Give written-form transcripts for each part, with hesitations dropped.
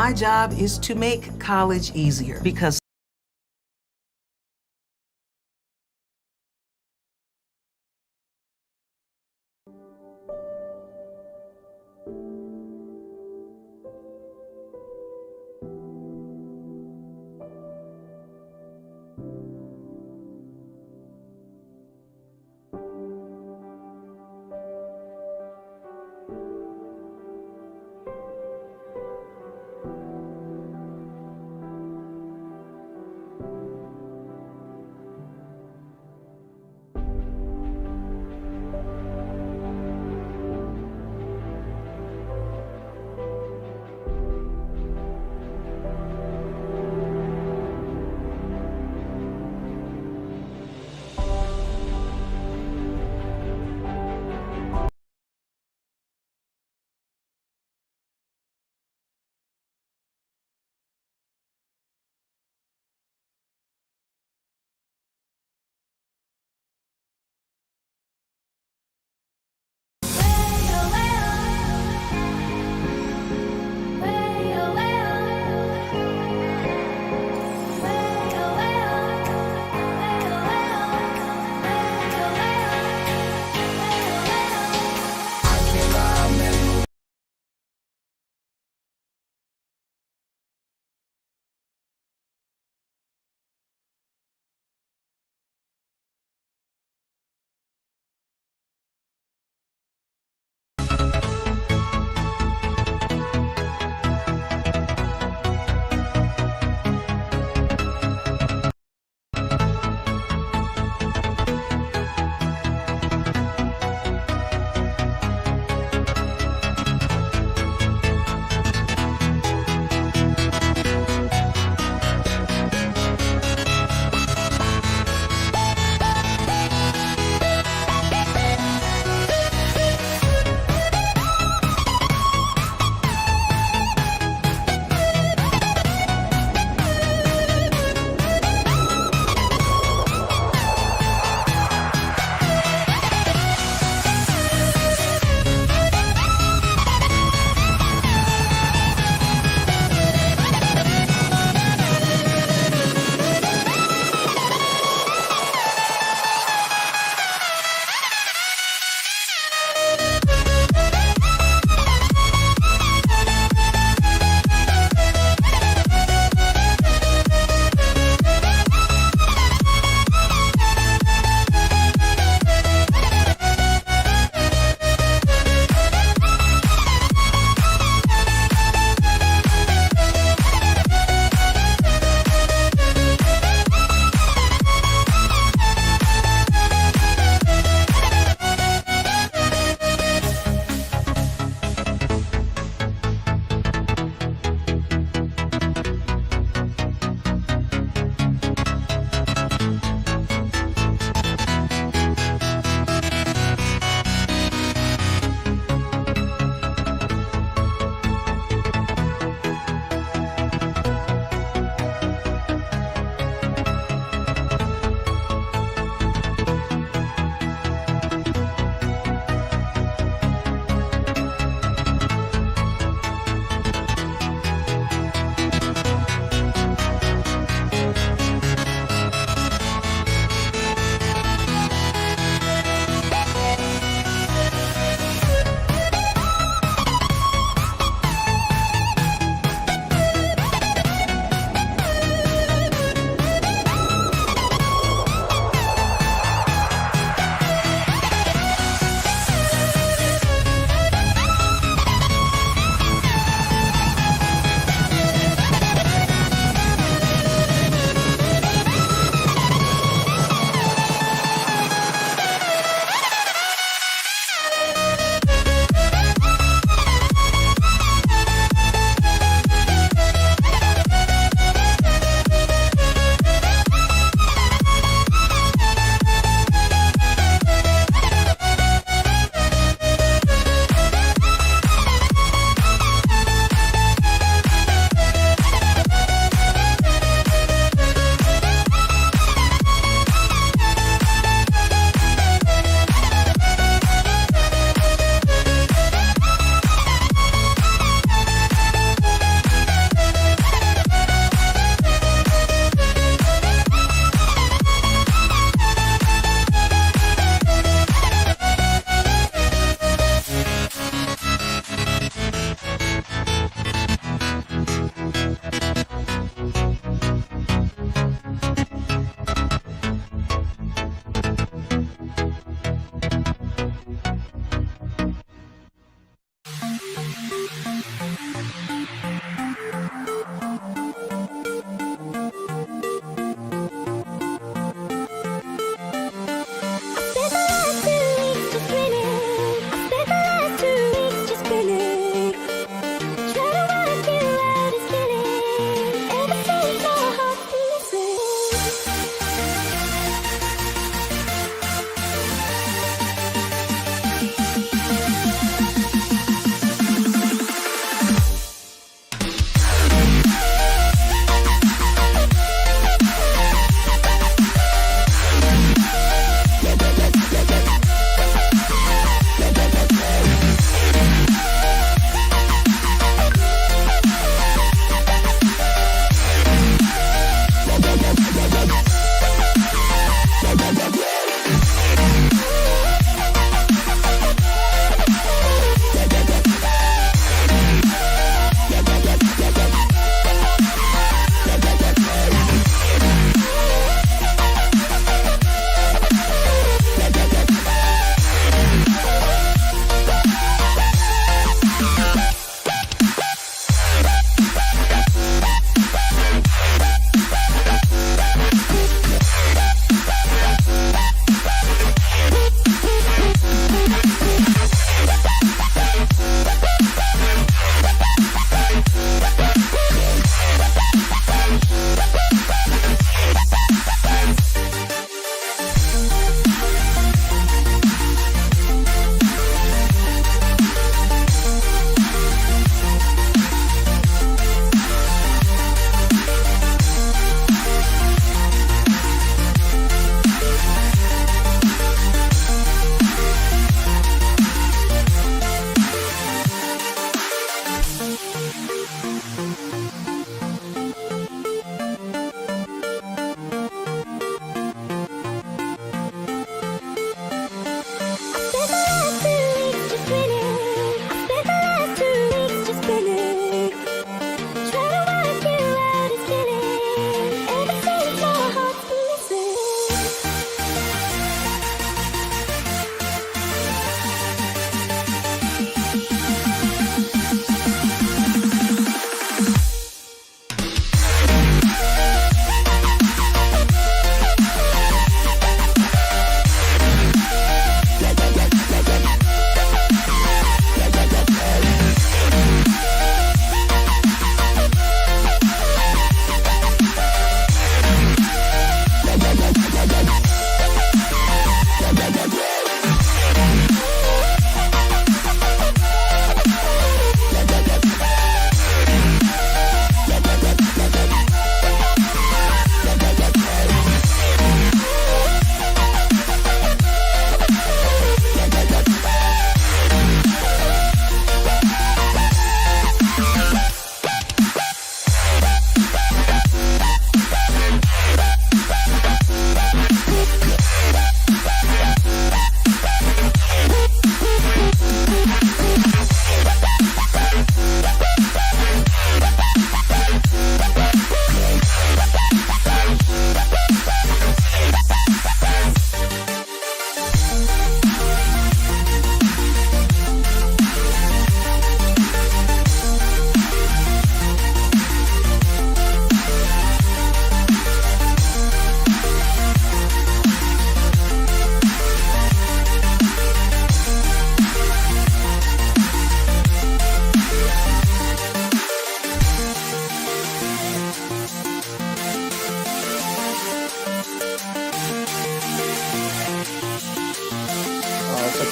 My job is to make college easier because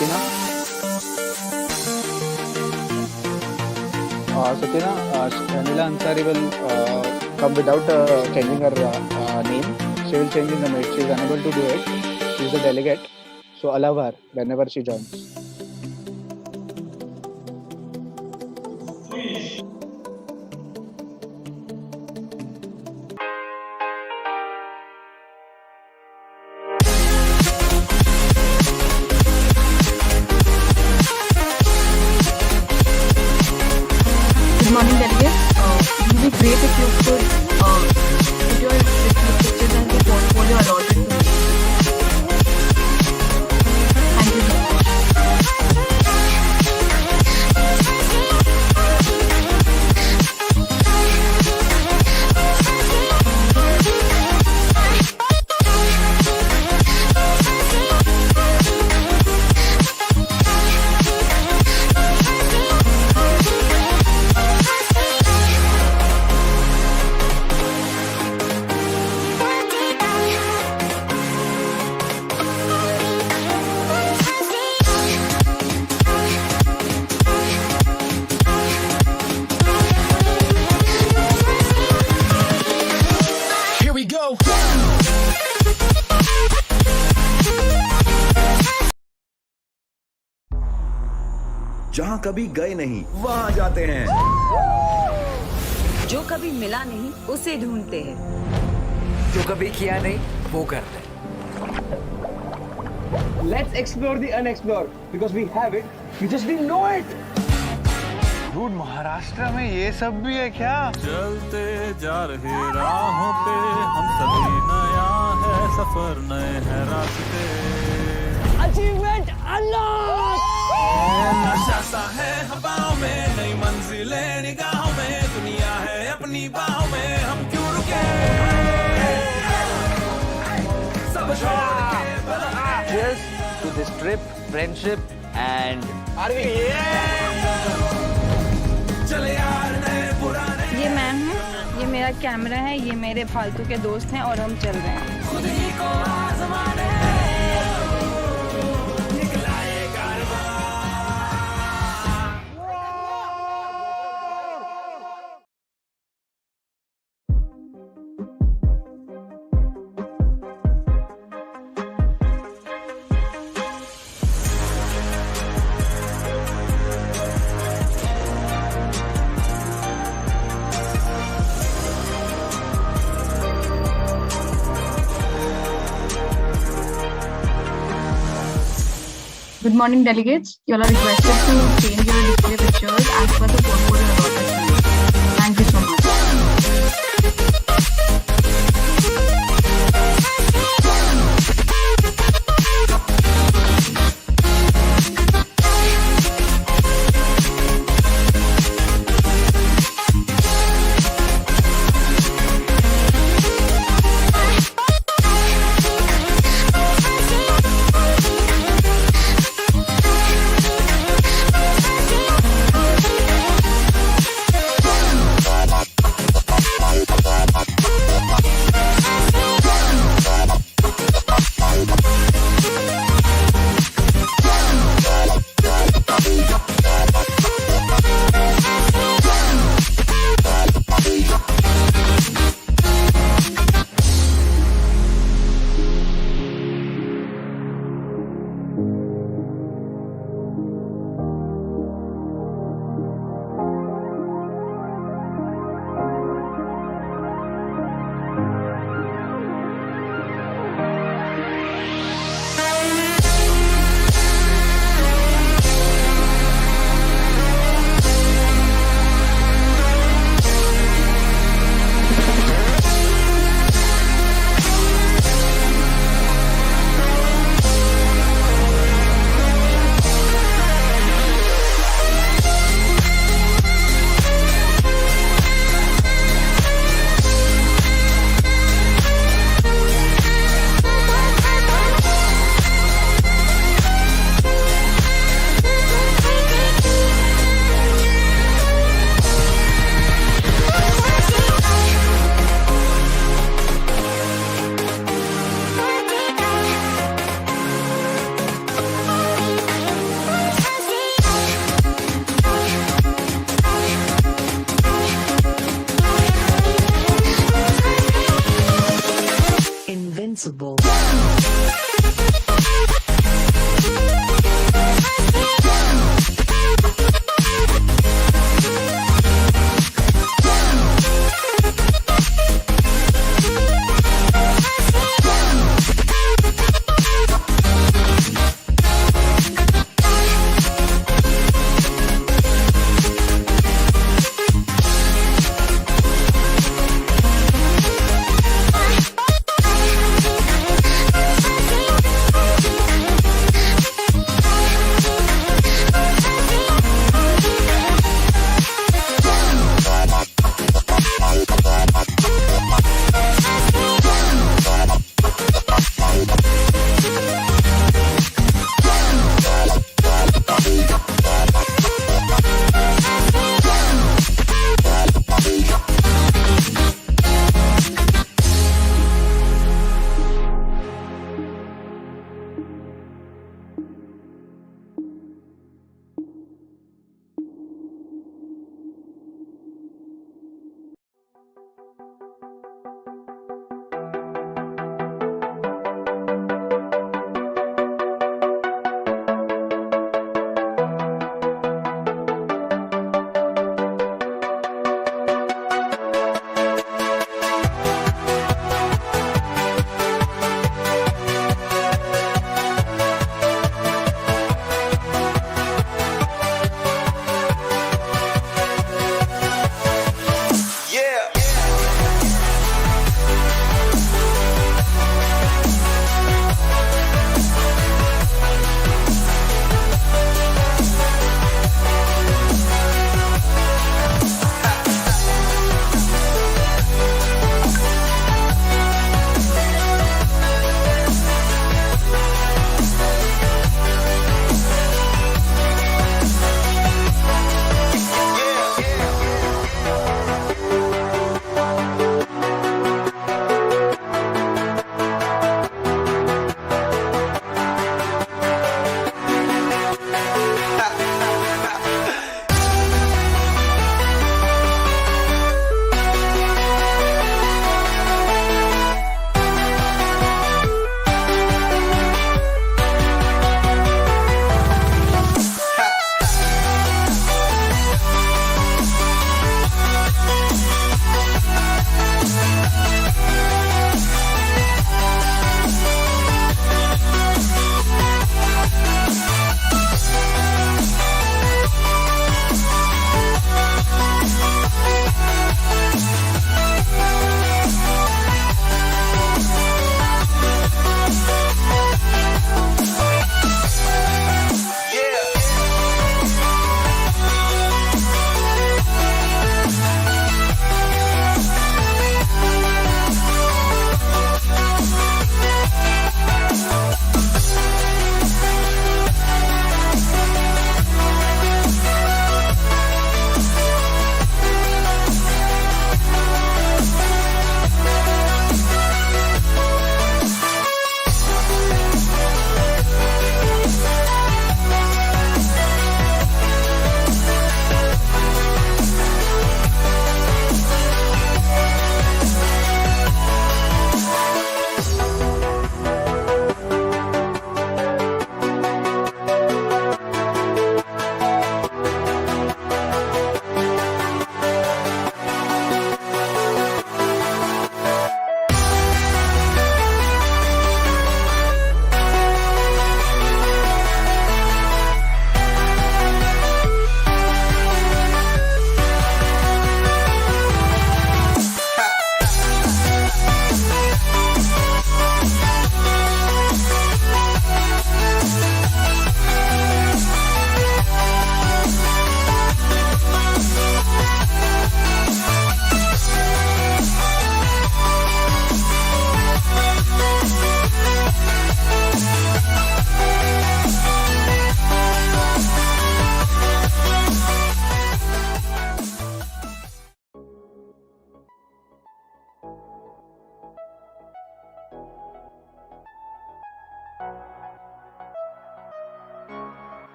Sakina? Sakina, Nila Ansari will come without changing her name. She will change in the mid. She is unable to do it. She is the delegate. So allow her whenever she joins. Good morning, delegates. It would be great if you could put your pictures and the portfolio allotted to me. Thank you so much. Here we go. जहां कभी गए नहीं वहां जाते हैं, जो कभी मिला नहीं उसे ढूंढते हैं, जो कभी किया नहीं वो करते हैं। Let's explore the unexplored because we have it. We just didn't know it. Dude, Maharashtra में ये सब भी है क्या? चलते जा रहे राहों पे हम सभी, नया है सफर, नए हैं रास्ते। Achievement unlocked! नशा सा है हवाओं में, नई मंजिलें निगाहों में, दुनिया है अपनी बाहों में, हम क्यों रुके? सब छोड़ के Cheers to this trip, friendship and चले यार नए पुराने। ये मैम है, ये मेरा कैमरा है, ये मेरे फालतू के दोस्त हैं और हम चल रहे हैं। खुद ही को आजमाने निकला ये कारवां। Good morning, delegates. You all are requested to change your display pictures as per the portfolio allotted to you. Thank you so much.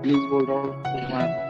English बोल रहा हूँ।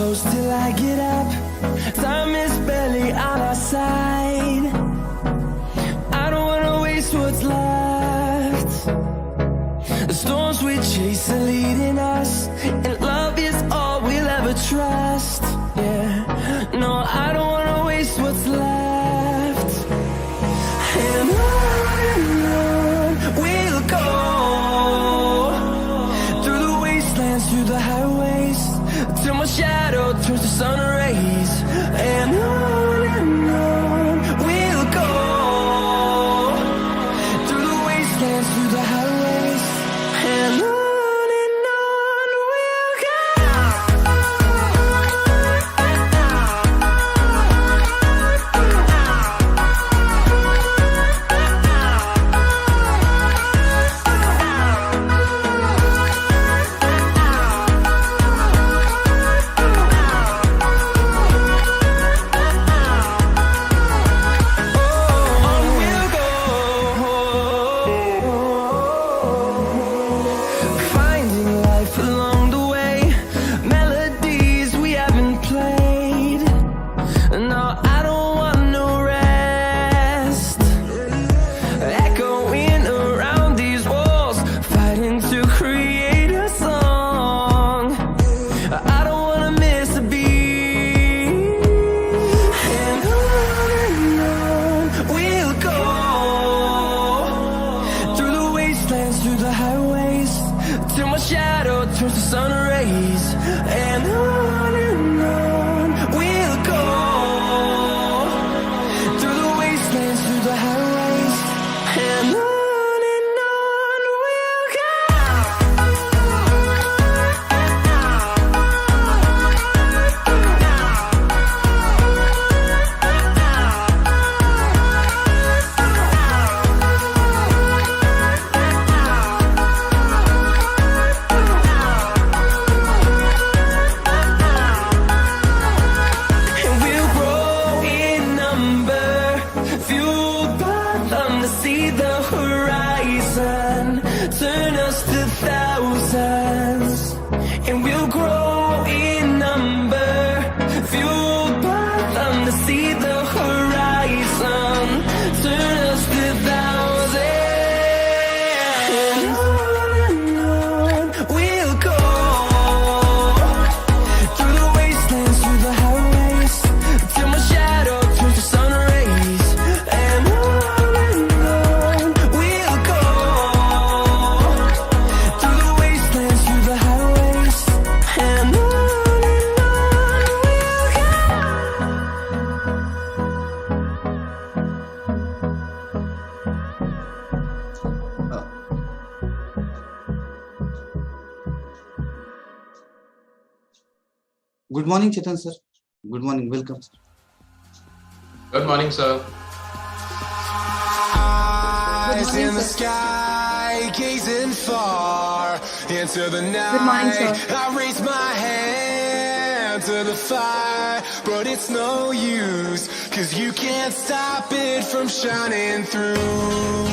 close till I get up. Time is barely on our side. I don't wanna waste what's left. The storms we chase are leading us, and love is all we'll ever trust. Yeah, no, I don't wanna waste what's left. And on we'll go, through the wastelands, through the highways, till my shadow turns to sun rays. And on we'll go, through the wastelands, through the highways, and on we'll go. Finding life along the way, melodies we haven't played. No, I don't want no rest. Echoing around these walls, fighting to create a song. I don't wanna miss a beat. And on we'll go, through the wastelands, through the highways, till my shadow turns to sun rays. And on we'll go, through the wastelands, through the highways, and on we'll go. And we'll grow in number, fueled by them to see the horizon, turn us to thousands. And we'll grow in number, fueled by them to see the horizon, turn us to thousands. And on we'll go, through the wastelands, through the highways, till my shadow turns to sun rays. And on we'll go, through the wastelands, through the highways, and on we'll go. Good morning, Chetan sir. Good morning. Welcome. Good morning, sir. Eyes in the sky, gazing far into the night. Good morning, sir. I raise my hand to the fire, but it's no use, 'cause you can't stop it from shining through.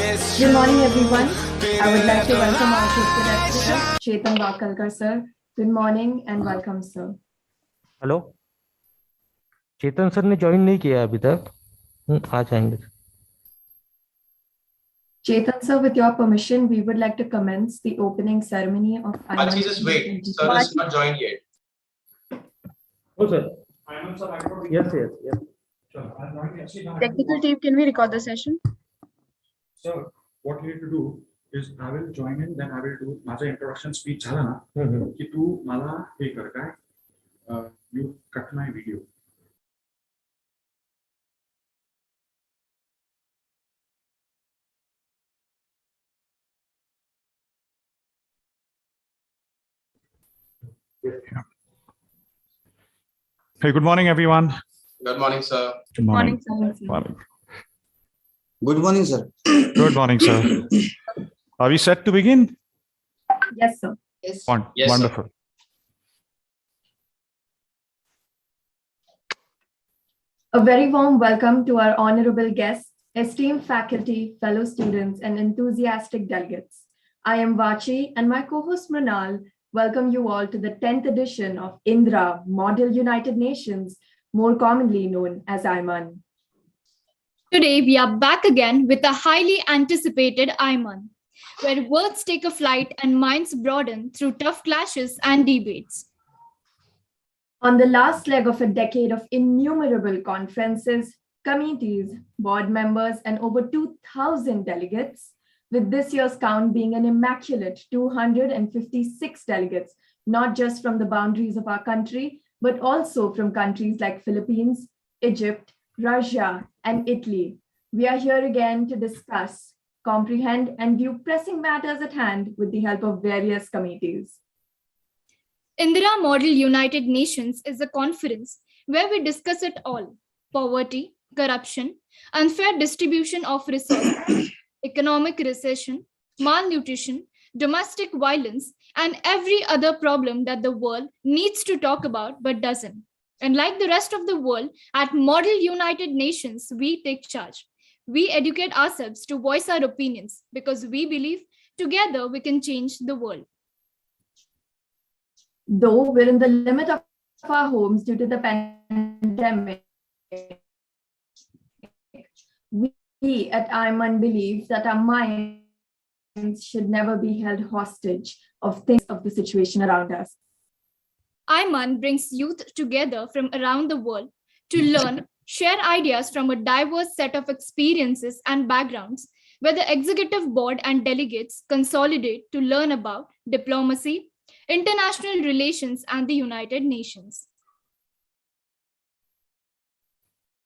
It's Good morning, true, everyone. baby, I would like to let the welcome our light Chief shine. Director, Chetan Vakalkar, sir. Good morning and welcome, sir. Hello, Chetan sir ने join नहीं किया अभी तक। आ जाएंगे। Chetan, sir, with your permission, we would like to commence the opening ceremony of Imun. just wait. Sir is not joined yet. Oh, sir. Yes. Technical team, can we record the session? So what you need to do is I will join in, then I will do माझा introduction speech झाला ना की तू मला हे कर काय you cut my video. Hey, good morning, everyone. Good morning, sir. Good morning. Morning, sir. Morning. Good morning, sir. Good morning, sir. Are we set to begin? Yes, sir. Yes. Yes, sir. Wonderful. A very warm welcome to our honorable guests, esteemed faculty, fellow students, and enthusiastic delegates. I am Vachi, and my co-host Mrinal welcome you all to the 10th edition of Indra Model United Nations, more commonly known as Imun. Today, we are back again with a highly anticipated Imun, where words take a flight and minds broaden through tough clashes and debates. On the last leg of a decade of innumerable conferences, committees, board members, and over 2,000 delegates, with this year's count being an immaculate 256 delegates, not just from the boundaries of our country, but also from countries like Philippines, Egypt, Russia, and Italy. We are here again to discuss, comprehend, and view pressing matters at hand with the help of various committees. Indira Model United Nations is a conference where we discuss it all: poverty, corruption, unfair distribution of resources, economic recession, malnutrition, domestic violence, and every other problem that the world needs to talk about but doesn't. And like the rest of the world, at Model United Nations, we take charge. We educate ourselves to voice our opinions because we believe together we can change the world. Though we're in the limit of our homes due to the pandemic, we at Imun believe that our minds should never be held hostage of things of the situation around us. Imun brings youth together from around the world to learn, share ideas from a diverse set of experiences and backgrounds, where the executive board and delegates consolidate to learn about diplomacy, international relations, and the United Nations.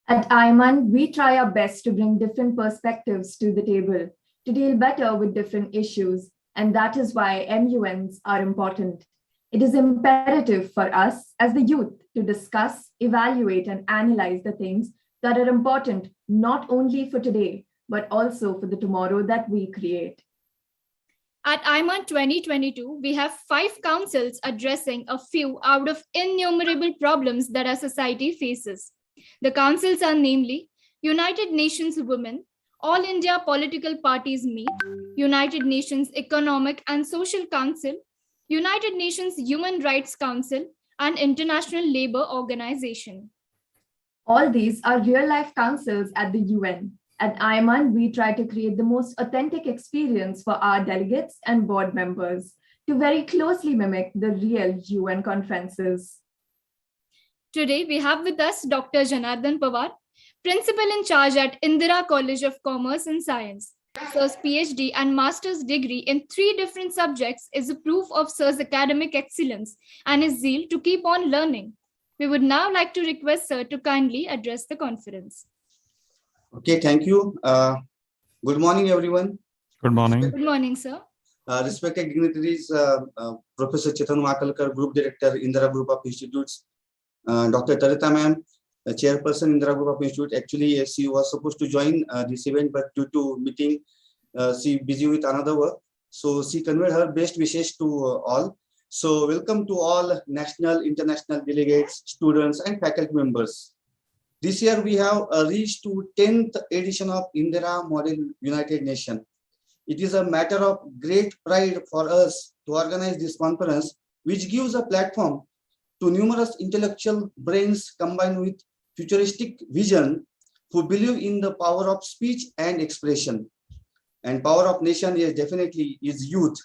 At Imun, we try our best to bring different perspectives to the table, to deal better with different issues, and that is why MUNs are important. It is imperative for us as the youth to discuss, evaluate, and analyze the things that are important not only for today, but also for the tomorrow that we create. At Imun 2022, we have 5 councils addressing a few out of innumerable problems that our society faces. The councils are namely United Nations Women, All India Political Parties Meet, United Nations Economic and Social Council, United Nations Human Rights Council, and International Labour Organization. All these are real-life councils at the UN. At Imun, we try to create the most authentic experience for our delegates and board members to very closely mimic the real UN conferences. Today, we have with us Dr. Janardhan Pawar, Principal in Charge at Indira College of Commerce and Science. Sir's PhD and Master's degree in 3 different subjects is a proof of Sir's academic excellence and his zeal to keep on learning. We would now like to request Sir to kindly address the conference. Okay, thank you. Good morning, everyone. Good morning. Good morning, sir. Respected dignitaries, Professor Chetan Wakalkar, Group Director, Indira Group of Institutes, Dr. Tarita ma'am, Chairperson, Indira Group of Institute. Actually, she was supposed to join this event, but due to meeting, she busy with another work. So she conveyed her best wishes to all. So welcome to all national, international delegates, students, and faculty members. This year, we have reached to 10th edition of Indira Model United Nations. It is a matter of great pride for us to organize this conference, which gives a platform to numerous intellectual brains combined with futuristic vision who believe in the power of speech and expression. And power of nation is definitely youth.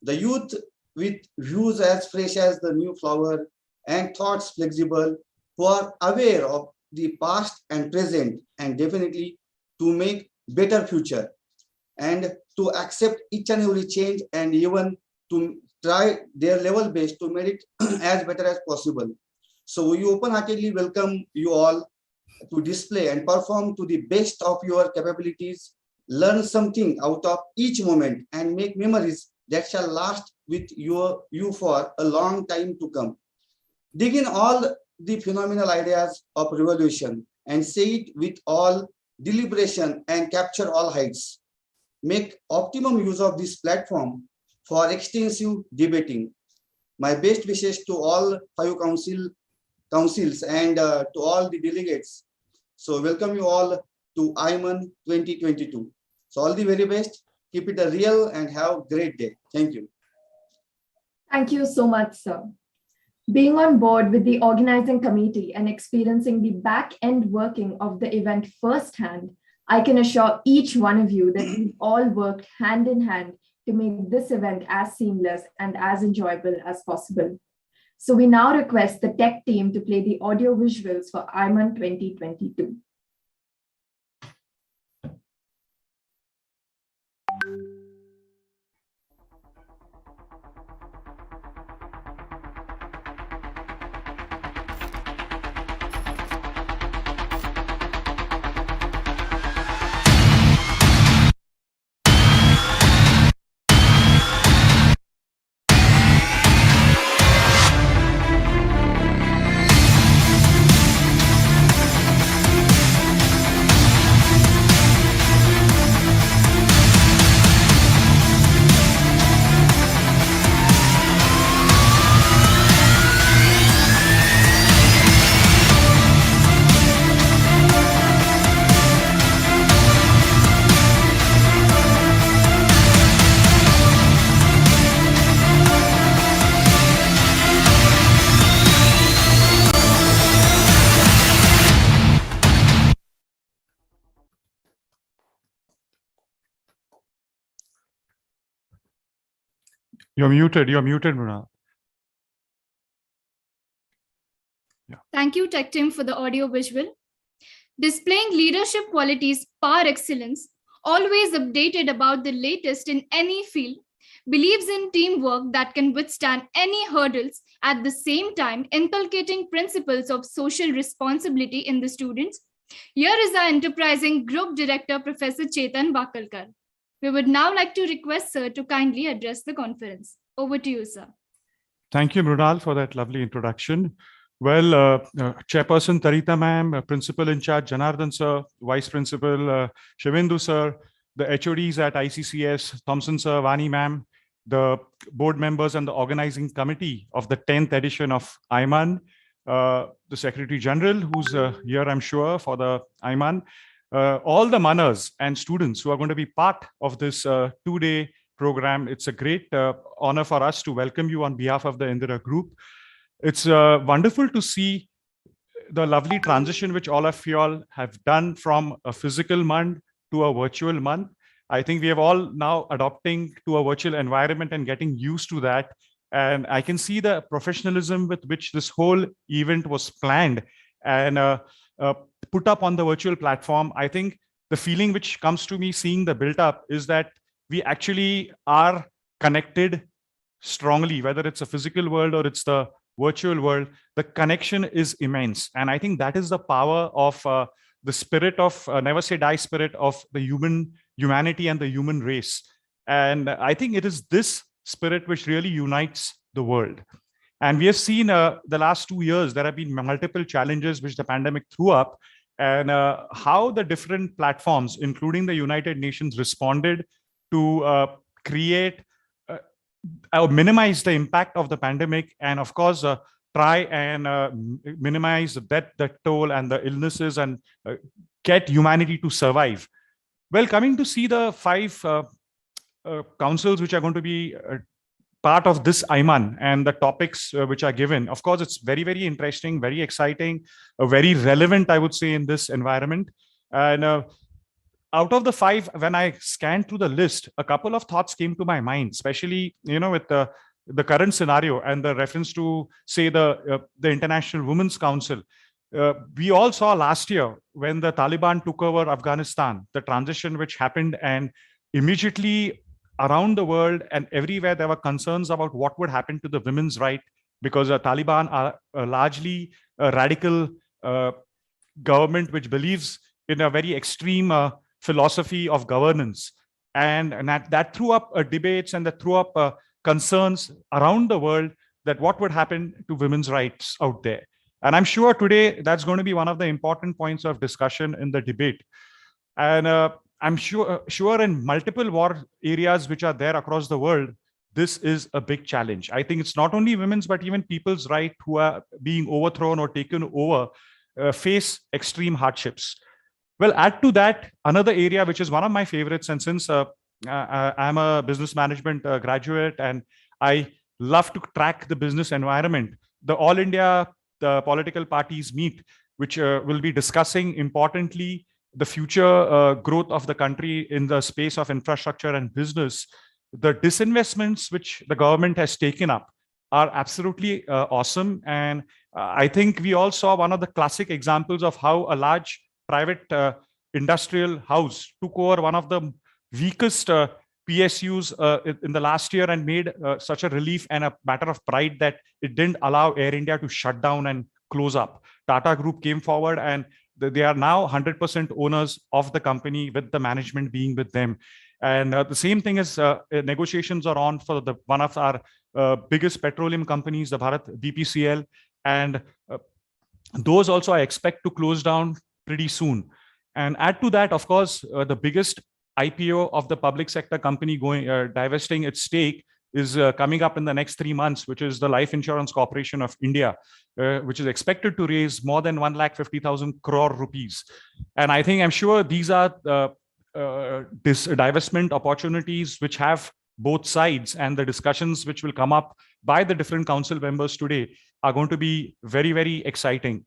The youth with views as fresh as the new flower and thoughts flexible, who are aware of the past and present, and definitely to make better future and to accept each and every change, and even to try their level best to make it as better as possible. So we open-heartedly welcome you all to display and perform to the best of your capabilities, learn something out of each moment, and make memories that shall last with you for a long time to come. Dig in all the phenomenal ideas of revolution and say it with all deliberation and capture all heights. Make optimum use of this platform for extensive debating. My best wishes to all 5 councils and to all the delegates. So welcome you all to Imun 2022. So all the very best. Keep it a real and have a great day. Thank you. Thank you so much, sir. Being on board with the organizing committee and experiencing the back end working of the event firsthand, I can assure each one of you that we've all worked hand in hand to make this event as seamless and as enjoyable as possible. So we now request the tech team to play the audio visuals for Imun 2022. You're muted, Mrunal. Thank you, Tech Team, for the audio visual. Displaying leadership qualities par excellence, always updated about the latest in any field, believes in teamwork that can withstand any hurdles, at the same time inculcating principles of social responsibility in the students. Here is our enterprising group director, Professor Chetan Bakalkar. We would now like to request sir to kindly address the conference. Over to you, sir. Thank you, Mrunal, for that lovely introduction. Well, Chairperson Tarita ma'am, Principal in charge Janardhan sir, Vice Principal Shivendu sir, the HODs at ICCS, Thompson sir, Vani ma'am, the board members and the organizing committee of the 10th edition of Imun, the Secretary General, who's here, I'm sure, for the Imun, all the manners and students who are going to be part of this two-day program. It's a great honor for us to welcome you on behalf of the Indira Group. It's wonderful to see the lovely transition which all of you all have done from a physical month to a virtual month. I think we have all now adopting to a virtual environment and getting used to that. And I can see the professionalism with which this whole event was planned and put up on the virtual platform. I think the feeling which comes to me seeing the build up is that we actually are connected strongly, whether it's a physical world or it's the virtual world. The connection is immense. And I think that is the power of the spirit of never say die spirit of the humanity and the human race. And I think it is this spirit which really unites the world. And we have seen the last 2 years, there have been multiple challenges which the pandemic threw up, and how the different platforms, including the United Nations, responded to create or minimize the impact of the pandemic, and of course, try and minimize the death, the toll, and the illnesses, and get humanity to survive. Well, coming to see the 5 councils which are going to be part of this Imun and the topics which are given. Of course, it's very, very interesting, very exciting, very relevant, I would say, in this environment. And out of the 5, when I scanned through the list, a couple of thoughts came to my mind, especially, with the current scenario and the reference to, say, the International Women's Council. We all saw last year when the Taliban took over Afghanistan, the transition which happened, and immediately around the world and everywhere there were concerns about what would happen to the women's right, because the Taliban are largely a radical government which believes in a very extreme philosophy of governance. And that threw up debates, and that threw up concerns around the world that what would happen to women's rights out there. And I'm sure today that's going to be one of the important points of discussion in the debate. And I'm sure in multiple war areas which are there across the world, this is a big challenge. I think it's not only women's, but even people's right who are being overthrown or taken over face extreme hardships. Well, add to that another area which is one of my favorites, and since I'm a business management graduate and I love to track the business environment. The All India political parties meet, which will be discussing importantly the future growth of the country in the space of infrastructure and business. The disinvestments which the government has taken up are absolutely awesome. And I think we all saw one of the classic examples of how a large private industrial house took over one of the weakest PSUs in the last year and made such a relief and a matter of pride that it didn't allow Air India to shut down and close up. Tata Group came forward and they are now 100% owners of the company, with the management being with them. And the same thing is negotiations are on for one of our biggest petroleum companies, the Bharat BPCL. And those also I expect to close down pretty soon. And add to that, of course, the biggest IPO of the public sector company going divesting its stake is coming up in the next 3 months, which is the Life Insurance Corporation of India, which is expected to raise more than 150,000 crore rupees. And I'm sure these are this divestment opportunities which have both sides, and the discussions which will come up by the different council members today are going to be very, very exciting.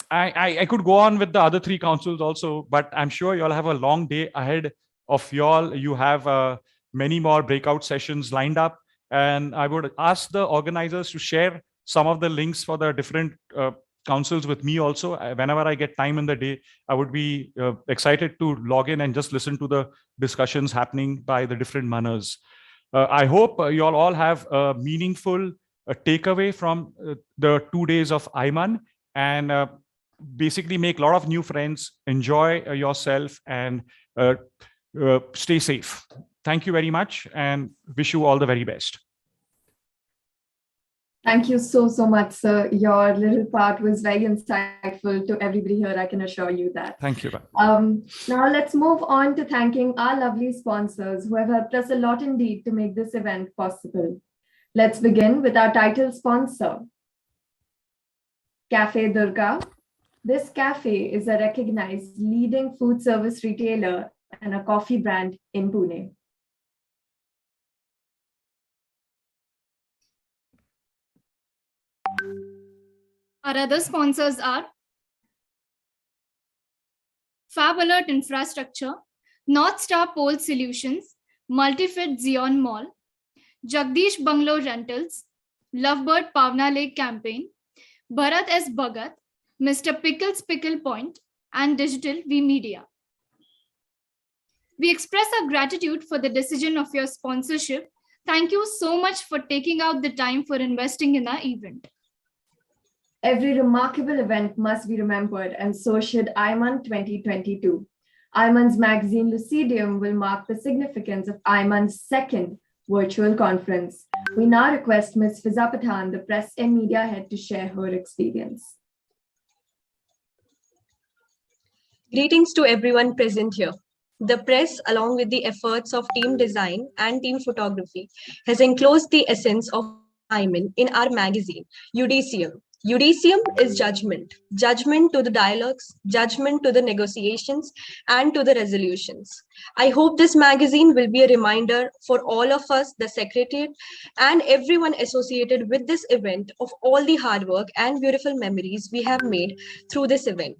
I could go on with the other 3 councils also, but I'm sure you all have a long day ahead of you all. You have many more breakout sessions lined up, and I would ask the organizers to share some of the links for the different councils with me also. Whenever I get time in the day, I would be excited to log in and just listen to the discussions happening by the different manners. I hope you all have a meaningful takeaway from the 2 days of Imun, and basically make a lot of new friends, enjoy yourself, and stay safe. Thank you very much, and wish you all the very best. Thank you so much, sir. Your little part was very insightful to everybody here, I can assure you that. Thank you. Now let's move on to thanking our lovely sponsors who have helped us a lot indeed to make this event possible. Let's begin with our title sponsor, Cafe Durga. This cafe is a recognized leading food service retailer and a coffee brand in Pune. Our other sponsors are Fab Alert Infrastructure, North Star Pole Solutions, Multifit Zion Mall, Jagdish Bungalow Rentals, Lovebird Pavna Lake Campaign, Bharat S. Bhagat, Mr. Pickles Pickle Point, and Digital V Media. We express our gratitude for the decision of your sponsorship. Thank you so much for taking out the time for investing in our event. Every remarkable event must be remembered, and so should Imun 2022. Imun's magazine Lucidium will mark the significance of Imun's second virtual conference. We now request Ms. Fiza Pathan, the press and media head, to share her experience. Greetings to everyone present here. The press, along with the efforts of team design and team photography, has enclosed the essence of Imun in our magazine, Udicium. Udicium is judgment. Judgment to the dialogues, judgment to the negotiations, and to the resolutions. I hope this magazine will be a reminder for all of us, the Secretariat, and everyone associated with this event of all the hard work and beautiful memories we have made through this event.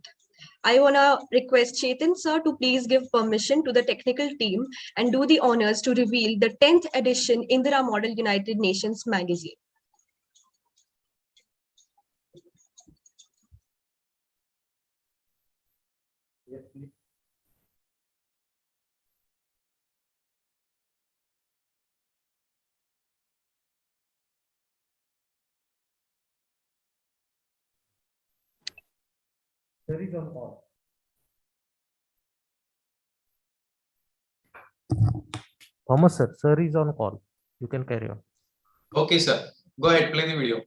I want to request Chetan sir to please give permission to the technical team and do the honors to reveal the 10th edition Indira Model United Nations magazine. Yes, please. Sir is on call. Thomas sir is on call. You can carry on. Okay, sir. Go ahead, play the video.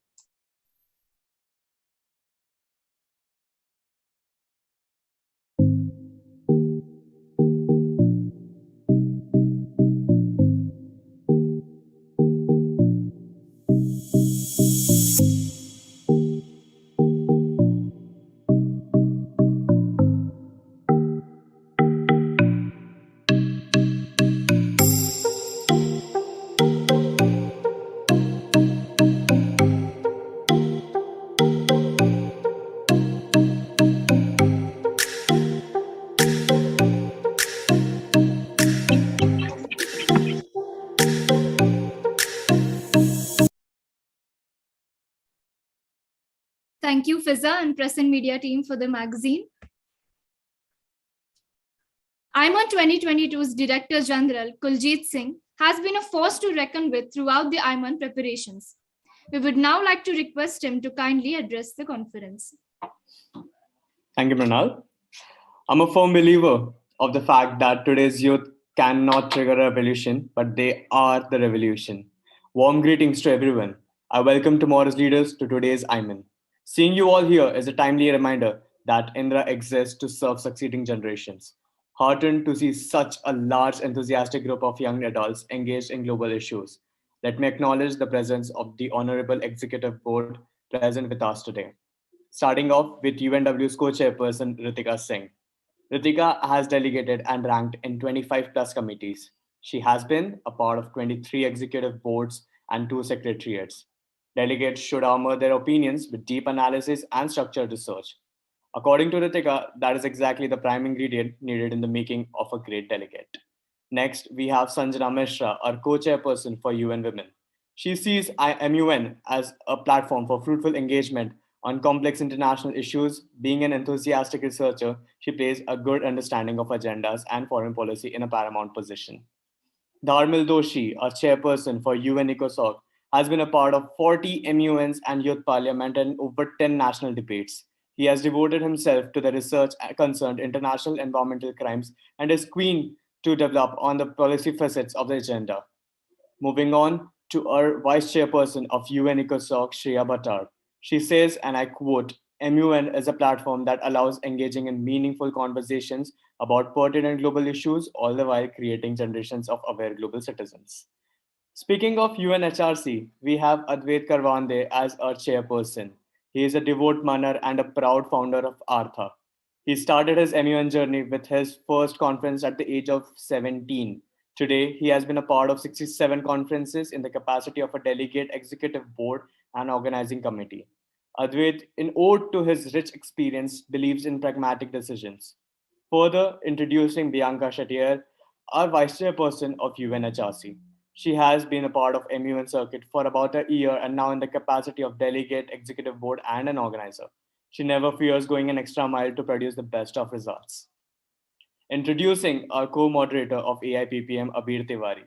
Thank you, Fiza and press and media team for the magazine. Imun 2022's Director General, Kuljit Singh, has been a force to reckon with throughout the Imun preparations. We would now like to request him to kindly address the conference. Thank you, Mrinal. I'm a firm believer of the fact that today's youth cannot trigger a revolution, but they are the revolution. Warm greetings to everyone. I welcome tomorrow's leaders to today's Iman. Seeing you all here is a timely reminder that Indra exists to serve succeeding generations. Heartened to see such a large, enthusiastic group of young adults engaged in global issues. Let me acknowledge the presence of the Honorable Executive Board present with us today. Starting off with UNW's co-chairperson Ritika Singh. Ritika has delegated and ranked in 25 plus committees. She has been a part of 23 executive boards and 2 secretariats. Delegates should armor their opinions with deep analysis and structured research. According to Ritika, that is exactly the prime ingredient needed in the making of a great delegate. Next, we have Sanjana Mishra, our co-chairperson for UN Women. She sees MUN as a platform for fruitful engagement on complex international issues. Being an enthusiastic researcher, she plays a good understanding of agendas and foreign policy in a paramount position. Dharmil Doshi, our chairperson for UN ECOSOC, has been a part of 40 MUNs and Youth Parliament and over 10 national debates. He has devoted himself to the research concerned international environmental crimes and is keen to develop on the policy facets of the agenda. Moving on to our vice chairperson of UN ECOSOC, Shreya Bhattar. She says, and I quote, MUN is a platform that allows engaging in meaningful conversations about pertinent global issues, all the while creating generations of aware global citizens. Speaking of UNHRC, we have Advait Karwande as our chairperson. He is a devout manner and a proud founder of Artha. He started his MUN journey with his first conference at the age of 17. Today, he has been a part of 67 conferences in the capacity of a delegate, executive board, and organizing committee. Advait, in ode to his rich experience, believes in pragmatic decisions. Further, introducing Bianca Chatier, our vice chairperson of UNHRC. She has been a part of MUN circuit for about a year and now in the capacity of delegate, executive board, and an organizer. She never fears going an extra mile to produce the best of results. Introducing our co-moderator of AIPPM, Abir Tiwari.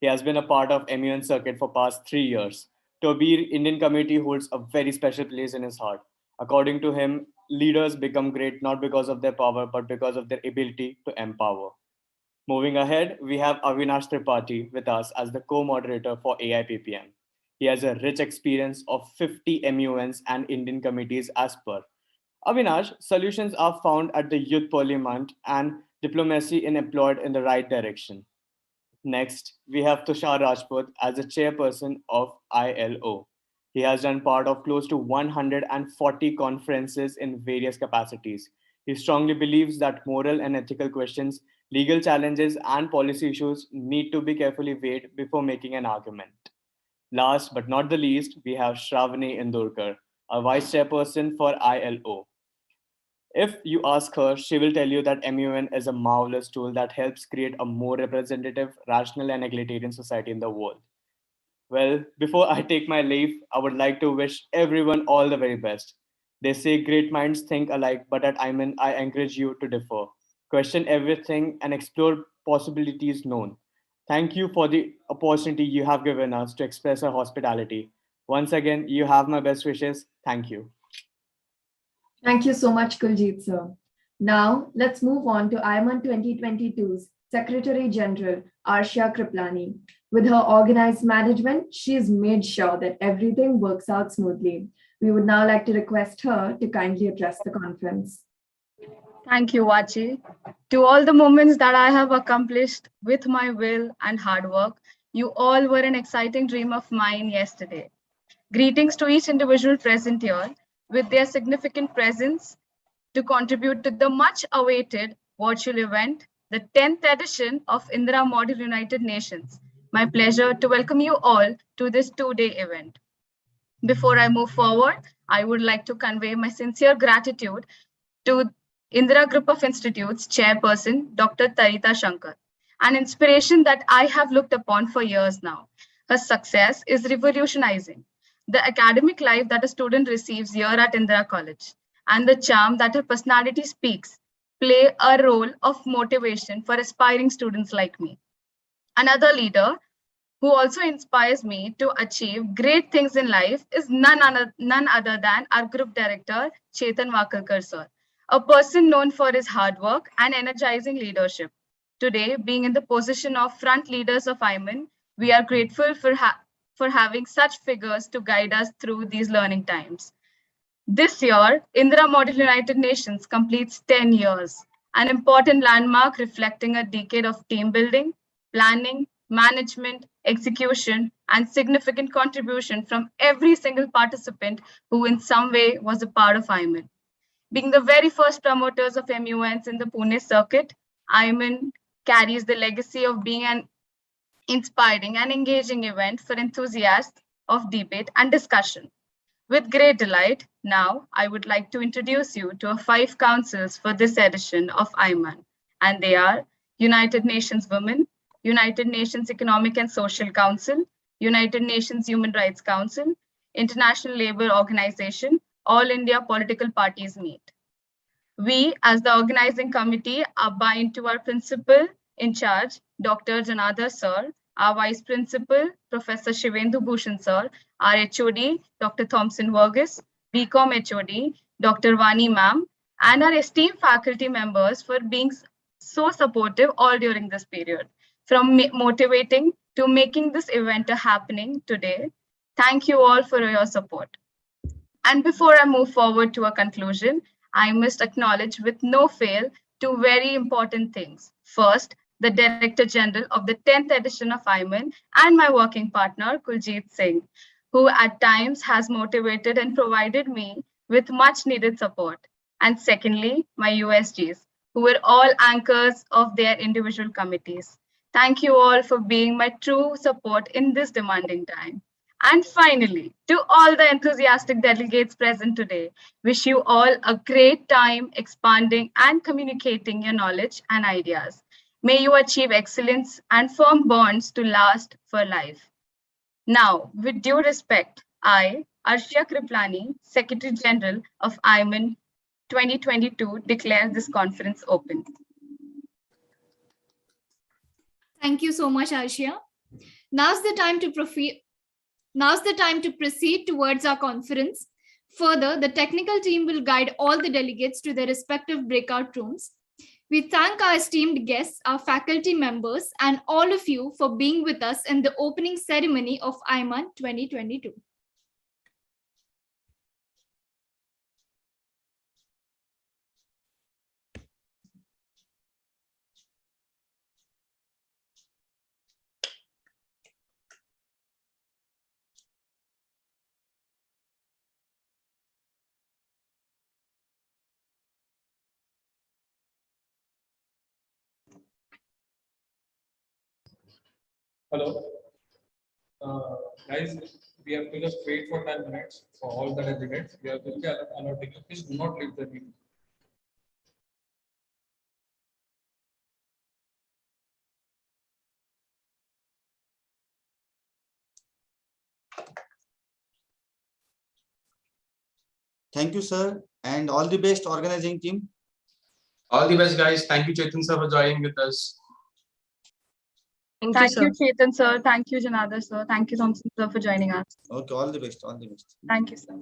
He has been a part of MUN circuit for past 3 years. To Abir, Indian committee holds a very special place in his heart. According to him, leaders become great not because of their power, but because of their ability to empower. Moving ahead, we have Avinash Tripathi with us as the co-moderator for AIPPM. He has a rich experience of 50 MUNs and Indian committees as per. Avinash, solutions are found at the Youth Parliament and diplomacy is employed in the right direction. Next, we have Tushar Rajput as the chairperson of ILO. He has done part of close to 140 conferences in various capacities. He strongly believes that moral and ethical questions, legal challenges, and policy issues need to be carefully weighed before making an argument. Last but not the least, we have Shravani Indurkar, a vice chairperson for ILO. If you ask her, she will tell you that MUN is a marvelous tool that helps create a more representative, rational, and egalitarian society in the world. Well, before I take my leave, I would like to wish everyone all the very best. They say great minds think alike, but at Iman, I encourage you to differ. Question everything and explore possibilities known. Thank you for the opportunity you have given us to express our hospitality. Once again, you have my best wishes. Thank you. Thank you so much, Kuljit sir. Now, let's move on to Imun 2022's Secretary General, Arshia Kriplani. With her organized management, she's made sure that everything works out smoothly. We would now like to request her to kindly address the conference. Thank you, Vachi. To all the moments that I have accomplished with my will and hard work, you all were an exciting dream of mine yesterday. Greetings to each individual present here with their significant presence to contribute to the much awaited virtual event, the 10th edition of Indira Model United Nations. My pleasure to welcome you all to this 2-day event. Before I move forward, I would like to convey my sincere gratitude to Indira Group of Institutes Chairperson, Dr. Tarita Shankar, an inspiration that I have looked upon for years now. Her success is revolutionizing the academic life that a student receives here at Indira College, and the charm that her personality speaks play a role of motivation for aspiring students like me. Another leader who also inspires me to achieve great things in life is none other than our group director, Chetan Vakalkar sir, a person known for his hard work and energizing leadership. Today, being in the position of front leaders of Imun, we are grateful for having such figures to guide us through these learning times. This year, Indira Model United Nations completes 10 years, an important landmark reflecting a decade of team building, planning, management, execution, and significant contribution from every single participant who in some way was a part of IMAN. Being the very first promoters of MUNs in the Pune circuit, IMAN carries the legacy of being an inspiring and engaging event for enthusiasts of debate and discussion. With great delight, now I would like to introduce you to our 5 councils for this edition of IMAN, and they are United Nations Women, United Nations Economic and Social Council, United Nations Human Rights Council, International Labour Organization, All India Political Parties meet. We, as the organizing committee, are bound to our principal in charge, Dr. Janardhan Sir, our vice principal, Professor Shivendu Bhushan Sir, our HOD, Dr. Thompson Vergis, BCom HOD, Dr. Vani Ma'am, and our esteemed faculty members for being so supportive all during this period, from motivating to making this event a happening today. Thank you all for your support. And before I move forward to a conclusion, I must acknowledge with no fail 2 very important things. First, the Director General of the 10th edition of IMAN and my working partner, Kuljit Singh, who at times has motivated and provided me with much needed support. And secondly, my USGs, who were all anchors of their individual committees. Thank you all for being my true support in this demanding time. And finally, to all the enthusiastic delegates present today, wish you all a great time expanding and communicating your knowledge and ideas. May you achieve excellence and firm bonds to last for life. Now, with due respect, I, Arshia Kriplani, Secretary General of IMAN 2022, declare this conference open. Thank you so much, Arshia. Now's the time to proceed towards our conference. Further, the technical team will guide all the delegates to their respective breakout rooms. We thank our esteemed guests, our faculty members, and all of you for being with us in the opening ceremony of IMAN 2022. Hello. Guys, we have to just wait for 10 minutes for all the delegates. We are going to be allotting you. Please do not leave the meeting. Thank you, sir, and all the best organizing team. All the best, guys. Thank you, Chetan sir, for joining with us. Thank you, Chetan sir. Thank you, Janardhan sir. Thank you, Thompson sir, for joining us. Okay, all the best. All the best. Thank you, sir.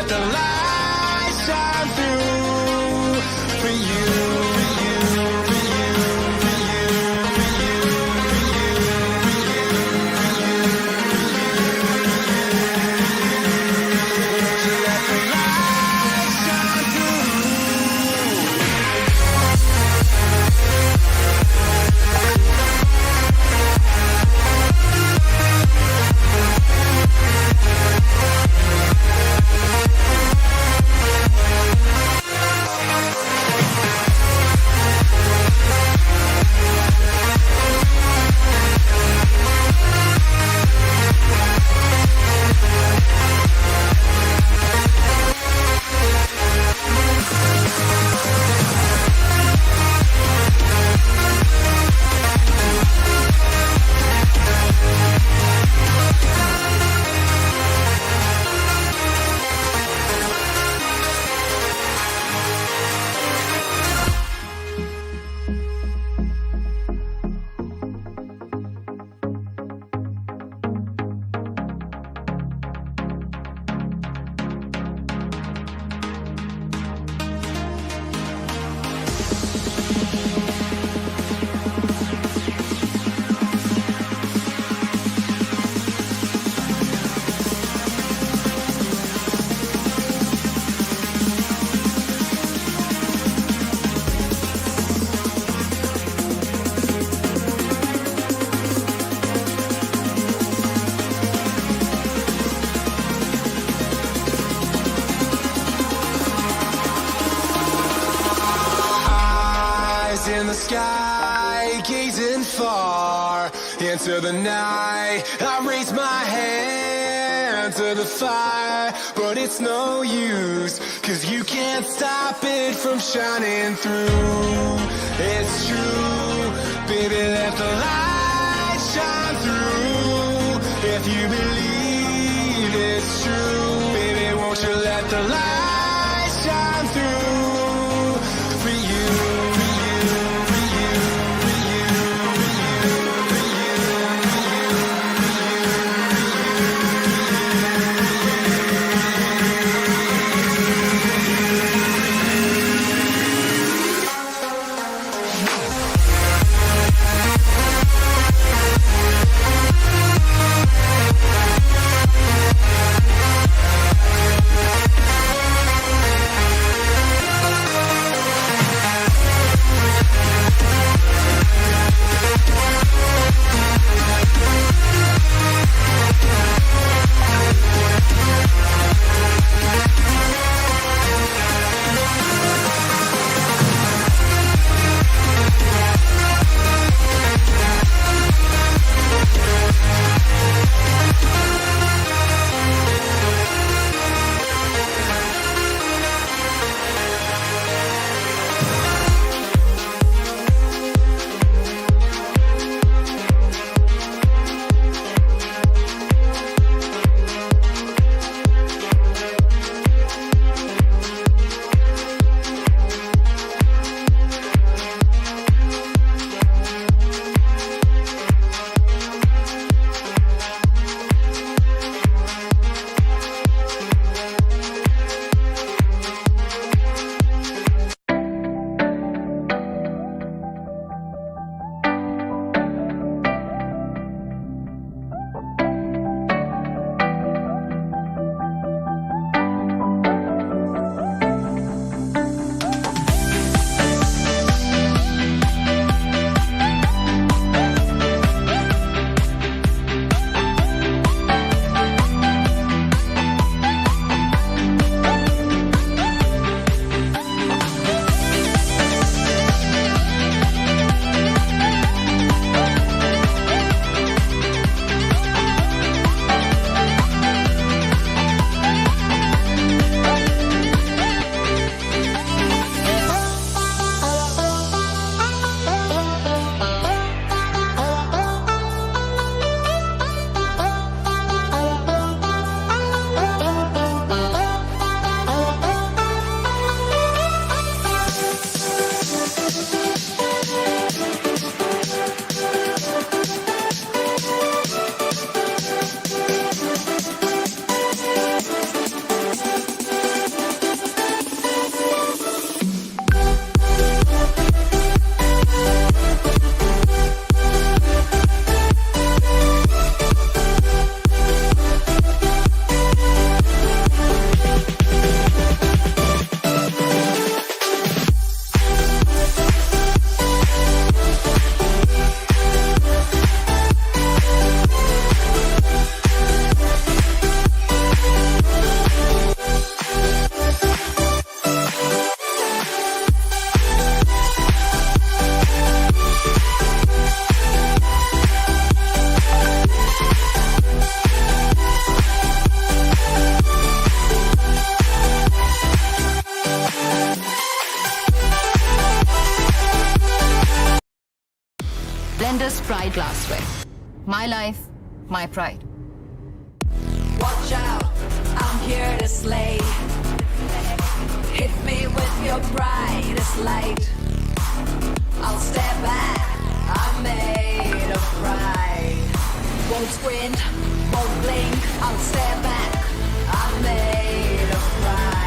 let the light shine through for you, for you, for you, for you, for you, for you, for you, let the light shine through. In the sky, gazing far into the night, I raise my hand to the fire, but it's no use, 'cause you can't stop it from shining through. It's true, baby, let the light shine through. If you believe it's true, baby, won't you let the light shine through for you. Blenders Pride Glassware. My life, my pride. Watch out, I'm here to slay. Hit me with your brightest light. I'll step back, I'm made of pride. Won't squint, won't blink, I'll step back, I'm made of pride.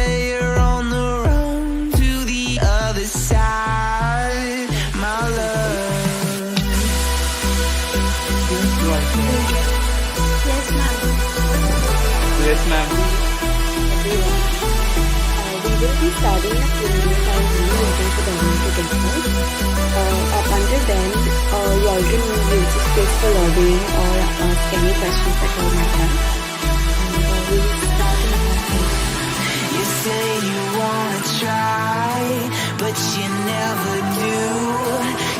say you're on the road to the other side, my love. Yes, ma'am. Yes, ma'am. We will be starting at 25 waiting for them to get out. Up until then, you already know we use this space for lobbying or ask any questions that you might have. And we will start in a moment. You say you wanna try, but you never do.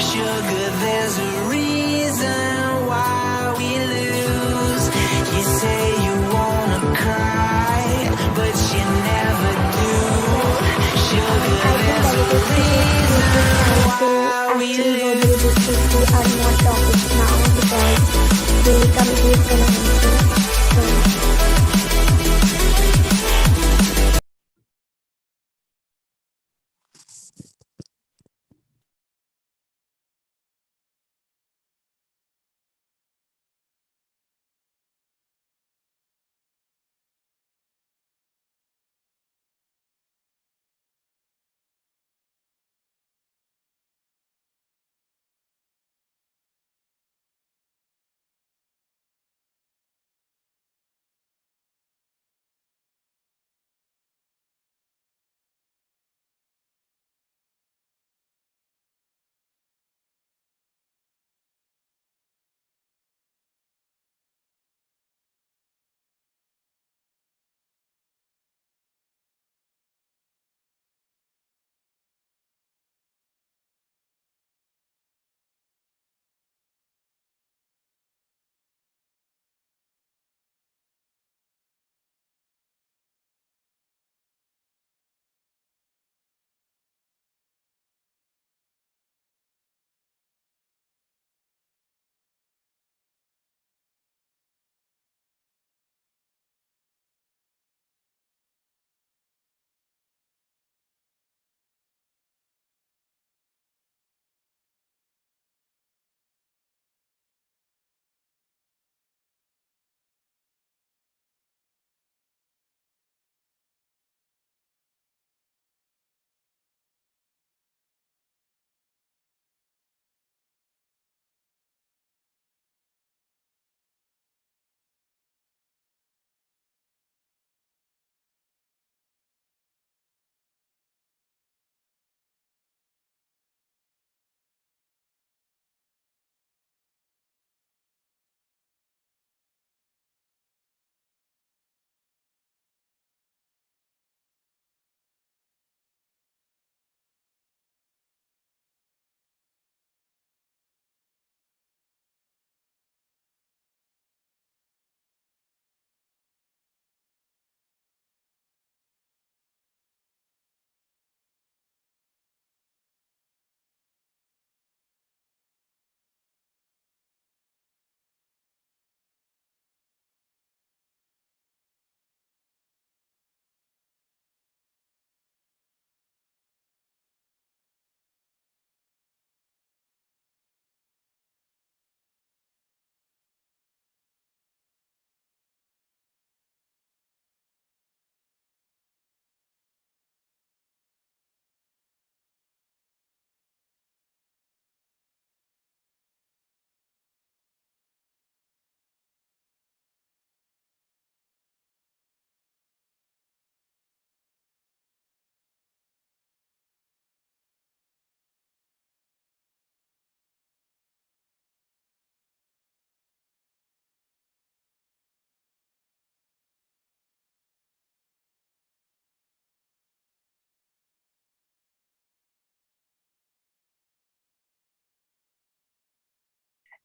Sugar, there's a reason why we lose. You say you wanna cry, but you never do. Sugar, there's a reason why we lose. We are not topics now because the committee is going to answer.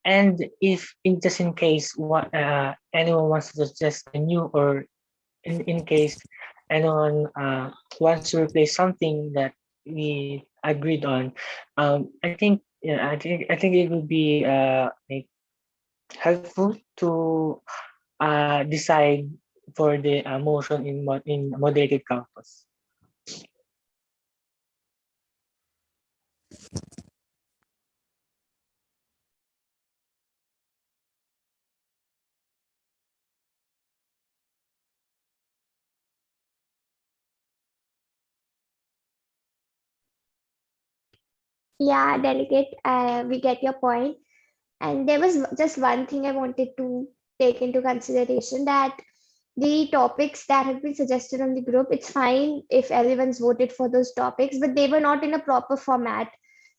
And if in just in case what anyone wants to suggest a new, or in case anyone wants to replace something that we agreed on, I think, yeah, I think it would be like helpful to decide for the motion in moderated campus. Yeah, delegate, we get your point. And there was just one thing I wanted to take into consideration, that the topics that have been suggested on the group, it's fine if everyone's voted for those topics, but they were not in a proper format.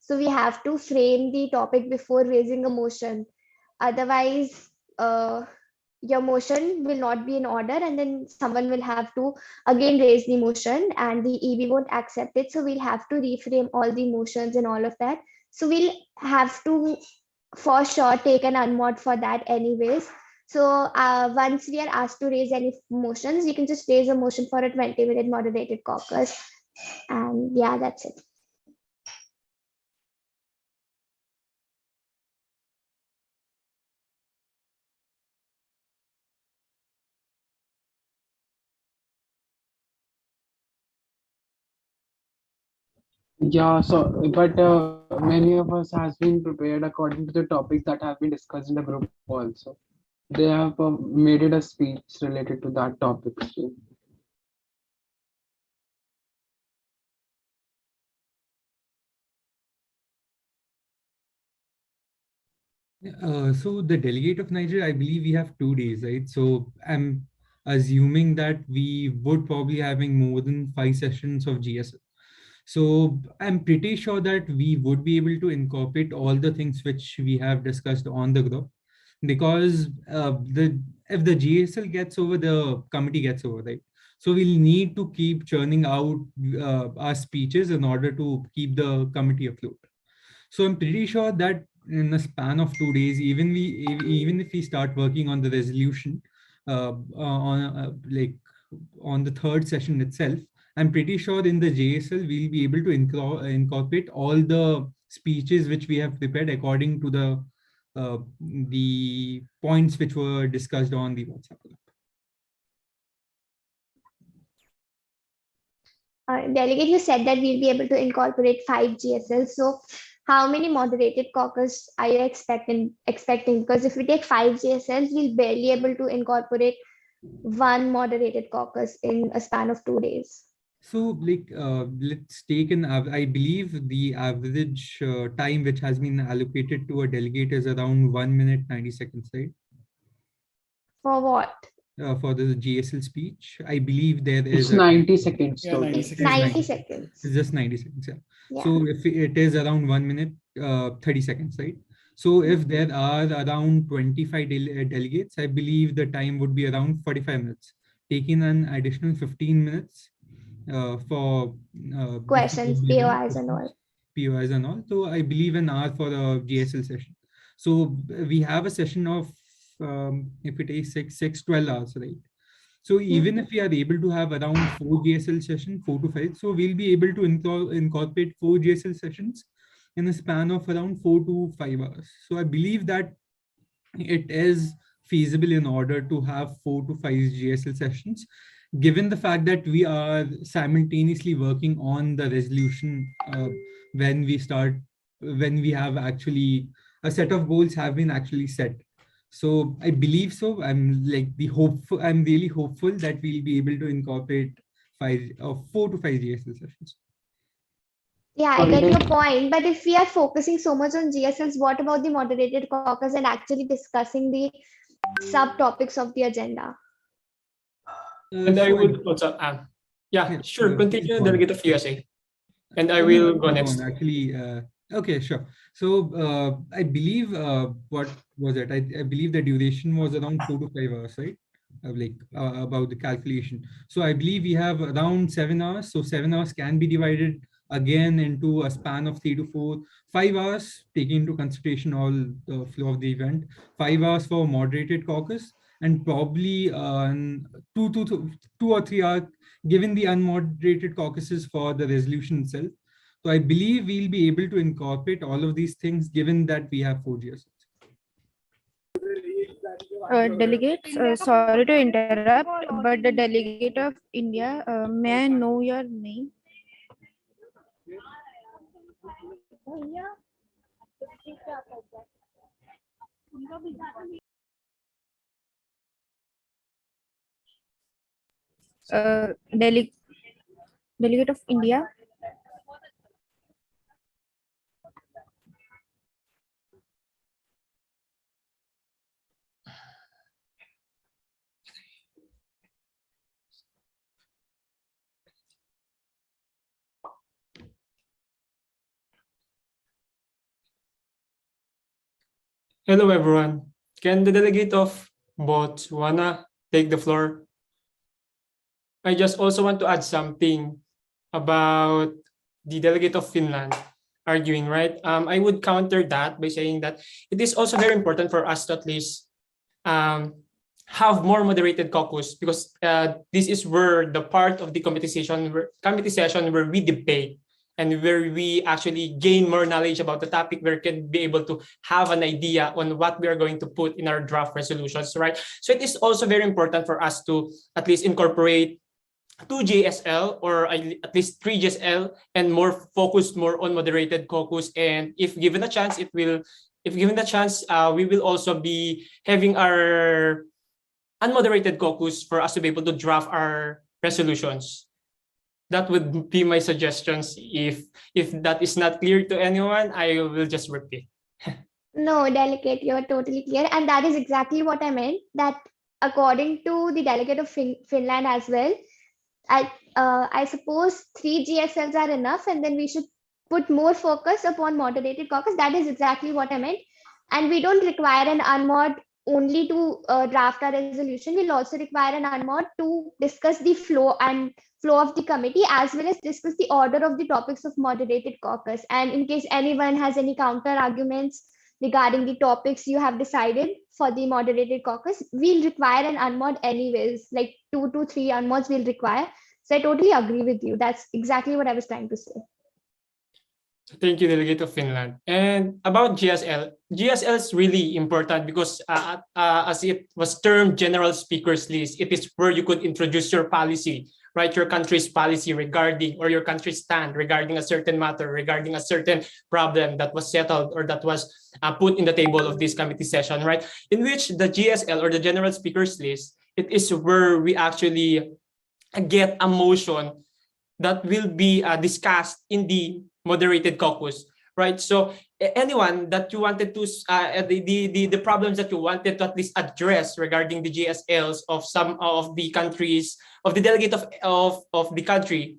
So we have to frame the topic before raising a motion. Otherwise, your motion will not be in order, and then someone will have to again raise the motion and the EB won't accept it. So we'll have to reframe all the motions and all of that. So we'll have to for sure take an unmod for that anyways. So once we are asked to raise any motions, you can just raise a motion for a 20-minute moderated caucus. And yeah, that's it. Yeah, so but many of us has been prepared according to the topics that have been discussed in the group also. They have made it a speech related to that topic. So. So the delegate of Niger, I believe we have 2 days, right? So I'm assuming that we would probably having more than 5 sessions of GSL. So I'm pretty sure that we would be able to incorporate all the things which we have discussed on the group, because the if the GSL gets over, the committee gets over, right? So we'll need to keep churning out our speeches in order to keep the committee afloat. So I'm pretty sure that in a span of 2 days, even if we start working on the resolution like on the third session itself, I'm pretty sure in the JSL we'll be able to incorporate all the speeches which we have prepared according to the points which were discussed on the WhatsApp group. Delegate, you said that we'll be able to incorporate 5 GSLs. So how many moderated caucus are you expecting? Because if we take 5 GSLs, we'll barely able to incorporate one moderated caucus in a span of 2 days. So like let's take I believe the average time which has been allocated to a delegate is around 1 minute 90 seconds, right? For what? For the GSL speech, I believe there is it's 90 seconds. Yeah, 90 seconds. It's just 90 seconds, yeah. Yeah. So if it is around 1 minute 30 seconds, right? So if there are around 25 delegates, I believe the time would be around 45 minutes, taking an additional 15 minutes for questions, POIs and all. POIs and all. So I believe an hour for a GSL session. So we have a session of if it is 12 hours, right? So even if we are able to have around 4 GSL sessions, 4 to 5, so we'll be able to incorporate 4 GSL sessions in a span of around 4 to 5 hours. So I believe that it is feasible in order to have 4 to 5 GSL sessions, given the fact that we are simultaneously working on the resolution when we have actually a set of goals have been actually set. So I believe so. I'm really hopeful that we'll be able to incorporate 4 to 5 GSL sessions. Yeah, I get your point. But if we are focusing so much on GSLs, what about the moderated caucus and actually discussing the subtopics of the agenda? And I would also add. Yeah, sure. Continue, Delegate of USA. And I will go next. Actually, okay, sure. So I believe what was it? I believe the duration was around 4 to 5 hours, right? About the calculation. So I believe we have around 7 hours. So 7 hours can be divided again into a span of 3 to 4, 5 hours, taking into consideration all the flow of the event, 5 hours for moderated caucus, and probably 2 or 3 hours given the unmoderated caucuses for the resolution itself. So I believe we'll be able to incorporate all of these things given that we have 4 GSLs. Delegates, sorry to interrupt, but the delegate of India, may I know your name? Delegate of India. Hello, everyone. Can the delegate of Botswana take the floor? I just also want to add something about the delegate of Finland arguing, right? I would counter that by saying that it is also very important for us to at least um, have more moderated caucus, because this is where the part of the committee session where we debate and where we actually gain more knowledge about the topic, where we can be able to have an idea on what we are going to put in our draft resolutions, right? So it is also very important for us to at least incorporate 2 GSL or at least 3 GSL, and more focused more on moderated caucus. And if given a chance, we will also be having our unmoderated caucus for us to be able to draft our resolutions. That would be my suggestions. If that is not clear to anyone, I will just repeat. No, delegate, you're totally clear. And that is exactly what I meant, that according to the delegate of Finland as well, I suppose 3 GSLs are enough, and then we should put more focus upon moderated caucus. That is exactly what I meant. And we don't require an unmod only to draft our resolution. We'll also require an unmod to discuss the flow of the committee, as well as discuss the order of the topics of moderated caucus. And in case anyone has any counter arguments regarding the topics you have decided for the moderated caucus, we'll require an unmod anyways, like 2 to 3 unmods we'll require. So I totally agree with you. That's exactly what I was trying to say. Thank you, Delegate of Finland. And about GSL, GSL is really important because as it was termed General Speakers List, it is where you could introduce your policy, right? Your country's policy regarding, or your country's stand regarding a certain matter, regarding a certain problem that was settled or that was put in the table of this committee session, right? In which the GSL, or the General Speakers List, it is where we actually get a motion that will be discussed in the moderated caucus, right? So anyone that you wanted to, the problems that you wanted to at least address regarding the GSLs of some of the countries, of the delegate of the country,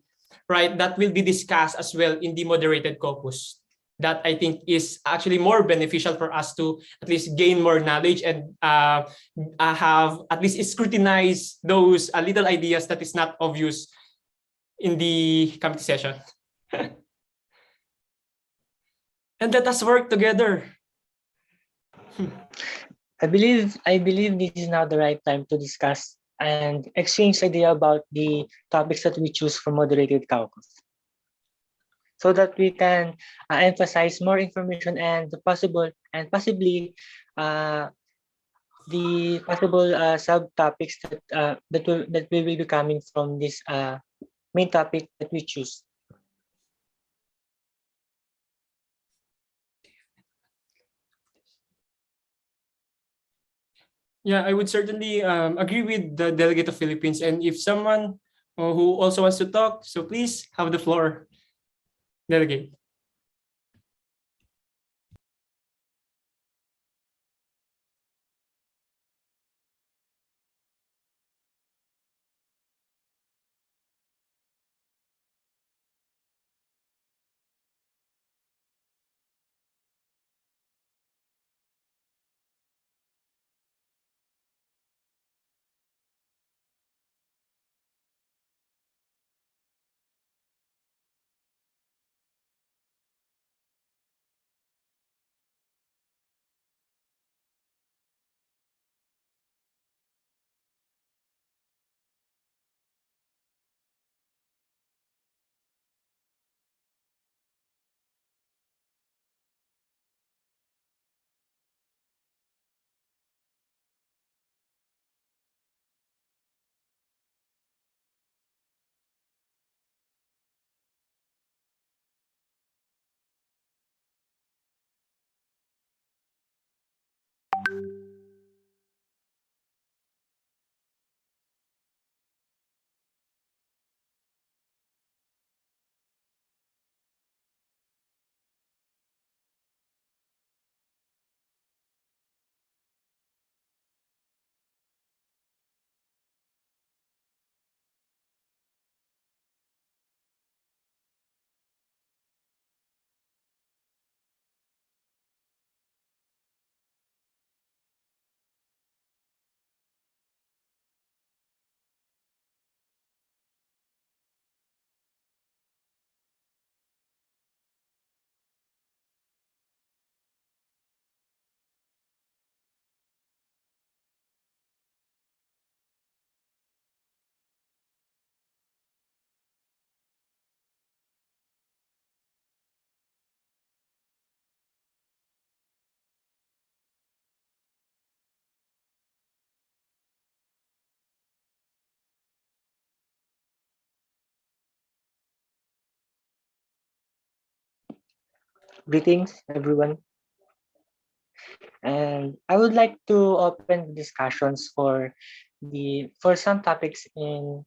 right? That will be discussed as well in the moderated caucus. That I think is actually more beneficial for us to at least gain more knowledge and have at least scrutinize those little ideas that is not obvious in the committee session. And let us work together. I believe this is now the right time to discuss and exchange idea about the topics that we choose for moderated caucus, so that we can emphasize more information and the possible and possibly the possible subtopics that will be coming from this main topic that we choose. Yeah, I would certainly agree with the delegate of Philippines. And if someone who also wants to talk, so please have the floor, delegate. Greetings, everyone. And I would like to open discussions for some topics in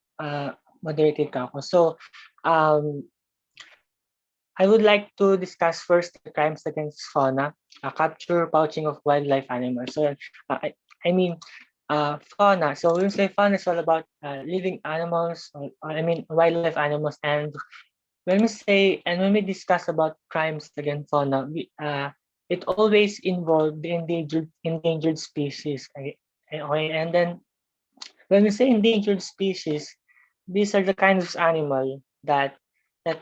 moderated caucus. So, I would like to discuss first the crimes against fauna, capture, poaching of wildlife animals. So, I mean, fauna. So when we say fauna, it's all about living animals. Wildlife animals. And when we discuss about crimes against fauna, it always involved the endangered species. Okay, and then when we say endangered species, these are the kinds of animal that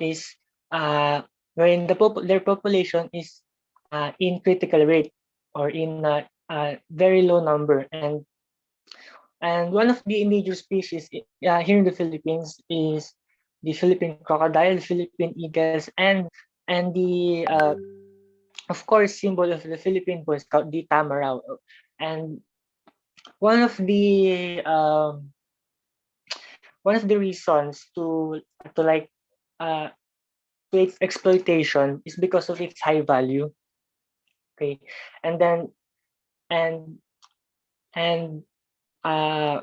is wherein their population is in critical rate or in very low number, and one of the endangered species here in the Philippines is the Philippine crocodile, Philippine eagles, and the of course symbol of the Philippine Boy Scout, the tamaraw. And one of the um, one of the reasons to like uh, to its exploitation is because of its high value. Okay, and then and and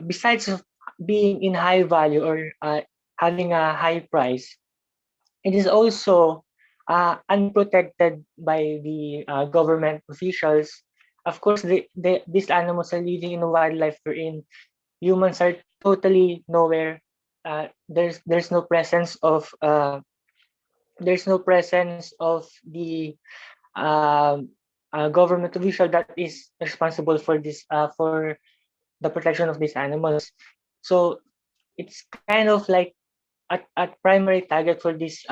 besides of being in high value or having a high price, it is also unprotected by the government officials. Of course, these animals are living in a wildlife wherein humans are totally nowhere. There's no presence of the government official that is responsible for this for the protection of these animals. So it's kind of like a primary target for these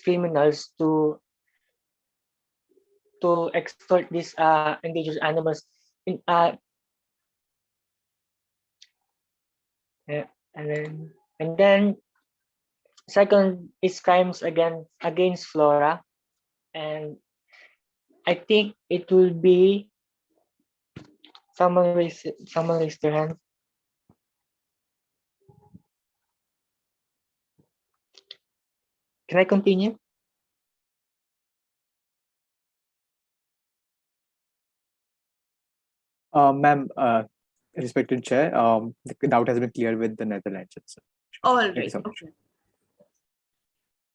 criminals to extort these endangered animals. In, yeah, and then second is crimes against flora, and I think it will be someone raised their hand. Can I continue? Ma'am, respected chair, the doubt has been cleared with the Netherlands. All Thank you right. so much. Okay.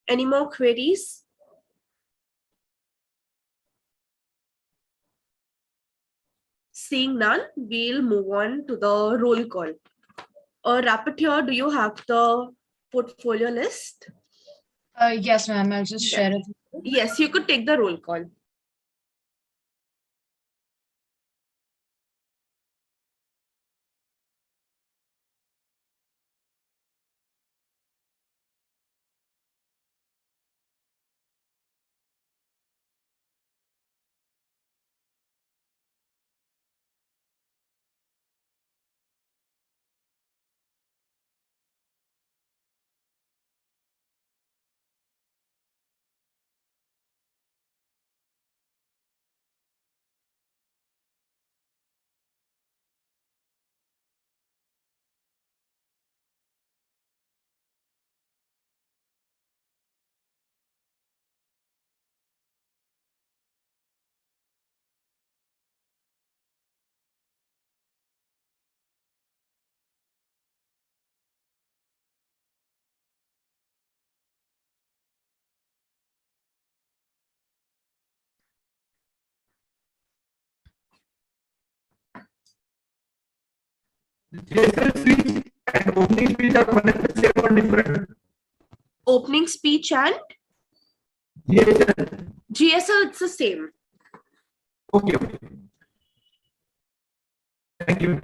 Any more queries? Seeing none, we'll move on to the roll call. Rapporteur, do you have the portfolio list? Yes, ma'am. I'll just share it. Yes, you could take the roll call. Opening speech are one and the same or different? Opening speech and GSL. GSL, it's the same. Okay. Thank you.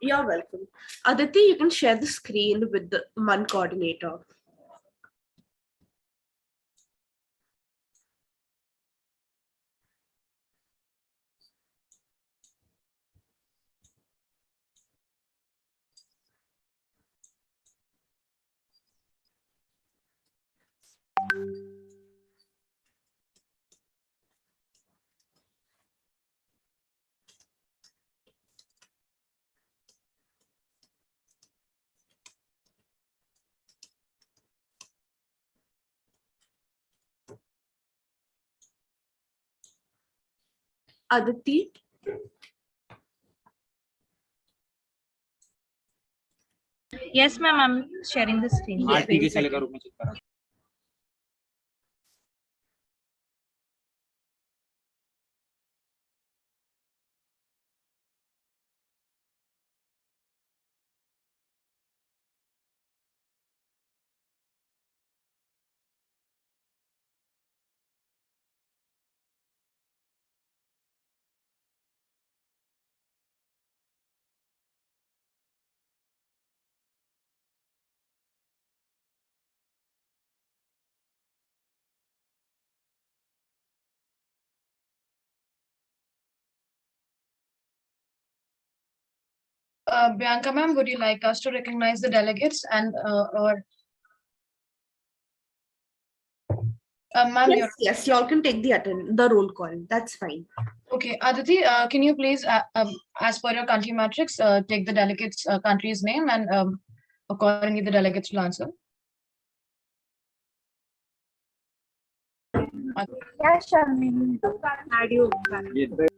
You're welcome. Aditi, you can share the screen with the MUN coordinator. Aditi? Yes, ma'am, I'm sharing the screen. Bianca ma'am, would you like us to recognize the delegates and or ma'am, Yes, yes, y'all can take the roll call. That's fine. okay, Aditi, can you please, as per your country matrix, take the delegates' country's name and accordingly the delegates will answer.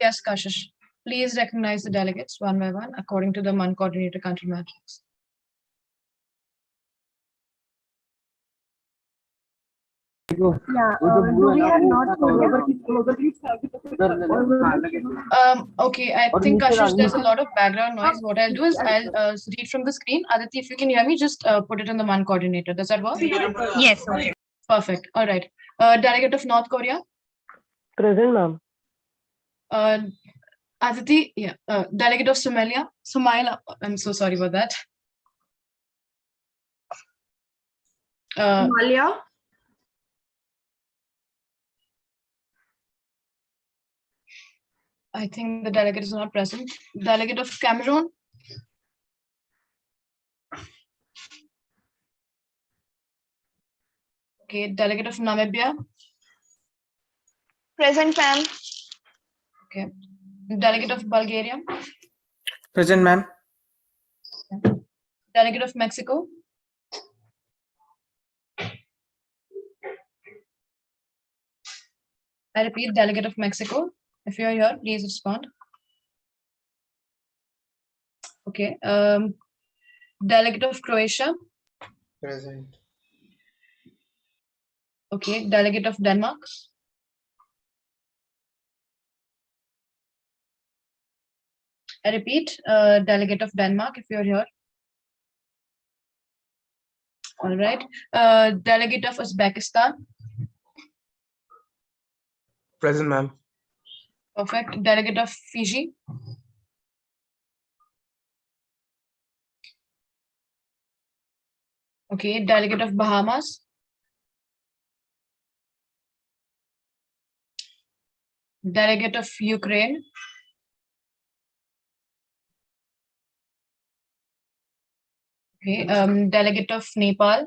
Yes, Kashish. Please recognize the delegates one by one according to the MUN coordinator country matrix. Yeah, do we have North Okay, I think Kashish, there's a lot of background noise. What I'll do is I'll read from the screen. Aditi, if you can hear me, just put it in the MUN coordinator. Does that work? Yes. Okay. Perfect. All right. Delegate of North Korea. Present, ma'am. Aditi, yeah. Delegate of Somalia. Somalia. I'm so sorry about that. Somalia. I think the delegate is not present. Delegate of Cameroon. Okay, delegate of Namibia. Present, ma'am. Okay. Delegate of Bulgaria. Present, ma'am. Delegate of Mexico. I repeat, delegate of Mexico. If you're here, please respond. Okay. Delegate of Croatia. Present. Okay. Delegate of Denmark. I repeat, delegate of Denmark, if you're here. All right. Delegate of Uzbekistan. Present, ma'am. Perfect. Delegate of Fiji. Okay. Delegate of Bahamas. Delegate of Ukraine. Okay. Delegate of Nepal.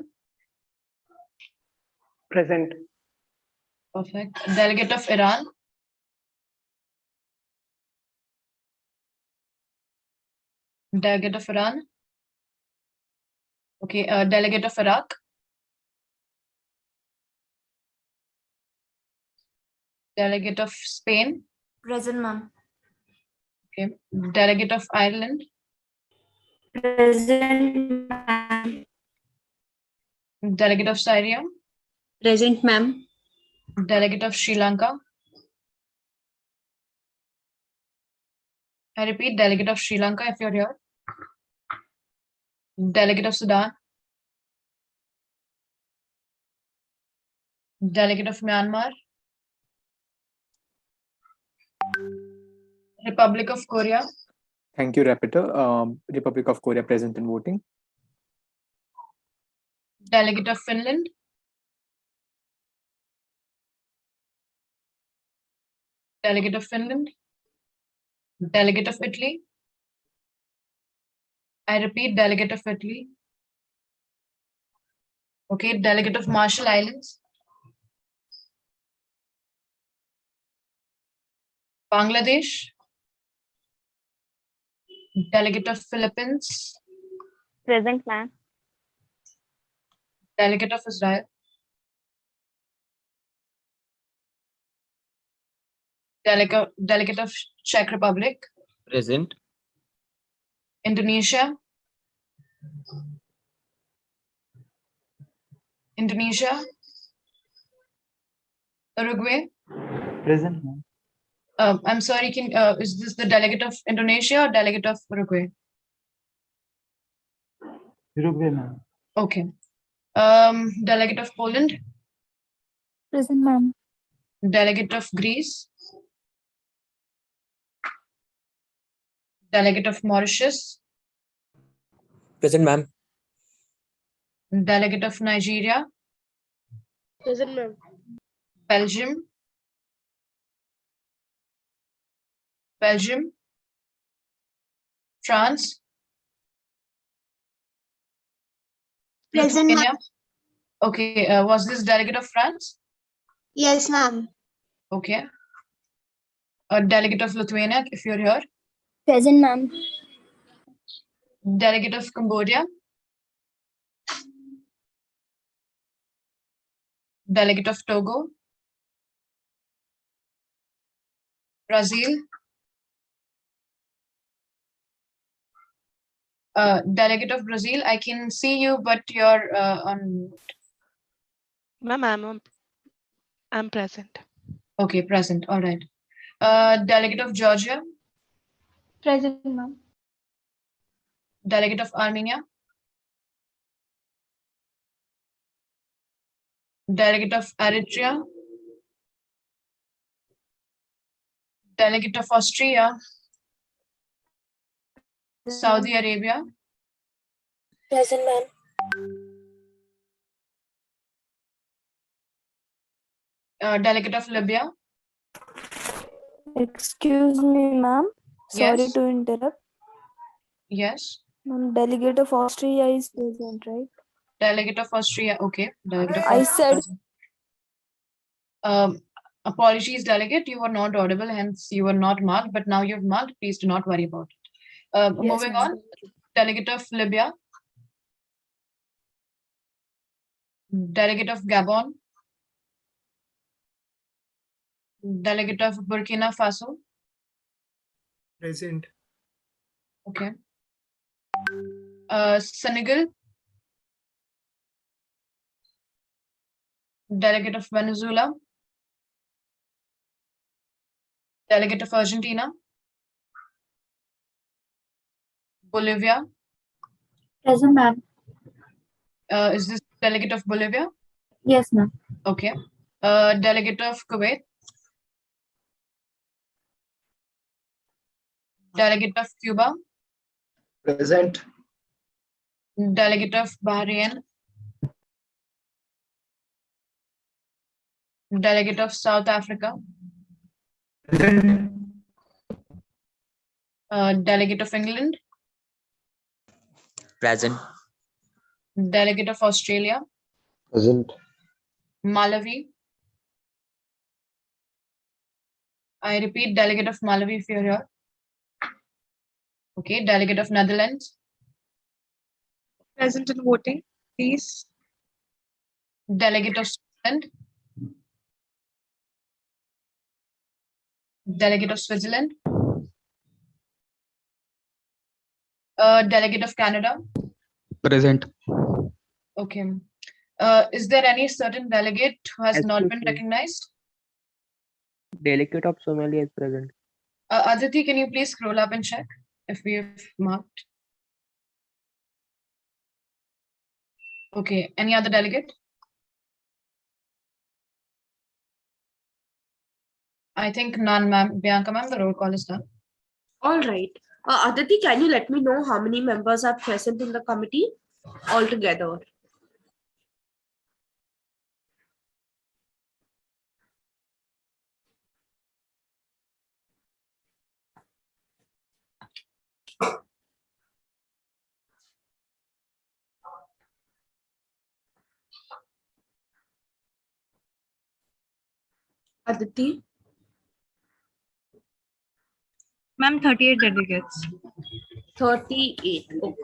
Present. Perfect. Delegate of Iran. Delegate of Iran. Okay. Delegate of Iraq. Delegate of Spain. Present, ma'am. Okay. Delegate of Ireland. Present, ma'am. Delegate of Syria. Present, ma'am. Delegate of Sri Lanka. I repeat, delegate of Sri Lanka, if you're here. Delegate of Sudan. Delegate of Myanmar. Republic of Korea. Thank you, Rapporteur. Republic of Korea present and voting. Delegate of Finland. Delegate of Finland. Delegate of Italy. I repeat, delegate of Italy. Okay, delegate of Marshall Islands. Bangladesh. Delegate of Philippines. Present, ma'am. Delegate of Israel. Delegate of Czech Republic, Present. Indonesia, Uruguay. Present, ma'am. I'm sorry, is this the delegate of Indonesia or delegate of Uruguay? Uruguay, ma'am. Okay. Delegate of Poland, Present, ma'am. delegate of Greece, delegate of Mauritius, Present, ma'am. delegate of Nigeria, Present, ma'am. Belgium, France, Present, Lithuania. Okay, was this delegate of France? Yes, ma'am. Okay. A delegate of Lithuania, if you're here. Present, ma'am. Delegate of Cambodia. Delegate of Togo. Brazil. Delegate of Brazil, I can see you, but you're on. Ma'am, I'm present. Okay, present. All right. Delegate of Georgia. Present, ma'am. Delegate of Armenia. Delegate of Eritrea. Delegate of Austria. Saudi Arabia. Present, ma'am. Delegate of Libya. Excuse me, ma'am. Sorry Yes. to interrupt. Yes. Ma'am, delegate of Austria is present, right? Delegate of Austria. Okay. Delegate of I Austria said present. Apologies, delegate. You were not audible, hence you were not marked, but now you've marked. Please do not worry about it. Yes, Moving ma'am. on. Delegate of Libya. Delegate of Gabon. Delegate of Burkina Faso. Present. Okay. Senegal. Delegate of Venezuela. Delegate of Argentina. Bolivia. Present, ma'am. Is this delegate of Bolivia? Yes, ma'am. Okay. Delegate of Kuwait. Delegate of Cuba. Present. Delegate of Bahrain. Delegate of South Africa. Present. Delegate of England. Present. Delegate of Australia. Present. Malawi. I repeat, delegate of Malawi if you're here. Okay, delegate of Netherlands. Present and voting, please. Delegate of Switzerland. Delegate of Switzerland. Delegate of Canada. Present. Okay. Is there any certain delegate who has not been recognized? Delegate of Somalia is present. Aditi, can you please scroll up and check if we've marked? Okay. Any other delegate? I think none, ma'am. Bianca, ma'am, the roll call is done. All right. Aditi, can you let me know how many members are present in the committee altogether? Aditi? Ma'am, 38 delegates. 38. Okay.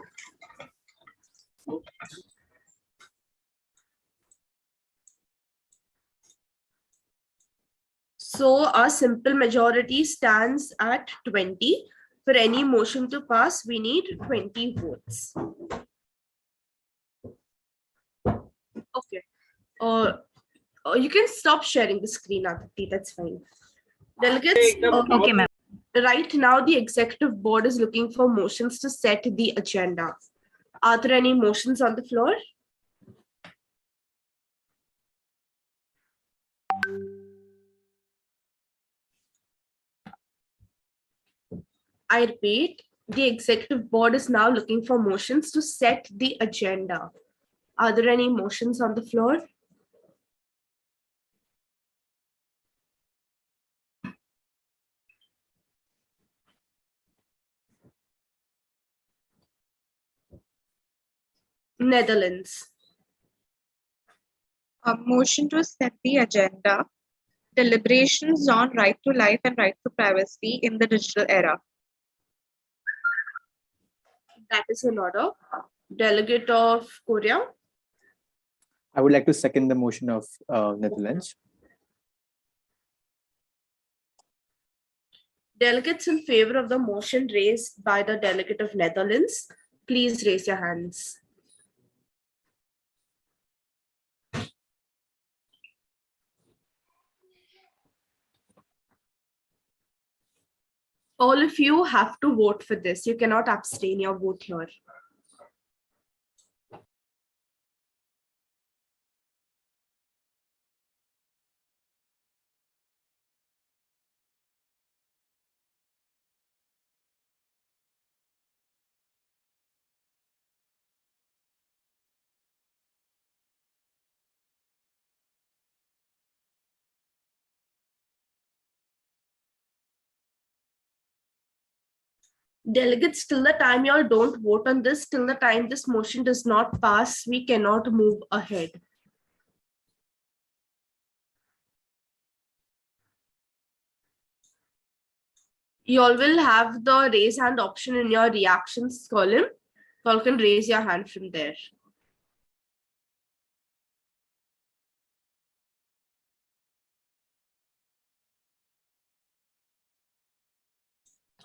So our simple majority stands at 20. For any motion to pass, we need 20 votes. Okay. You can stop sharing the screen, Aditi. That's fine. Delegates. Okay, ma'am. Right now, the executive board is looking for motions to set the agenda. Are there any motions on the floor? I repeat, the executive board is now looking for motions to set the agenda. Are there any motions on the floor? Netherlands. A motion to set the agenda. Deliberations on right to life and right to privacy in the digital era. That is an order. Delegate of Korea. I would like to second the motion of Netherlands. Delegates in favor of the motion raised by the delegate of Netherlands, please raise your hands. All of you have to vote for this. You cannot abstain your vote here. Delegates, till the time you all don't vote on this, till the time this motion does not pass, we cannot move ahead. You all will have the raise hand option in your reactions column. You all can raise your hand from there.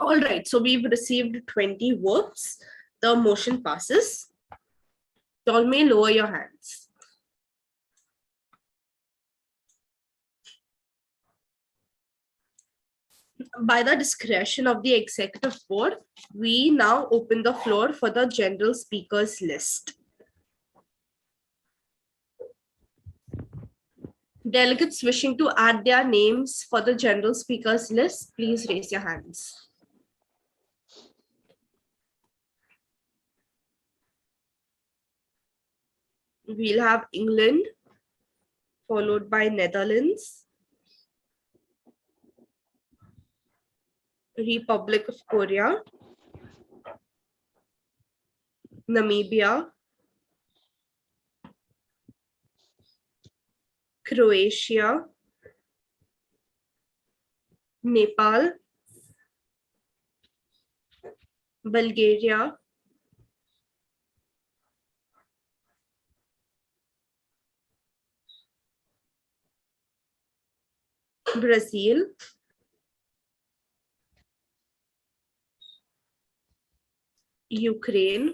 All right, so we've received 20 votes. The motion passes. You all may lower your hands. By the discretion of the executive board, we now open the floor for the general speakers list. Delegates wishing to add their names for the general speakers list, please raise your hands. We'll have England, followed by Netherlands, Republic of Korea, Namibia, Croatia, Nepal, Bulgaria, Brazil, Ukraine,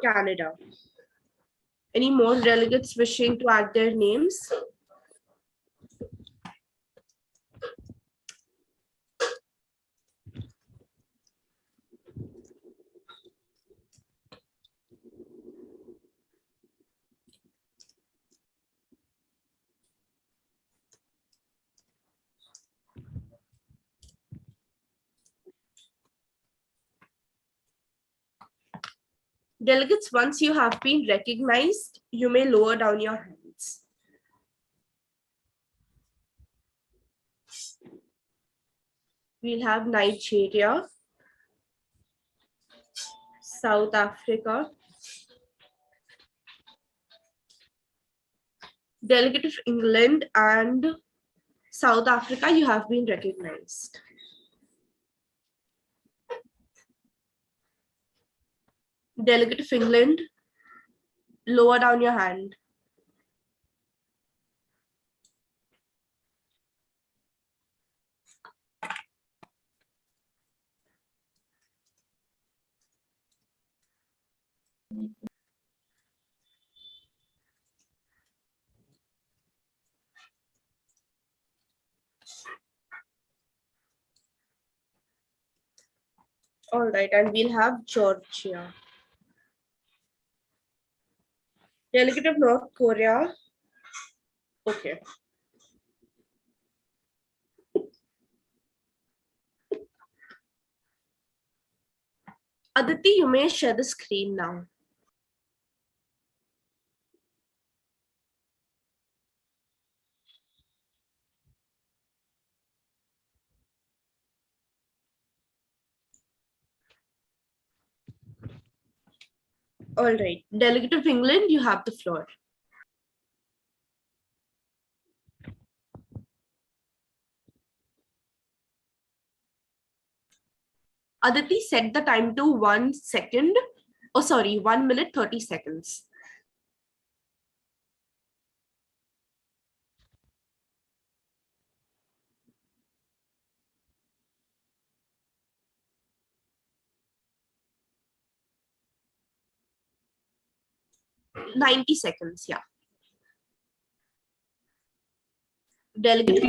Canada. Any more delegates wishing to add their names? Delegates, once you have been recognized, you may lower down your hands. We'll have Nigeria, South Africa, delegate of England and South Africa, you have been recognized. Delegate of England, lower down your hand. All right, and we'll have Georgia. Delegate of North Korea. Okay. Aditi, you may share the screen now. All right, Delegate of England, you have the floor. Aditi, set the time to 1 second. Oh, sorry, 1 minute, 30 seconds. $90 seconds, yeah. Delegate.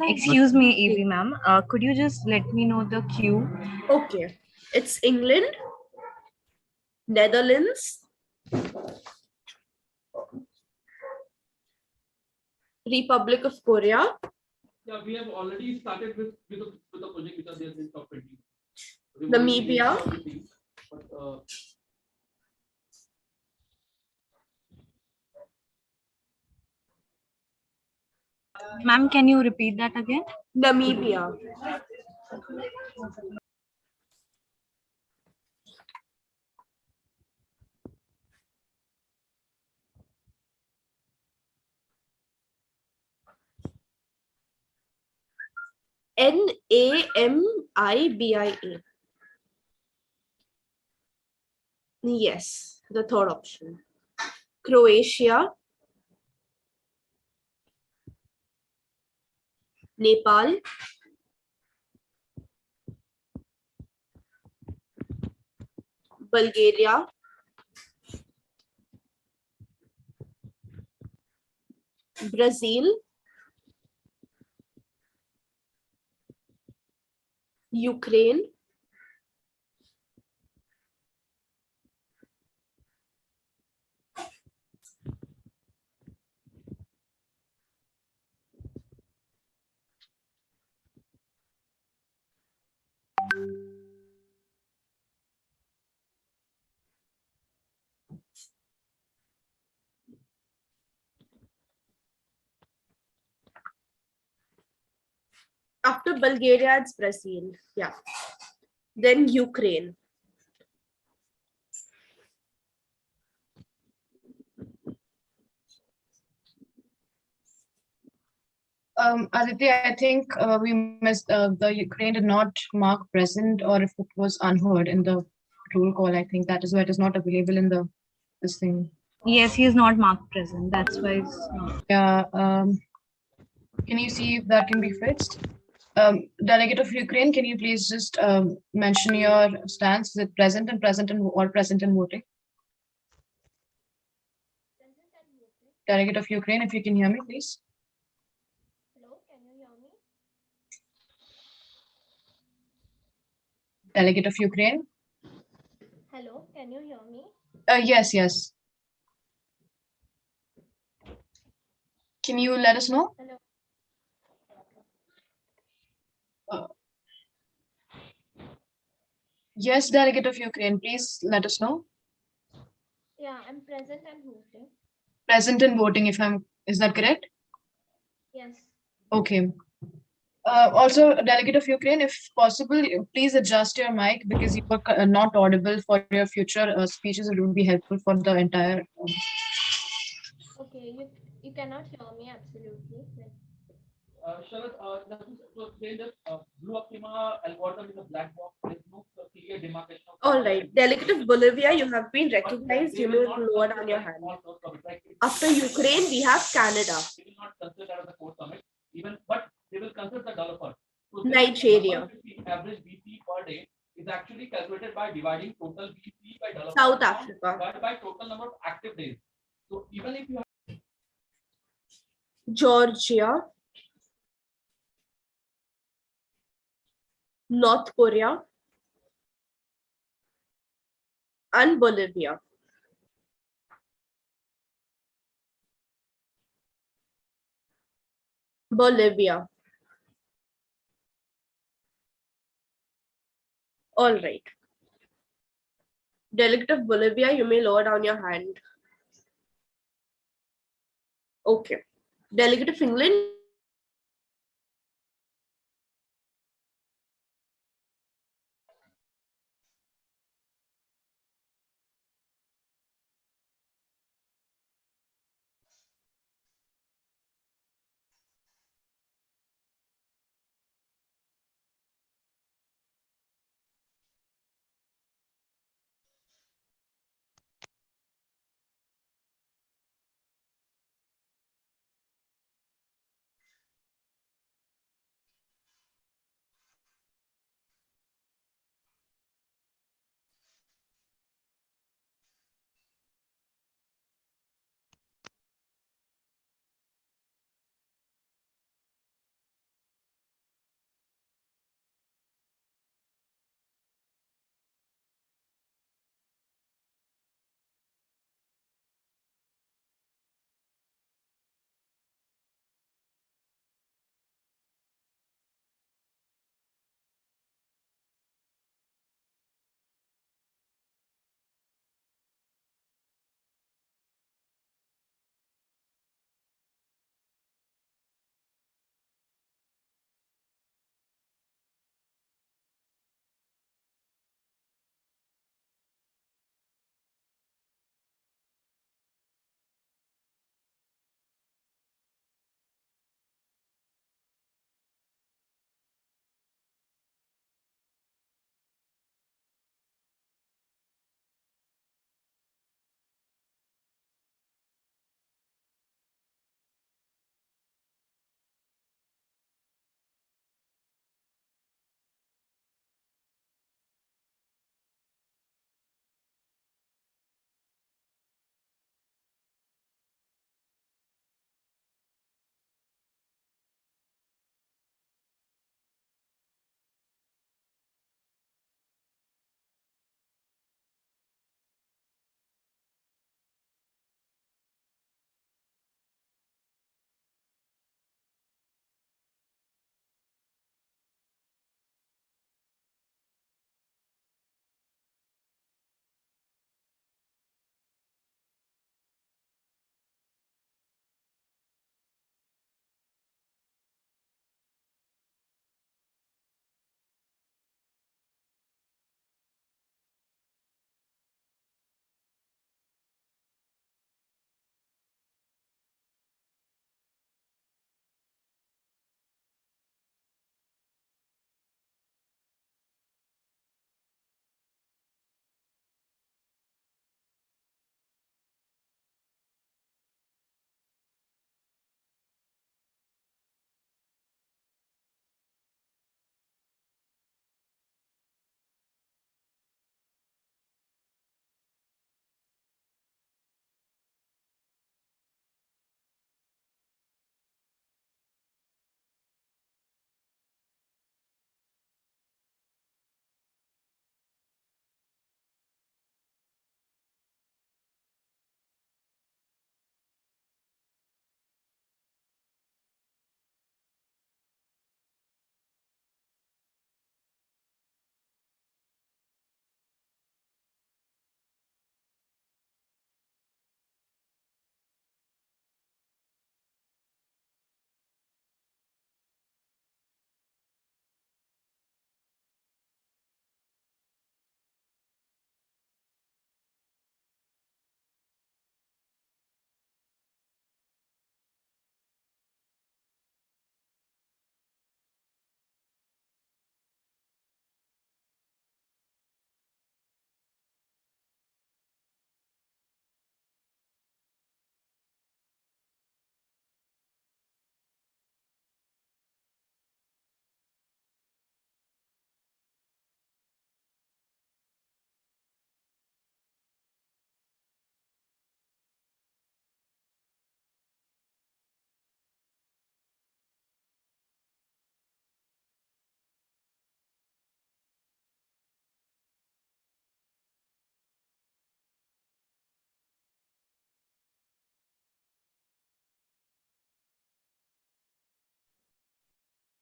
Excuse me, Evie ma'am. Could you just let me know the queue? Okay. It's England, Netherlands, Republic of Korea. Yeah, we have already started with the project because there's been top 20. Namibia. But, Ma'am, can you repeat that again? Namibia. Namibia. Yes, the third option. Croatia, Nepal, Bulgaria, Brazil, Ukraine, after Bulgaria, it's Brazil. Yeah. Then Ukraine. Aditya, I think we missed the Ukraine did not mark present, or if it was unheard in the roll call. I think that is why it is not available in the this thing. Yes, he is not marked present. That's why it's not. Yeah. Can you see if that can be fixed? Delegate of Ukraine, can you please just mention your stance? Is it present and or present and voting? Delegate of Ukraine, if you can hear me, please. Hello, can you hear me? Delegate of Ukraine. Hello, can you hear me? Yes. Can you let us know? Hello. Yes, Delegate of Ukraine, please let us know. Yeah, I'm present and voting. Present and voting, is that correct? Yes. Okay. Also, Delegate of Ukraine, if possible, please adjust your mic because you are not audible for your future speeches. It would be helpful for the entire. Okay, you cannot hear me absolutely. Sharad, to explain that blue optima algorithm is a black box. There is no clear demarcation. All right, Delegate of Bolivia, you have been recognized. You may lower down your hand. After Ukraine, we have Canada. They will not consider that as a core summit, but they will consider the developer. So Nigeria. Average BC per day is actually calculated by dividing total BC by developer. South Africa. Divided by total number of active days. So even if you have Georgia, North Korea, and Bolivia. Bolivia. All right. Delegate of Bolivia, you may lower down your hand. Okay. Delegate of England,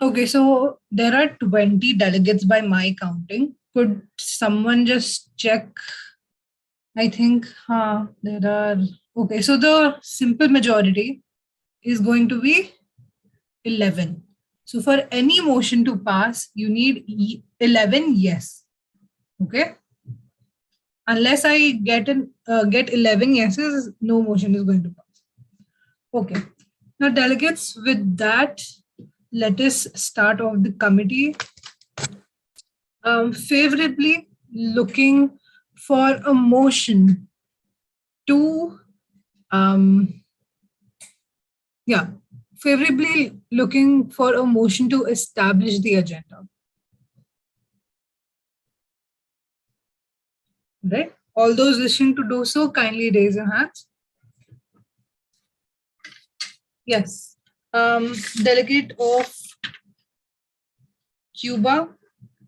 Okay, so there are 20 delegates by my counting. Could someone just check? I think there are. Okay, so the simple majority is going to be 11. So for any motion to pass, you need 11 yes. Okay. Unless I get 11 yeses, no motion is going to pass. Okay. Now, delegates, with that, let us start off the committee. Favorably looking for a motion to, favorably looking for a motion to establish the agenda. Right? All those wishing to do so, kindly raise your hands. Yes. Delegate of Cuba,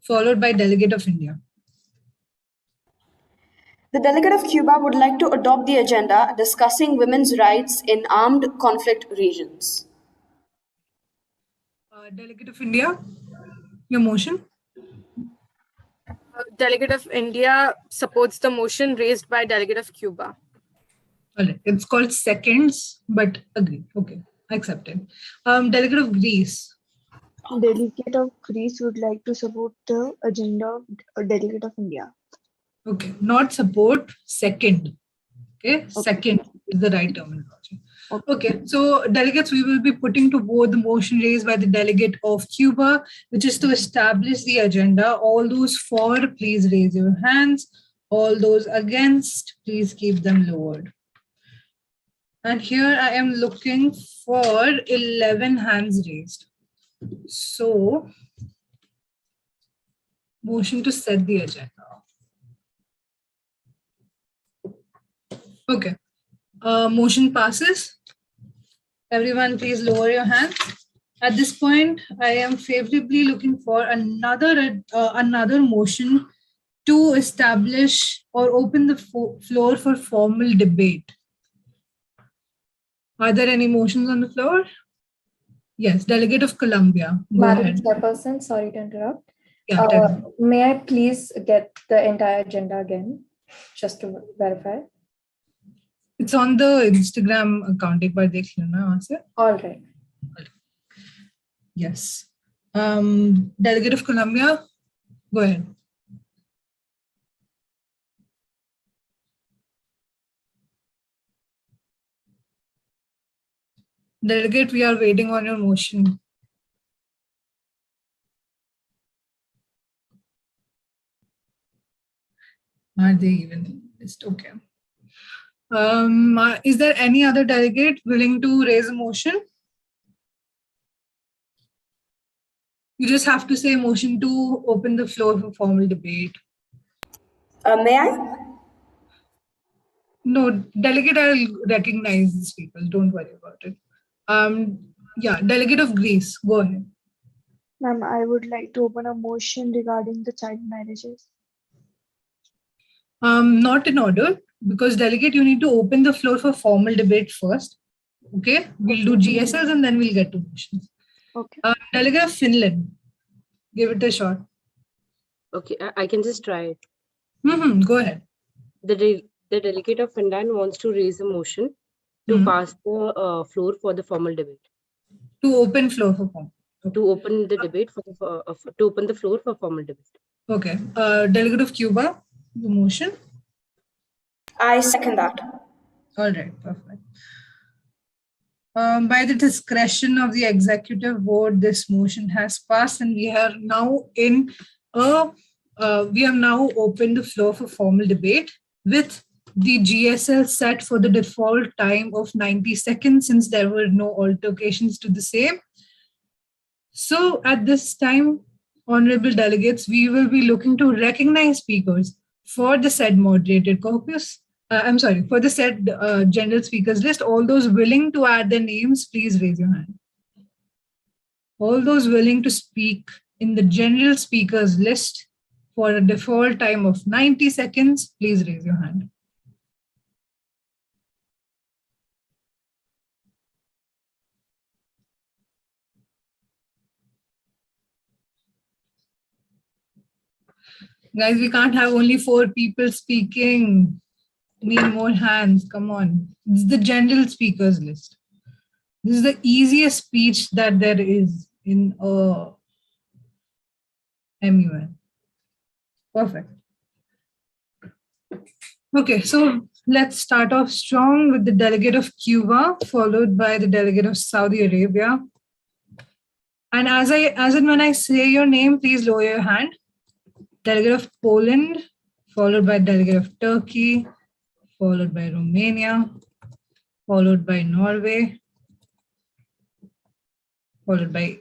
followed by delegate of India. The delegate of Cuba would like to adopt the agenda discussing women's rights in armed conflict regions. Delegate of India, your motion. Delegate of India supports the motion raised by Delegate of Cuba. All right. It's called seconds, but agree. Okay, accepted. Delegate of Greece. Delegate of Greece would like to support the agenda of Delegate of India. Okay, not support, second. Okay, second is the right terminology. Okay, so delegates, we will be putting to vote the motion raised by the delegate of Cuba, which is to establish the agenda. All those for, please raise your hands. All those against, please keep them lowered. And here I am looking for 11 hands raised. So, motion to set the agenda. Okay, motion passes. Everyone, please lower your hands. At this point, I am favorably looking for another motion to establish or open the floor for formal debate. Are there any motions on the floor? Yes, Delegate of Colombia. Go Madam ahead. Chairperson, sorry to interrupt. Yeah, tell me. May I please get the entire agenda again, just to verify? It's on the Instagram account. एक बार देख लेना वहाँ से. All right. Yes. Delegate of Colombia, go ahead. Delegate, we are waiting on your motion. Are they even list? Okay. Is there any other delegate willing to raise a motion? You just have to say motion to open the floor for formal debate. May I? No, delegate, I'll recognize these people. Don't worry about it. Yeah, delegate of Greece, go ahead. Ma'am, I would like to open a motion regarding the child marriages. Not in order, because delegate, you need to open the floor for formal debate first. Okay, we'll do GSLs and then we'll get to motions. Okay. Delegate of Finland, give it a shot. Okay, I can just try it. Go ahead. The delegate of Finland wants to raise a motion to pass the floor for the formal debate. To open floor for formal. To open the debate for to open the floor for formal debate. Okay. Delegate of Cuba, the motion. I second that. All right, perfect. By the discretion of the executive board, this motion has passed, and we are now in we have now opened the floor for formal debate with the GSL set for the default time of 90 seconds, since there were no altercations to the same. So at this time, honorable delegates, we will be looking to recognize speakers for the said moderated corpus. I'm sorry, for the said general speakers list. All those willing to add their names, please raise your hand. All those willing to speak in the general speakers list for a default time of 90 seconds, please raise your hand. Guys, we can't have only 4 people speaking. Need more hands. Come on. This is the general speakers list. This is the easiest speech that there is in MUN. Perfect. Okay, so let's start off strong with the delegate of Cuba, followed by the delegate of Saudi Arabia. And as and when I say your name, please lower your hand. Delegate of Poland, followed by delegate of Turkey, followed by Romania, followed by Norway, followed by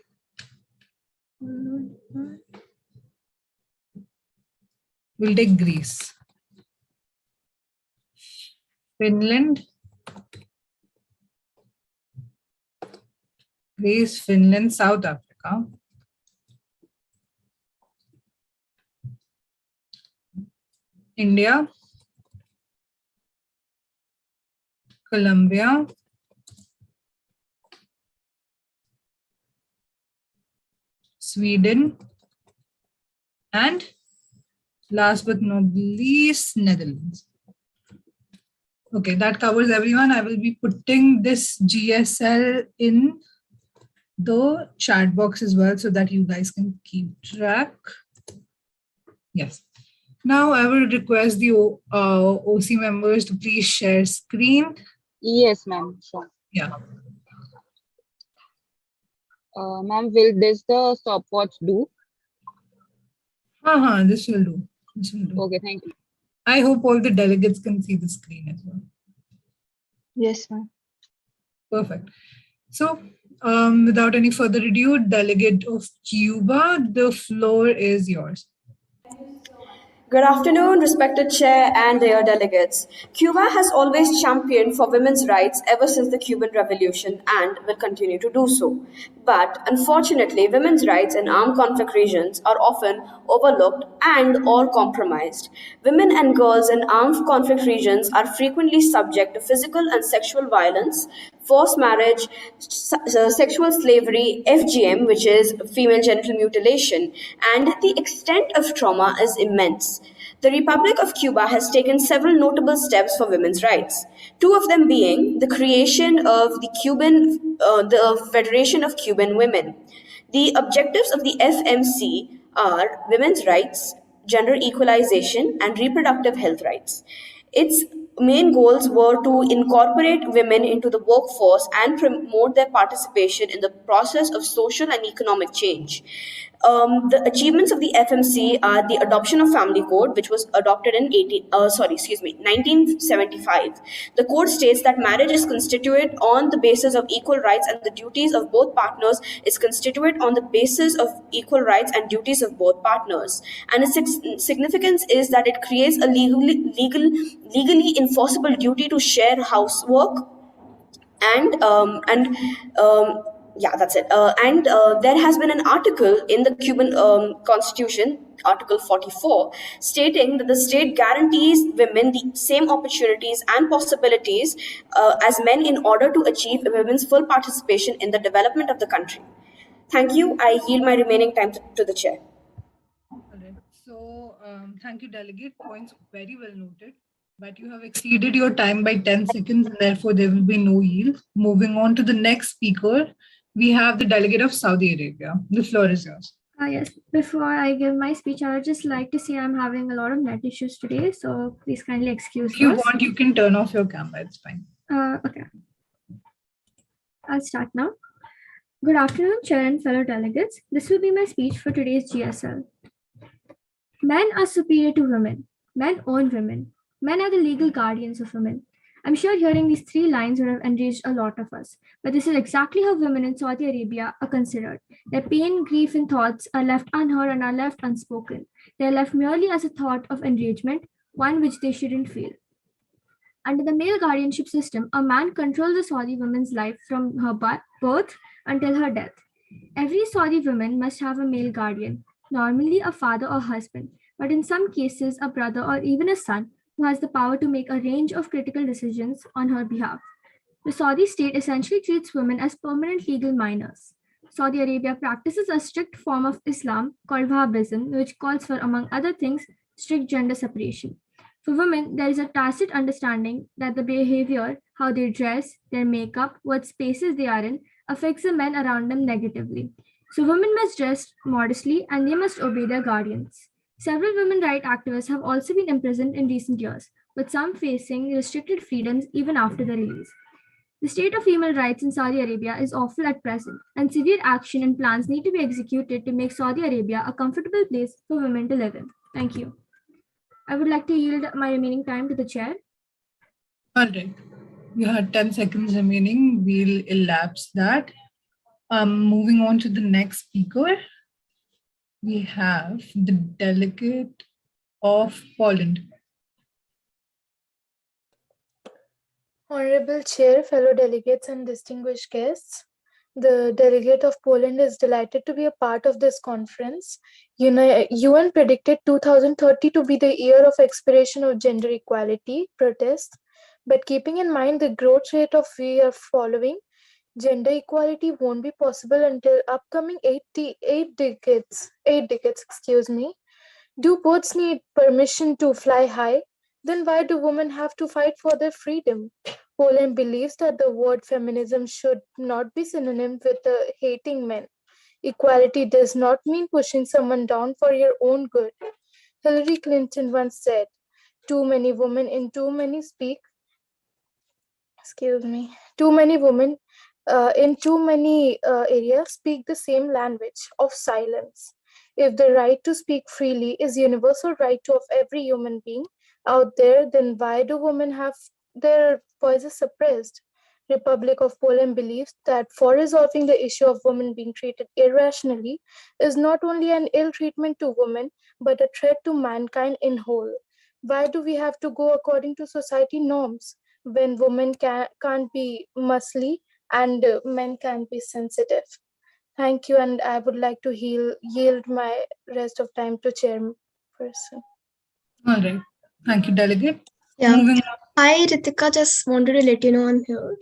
we'll take Greece, Finland, South Africa, India, Colombia, Sweden, and last but not least, Netherlands. Okay, that covers everyone. I will be putting this GSL in the chat box as well so that you guys can keep track. Yes. Now I will request the OC members to please share screen. Yes, ma'am. Sure. Yeah. Ma'am, will this the stopwatch do? This will do. This will do. Okay, thank you. I hope all the delegates can see the screen as well. Yes, ma'am. Perfect. So, without any further ado, delegate of Cuba, the floor is yours. Good afternoon, respected chair and dear delegates. Cuba has always championed for women's rights ever since the Cuban Revolution and will continue to do so. But unfortunately, women's rights in armed conflict regions are often overlooked and or compromised. Women and girls in armed conflict regions are frequently subject to physical and sexual violence, forced marriage, sexual slavery, FGM, which is female genital mutilation, and the extent of trauma is immense. The Republic of Cuba has taken several notable steps for women's rights, 2 of them being the creation of the Federation of Cuban Women. The objectives of the FMC are women's rights, gender equalization, and reproductive health rights. Its main goals were to incorporate women into the workforce and promote their participation in the process of social and economic change. The achievements of the FMC are the adoption of Family Code, which was adopted in 1975. The code states that marriage is constituted on the basis of equal rights and the duties of both partners is constituted on the basis of equal rights and duties of both partners. And its significance is that it creates a legally enforceable duty to share housework yeah, that's it. There has been an article in the Cuban Constitution, Article 44, stating that the state guarantees women the same opportunities and possibilities as men in order to achieve women's full participation in the development of the country. Thank you. I yield my remaining time to the chair. All right. So, thank you, delegate. Points very well noted. But you have exceeded your time by 10 seconds, and therefore there will be no yield. Moving on to the next speaker, we have the delegate of Saudi Arabia. The floor is yours. Yes, before I give my speech, I would just like to say I'm having a lot of net issues today, so please kindly excuse If you those. want, you can turn off your camera, it's fine. Okay. I'll start now. Good afternoon, Chair and fellow delegates. This will be my speech for today's GSL. Men are superior to women. Men own women. Men are the legal guardians of women. I'm sure hearing these 3 lines would have enraged a lot of us, but this is exactly how women in Saudi Arabia are considered. Their pain, grief, and thoughts are left unheard and are left unspoken. They are left merely as a thought of enragement, one which they shouldn't feel. Under the male guardianship system, a man controls a Saudi woman's life from her birth until her death. Every Saudi woman must have a male guardian, normally a father or husband, but in some cases, a brother or even a son who has the power to make a range of critical decisions on her behalf. The Saudi state essentially treats women as permanent legal minors. Saudi Arabia practices a strict form of Islam called Wahhabism, which calls for, among other things, strict gender separation. For women, there is a tacit understanding that the behavior, how they dress, their makeup, what spaces they are in, affects the men around them negatively. So women must dress modestly and they must obey their guardians. Several women rights activists have also been imprisoned in recent years, with some facing restricted freedoms even after their release. The state of female rights in Saudi Arabia is awful at present, and severe action and plans need to be executed to make Saudi Arabia a comfortable place for women to live in. Thank you. I would like to yield my remaining time to the chair. All right. You had 10 seconds remaining. We'll elapse that. Moving on to the next speaker, we have the delegate of Poland. Honorable Chair, fellow delegates, and distinguished guests, the delegate of Poland is delighted to be a part of this conference. UN predicted 2030 to be the year of expiration of gender equality protests, but keeping in mind the growth rate of we are following, gender equality won't be possible until upcoming 8 decades. Do boats need permission to fly high? Then why do women have to fight for their freedom? Poland believes that the word feminism should not be synonym with hating men. Equality does not mean pushing someone down for your own good. Hillary Clinton once said, too many women in too many women in too many areas speak the same language of silence. If the right to speak freely is universal right of every human being out there, then why do women have their voices suppressed? Republic of Poland believes that for resolving the issue of women being treated irrationally is not only an ill treatment to women, but a threat to mankind in whole. Why do we have to go according to society norms when women can't be muscly and men can't be sensitive? Thank you, and I would like to yield my rest of time to chairperson. All right. Thank you, delegate. Yeah. Moving Hi, Ritika. Just wanted to let you know I'm here.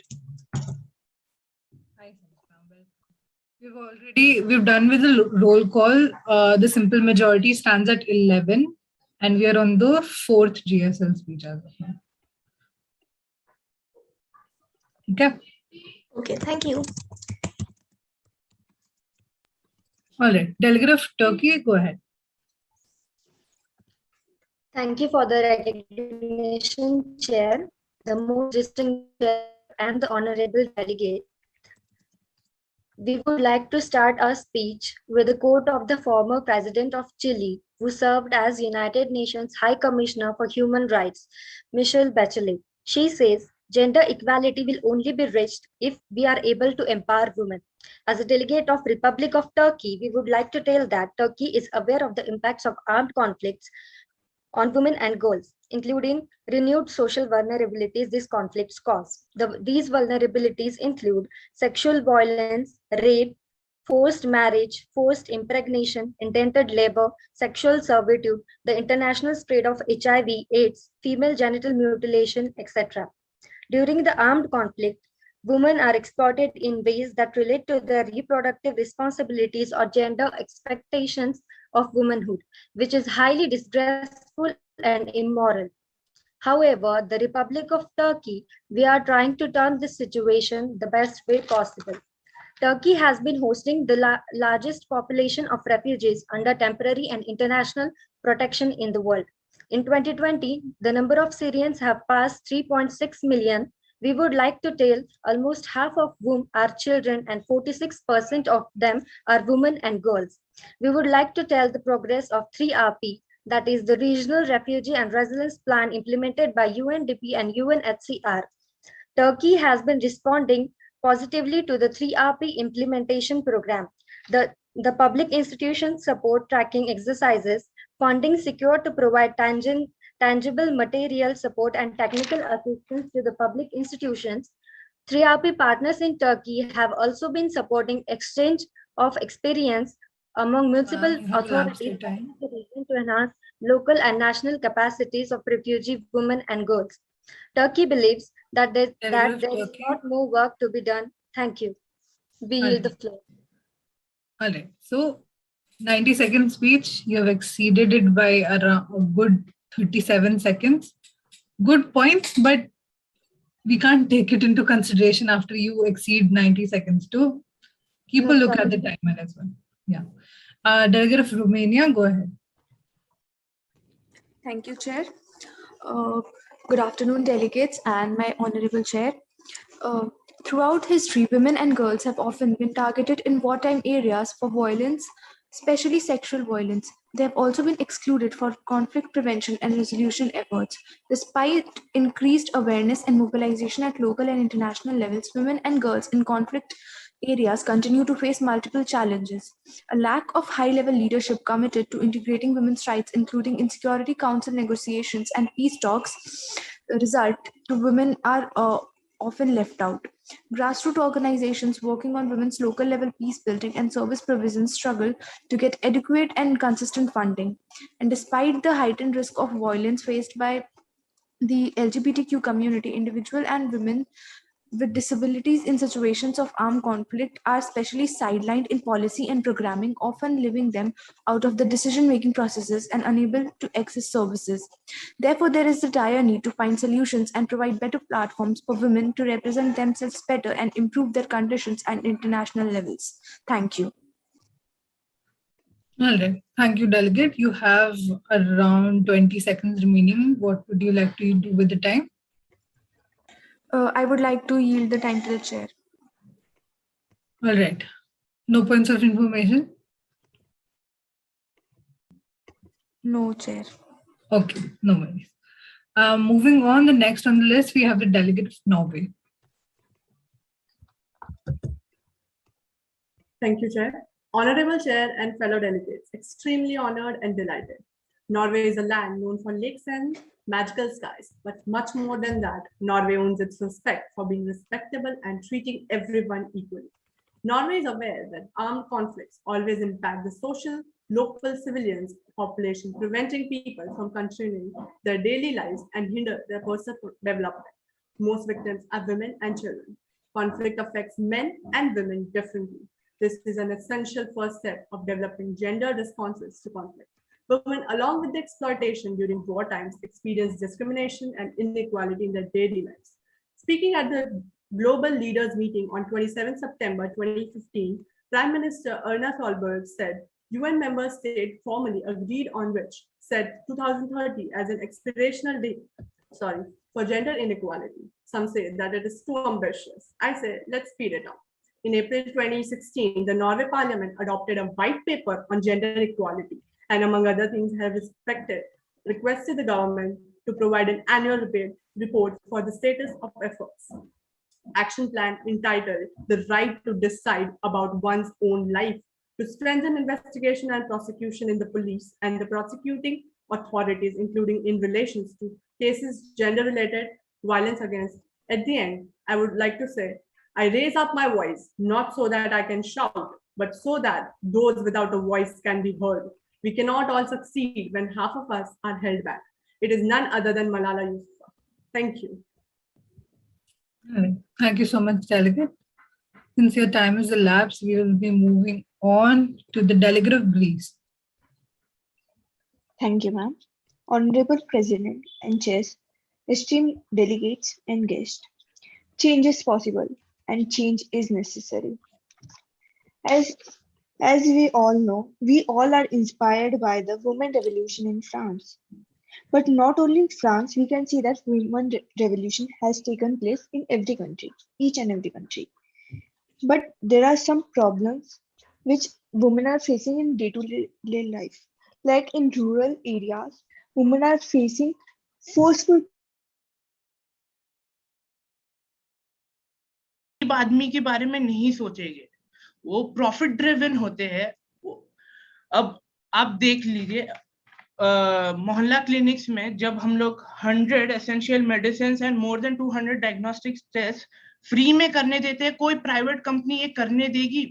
We've done with the roll call. The simple majority stands at 11, and we are on the 4th GSL speech as of now. Okay. Okay, thank you. All right. Delegate of Turkey, go ahead. Thank you for the recognition, Chair, the most distinguished chair, and the honorable delegate. We would like to start our speech with a quote of the former president of Chile, who served as United Nations High Commissioner for Human Rights, Michelle Bachelet. She says, gender equality will only be reached if we are able to empower women. As a delegate of Republic of Turkey, we would like to tell that Turkey is aware of the impacts of armed conflicts on women and girls, including renewed social vulnerabilities these conflicts cause. These vulnerabilities include sexual violence, rape, forced marriage, forced impregnation, indentured labor, sexual servitude, the international spread of HIV, AIDS, female genital mutilation, etc. During the armed conflict, women are exploited in ways that relate to their reproductive responsibilities or gender expectations of womanhood, which is highly disgraceful and immoral. However, the Republic of Turkey, we are trying to turn this situation the best way possible. Turkey has been hosting the largest population of refugees under temporary and international protection in the world. In 2020, the number of Syrians have passed 3.6 million. We would like to tell almost half of whom are children and 46% of them are women and girls. We would like to tell the progress of 3RP, that is the Regional Refugee and Resilience Plan implemented by UNDP and UNHCR. Turkey has been responding positively to the 3RP implementation program. The public institutions support tracking exercises, funding secured to provide tangible material support and technical assistance to the public institutions. 3RP partners in Turkey have also been supporting exchange of experience among municipal authorities to enhance local and national capacities of refugee women and girls. Turkey believes that there is not more work to be done. Thank you. We yield the floor. All right. So 90-second speech, you have exceeded it by around a good 37 seconds. Good points, but we can't take it into consideration after you exceed 90 seconds too. Keep a No look at the problem. timer as well. Yeah. Delegate of Romania, go ahead. Thank you, Chair. Uh, Good afternoon, delegates and my honorable chair. Uh, Throughout history, women and girls have often been targeted in wartime areas for violence, especially sexual violence. They have also been excluded for conflict prevention and resolution efforts. Despite increased awareness and mobilization at local and international levels, women and girls in conflict areas continue to face multiple challenges. A lack of high level leadership committed to integrating women's rights, including in Security Council negotiations and peace talks, result to women are often left out. Grassroots organizations working on women's local level peace building and service provisions struggle to get adequate and consistent funding. And despite the heightened risk of violence faced by the LGBTQ community, individual and women with disabilities in situations of armed conflict are specially sidelined in policy and programming, often leaving them out of the decision making processes and unable to access services. Therefore, there is a dire need to find solutions and provide better platforms for women to represent themselves better and improve their conditions at international levels. Thank you. All right. Thank you, Delegate. You have around 20 seconds remaining. What would you like to do with the time? I would like to yield the time to the chair. All right. No points of information? No, chair. Okay, no worries. Moving on, the next on the list, we have the delegate of Norway. Thank you, Chair. Honorable Chair and fellow delegates, extremely honored and delighted. Norway is a land known for lakes and magical skies, but much more than that, Norway owns its respect for being respectable and treating everyone equally. Norway is aware that armed conflicts always impact the social, local civilians population, preventing people from continuing their daily lives and hinder their personal development. Most victims are women and children. Conflict affects men and women differently. This is an essential first step of developing gender responses to conflict. Women, along with the exploitation during war times, experience discrimination and inequality in their daily lives. Speaking at the Global Leaders Meeting on 27 September 2015, Prime Minister Erna Solberg said, UN member state formally agreed on which set 2030 as an aspirational date, for gender inequality. Some say that it is too ambitious. I say, let's speed it up. In April 2016, the Norway Parliament adopted a white paper on gender equality, and among other things, have requested the government to provide an annual report for the status of efforts. Action plan entitled The Right to Decide About One's Own Life to strengthen investigation and prosecution in the police and the prosecuting authorities, including in relations to cases gender-related violence against. At the end, I would like to say, I raise up my voice, not so that I can shout, but so that those without a voice can be heard. We cannot all succeed when half of us are held back. It is none other than Malala Yousafzai. Thank you. Thank you so much, Delegate. Since your time is elapsed, we will be moving on to the Delegate of Greece. Thank you, ma'am. Honorable President and Chairs, esteemed delegates and guests, change is possible and change is necessary. As we all know, we all are inspired by the women revolution in France. But not only in France, we can see that women revolution has taken place in every country, each and every country. But there are some problems which women are facing in day-to-day life. Like in rural areas, women are facing forceful आदमी के बारे में नहीं सोचेंगे, वो profit driven होते हैं। अब आप देख लीजिए मोहल्ला क्लिनिक्स में जब हम लोग 100 essential medicine and more than 200 diagnostic test free में करने देते हैं, कोई प्राइवेट कंपनी ये करने देगी?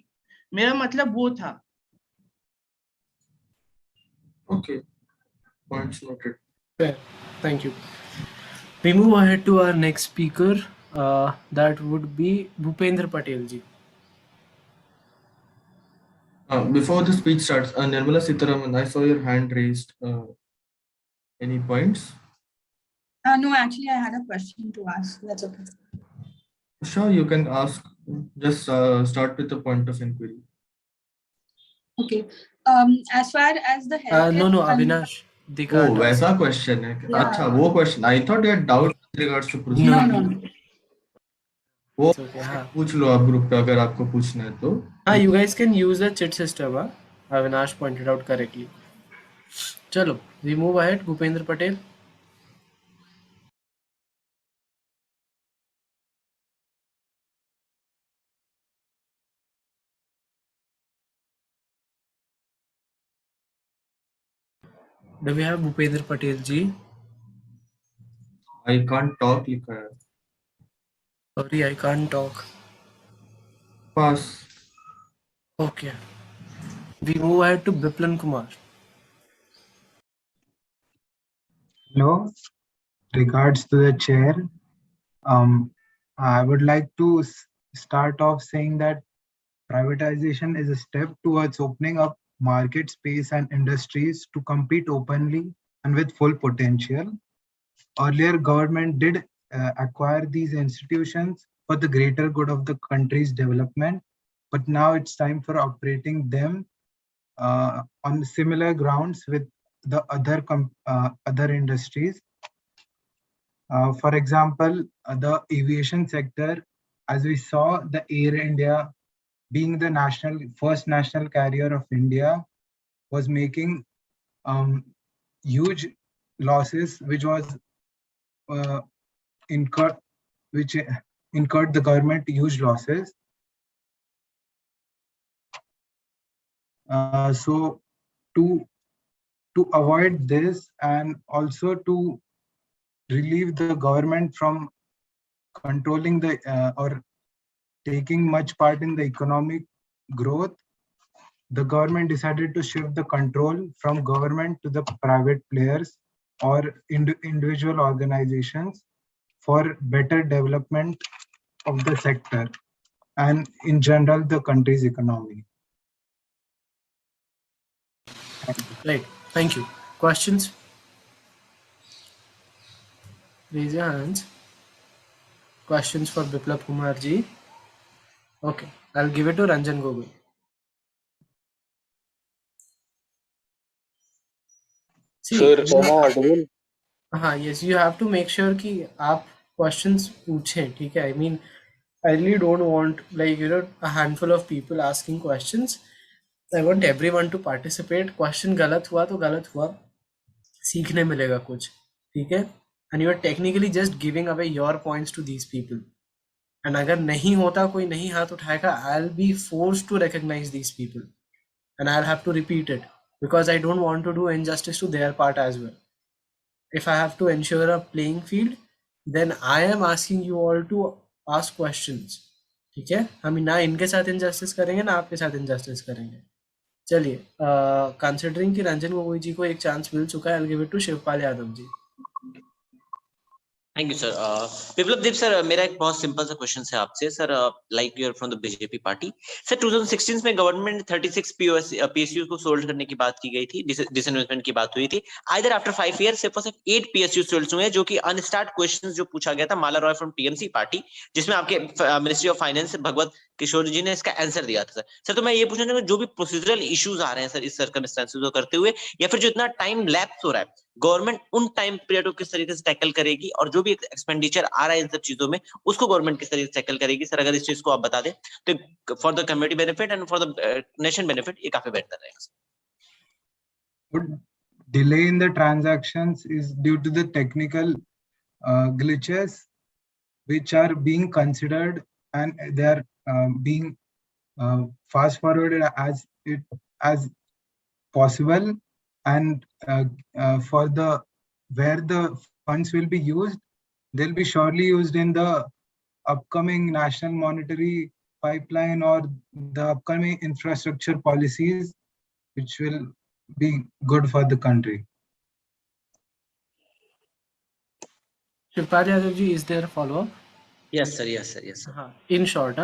मेरा मतलब वो था। Okay, points noted. Fair. Thank you. We move ahead to our next speaker. That would be Bhupendra Patel ji. Before the speech starts, Nirmala Sitharaman, I saw your hand raised. Any points? No, actually, I had a question to ask. That's okay. Sure, you can ask. Just start with the point of inquiry. Okay. As far as the healthcare. No, Avinash. they can't वैसा question है क्या? अच्छा वो question. I thought you had doubt with regards to procedure. No. वो पूछ लो आप group पे अगर आपको पूछना है तो. You guys can use the chat system. Avinash pointed out correctly. चलो, we move ahead. Bhupendra Patel. Do we have Bhupendra Patel ji? I can't talk. लिखा है. Sorry, I can't talk. Pass. Okay. We move ahead to Biplan Kumar. Hello, regards to the chair. I would like to start off saying that privatization is a step towards opening up market space and industries to compete openly and with full potential. Earlier, government did acquire these institutions for the greater good of the country's development, but now it's time for operating them on similar grounds with the other industries. For example, the aviation sector, as we saw, the Air India being the first national carrier of India was making huge losses, which incurred the government huge losses. So to avoid this and also to relieve the government from controlling or taking much part in the economic growth, the government decided to shift the control from government to the private players or individual organizations for better development of the sector and in general the country's economy. Right. Thank you. Questions? Raise your hands. Questions for Biplab Kumar ji? Okay. I'll give it to Ranjan Gogoi. Sir, am I audible? हाँ, yes, you have to make sure कि आप questions पूछें, ठीक है? I mean, I really don't want a handful of people asking questions. I want everyone to participate. Question गलत हुआ तो गलत हुआ, सीखने मिलेगा कुछ, ठीक है? And you are technically just giving away your points to these people. And अगर नहीं होता, कोई नहीं हाथ उठाएगा, I'll be forced to recognize these people. And I'll have to repeat it because I don't want to do injustice to their part as well. If I have to ensure a playing field, then I am asking you all to ask questions. ठीक है? हम ना इनके साथ injustice करेंगे ना आपके साथ injustice करेंगे. चलिए, considering कि रंजन गोगोई जी को एक चांस मिल चुका है, I'll give it to Shivpal Yadav ji. Thank you sir. Biplab Deb sir, मेरा एक बहुत सिंपल सा क्वेश्चन है आपसे sir. Like you are from the BJP party sir. 2016 में गवर्नमेंट ने 36 पीएसयू को सोल्ड करने की बात की गई थी, डिसइन्वेस्टमेंट की बात हुई थी. आइदर आफ्टर 5 ईयर सिर्फ 8 पीएसयू सोल्ड हुए हैं, जो कि अनस्टार्ट क्वेश्चंस जो पूछा गया था माला रॉय फ्रॉम टीएमसी पार्टी, जिसमें आपके मिनिस्ट्री ऑफ फाइनेंस भगवत किशोर जी ने इसका आंसर दिया था सर. तो मैं ये पूछना चाहूंगा, जो भी प्रोसीजरल इश्यूज आ रहे हैं सर इस सर्कमस्टेंसेस को करते हुए, या फिर जो इतना टाइम लैप्स हो रहा है, गवर्नमेंट उन टाइम पीरियड को किस तरीके से टैकल करेगी, और जो भी एक्सपेंडिचर आ रहा है इन सब चीजों में उसको गवर्नमेंट किस तरीके से टैकल करेगी सर? अगर इस चीज को आप बता दें तो for the community benefit and for the nation benefit ये काफी बेहतर रहेगा sir. Delay in the transactions is due to the technical glitches which are being considered, and they are being fast forwarded as possible, and for the where the funds will be used, they'll be surely used in the upcoming national monetary pipeline or the upcoming infrastructure policies, which will be good for the country. Shivpal Yadav ji, is there a follow-up? Yes sir. In short,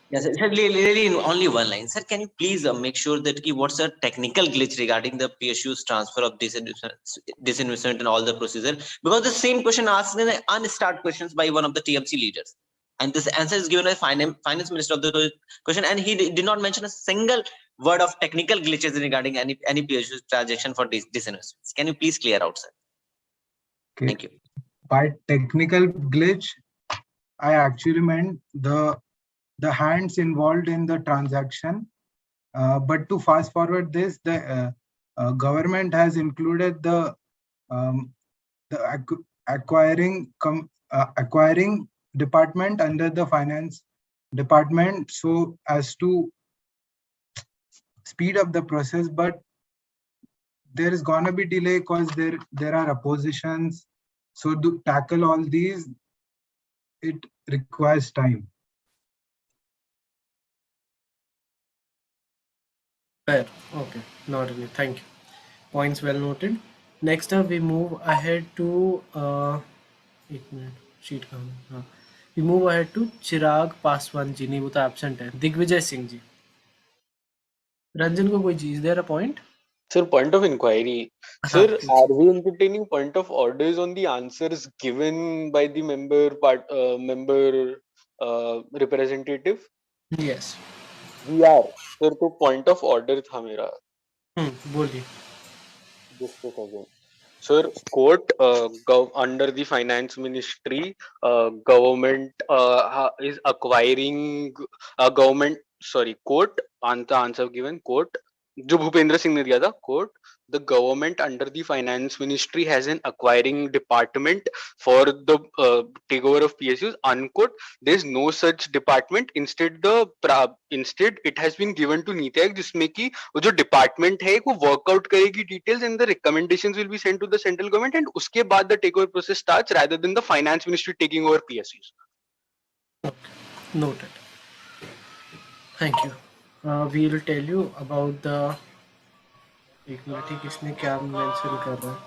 Yes, sir. Sir, really in only one line. Sir, can you please make sure that what's the technical glitch regarding the PSU's transfer of disinvestment and all the procedure? Because the same question asked in the unstart questions by one of the TMC leaders. And this answer is given by finance minister of the question, and he did not mention a single word of technical glitches regarding any PSU transaction for disinvestments. Can you please clear out, sir? Okay. Thank you. By technical glitch, I actually meant the hands involved in the transaction. But to fast forward this, the government has included the acquiring department under the finance department, so as to speed up the process. But there is gonna be delay because there are oppositions. So to tackle all these, it requires time. Fair. Okay. Not really. Thank you. Points well noted. Next up, we move ahead to एक minute, sheet कहाँ है? हाँ. We move ahead to Chirag Paswan ji, नहीं वो तो absent है. दिग्विजय सिंह जी. रंजन को कोई चीज, there a point? Sir, point of inquiry. Sir, are we entertaining point of orders on the answers given by the member representative? Yes. We are. Sir, तो point of order था मेरा. बोलिए. Just a second. Sir, court under the finance ministry, government is acquiring government. Sorry, court. Answer given. Court. जो भूपेंद्र सिंह ने दिया था, court. The government under the finance ministry has an acquiring department for the takeover of PSUs. Unquote. There is no such department. Instead it has been given to NITI Aayog, जिसमें कि वो जो department है वो work out करेगी details and the recommendations will be sent to the central government, and उसके बाद the takeover process starts rather than the finance ministry taking over PSUs. Noted. Thank you. We will tell you about the. एक minute ही, किसने क्या mention कर रहा है,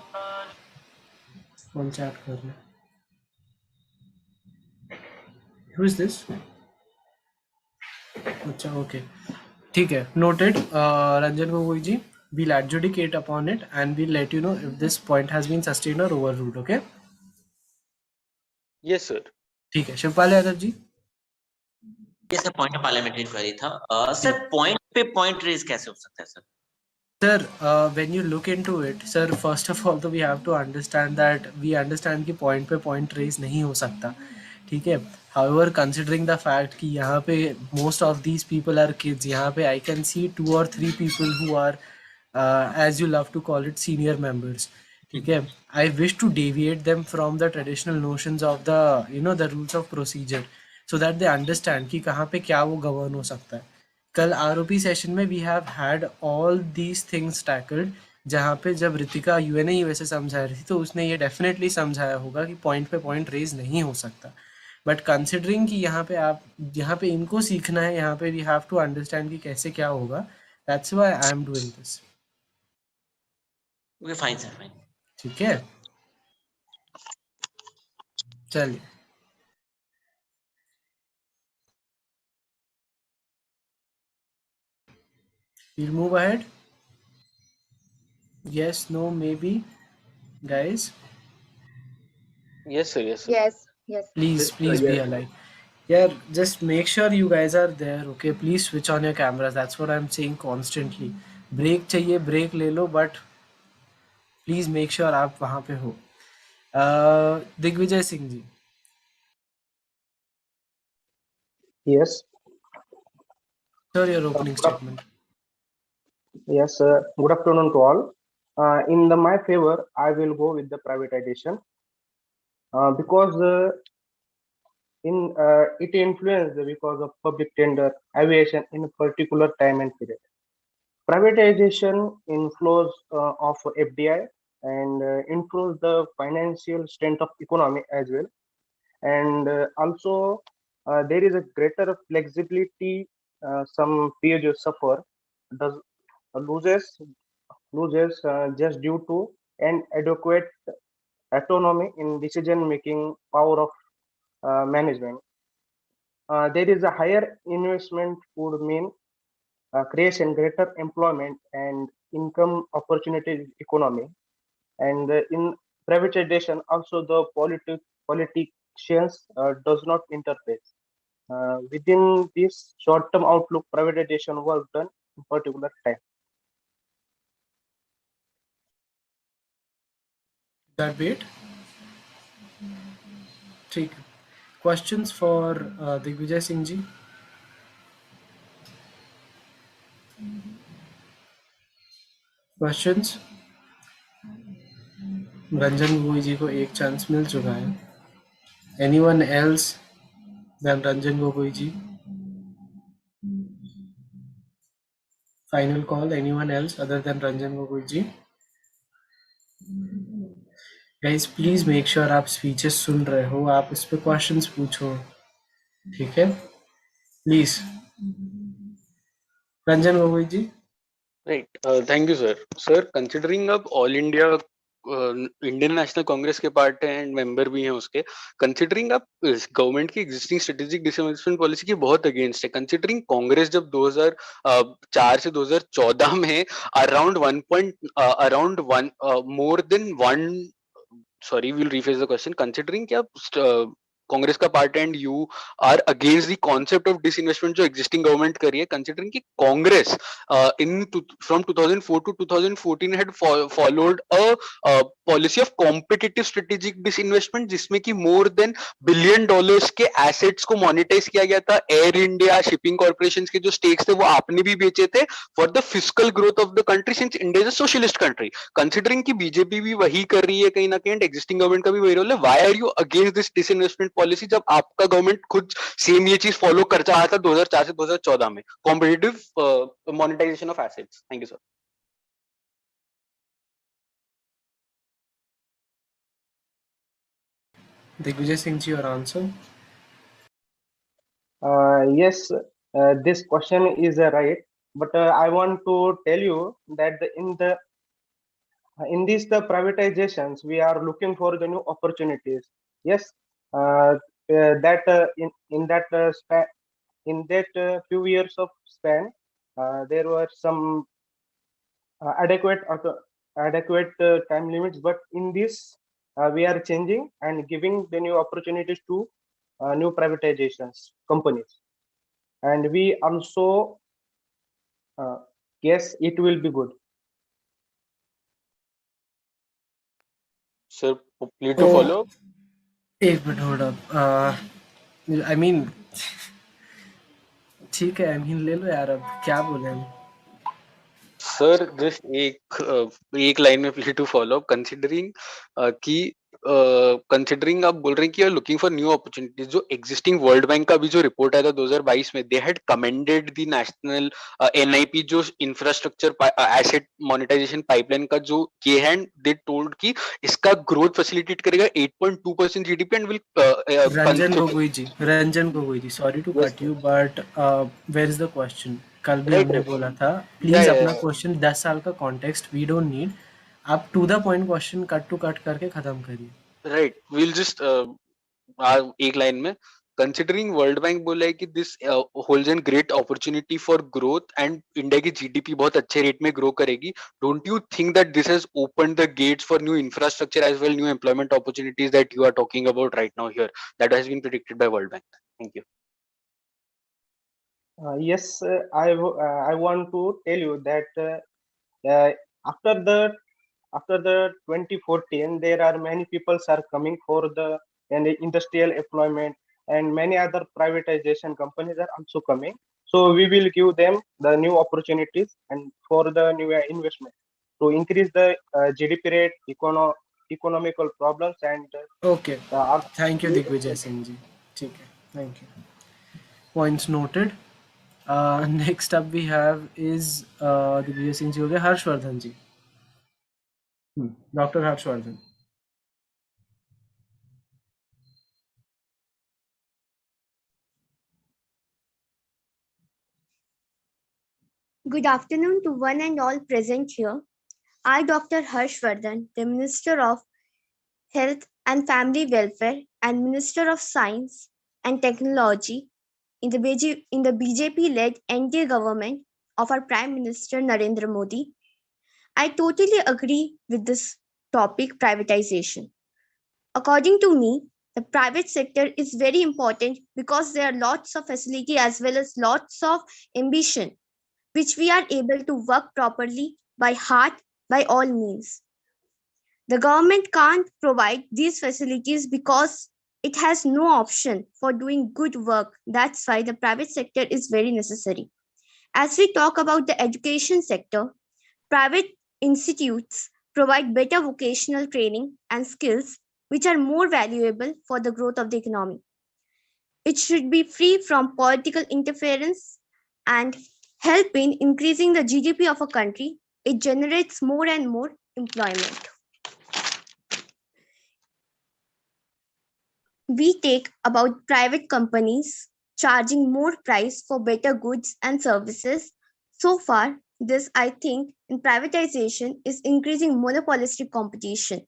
कौन chat कर रहा है? Who is this? अच्छा, okay. ठीक है, noted. Ranjan Gogoi ji, we'll adjudicate upon it and we'll let you know if this point has been sustained or overruled. Okay? Yes, sir. ठीक है, शिवपाल यादव जी. Yes, sir. Point of parliamentary inquiry था. Sir, point पे point raise कैसे हो सकता है, sir? Sir, when you look into it, sir, first of all, we have to understand that we understand कि point पे point raise नहीं हो सकता, ठीक है. However, considering the fact कि यहाँ पे most of these people are kids, यहाँ पे I can see 2 or 3 people who are, as you love to call it, senior members. ठीक है. I wish to deviate them from the traditional notions of the, the rules of procedure, so that they understand कि कहाँ पे क्या वो govern हो सकता है. कल आरओपी सेशन में we have had all these things tackled, जहाँ पे जब रितिका यूएनए यूएसए समझा रही थी तो उसने ये डेफिनेटली समझाया होगा कि पॉइंट पे पॉइंट रेज नहीं हो सकता. बट कंसिडरिंग कि यहाँ पे इनको सीखना है, यहाँ पे वी हैव टू अंडरस्टैंड कि कैसे क्या होगा. That's why I am doing this. Okay, fine sir, fine. ठीक है, चलिए. We'll move ahead. Yes, no, maybe, guys. Yes, sir. Yes, sir. Yes. Please be alive. Yeah, just make sure you guys are there. Okay, please switch on your cameras. That's what I'm saying constantly. Break चाहिए, break ले लो, but please make sure आप वहाँ पे हो. Digvijay Singh ji. Yes. Sir, your opening statement. Yes, good afternoon to all. In my favor, I will go with the privatization because it influenced because of public tender aviation in a particular time and period. Privatization inflows of FDI and improves the financial strength of economy as well, and also there is a greater flexibility. Some periods suffer does loses just due to an adequate autonomy in decision making power of management. there is a higher investment would mean creation greater employment and income opportunities economy. And in privatization, also the politicians does not interface. Within this short-term outlook, privatization was done in particular time. That wait. ठीक. Questions for Digvijay Singh ji? Questions? Ranjan Gogoi जी को एक chance मिल चुका है. Anyone else than Ranjan Gogoi ji? Final call. Anyone else other than Ranjan Gogoi ji? Guys, please make sure आप speeches सुन रहे हो. आप इस पे questions पूछो. ठीक है? Please. Ranjan Gogoi ji. Right. Thank you, sir. Sir, considering अब all India Indian national Congress के पार्ट है एंड मेंबर भी हैं उसके, कंसिडरिंग आप गवर्नमेंट की एग्जिस्टिंग स्ट्रेटेजिक डिसइन्वेस्टमेंट पॉलिसी की बहुत अगेंस्ट है, कंसिडरिंग कांग्रेस जब 2004 से 2014 में around one more than one, sorry, we'll rephrase the question. Considering कि आप कांग्रेस का part and you are against the concept of disinvestment जो एग्जिस्टिंग गवर्नमेंट कर रही है, कंसिडरिंग कि Congress in from 2004 to 2014 had followed a policy of competitive strategic disinvestment जिसमें कि मोर देन बिलियन डॉलर्स के एसेट्स को मोनेटाइज किया गया था. एयर इंडिया, शिपिंग कॉर्पोरेशन के जो स्टेक्स थे वो आपने भी बेचे थे for the fiscal growth of the country since India is a socialist country. Considering कि बीजेपी भी वही कर रही है कहीं ना कहीं, एग्जिस्टिंग गवर्नमेंट का भी वही रोल है, why are you against this disinvestment policy जब आपका गवर्नमेंट खुद सेम ये चीज फॉलो कर रहा था 2004 से 2014 में, competitive monetisation of assets? Thank you sir. Digvijay Singh ji, your answer. Yes, this question is right, but I want to tell you that in this the privatizations we are looking for the new opportunities. Yes, that in that few years of span, there were some adequate time limits, but in this we are changing and giving the new opportunities to new privatizations companies, and we also guess it will be good. Sir, need to follow. एक minute hold up. I mean, ठीक है. I mean ले लो यार, अब क्या बोले हम. Sir just एक लाइन में please to follow up. Considering कि कंसिडरिंग आप बोल रहे हैं कि are looking for new opportunities, जो एग्जिस्टिंग वर्ल्ड बैंक का भी जो रिपोर्ट आया था 2022 में, they had commended the national NIP जो इंफ्रास्ट्रक्चर एसेट मोनेटाइजेशन पाइपलाइन का जो ये है, दे टोल्ड कि इसका ग्रोथ फैसिलिटेट करेगा 8.2% GDP and will Ranjan Gogoi ji, sorry to cut you, but where is the question? कल भी हमने बोला था प्लीज अपना क्वेश्चन 10 साल का कॉन्टेक्स्ट वी डोंट नीड, आप to the point question cut to cut करके खत्म करिए. राइट, विल जस्ट एक लाइन में, कंसिडरिंग वर्ल्ड बैंक बोला है कि this holds an great opportunity for growth and India की जीडीपी बहुत अच्छे रेट में ग्रो करेगी, don't you think that this has opened the gates for new infrastructure as well new employment opportunities that you are talking about right now here, that has been predicted by World Bank? Thank you. Yes, I want to tell you that after the 2014, there are many people are coming for the industrial employment, and many other privatization companies are also coming. So we will give them the new opportunities and for the new investment to increase the GDP rate, economical problems, and okay. Thank you Digvijay Singh ji. ठीक है, thank you. Points noted. Next up we have is Digvijay Singh ji हो गया, हर्षवर्धन जी. Dr. Harshvardhan. Good afternoon to one and all present here. I, Dr. Harshvardhan, the Minister of Health and Family Welfare and Minister of Science and Technology, in the BJP-led NDA government of our Prime Minister Narendra Modi. I totally agree with this topic, privatization. According to me, the private sector is very important because there are lots of facility as well as lots of ambition, which we are able to work properly by heart, by all means. The government can't provide these facilities because it has no option for doing good work. That's why the private sector is very necessary. As we talk about the education sector, private institutes provide better vocational training and skills which are more valuable for the growth of the economy. It should be free from political interference and help in increasing the GDP of a country. It generates more and more employment. We take about private companies charging more price for better goods and services. So far, this I think in privatization is increasing monopolistic competition.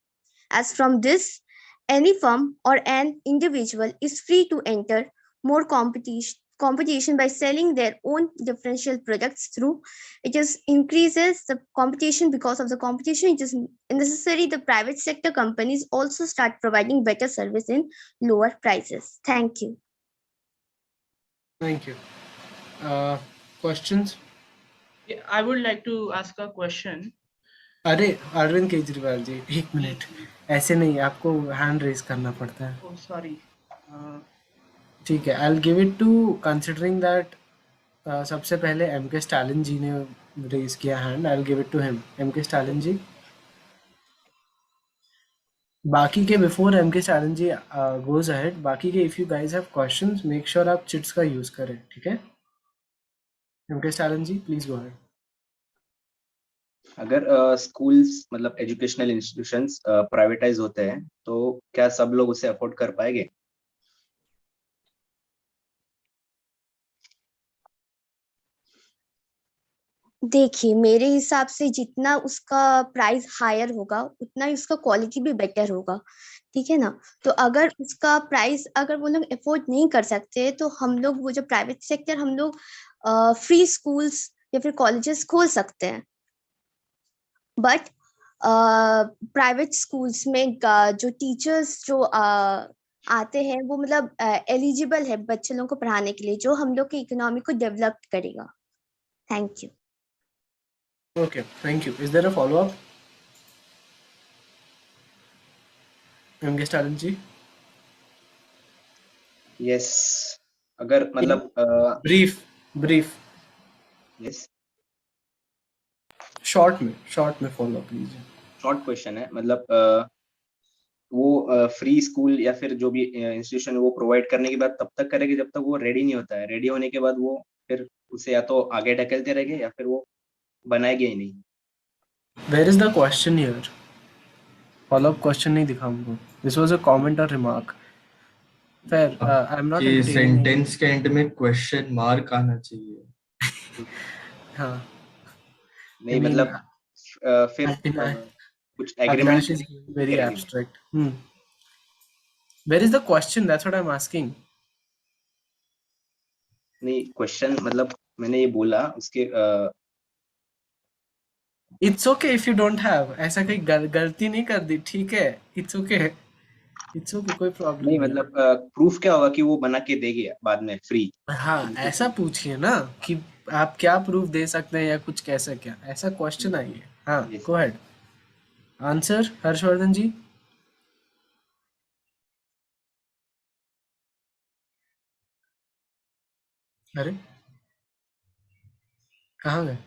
As from this, any firm or an individual is free to enter more competition by selling their own differential products through. It just increases the competition. Because of the competition, it is necessary the private sector companies also start providing better service in lower prices. Thank you. Thank you. Questions? Yeah, I would like to ask a question. अरे अरविंद केजरीवाल जी, एक minute, ऐसे नहीं, आपको hand raise करना पड़ता है. Oh, sorry. ठीक है, I'll give it to, considering that सबसे पहले MK स्टालिन जी ने रेज किया hand, I'll give it to him. MK Stalin ji. बाकी के before MK Stalin ji goes ahead, बाकी के if you guys have questions, make sure आप चिट्स का यूज करें, ठीक है? MK Stalin ji, please go ahead. अगर स्कूल्स मतलब एजुकेशनल इंस्टीट्यूशंस प्राइवेटाइज होते हैं तो क्या सब लोग उसे अफोर्ड कर पाएंगे? देखिए, मेरे हिसाब से जितना उसका प्राइस हायर होगा उतना ही उसका क्वालिटी भी बेटर होगा, ठीक है ना? तो अगर उसका प्राइस अगर वो लोग अफोर्ड नहीं कर सकते तो हम लोग वो जो प्राइवेट सेक्टर हम लोग फ्री स्कूल्स या फिर कॉलेजेस खोल सकते हैं. बट प्राइवेट स्कूल्स में जो टीचर्स जो आते हैं वो मतलब एलिजिबल है बच्चे लोगों को पढ़ाने के लिए, जो हम लोग की इकोनॉमी को डेवलप करेगा. Thank you. Okay, thank you. Is there a follow-up? MK Stalin ji? Yes. अगर मतलब brief. Yes. शॉर्ट में follow-up लीजिए. शॉर्ट क्वेश्चन है, मतलब वो फ्री स्कूल या फिर जो भी इंस्टीट्यूशन वो प्रोवाइड करने के बाद तब तक करेगी जब तक वो रेडी नहीं होता है. रेडी होने के बाद वो फिर उसे या तो आगे ढकेलते रहेंगे या फिर वो बनाएंगे ही नहीं. Where is the question here? Follow-up question नहीं दिखा हमको. This was a comment or remark. Fair. I'm not entertaining. Sentence के एंड में क्वेश्चन मार्क आना चाहिए. हाँ. नहीं मतलब फिर कुछ agreement is very abstract. Where is the question? That's what I'm asking. नहीं, क्वेश्चन मतलब मैंने ये बोला उसके It's okay if you don't have. ऐसा कोई गलती नहीं कर दी, ठीक है? It's okay. कोई प्रॉब्लम नहीं. मतलब प्रूफ क्या होगा कि वो बना के देगी बाद में फ्री? हाँ, ऐसा पूछिए ना कि आप क्या प्रूफ दे सकते हैं या कुछ कैसा क्या, ऐसा क्वेश्चन आई है. हाँ, गो अहेड. आंसर हर्षवर्धन जी. अरे कहाँ गए?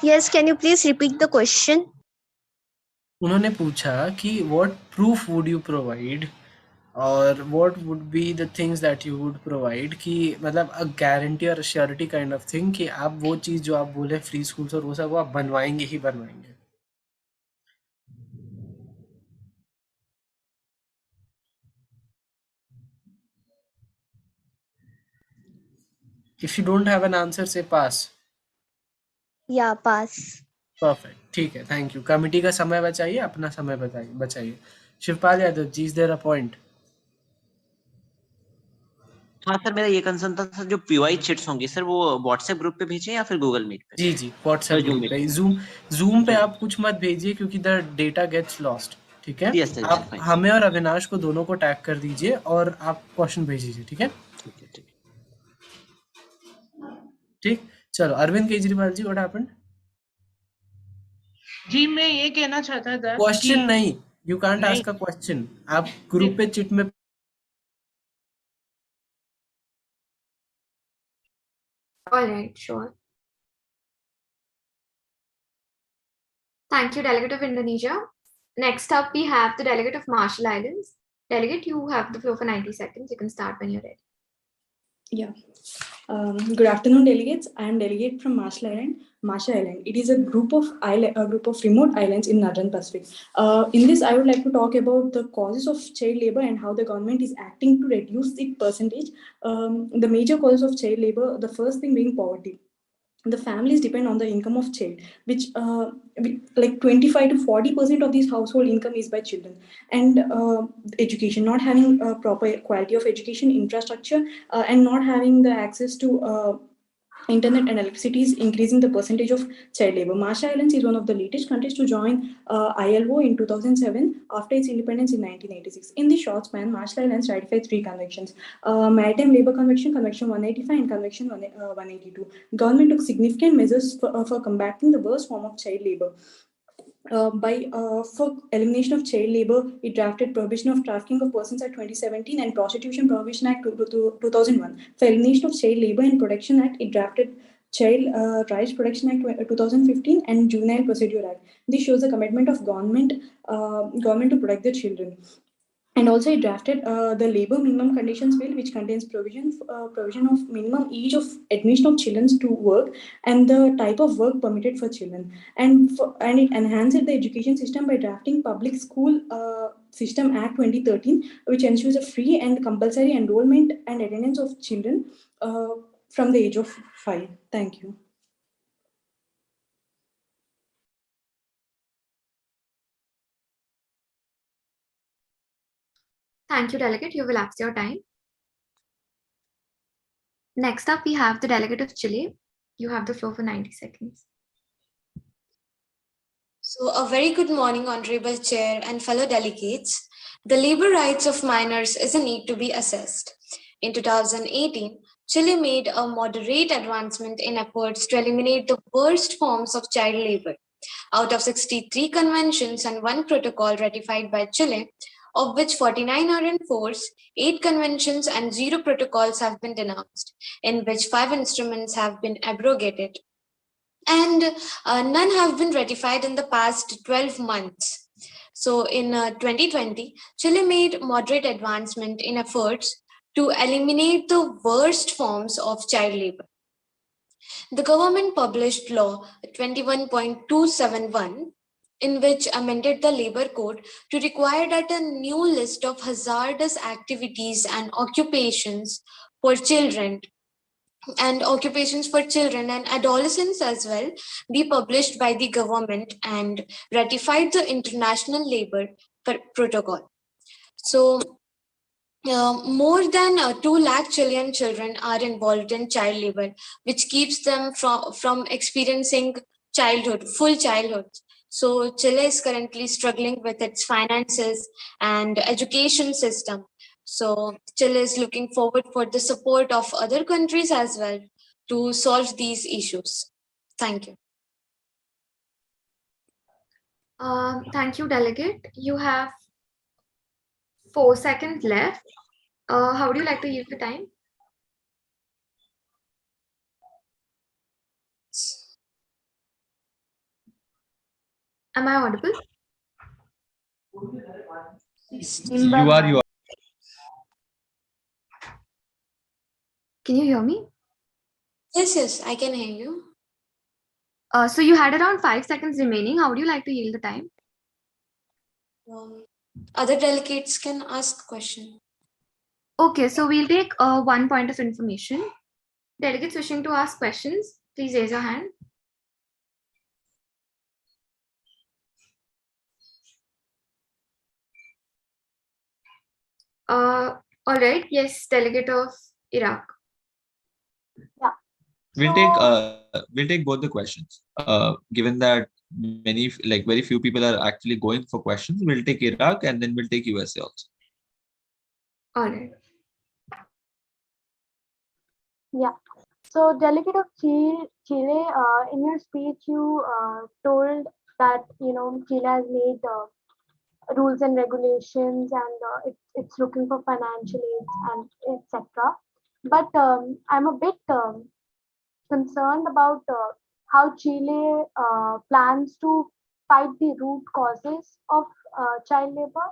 Yes, can you please repeat the question? उन्होंने पूछा कि what proof would you provide और what would be the things that you would provide, कि मतलब a guarantee और surety kind of thing कि आप वो चीज़ जो आप बोले फ्री स्कूल्स और वो सब वो आप बनवाएंगे ही बनवाएंगे. If you don't have an answer, say pass. Yeah, pass. Perfect. ठीक है, थैंक यू. कमिटी का समय बचाइए, अपना समय बचाइए. शिवपाल यादव जी, is there a point? हाँ सर, मेरा ये कंसर्न था सर, जो पीवाई चिट्स होंगे सर वो व्हाट्सएप ग्रुप पे भेजें या फिर गूगल मीट पे? जी व्हाट्सएप ग्रुप पे। जूम पे आप कुछ मत भेजिए क्योंकि द डेटा गेट्स लॉस्ट। ठीक है, Yes, sir, आप fine. हमें और अविनाश को दोनों को टैग कर दीजिए और आप क्वेश्चन भेज दीजिए। ठीक है, ठीक। चलो अरविंद केजरीवाल जी, व्हाट हैपेंड? जी मैं ये कहना चाहता था क्वेश्चन कि नहीं, यू कांट नहीं, आस्क अ क्वेश्चन। आप ग्रुप पे चिट में All right, sure. Thank you, delegate of Indonesia. Next up, we have the delegate of Marshall Islands. Delegate, you have the floor for 90 seconds. You can start when you're ready. Yeah. Good afternoon, delegates. I am delegate from Marshall Island. Marshall Island. It is a group of remote islands in Northern Pacific. In this, I would like to talk about the causes of child labor and how the government is acting to reduce its percentage. The major causes of child labor, the first thing being poverty. The families depend on the income of child, which like 25 to 40% of this household income is by children. And education, not having a proper quality of education infrastructure, and not having the access to internet and electricity is increasing the percentage of child labor. Marshall Islands is one of the latest countries to join ILO in 2007 after its independence in 1986. In this short span, Marshall Islands ratified 3 conventions: Maritime Labor Convention, Convention 185, and Convention 182. Government took significant measures for combating the worst form of child labor. For elimination of child labor, it drafted Prohibition of Trafficking of Persons Act 2017 and Prostitution Prohibition Act 2001. For elimination of child labor and Protection Act, it drafted Child Rights Protection Act 2015 and Juvenile Procedure Act. This shows the commitment of government to protect the children. And also, it drafted the Labor Minimum Conditions Bill, which contains provision of minimum age of admission of children to work and the type of work permitted for children. And it enhanced the education system by drafting Public School System Act 2013, which ensures a free and compulsory enrollment and attendance of children from the age of 5. Thank you. Thank you, delegate. You will elapsed your time. Next up, we have the delegate of Chile. You have the floor for 90 seconds. So, a very good morning, Honorable Chair and fellow delegates. The labor rights of minors is a need to be assessed. In 2018, Chile made a moderate advancement in efforts to eliminate the worst forms of child labor. Out of 63 conventions and 1 protocol ratified by Chile, of which 49 are in force, 8 conventions and 0 protocols have been denounced, in which 5 instruments have been abrogated. And none have been ratified in the past 12 months. So in 2020, Chile made moderate advancement in efforts to eliminate the worst forms of child labor. The government published Law 21.271, in which amended the labor code to require that a new list of hazardous activities and occupations for children and adolescents as well be published by the government and ratified the International Labor Protocol. So more than 2 lakh Chilean children are involved in child labor, which keeps them from experiencing full childhood. So Chile is currently struggling with its finances and education system. So Chile is looking forward for the support of other countries as well to solve these issues. Thank you. Thank you, delegate. You have 4 seconds left. How would you like to use the time? Am I audible? You are. Can you hear me? Yes, I can hear you. So you had around 5 seconds remaining. How would you like to yield the time? Other delegates can ask question. Okay, so we'll take 1 point of information. Delegates wishing to ask questions, please raise your hand. All right. Yes, delegate of Iraq. Yeah. We'll take both the questions. Given that very few people are actually going for questions, we'll take Iraq and then we'll take USA also. All right. Yeah. So, Delegate of Chile, in your speech, you told that Chile has made rules and regulations, and it's looking for financial aids and etc. But I'm a bit concerned about how Chile plans to fight the root causes of child labor.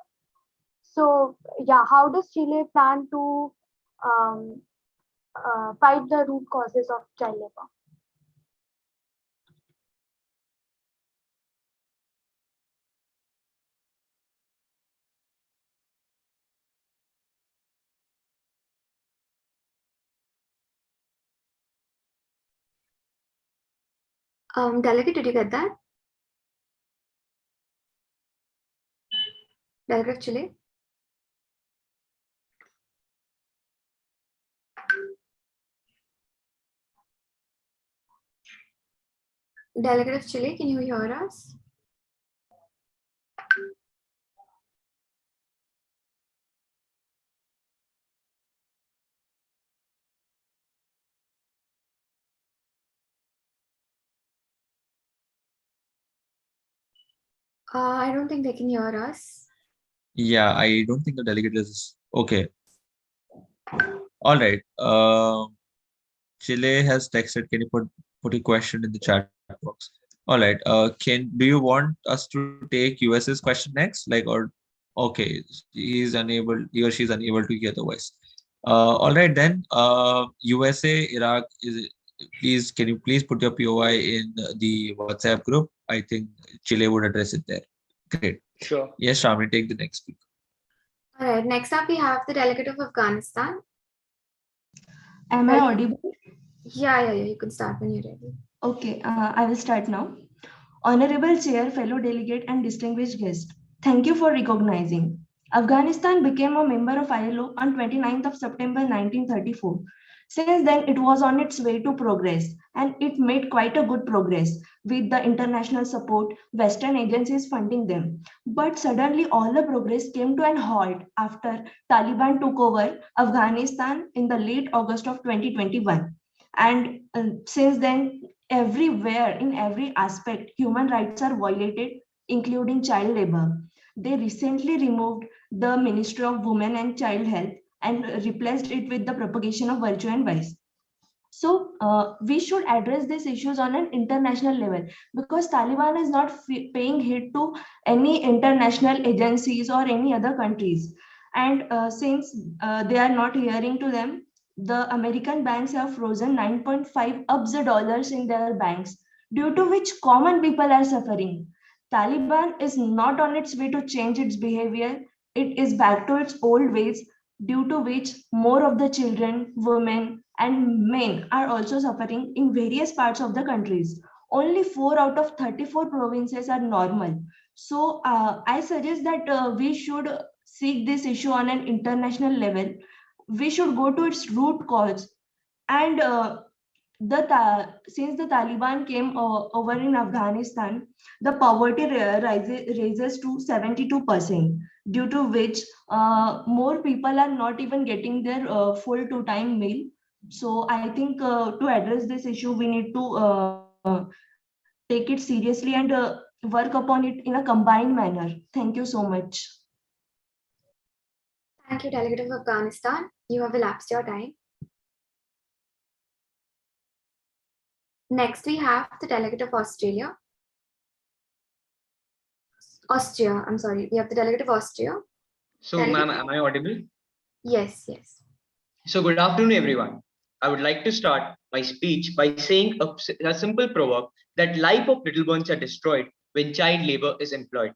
So, yeah, how does Chile plan to um, fight the root causes of child labor? Delegate, did you get that? Delegate of Chile? Delegate of Chile, can you hear us? I don't think they can hear us. Yeah, I don't think the delegate is okay. All right. Chile has texted. Can you put a question in the chat box? All right. Do you want us to take US's question next? Okay, he or she is unable to hear the voice. All right then. USA, Iraq can you please put your POI in the WhatsApp group? I think Chile would address it there. Great. Sure. Yes, Shamini, take the next speaker. All right. Next up, we have the delegate of Afghanistan. Am I audible? Yeah. You can start when you're ready. Okay, I will start now. Honorable Chair, fellow delegate, and distinguished guest, thank you for recognizing. Afghanistan became a member of ILO on 29th of September 1934. Since then, it was on its way to progress, and it made quite a good progress with the international support, Western agencies funding them. But suddenly, all the progress came to an halt after Taliban took over Afghanistan in the late August of 2021. And since then, everywhere, in every aspect, human rights are violated, including child labor. They recently removed the Ministry of Women and Child Health and replaced it with the propagation of virtue and vice. So we should address these issues on an international level because Taliban is not paying heed to any international agencies or any other countries. And since they are not hearing to them, the American banks have frozen 9.5 abs dollars in their banks, due to which common people are suffering. Taliban is not on its way to change its behavior. It is back to its old ways, due to which more of the children, women, and men are also suffering in various parts of the countries. Only 4 out of 34 provinces are normal. So I suggest that we should seek this issue on an international level. We should go to its root cause. And since the Taliban came over in Afghanistan, the poverty rises to 72%, due to which more people are not even getting their full 2-time meal. So I think to address this issue, we need to take it seriously and work upon it in a combined manner. Thank you so much. Thank you, delegate of Afghanistan. You have elapsed your time. Next, we have the delegate of Australia. I'm sorry. We have the delegate of Austria. So, ma'am, am I audible? Yes. So, good afternoon, everyone. I would like to start my speech by saying a simple proverb that life of little ones are destroyed when child labor is employed.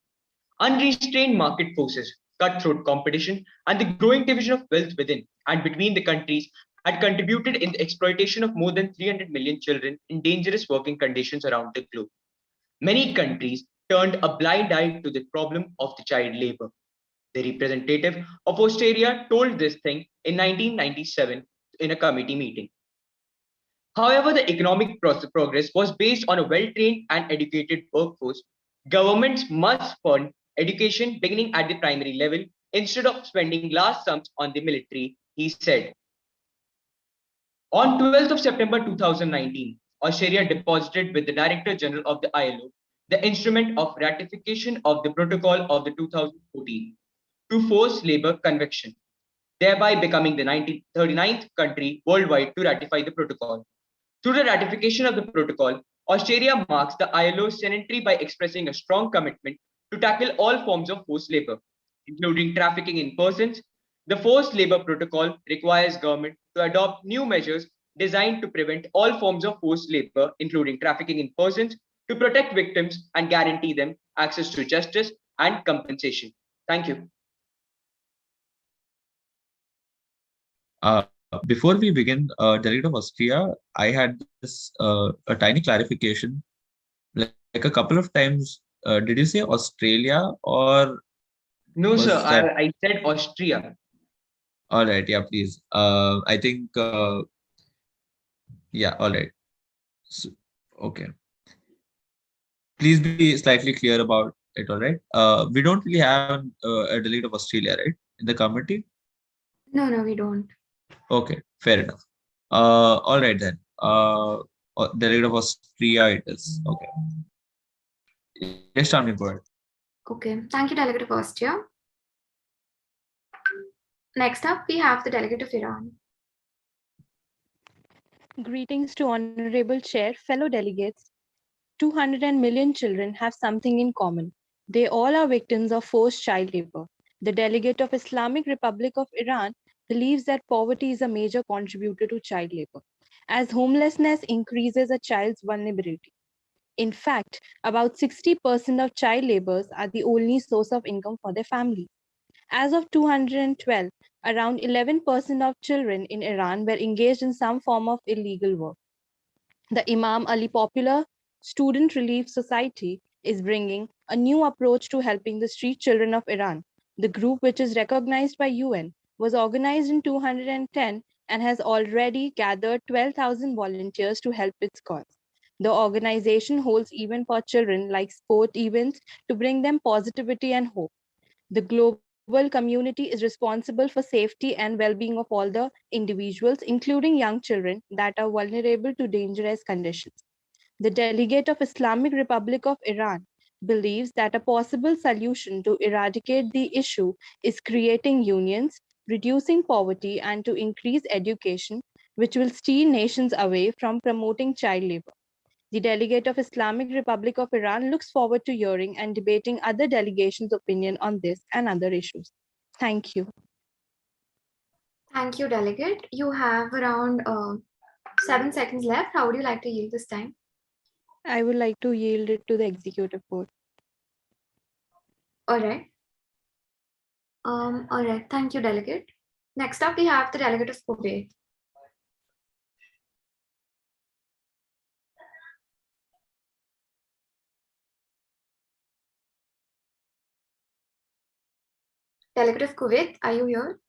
Unrestrained market forces, cutthroat competition, and the growing division of wealth within and between the countries had contributed in the exploitation of more than 300 million children in dangerous working conditions around the globe. Many countries turned a blind eye to the problem of the child labor. The representative of Australia told this thing in 1997 in a committee meeting. However, the economic progress was based on a well-trained and educated workforce. Governments must fund education beginning at the primary level instead of spending large sums on the military, he said. On 12th of September 2019, Australia deposited with the Director General of the ILO the instrument of ratification of the Protocol of the 2014 to Forced Labour Convention, thereby becoming the 39th country worldwide to ratify the protocol. Through the ratification of the protocol, Australia marks the ILO centenary by expressing a strong commitment to tackle all forms of forced labor, including trafficking in persons. The Forced Labor Protocol requires government to adopt new measures designed to prevent all forms of forced labor, including trafficking in persons, to protect victims and guarantee them access to justice and compensation. Thank you. Before we begin, Delegate of Austria, I had this a tiny clarification. Like a couple of times, did you say Australia or? No, sir. That... I said Austria. All right. Yeah, please. I think. Yeah. All right. So, okay. Please be slightly clear about it. All right. We don't really have a delegate of Australia, right, in the committee? No, we don't. Okay, fair enough. All right then. Delegate of Austria it is. Okay. Yes, Shamini, go ahead. Okay, thank you, Delegate of Austria. Next up, we have the Delegate of Iran. Greetings to Honorable Chair, fellow delegates. 200 million children have something in common. They all are victims of forced child labor. The delegate of Islamic Republic of Iran believes that poverty is a major contributor to child labor, as homelessness increases a child's vulnerability. In fact, about 60% of child laborers are the only source of income for their families. As of 2012, around 11% of children in Iran were engaged in some form of illegal work. The Imam Ali Popular Student Relief Society is bringing a new approach to helping the street children of Iran. The group, which is recognized by UN, was organized in 2010 and has already gathered 12,000 volunteers to help its cause. The organization holds events for children like sport events to bring them positivity and hope. The global community is responsible for safety and well-being of all the individuals, including young children that are vulnerable to dangerous conditions. The delegate of Islamic Republic of Iran believes that a possible solution to eradicate the issue is creating unions, reducing poverty, and to increase education, which will steer nations away from promoting child labor. The delegate of Islamic Republic of Iran looks forward to hearing and debating other delegations' opinion on this and other issues. Thank you. Thank you, delegate. You have around 7 seconds left. How would you like to yield this time? I would like to yield it to the executive board. All right. All right. Thank you, delegate. Next up, we have the delegate of Kuwait. Delegate of Kuwait, are you here?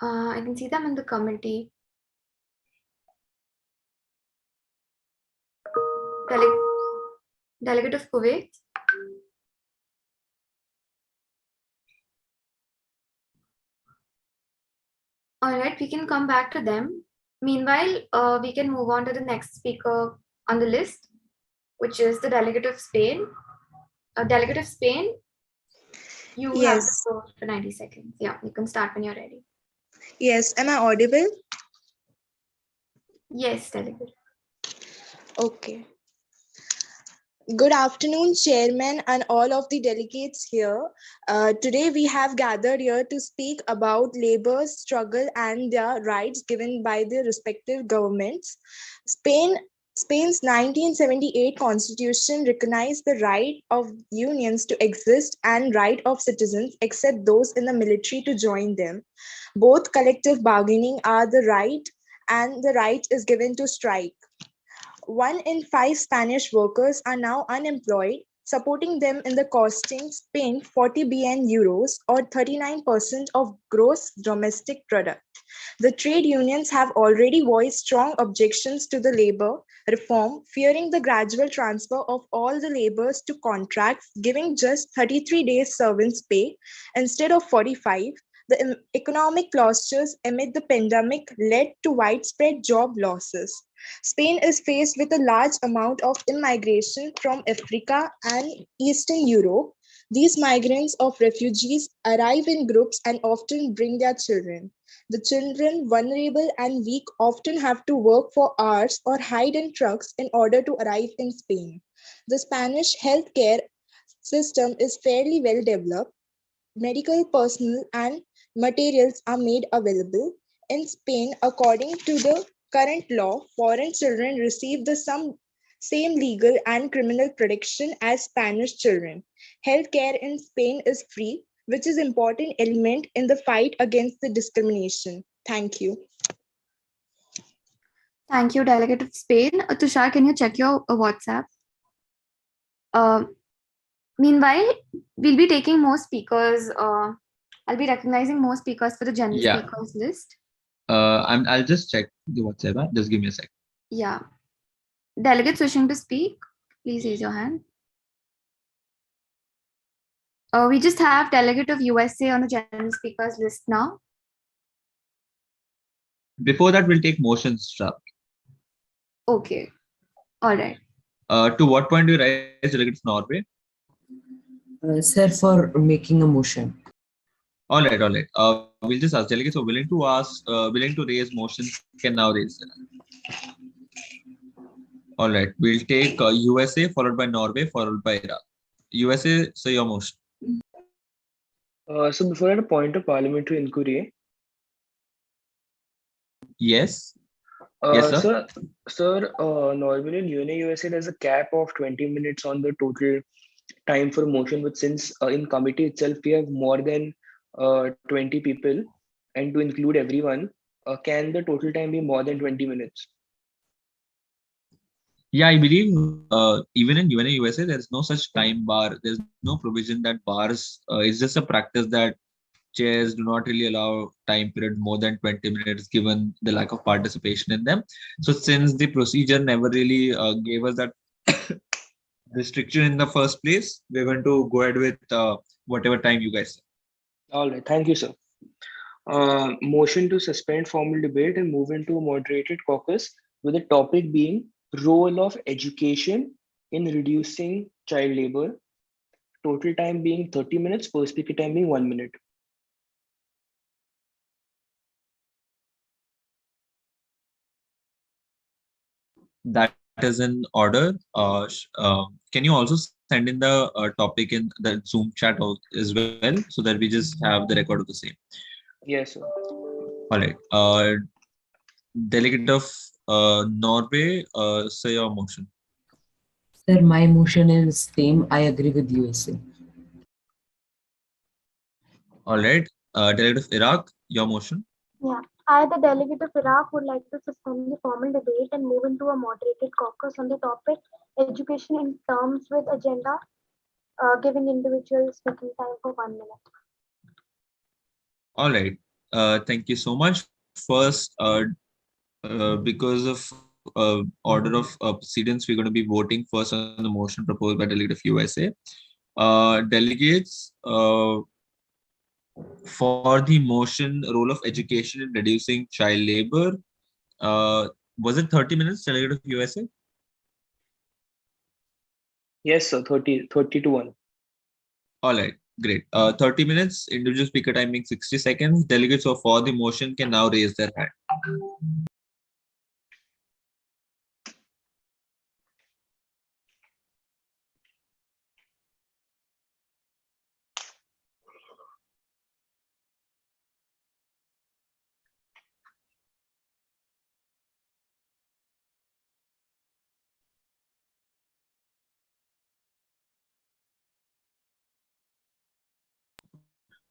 I can see them in the committee. Delegate of Kuwait. All right, we can come back to them. Meanwhile, we can move on to the next speaker on the list, which is the delegate of Spain. Delegate of Spain, you have the floor for 90 seconds. Yeah, you can start when you're ready. Yes, am I audible? Yes, delegate. Okay. Good afternoon, Chairman and all of the delegates here. Today we have gathered here to speak about labor's struggle and their rights given by the respective governments. Spain's 1978 constitution recognized the right of unions to exist and right of citizens except those in the military to join them. Both collective bargaining are the right and the right is given to strike. 1 in 5 Spanish workers are now unemployed, supporting them in the costing Spain 40 billion euros or 39% of gross domestic product. The trade unions have already voiced strong objections to the labor reform, fearing the gradual transfer of all the laborers to contracts, giving just 33 days servants' pay instead of 45. The economic losses amid the pandemic led to widespread job losses. Spain is faced with a large amount of immigration from Africa and Eastern Europe. These migrants of refugees arrive in groups and often bring their children. The children, vulnerable and weak, often have to work for hours or hide in trucks in order to arrive in Spain. The Spanish healthcare system is fairly well developed. Medical personnel and materials are made available. In Spain, according to the current law, foreign children receive the same legal and criminal protection as Spanish children. Healthcare in Spain is free, which is an important element in the fight against the discrimination. Thank you. Thank you, Delegate of Spain. Tushar, can you check your WhatsApp? Meanwhile, we'll be taking more speakers. I'll be recognizing more speakers for the general speakers list. I'll just check the WhatsApp. Just give me a sec. Yeah. Delegates wishing to speak, please raise your hand. We just have Delegate of USA on the general speakers list now. Before that, we'll take motions. Okay. All right. To what point do you raise Delegate of Norway? Sir, for making a motion. All right. We'll just ask delegates who are willing to raise motions can now raise them. All right. We'll take USA followed by Norway followed by Iraq. USA, say your motion. So before a point of parliamentary inquiry. Yes. Yes, sir. Sir, normally in USA there's a cap of 20 minutes on the total time for motion, but since in committee itself we have more than 20 people, and to include everyone, can the total time be more than 20 minutes? Yeah, I believe even in USA, there's no such time bar. There's no provision that bars. It's just a practice that chairs do not really allow time period more than 20 minutes given the lack of participation in them. So since the procedure never really gave us that restriction in the first place, we're going to go ahead with whatever time you guys say. All right, thank you, sir. Motion to suspend formal debate and move into a moderated caucus with the topic being role of education in reducing child labor. Total time being 30 minutes, per speaker time being 1 minute. That is in order. Can you also send in the topic in the Zoom chat as well, so that we just have the record of the same? Yes, sir. All right. Delegate of Norway, say your motion. Sir, my motion is same. I agree with USA. All right. Delegate of Iraq, your motion. Yeah, I, the delegate of Iraq, would like to suspend the formal debate and move into a moderated caucus on the topic education in terms with agenda, giving individuals speaking time for 1 minute. All right. Thank you so much. First, because of order of precedence, we're going to be voting first on the motion proposed by Delegate of USA. Delegates, for the motion role of education in reducing child labor, was it 30 minutes, Delegate of USA? Yes, sir. 30 to 1. All right, great. 30 minutes, individual speaker timing 60 seconds. Delegates who are for the motion can now raise their hand.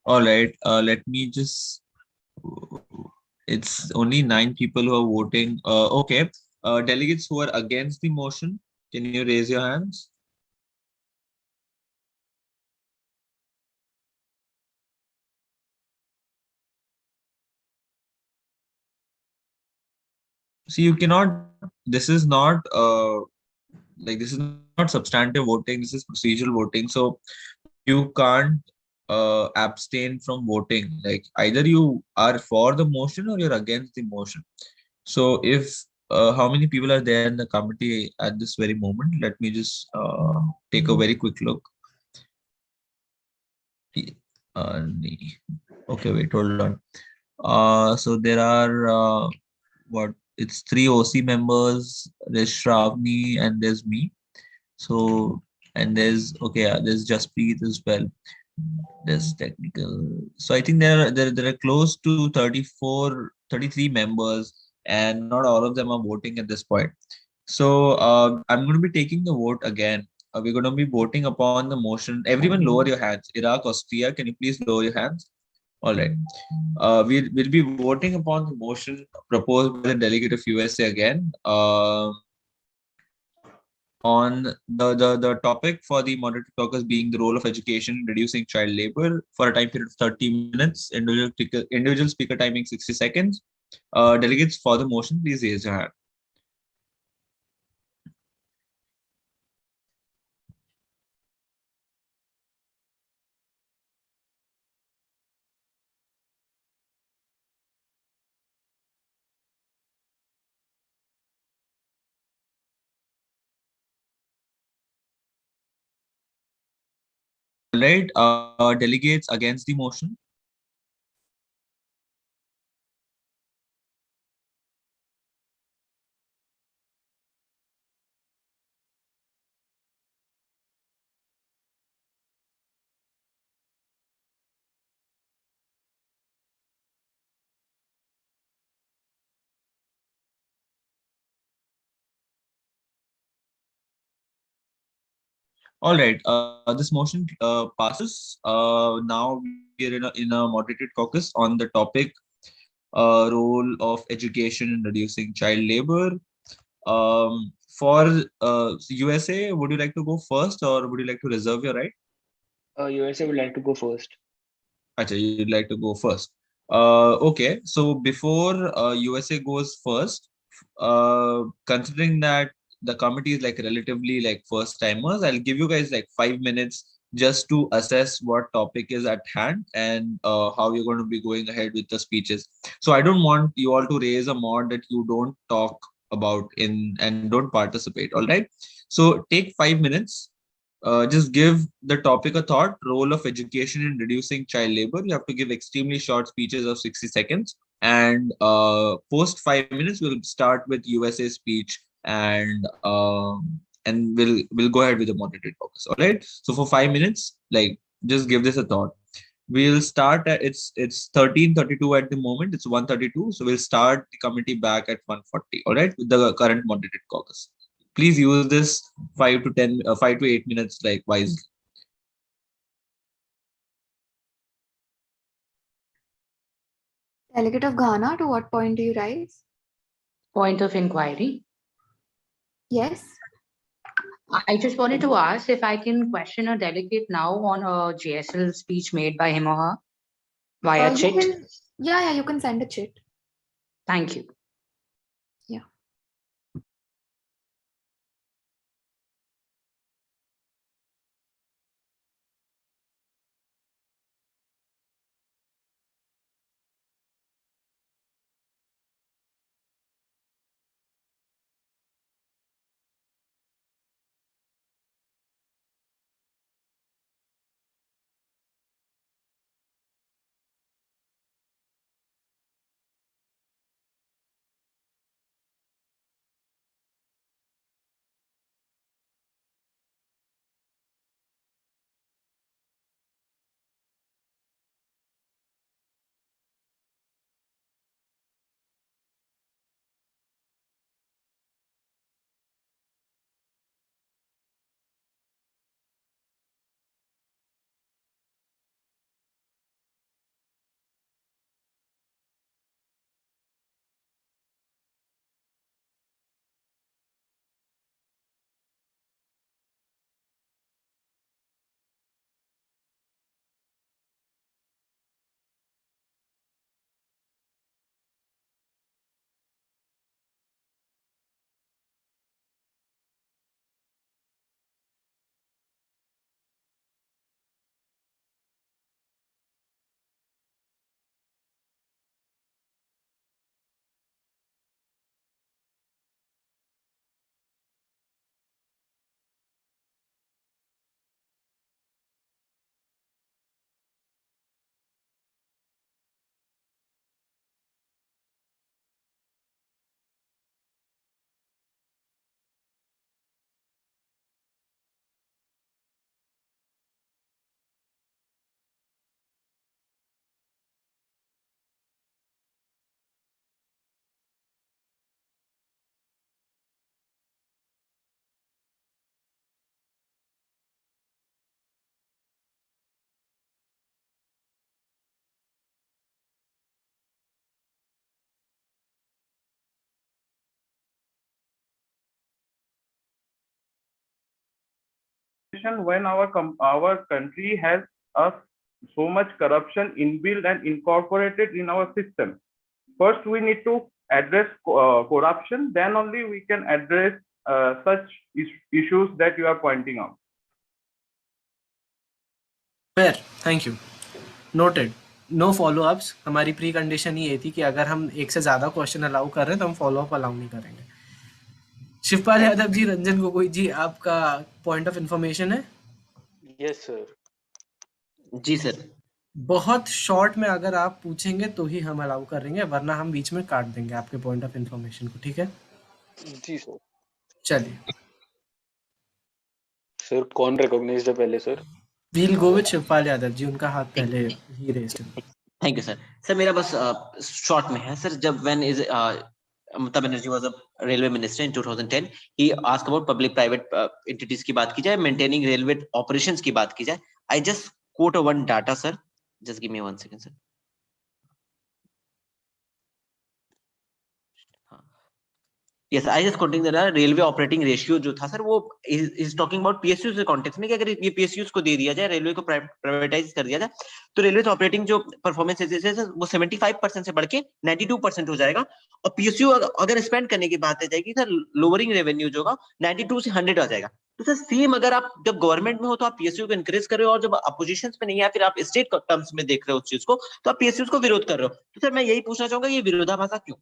All right, let me just, it's only 9 people who are voting. Okay, Delegates who are against the motion, can you raise your hands? See, you cannot, this is not this is not substantive voting, this is procedural voting. So you can't abstain from voting. Like either you are for the motion or you're against the motion. So if how many people are there in the committee at this very moment? Let me just take a very quick look. Okay, wait, hold on. So there are what? It's three OC members. There's Shravani and there's me. So and there's okay, there's Jasprit as well. There's technical. So I think there are close to 34, 33 members, and not all of them are voting at this point. So I'm going to be taking the vote again. We're going to be voting upon the motion. Everyone lower your hands. Iraq, Austria, can you please lower your hands? All right. We'll be voting upon the motion proposed by the delegate of USA again. On the topic for the moderated caucus being the role of education in reducing child labor for a time period of 30 minutes, individual speaker timing 60 seconds. Delegates for the motion, please raise your hand. All right, delegates against the motion. All right, this motion passes. Now we are in a moderated caucus on the topic role of education in reducing child labor. For USA, would you like to go first or would you like to reserve your right? USA would like to go first. Acha, you'd like to go first. Okay, so before USA goes first, considering that the committee is like relatively like first timers, I'll give you guys like 5 minutes just to assess what topic is at hand and how you're going to be going ahead with the speeches. So I don't want you all to raise a mod that you don't talk about in and don't participate. All right. So take 5 minutes, just give the topic a thought. Role of education in reducing child labor. You have to give extremely short speeches of 60 seconds. And post 5 minutes, we'll start with USA speech and we'll go ahead with the moderated focus. All right. So for 5 minutes, like just give this a thought. We'll start at it's 13:32 at the moment. It's 1:32. So we'll start the committee back at 1:40. All right, with the current moderated caucus. Please use this 5 to 8 minutes like wisely. Delegate of Ghana, to what point do you rise? Point of inquiry. Yes. I just wanted to ask if I can question a delegate now on a JSL speech made by him or her via You chat. yeah, you can send a chit. Thank you. situation when our country has so much corruption inbuilt and incorporated in our system. First, we need to address corruption. Then only we can address such issues that you are pointing out. Fair, thank you. Noted. No follow ups. हमारी pre condition ये थी कि अगर हम एक से ज्यादा question allow कर रहे हैं तो हम फॉलो अप अलाउ नहीं करेंगे. शिवपाल यादव जी, रंजन गोगोई जी, आपका पॉइंट ऑफ इंफॉर्मेशन है? Yes sir. जी सर. बहुत शॉर्ट में अगर आप पूछेंगे तो ही हम अलाउ करेंगे, वरना हम बीच में काट देंगे आपके पॉइंट ऑफ इंफॉर्मेशन को. ठीक है? जी सर. चलिए. सर कौन रिकॉग्नाइज्ड है पहले sir? We'll go with Shivpal Yadav ji, उनका हाथ पहले ही रेज्ड है. Thank you sir. सर मेरा बस शॉर्ट में है सर. जब when is Mamata Banerjee was a railway minister in 2010, he asked about public private entities की बात की जाए, मेंटेनिंग रेलवे ऑपरेशंस की बात की जाए. I just quote one data sir. Just give me 1 second sir. Yes, I just quoting the railway operating ratio जो था सर, वो इज टॉकिंग अबाउट पीएसयू के कॉन्टेक्स्ट में कि अगर ये पीएसयू को दे दिया जाए, रेलवे को प्राइवेटाइज कर दिया जाए, तो रेलवे ऑपरेटिंग जो परफॉर्मेंस है वो 75% से बढ़ के 92% हो जाएगा. और पीएसयू अगर स्पेंड करने की बात आ जाएगी सर, लोअरिंग रेवेन्यू जो होगा 92 से 100 आ जाएगा. तो सर सेम अगर आप जब गवर्नमेंट में हो तो आप पीएसयू को इंकरेज कर रहे हो, और जब अपोजिशन में नहीं है, फिर आप स्टेट टर्म्स में देख रहे हो उस चीज को, तो आप पीएसयू को विरोध कर रहे हो. तो सर मैं यही पूछना चाहूंगा, ये विरोधाभास क्यों?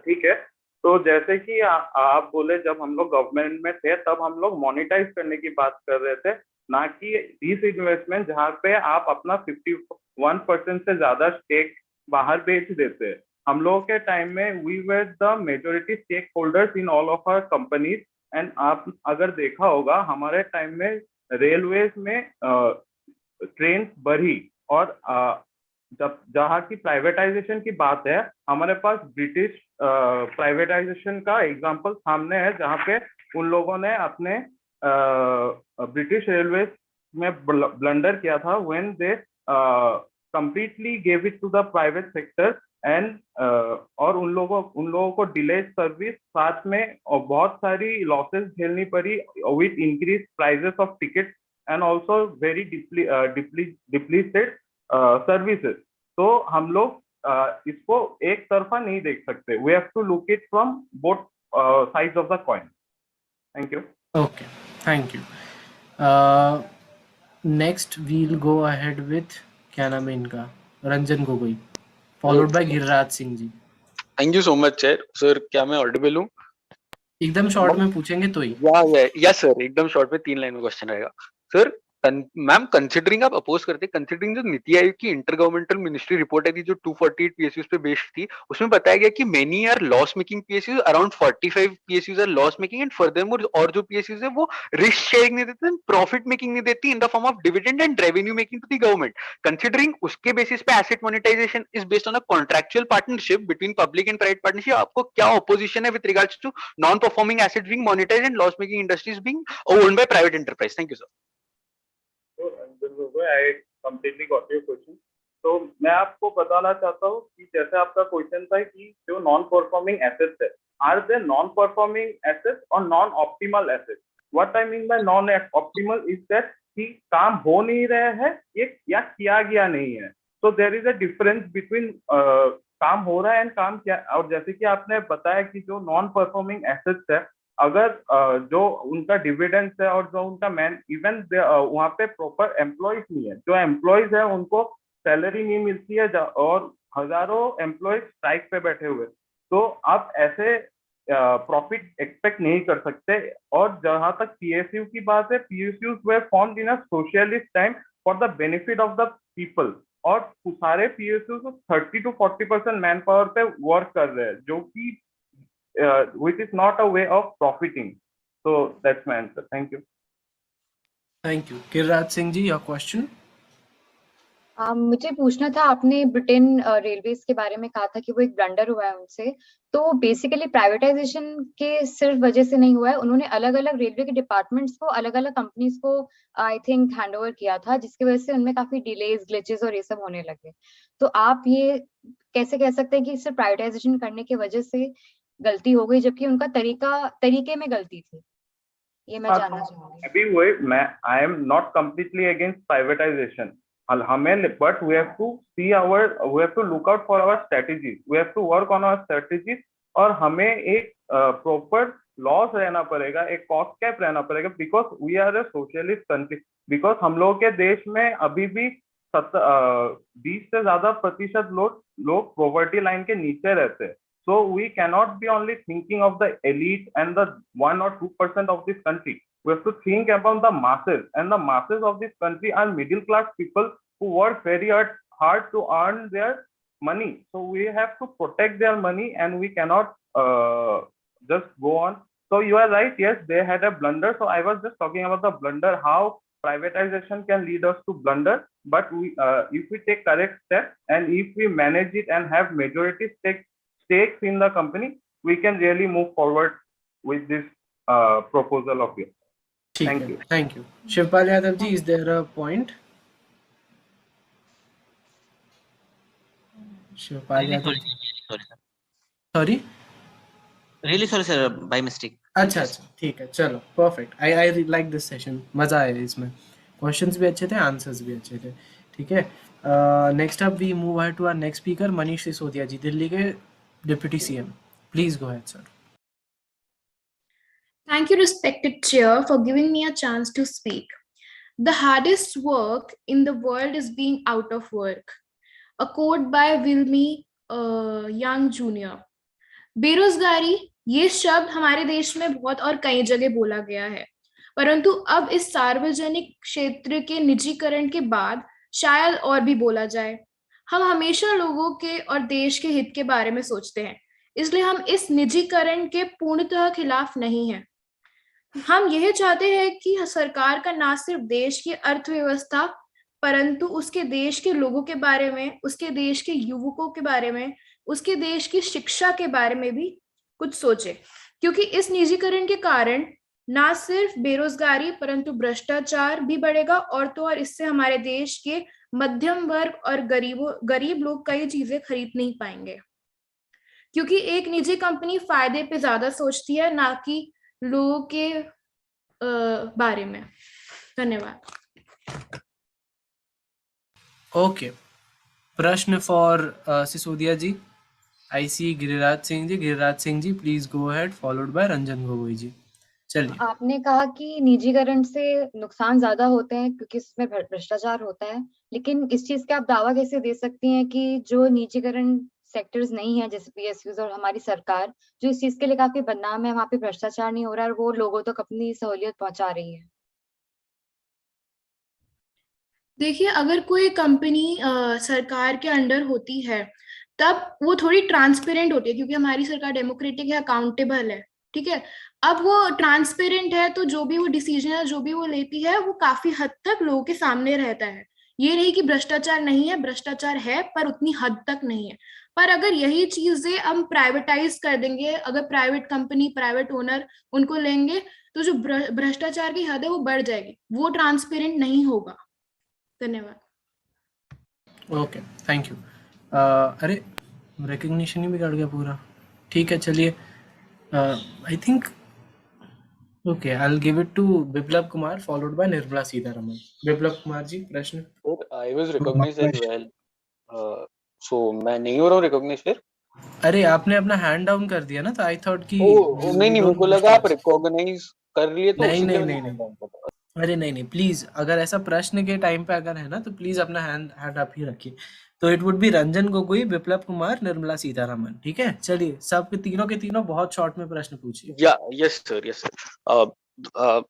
ठीक है. तो जैसे कि आप बोले, जब हम लोग गवर्नमेंट में थे तब हम लोग मोनेटाइज करने की बात कर रहे थे, ना कि डिस इन्वेस्टमेंट जहाँ पे आप अपना 51% से ज्यादा स्टेक बाहर बेच देते हैं. हम लोगों के टाइम में we were the majority stakeholders in all of our companies. And आप अगर देखा होगा, हमारे टाइम में रेलवेज में ट्रेन बढ़ी, और जब जहाँ की प्राइवेटाइजेशन की बात है, हमारे पास ब्रिटिश प्राइवेटाइजेशन का एग्जांपल सामने है, जहाँ पे उन लोगों ने अपने ब्रिटिश रेलवे में ब्लंडर किया था when they completely gave it to the private sector. And और उन लोगों को डिलेड सर्विस, साथ में और बहुत सारी लॉसेस झेलनी पड़ी with increase prices of ticket and also very depleted services. तो हम लोग इसको एक तरफा नहीं देख सकते. We have to look it from both sides of the coin. Thank you. Okay, thank you. Next we'll go ahead with, क्या नाम है इनका, Ranjan Gogoi, followed by Giriraj Singh ji. Thank you so much sir. Sir क्या मैं ऑडिबल हूँ? एकदम शॉर्ट में पूछेंगे तो ही. यस सर, एकदम शॉर्ट में 3 लाइन में क्वेश्चन रहेगा. सर मैम, कंसिडरिंग आप अपोज करते, कंसिडरिंग जो नीति आयोग की इंटर गवर्नमेंटल मिनिस्ट्री रिपोर्ट है जो 248 पीएसयूज पे बेस्ड थी, उसमें बताया गया कि many are loss making PSUs, around 45 PSUs are loss making, and furthermore और जो पीएसयूज है वो रिस्क शेयरिंग नहीं देते, प्रॉफिट मेकिंग नहीं देती in the form of dividend and revenue making to the government. Considering उसके बेसिस पे asset monetisation is based on a contractual partnership between public and private partnership, आपको क्या ऑपोजिशन है with regards to non performing asset being monetised and loss making industries being owned by private enterprise? Thank you sir. I completely got your question. तो मैं आपको बताना चाहता हूँ कि जैसे आपका क्वेश्चन था कि जो नॉन परफॉर्मिंग एसेट्स है, are they non performing assets और non optimal assets? What I mean by non optimal is that कि काम हो नहीं रहे हैं या किया गया नहीं है. तो there is a difference between काम हो रहा है एंड काम किया. और जैसे कि आपने बताया कि जो नॉन परफॉर्मिंग एसेट्स है, अगर जो उनका डिविडेंड्स है और जो उनका मैन इवन वहाँ पे प्रॉपर एम्प्लॉयज नहीं है, जो एम्प्लॉयज है उनको सैलरी नहीं मिलती है, और हजारों एम्प्लॉयज स्ट्राइक पे बैठे हुए, तो आप ऐसे प्रॉफिट एक्सपेक्ट नहीं कर सकते. और जहां तक पीएसयू की बात है, PSU way formed in a socialist time for the benefit of the people, और सारे पीएसयू 30 to 40% मैन पावर पे वर्क कर रहे हैं, जो कि which is not a way of profiting. So that's my answer. Thank you. Thank you. Kirraj Singh ji, your question. मुझे पूछना था, आपने ब्रिटेन रेलवेज के बारे में कहा था कि वो एक ब्लंडर हुआ है उनसे. तो बेसिकली प्राइवेटाइजेशन के सिर्फ वजह से नहीं हुआ है, उन्होंने अलग अलग रेलवे के डिपार्टमेंट्स को अलग अलग कंपनीज को आई थिंक हैंड ओवर किया था, जिसकी वजह से उनमें काफी डिलेज, ग्लिचेस और ये सब होने लगे. तो आप ये कैसे कह सकते हैं कि सिर्फ प्राइवेटाइजेशन करने की वजह से गलती हो गई, जबकि उनका तरीके में गलती थी? ये मैं जानना चाहूंगी। अभी वही मैं I am not completely against privatisation, हमें but we have to see our, we have to look out for our strategies, we have to work on our strategies, और हमें एक प्रॉपर लॉस रहना पड़ेगा, एक कॉस्ट कैप रहना पड़ेगा, because we are a socialist country, because हम लोगों के देश में अभी भी 20 से ज्यादा प्रतिशत लोग पॉवर्टी लाइन के नीचे रहते हैं. So we cannot be only thinking of the elite and the 1 or 2% of this country. We have to think about the masses, and the masses of this country are middle class people who work very hard to earn their money. So we have to protect their money, and we cannot just go on. So you are right. Yes, they had a blunder. So I was just talking about the blunder, how privatization can lead us to blunder. But if we take correct steps, and if we manage it and have majority stakes in the company, we can really move forward with this proposal of yours. Thank you. Thank you. Shivpal Yadav ji, is there a point? Shivpal Really Yadav sorry, ji. sorry sir. Sorry? Really sorry sir, by mistake. अच्छा अच्छा ठीक है, चलो perfect. I like this session, मजा आया इसमें. Questions भी अच्छे थे, आंसर्स भी अच्छे थे. ठीक है, next up we move ahead to our next speaker Manish Sisodia ji, Delhi के deputy CM. Please go ahead sir. Thank you, respected chair, for giving me a chance to speak. The hardest work in the world is being out of work. A quote by Wilmy Young Jr. बेरोजगारी ये शब्द हमारे देश में बहुत और कई जगह बोला गया है, परंतु अब इस सार्वजनिक क्षेत्र के निजीकरण के बाद शायद और भी बोला जाए. हम हमेशा लोगों के और देश के हित के बारे में सोचते हैं, इसलिए हम इस निजीकरण के पूर्णतः खिलाफ नहीं हैं. हम यह चाहते हैं कि सरकार का ना सिर्फ देश की अर्थव्यवस्था परंतु उसके देश के लोगों के बारे में, उसके देश के युवकों के बारे में, उसके देश की शिक्षा के बारे में भी कुछ सोचे, क्योंकि इस निजीकरण के कारण ना सिर्फ बेरोजगारी परंतु भ्रष्टाचार भी बढ़ेगा, और तो और इससे हमारे देश के मध्यम वर्ग और गरीब लोग कई चीजें खरीद नहीं पाएंगे, क्योंकि एक निजी कंपनी फायदे पे ज्यादा सोचती है, ना कि लोगों के बारे में. धन्यवाद. ओके, प्रश्न for Sisodia ji. I see Giriraj Singh ji. Giriraj Singh ji please go ahead, followed by Ranjan Gogoi ji. चलिए. आपने कहा कि निजीकरण से नुकसान ज्यादा होते हैं क्योंकि इसमें भ्रष्टाचार होता है, लेकिन इस चीज का आप दावा कैसे दे सकती हैं कि जो निजीकरण सेक्टर्स नहीं है जैसे पीएसयूज और हमारी सरकार जो इस चीज के लिए काफी बदनाम है, वहां पे भ्रष्टाचार नहीं हो रहा है और वो लोगों तक अपनी सहूलियत पहुंचा रही है? देखिए, अगर कोई कंपनी सरकार के अंडर होती है तब वो थोड़ी ट्रांसपेरेंट होती है, क्योंकि हमारी सरकार डेमोक्रेटिक है, अकाउंटेबल है. ठीक है, अब वो ट्रांसपेरेंट है तो जो भी वो डिसीजन है, जो भी वो लेती है, वो काफी हद तक लोगों के सामने रहता है. ये नहीं कि भ्रष्टाचार नहीं है, भ्रष्टाचार है पर उतनी हद तक नहीं है. पर अगर यही चीजें हम प्राइवेटाइज कर देंगे, अगर प्राइवेट कंपनी, प्राइवेट ओनर उनको लेंगे, तो जो भ्रष्टाचार की हद है वो बढ़ जाएगी, वो ट्रांसपेरेंट नहीं होगा. धन्यवाद. Okay, thank you. अरे रिकग्निशन ही बिगड़ गया पूरा. ठीक है, चलिए. I think okay, I will give it to Biplab Kumar followed by Nirmala Sitharaman. Biplab Kumar ji, प्रश्न. I was recognised as well, so मैं नहीं हो रहा हूँ रिकॉग्नाइज्ड फिर. अरे आपने अपना हैंड डाउन कर दिया ना, तो आई थॉट कि नहीं, मेरे को लगा आप रिकॉग्नाइज कर लिए तो नहीं उसी नहीं के नहीं नहीं. अरे नहीं नहीं, प्लीज, अगर ऐसा प्रश्न के टाइम पे अगर है ना, तो प्लीज अपना हैंड अप ही रखिए. तो it would be Ranjan Gogoi, Biplab Kumar, Nirmala Sitharaman. ठीक है, चलिए. सब के तीनों बहुत शॉर्ट में प्रश्न पूछिए. या यस सर.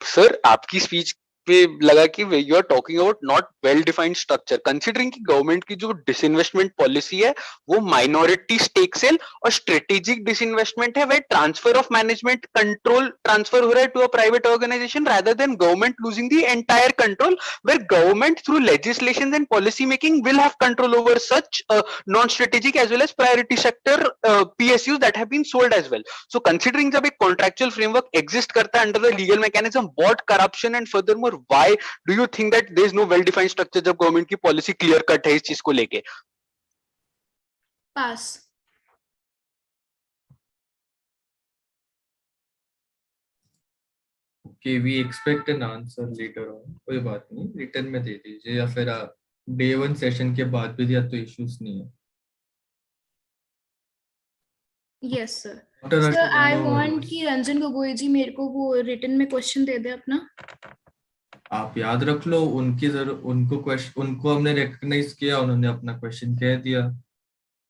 सर आपकी स्पीच पे लगा कि you are talking about not well defined structure, considering कि गवर्नमेंट की जो डिसइन्वेस्टमेंट पॉलिसी है वो माइनॉरिटी स्टेक सेल और स्ट्रेटेजिक डिसइन्वेस्टमेंट है, वह transfer of management control transfer हो रहा है to a private organisation rather than government losing the entire control, where government through legislation and policy making will have control over such non strategic as well as priority sector PSUs that have been sold as well. So considering जब एक contractual framework exist करता है under the legal mechanism, what corruption and furthermore why do you think that there is no well defined structure जब government की policy clear cut है इस चीज को लेके? पास. कि we expect an answer later on, कोई बात नहीं, रिटर्न में दे दीजिए, या फिर डे 1 सेशन के बाद भी दिया तो इश्यूज नहीं है। Yes sir. Dr. Sir Ashok, आई no वांट worries. कि रंजन गोगोई जी मेरे को वो रिटन में क्वेश्चन दे दे अपना। आप याद रख लो, उनको हमने रिकॉग्नाइज किया, उन्होंने अपना क्वेश्चन कह दिया,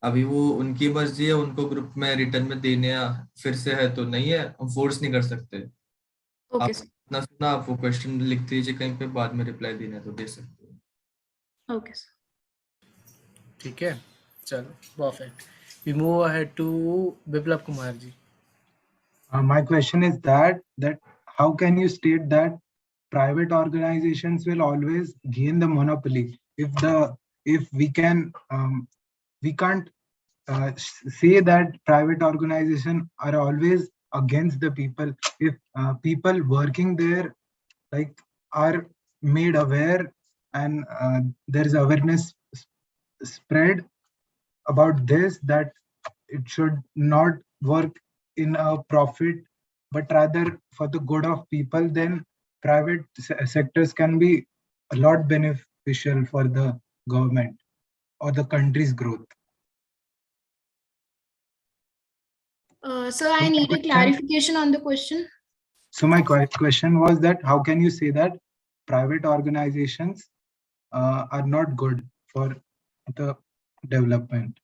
अभी वो उनकी मर्जी है, उनको ग्रुप में रिटर्न में देने फिर से है तो नहीं है, हम फोर्स नहीं कर सकते। ओके आप इतना सुना, आप वो क्वेश्चन लिख दीजिए कहीं पे, बाद में रिप्लाई देना है तो दे सकते हो। Okay sir. ठीक है, चलो perfect. We move ahead to Biplab Kumar ji. My question is that how can you state that private organizations will always gain the monopoly if we can't say that private organizations are always against the people if people working there like are made aware and there is awareness spread about this, that it should not work in a profit but rather for the good of people, then private sectors can be a lot beneficial for the government or the country's growth. Sir, I need a clarification on the question. So my question was that how can you say that private organizations are not good for the development?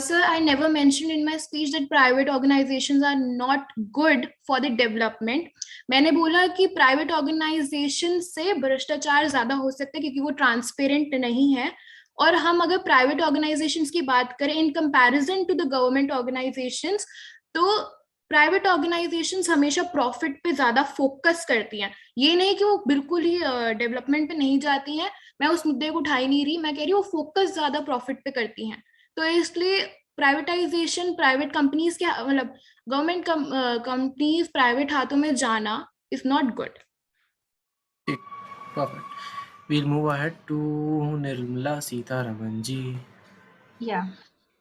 Sir, I never mentioned in my speech that private organizations are not good for the development. मैंने बोला कि private organization से भ्रष्टाचार ज्यादा हो सकता है क्योंकि वो transparent नहीं है, और हम अगर प्राइवेट ऑर्गेनाइजेशंस की बात करें in comparison to the government organisations, तो प्राइवेट ऑर्गेनाइजेशंस हमेशा प्रॉफिट पे ज्यादा फोकस करती हैं। ये नहीं कि वो बिल्कुल ही डेवलपमेंट पे नहीं जाती हैं, मैं उस मुद्दे को उठा ही नहीं रही, मैं कह रही हूँ वो फोकस ज्यादा प्रॉफिट पे करती हैं। तो इसलिए प्राइवेटाइजेशन, प्राइवेट कंपनीज के मतलब गवर्नमेंट कंपनीज प्राइवेट हाथों में जाना is not good. Perfect, we'll move ahead to Nirmala Sitharaman ji. या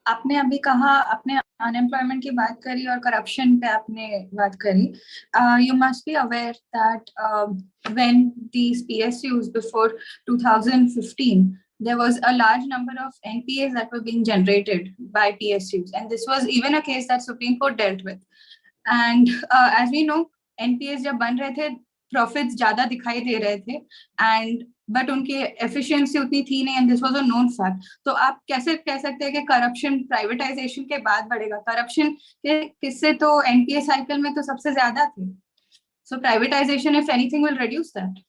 आपने अभी कहा, आपने अनएम्प्लॉयमेंट की बात करी और करप्शन पे आपने बात करी। You must be aware that when these PSUs before 2015 there was a large number of NPAs that were being generated by PSUs, and this was even a case that Supreme Court dealt with. And as we know, NPAs जब बन रहे थे profits ज्यादा दिखाई दे रहे थे, and but उनकी efficiency उतनी थी नहीं, and this was a known fact. तो आप कैसे कह सकते हैं कि करप्शन प्राइवेटाइजेशन के बाद बढ़ेगा? करप्शन के किस्से तो एनपीए साइकिल में तो सबसे ज्यादा थे, so privatisation if anything will reduce that.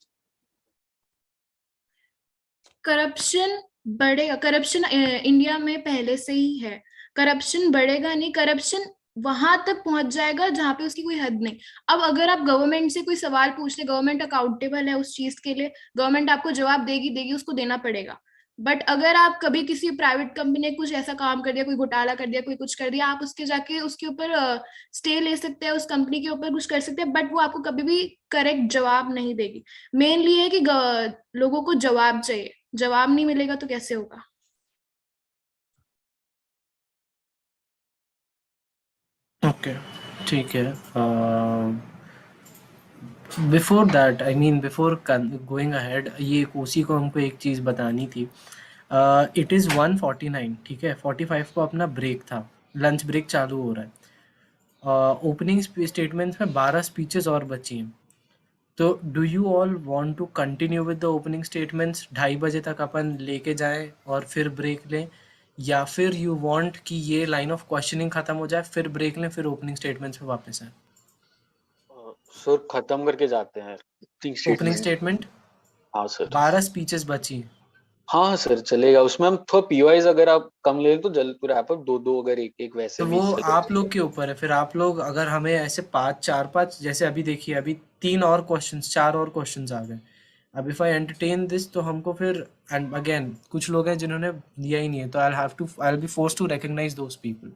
Corruption बढ़ेगा, करप्शन इंडिया में पहले से ही है, करप्शन बढ़ेगा नहीं, करप्शन वहां तक पहुंच जाएगा जहां पे उसकी कोई हद नहीं। अब अगर आप गवर्नमेंट से कोई सवाल पूछ ले, गवर्नमेंट अकाउंटेबल है उस चीज के लिए, गवर्नमेंट आपको जवाब देगी, उसको देना पड़ेगा। बट अगर आप कभी किसी प्राइवेट कंपनी ने कुछ ऐसा काम कर दिया, कोई घोटाला कर दिया, कोई कुछ कर दिया, आप उसके जाके उसके ऊपर स्टे ले सकते हैं, उस कंपनी के ऊपर कुछ कर सकते हैं, बट वो आपको कभी भी करेक्ट जवाब नहीं देगी। मेनली है कि लोगों को जवाब चाहिए, जवाब नहीं मिलेगा तो कैसे होगा? ओके, ठीक है। Before that, I mean before going ahead, ये उसी को हमको एक चीज़ बतानी थी। इट इज़ 1:49, ठीक है, 45 को अपना ब्रेक था, लंच ब्रेक चालू हो रहा है। ओपनिंग स्टेटमेंट्स में 12 स्पीचेस और बची हैं, तो do you all want to continue with the opening statements, 2:30 बजे तक अपन लेके जाएं और फिर ब्रेक लें, या फिर यू वांट कि ये लाइन ऑफ क्वेश्चनिंग खत्म हो जाए, फिर ब्रेक लें, फिर ओपनिंग स्टेटमेंट्स पे वापस आए? सर खत्म करके जाते हैं ओपनिंग स्टेटमेंट। हाँ सर, 12 स्पीचेस बची। हाँ सर चलेगा, उसमें हम थोड़ा पीवाइज अगर आप कम ले तो जल्द रैप अप, दो अगर एक वैसे तो भी वो चलेगा। आप लोग के ऊपर है, फिर आप लोग अगर हमें ऐसे 4-5 जैसे अभी देखिए, अभी 3 और क्वेश्चंस, 4 और क्वेश्चंस आ गए। अब इफ आई एंटरटेन दिस तो हमको फिर, एंड अगेन कुछ लोग हैं जिन्होंने दिया ही नहीं है, तो I will be forced to recognise those people.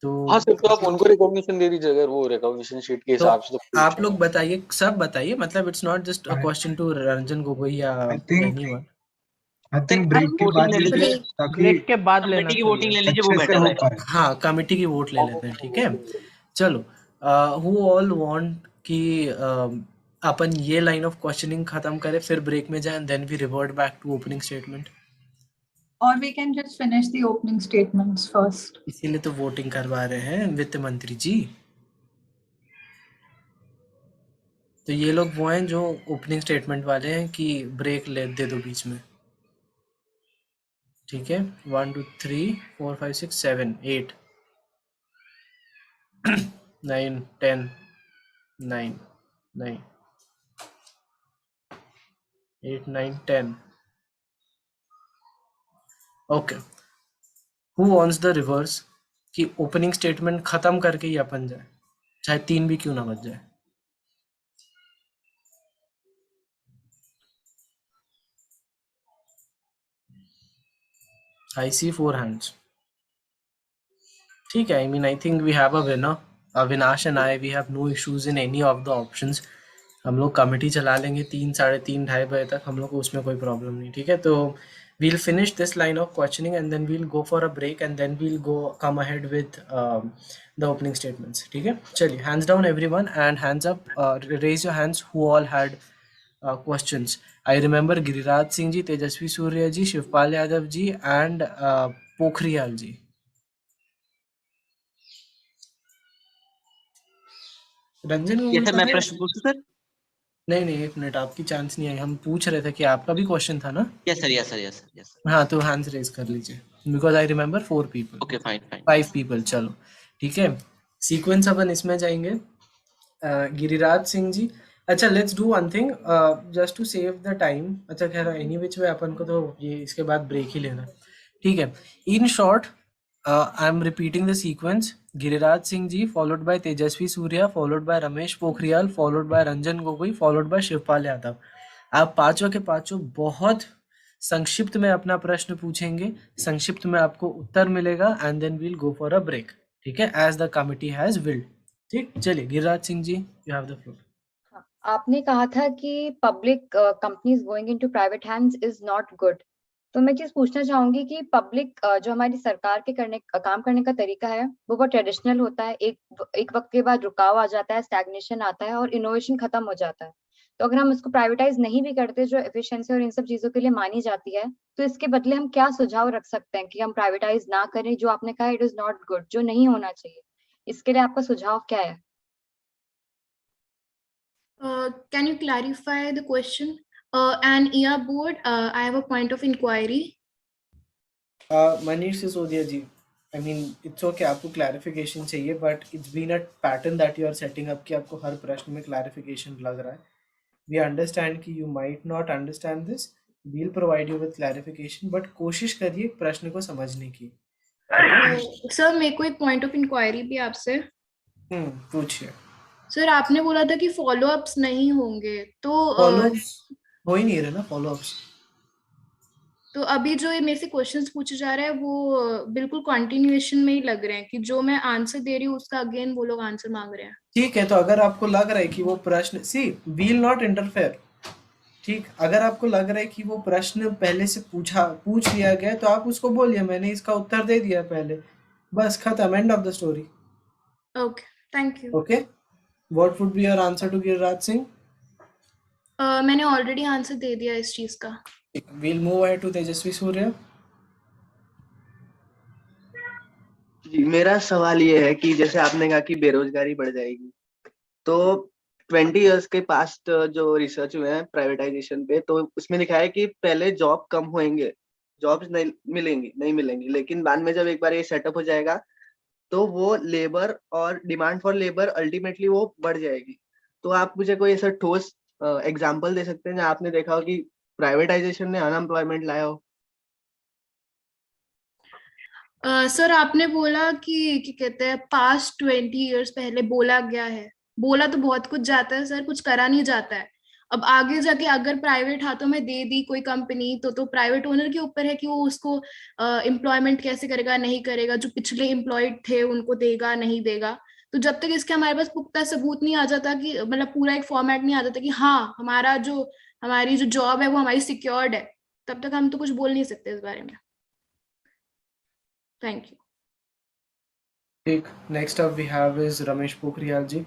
तो हाँ सर, तो आप उनको रिकॉग्निशन दे दीजिए अगर वो रिकॉग्निशन शीट के हिसाब से। तो आप लोग बताइए, सब बताइए, मतलब it's not just a question to Ranjan Gogoi या एनीवन। आई थिंक ब्रेक के बाद ले लीजिए, ताकि ब्रेक के बाद लेना कमेटी की वोटिंग ले लीजिए, वो अच्छे से बेटर हो रहेगा। पाए। हाँ, कमेटी की वोट ले लेते हैं, ठीक है। चलो, who all want कि अपन ये लाइन ऑफ क्वेश्चनिंग खत्म करें फिर ब्रेक में जाएं, then we revert back to opening statement. Or we can just finish the opening statements first. इसीलिए तो वोटिंग करवा रहे हैं वित्त मंत्री जी। तो ये लोग वो हैं जो ओपनिंग स्टेटमेंट वाले हैं कि ब्रेक ले दे दो बीच में, ठीक है। 1 2 3 4 5 6 7 8 9 10 9 9 8 9 10 okay. Who wants the reverse कि ओपनिंग स्टेटमेंट खत्म करके ही अपन जाए, चाहे 3 भी क्यों ना बज जाए। I see 4 hands. ठीक है, I mean I think we have a winner. Avinash and I, we have no issues in any of the options. हम लोग कमेटी चला लेंगे 3 साढ़े 3 ढाई बजे तक, हम लोग को उसमें कोई प्रॉब्लम नहीं, ठीक है। तो we'll finish this line of questioning and then we'll go for a break and then we'll go come ahead with the opening statements, ठीक है। चलिए, hands down everyone and hands up, raise your hands who all had questions. I remember Giriraj Singh ji, Tejashwi Surya ji, Shivpal Yadav ji and Pokhriyal जी। रंजन गोगोई मैं प्रश्न पूछूं sir? नहीं, एक minute, आपकी chance नहीं आई। हम पूछ रहे थे कि आपका भी क्वेश्चन था ना? Yes sir. हाँ, तो हैंड्स रेज कर लीजिए because I remember 4 people. Okay fine 5 people, चलो ठीक है। सीक्वेंस अपन इसमें जाएंगे। गिरिराज सिंह जी, अच्छा let's do one thing just to save the time. अच्छा खैर एनी विच वे अपन को तो ये इसके बाद ब्रेक ही लेना, ठीक है। In short I am repeating the sequence. Giriraj Singh ji followed by Tejasvi Surya, followed by Ramesh Pokhriyal, followed by Ranjan Gogoi, followed by Shivpal Yadav. आप पांचों के पांचों बहुत संक्षिप्त में अपना प्रश्न पूछेंगे, संक्षिप्त में आपको उत्तर मिलेगा and then we'll go for a break, ठीक है, as the committee has willed. ठीक, चलिए Giriraj Singh ji, you have the floor. आपने कहा था कि public companies going into private hands is not good. तो मैं चीज पूछना चाहूंगी कि पब्लिक जो हमारी सरकार के काम करने का तरीका है वो बहुत ट्रेडिशनल होता है। एक वक्त के बाद रुकाव आ जाता है, स्टैग्नेशन आता है और इनोवेशन खत्म हो जाता है। तो अगर हम इसको प्राइवेटाइज नहीं भी करते, जो एफिशिएंसी और इन सब चीजों के लिए मानी जाती है, तो इसके बदले हम क्या सुझाव रख सकते हैं कि हम प्राइवेटाइज ना करें? जो आपने कहा इट इज नॉट गुड, जो नहीं होना चाहिए, इसके लिए आपका सुझाव क्या है? Can you clarify the question? And EA board, I have a point of inquiry. Manish Sisodia ji, I mean it's okay, आपको clarification चाहिए, but it's been a pattern that you are setting up कि आपको हर प्रश्न में clarification लग रहा है। We understand कि you might not understand this, we'll provide you with clarification, but कोशिश करिए प्रश्न को समझने की। सर मेरे को एक पॉइंट ऑफ इंक्वायरी भी आपसे। पूछिए। सर आपने बोला था कि फॉलो अप्स नहीं होंगे, तो हो ही नहीं रहे ना फॉलो अप्स। तो अभी जो ये मेरे से क्वेश्चंस पूछे जा रहे हैं वो बिल्कुल कंटिन्यूएशन में ही लग रहे हैं कि जो मैं आंसर दे रही हूँ उसका अगेन वो लोग आंसर मांग रहे हैं। ठीक है, तो अगर आपको लग रहा है कि वो प्रश्न, सी वील नॉट इंटरफेयर, ठीक, अगर आपको लग रहा है कि वो प्रश्न पहले से पूछ लिया गया तो आप उसको बोलिए मैंने इसका उत्तर दे दिया पहले, बस खत्म, end of the story. Okay, thank you. Okay, what would be your answer to Giriraj Singh? मैंने ऑलरेडी आंसर दे दिया इस चीज का। We'll move ahead to Tejasvi Surya. जी, मेरा सवाल ये है कि जैसे आपने कहा कि बेरोजगारी बढ़ जाएगी, तो 20 इयर्स के पास्ट जो रिसर्च हुए हैं प्राइवेटाइजेशन पे, तो उसमें लिखा है कि पहले जॉब कम होंगे, जॉब्स नहीं मिलेंगी, लेकिन बाद में जब एक बार ये सेटअप हो जाएगा तो वो लेबर और डिमांड फॉर लेबर अल्टीमेटली वो बढ़ जाएगी। तो आप मुझे कोई ऐसा ठोस एग्जांपल दे सकते हैं जहाँ आपने देखा हो कि प्राइवेटाइजेशन ने अनएम्प्लॉयमेंट लाया हो? सर आपने बोला कि कहते हैं पास्ट 20 इयर्स पहले बोला गया है, बोला तो बहुत कुछ जाता है सर, कुछ करा नहीं जाता है। अब आगे जाके अगर प्राइवेट हाथों में दे दी कोई कंपनी तो प्राइवेट ओनर के ऊपर है कि वो उसको एम्प्लॉयमेंट कैसे करेगा, नहीं करेगा, जो पिछले एम्प्लॉयड थे उनको देगा नहीं देगा। तो जब तक इसके हमारे पास पुख्ता सबूत नहीं आ जाता कि मतलब पूरा एक फॉर्मेट नहीं आ जाता कि हाँ हमारी जो जॉब है वो हमारी सिक्योर्ड है, तब तक हम तो कुछ बोल नहीं सकते इस बारे में। Thank you. ठीक, next up we have is Ramesh Pokhriyal ji.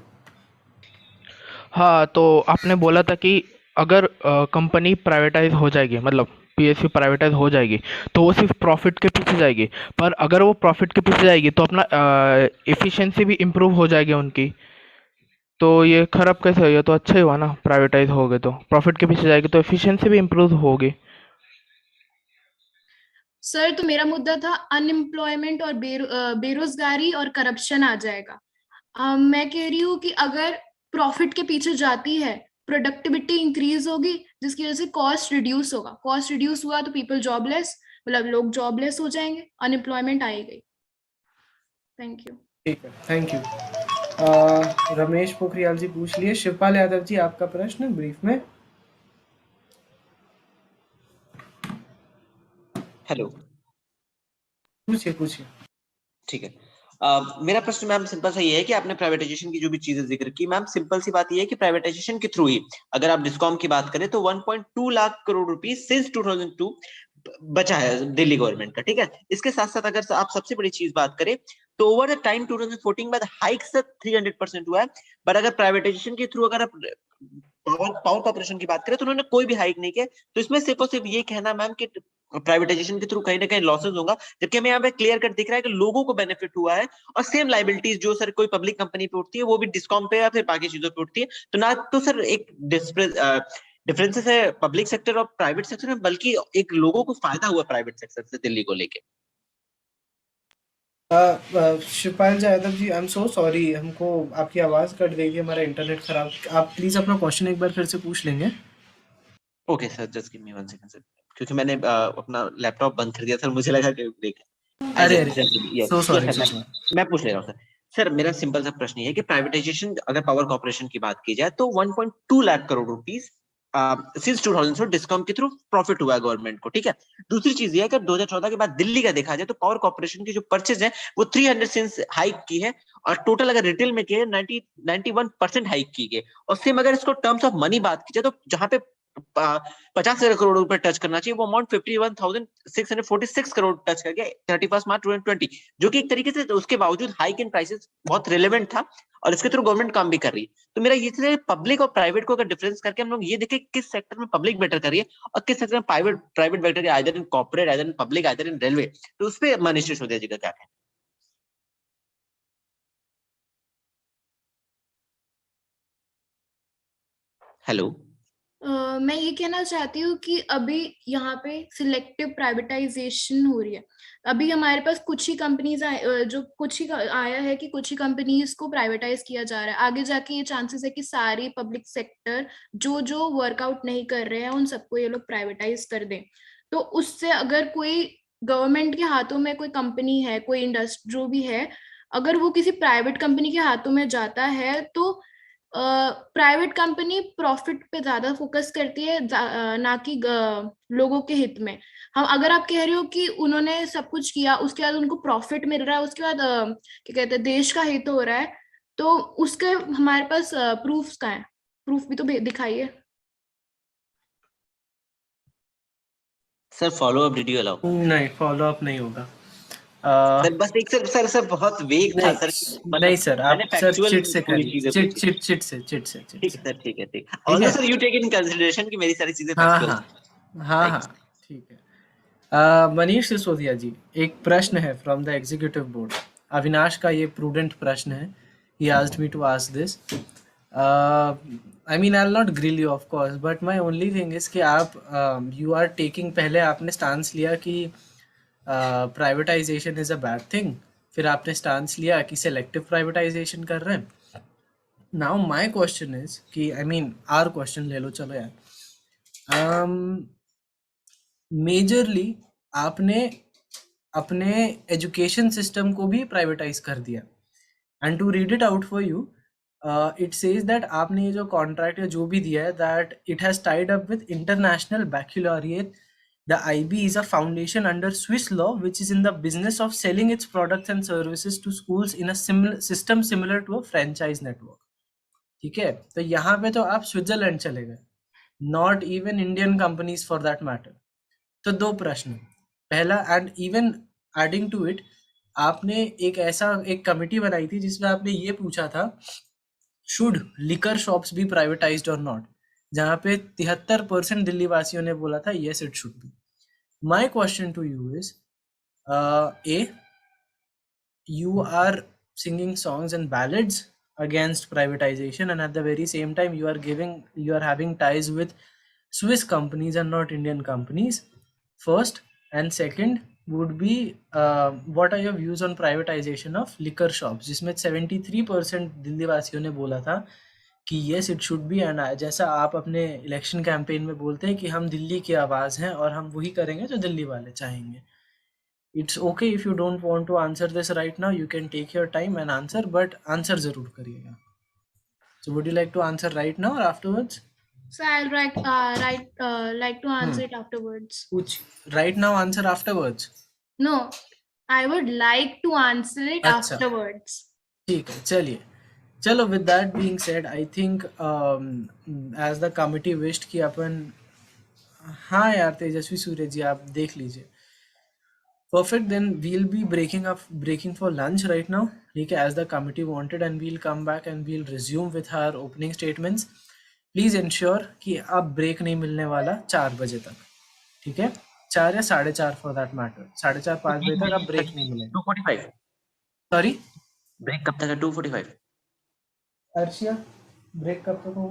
हाँ, तो आपने बोला था कि अगर कंपनी प्राइवेटाइज हो जाएगी, मतलब पीएसयू प्राइवेटाइज हो जाएगी, तो वो सिर्फ प्रॉफिट के पीछे जाएगी। पर अगर वो प्रॉफिट के पीछे जाएगी तो अपना एफिशिएंसी भी इम्प्रूव हो जाएगी उनकी। तो ये खराब कैसे हो? ये तो अच्छा ही हुआ ना, प्राइवेटाइज हो गए तो प्रॉफिट के पीछे जाएगी तो एफिशिएंसी भी इम्प्रूव होगी। सर, तो मेरा मुद्दा था अनएम्प्लॉयमेंट और बेरोजगारी और करप्शन आ जाएगा। मैं कह रही हूँ कि अगर प्रॉफिट के पीछे जाती है, प्रोडक्टिविटी इंक्रीज होगी, जिसकी वजह से कॉस्ट रिड्यूस होगा। कॉस्ट रिड्यूस हुआ तो पीपल जॉबलेस, मतलब लोग जॉबलेस हो जाएंगे, अनएम्प्लॉयमेंट आएगी। Thank you. ठीक है, थैंक यू। रमेश पोखरियाल जी पूछ लिए। शिवपाल यादव जी, आपका प्रश्न ब्रीफ में। हेलो, पूछिए। ठीक है। मेरा प्रश्न मैम सिंपल सा ये है कि आपने प्राइवेटाइजेशन की जो भी चीजें जिक्र की, मैम सिंपल सी बात ये है कि प्राइवेटाइजेशन के थ्रू ही अगर आप डिस्कॉम की बात करें तो 1.2 लाख करोड़ रुपीस सिंस 2002 बचा है दिल्ली गवर्नमेंट का, ठीक है। इसके साथ साथ अगर आप सबसे बड़ी चीज बात करें तो ओवर द टाइम 2014 बाद हाइक से 300% हुआ है। पर अगर प्राइवेटाइजेशन के थ्रू अगर आप पावर कॉर्पोरेशन की बात करें तो उन्होंने कोई भी हाइक नहीं किया। तो इसमें सिर्फ और सिर्फ ये कहना मैम कि प्राइवेटाइजेशन के थ्रू कहीं ना कहीं लॉसेस होगा, जबकि हमें यहाँ पे क्लियर कट दिख रहा है कि लोगों को बेनिफिट हुआ है और सेम लाइबिलिटीज जो सर कोई पब्लिक कंपनी पे उठती है वो भी डिस्कॉम पे या फिर बाकी चीजों पे उठती है। तो ना तो सर एक डिफरेंसेस है पब्लिक सेक्टर और प्राइवेट सेक्टर में, बल्कि एक लोगों को फायदा हुआ प्राइवेट सेक्टर से दिल्ली को लेके। शिवपाल यादव जी, आई एम सो सॉरी, हमको आपकी आवाज कट गई थी, हमारा इंटरनेट खराब। आप प्लीज अपना क्वेश्चन एक बार फिर से पूछ लेंगे। Okay sir, just give me 1 second sir, क्योंकि मैंने अपना लैपटॉप बंद कर दिया सर, मुझे लगा कि ब्रेक है। अरे so yes sorry, sir, so sorry. मैं पूछ ले रहा हूँ सर। सर मेरा सिंपल सा प्रश्न ये है कि प्राइवेटाइजेशन अगर पावर कॉर्पोरेशन की बात की जाए तो 1.2 lakh crore rupees since 2000 discom के थ्रू प्रॉफिट हुआ है गवर्नमेंट को, ठीक है। दूसरी चीज ये है कि 2014 के बाद दिल्ली का देखा जाए तो पावर कॉर्पोरेशन की जो परचेज है वो 300 सिंस हाइक की है, और टोटल अगर रिटेल में किए 91% हाइक की गई। और सेम अगर इसको टर्म्स ऑफ मनी बात की जाए तो जहां पे 50,000 करोड़ रुपए टच करना चाहिए वो अमाउंट 51,646 करोड़ टच कर गया 31 मार्च 2020, जो कि एक तरीके से उसके बावजूद हाइक इन प्राइसेस बहुत रिलेवेंट था और इसके थ्रू गवर्नमेंट काम भी कर रही है। तो मेरा ये चीज है पब्लिक और प्राइवेट को अगर डिफरेंस करके हम लोग ये देखें किस सेक्टर में पब्लिक बेटर कर रही है और किस सेक्टर में प्राइवेट बेटर है, either in corporate, either in public, either in railway. तो उस पर मनीष सिसोदिया जी का क्या है? हेलो, मैं ये कहना चाहती हूँ कि अभी यहाँ पे सिलेक्टिव प्राइवेटाइजेशन हो रही है। अभी हमारे पास कुछ ही कंपनीज जो कुछ ही आया है कि कुछ ही कंपनीज को प्राइवेटाइज किया जा रहा है। आगे जाके ये चांसेस है कि सारी पब्लिक सेक्टर जो जो वर्कआउट नहीं कर रहे हैं उन सबको ये लोग प्राइवेटाइज कर दें। तो उससे अगर कोई गवर्नमेंट के हाथों में कोई कंपनी है, कोई इंडस्ट्री जो भी है, अगर वो किसी प्राइवेट कंपनी के हाथों में जाता है तो प्राइवेट कंपनी प्रॉफिट पे ज्यादा फोकस करती है, ना कि लोगों के हित में। हम अगर आप कह रहे हो कि उन्होंने सब कुछ किया उसके बाद उनको प्रॉफिट मिल रहा है, उसके बाद क्या कहते हैं देश का हित हो रहा है, तो उसके हमारे पास प्रूफ का है, प्रूफ भी तो दिखाइए। Sir follow up did you allow? नहीं, फॉलो अप नहीं होगा। सर बस एक सर बहुत वेग था सर, नहीं सर, मैंने आप सर फैक्चुअल चिट से पूरी करिए, चीजें चिट पूछी। चिट चिट से चिट से चिट ठीक से। है सर, ठीक है, ठीक। ठीक ऑल्सो है। Sir you take in consideration कि मेरी सारी चीजें हाँ फैक्चुअल। हाँ हाँ, ठीक है। मनीष सिसोदिया जी, एक प्रश्न है from the executive board. Avinash का ये प्रूडेंट प्रश्न है। He asked me to ask this. I mean, I'll not grill you, of course, but my only thing is कि आप you are taking, पहले आपने स्टांस लिया कि privatisation is a bad thing, फिर आपने स्टांस लिया कि सेलेक्टिव प्राइवेटाइजेशन कर रहे हैं। नाउ माय क्वेश्चन इज कि आई मीन आर क्वेश्चन ले लो, चलो यार। मेजरली आपने अपने एजुकेशन सिस्टम को भी प्राइवेटाइज कर दिया। And to read it out for you, it says that आपने ये जो कॉन्ट्रैक्ट या जो भी दिया है, that it has tied up with international baccalaureate. The IB is a foundation under Swiss law which is in the business of selling its products and services to schools in a similar system similar to a franchise network. ठीक है, तो यहाँ पे तो आप Switzerland चले गए, not even Indian companies for that matter. तो दो प्रश्न, पहला, and even adding to it, आपने एक कमिटी बनाई थी जिसमें आपने ये पूछा था, should liquor shops be privatised और नॉट, जहां पे 73% दिल्ली वासियों ने बोला था yes it should be. My question to you is, uh, you are singing songs and ballads against privatization, and at the very same time you are having ties with Swiss companies and not Indian companies, first. And second would be, what are your views on privatization of liquor shops, जिसमें 73% दिल्ली वासियों ने बोला था कि yes it should be, and जैसा आप अपने election campaign में बोलते हैं कि हम दिल्ली की आवाज़ हैं और हम वही करेंगे जो दिल्ली वाले चाहेंगे. It's okay if you don't want to answer this right now, you can take your time and answer, but answer जरूर करिएगा. So would you like to answer right now or afterwards? So I'll like to answer it afterwards. Which right now, answer afterwards. No, I would like to answer it अच्छा. afterwards. ठीक है, चलिए. चलो, with that being said, I think as the committee wished कि अपन, हाँ यार तेजस्वी सूर्य जी आप देख लीजिए. Perfect, then we'll be breaking for lunch right now, ठीक है, as the committee wanted, and we'll come back and we'll resume with our opening statements. Please ensure कि अब break नहीं मिलने वाला 4 बजे तक, ठीक है, 4 या 4:30 for that matter, 4:30 5 बजे तक अब break नहीं मिलेगा. 2:45. Sorry, ब्रेक कब तक है? 2:45. अर्शिया break कब तक हो?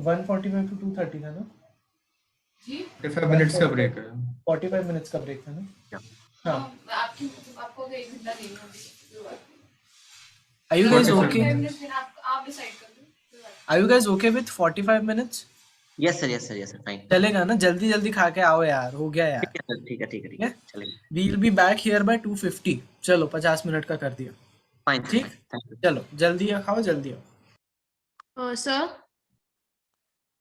1:45 to 2:30 था ना? 45 मिनट्स का ब्रेक है. 45 minutes का ब्रेक था ना? हाँ. आपको तो 1 घंटा देना होगा. Are you guys okay? आप डिसाइड कर लो. Are you guys okay with 45 minutes? Yes sir, fine. चलेगा ना? जल्दी खा के आओ यार, हो गया यार. ठीक है, चलेगा. We'll be back here by 2:50. चलो 50 मिनट का कर दिया. फाइन, ठीक, चलो जल्दी खाओ, जल्दी आओ. सर.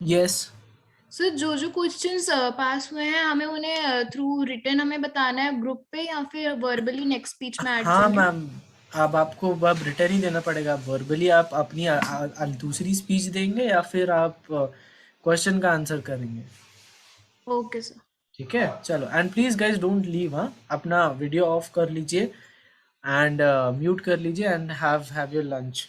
Yes. सर जो क्वेश्चंस पास हुए हैं हमें उन्हें थ्रू रिटन हमें बताना है ग्रुप पे या फिर वर्बली नेक्स्ट स्पीच में ऐड हाँ करें? मैम, अब आपको अब रिटर्न ही देना पड़ेगा. वर्बली आप अपनी दूसरी स्पीच देंगे या फिर आप क्वेश्चन का आंसर करेंगे? Okay sir. ठीक है, चलो. And please guys don't leave. हाँ, अपना वीडियो ऑफ कर लीजिए एंड म्यूट कर लीजिए and have your lunch.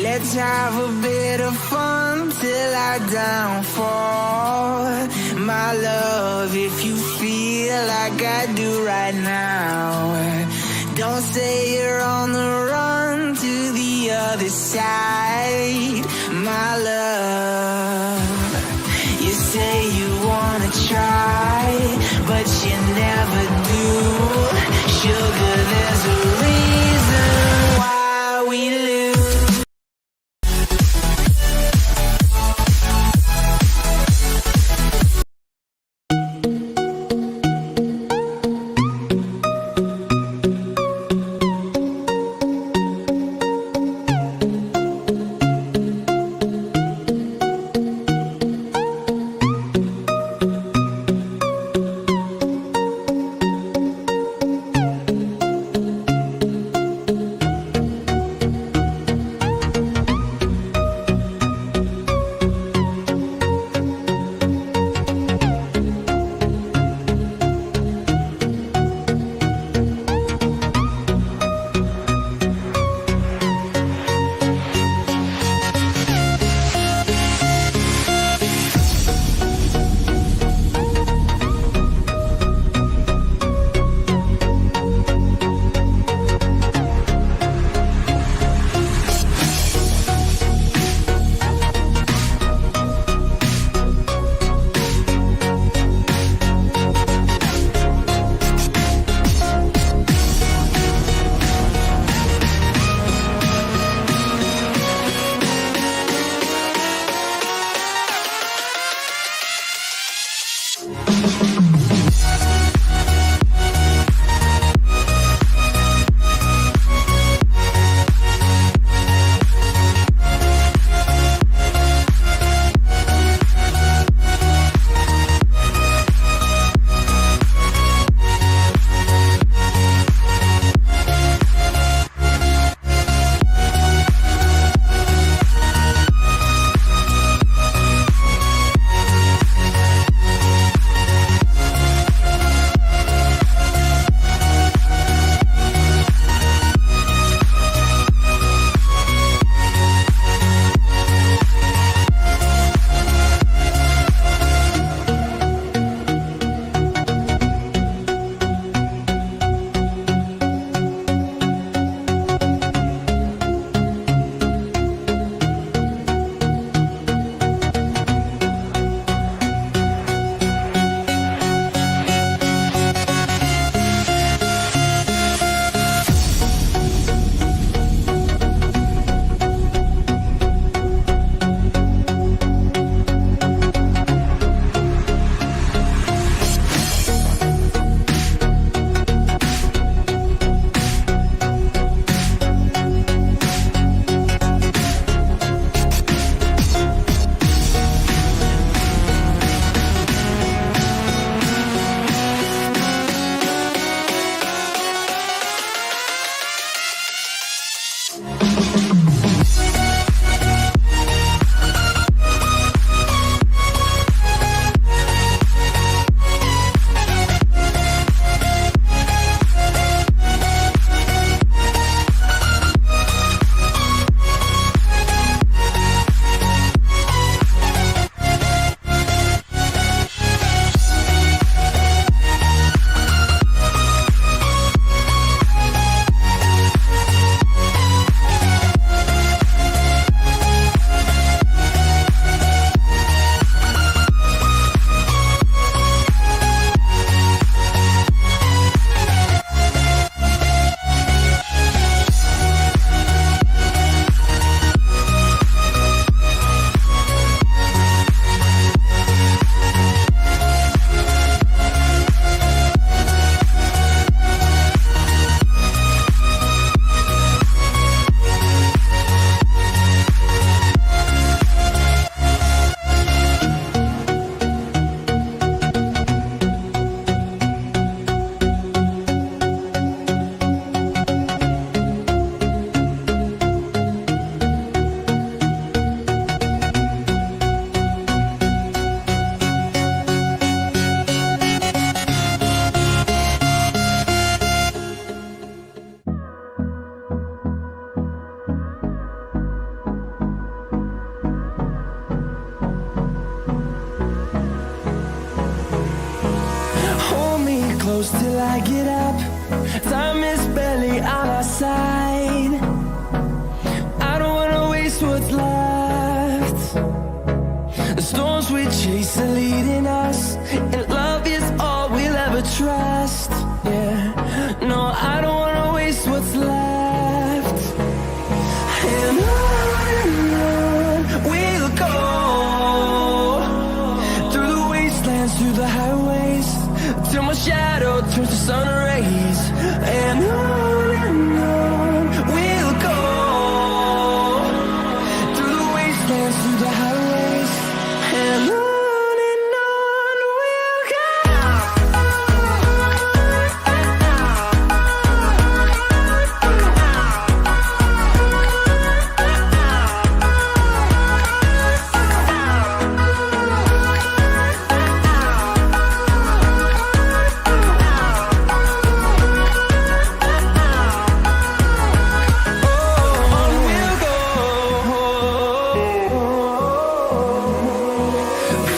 Let's have a bit of fun till our downfall. My love, if you feel like I do right now, don't say you're on the run to the other side. My love, you say you wanna try, but you never do. Sugar, there's a reason why we lose. close till I get up. Time is barely on our side. I don't wanna waste what's left. The storms we chase are leading us, and love is all we'll ever trust. Yeah, no, I don't wanna waste what's left. And on we'll go, through the wastelands, through the highways, till my shadow turns to sun rays. And on we'll go, through the wastelands, through the highways, and on we'll go.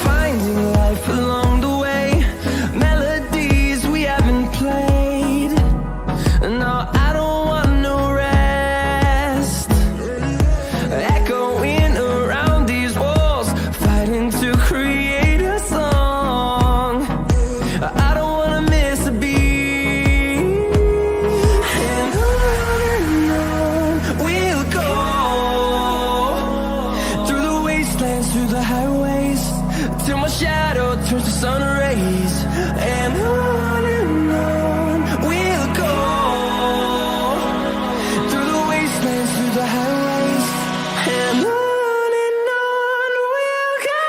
Finding life along the way, melodies we haven't played. No, I don't want no rest. Echoing around these walls, fighting to create a song. I don't wanna miss a beat. And on we'll go, through the wastelands, through the highways, till my shadow turns to sun rays. And on we'll go, through the wastelands, through the highways, and on we'll go.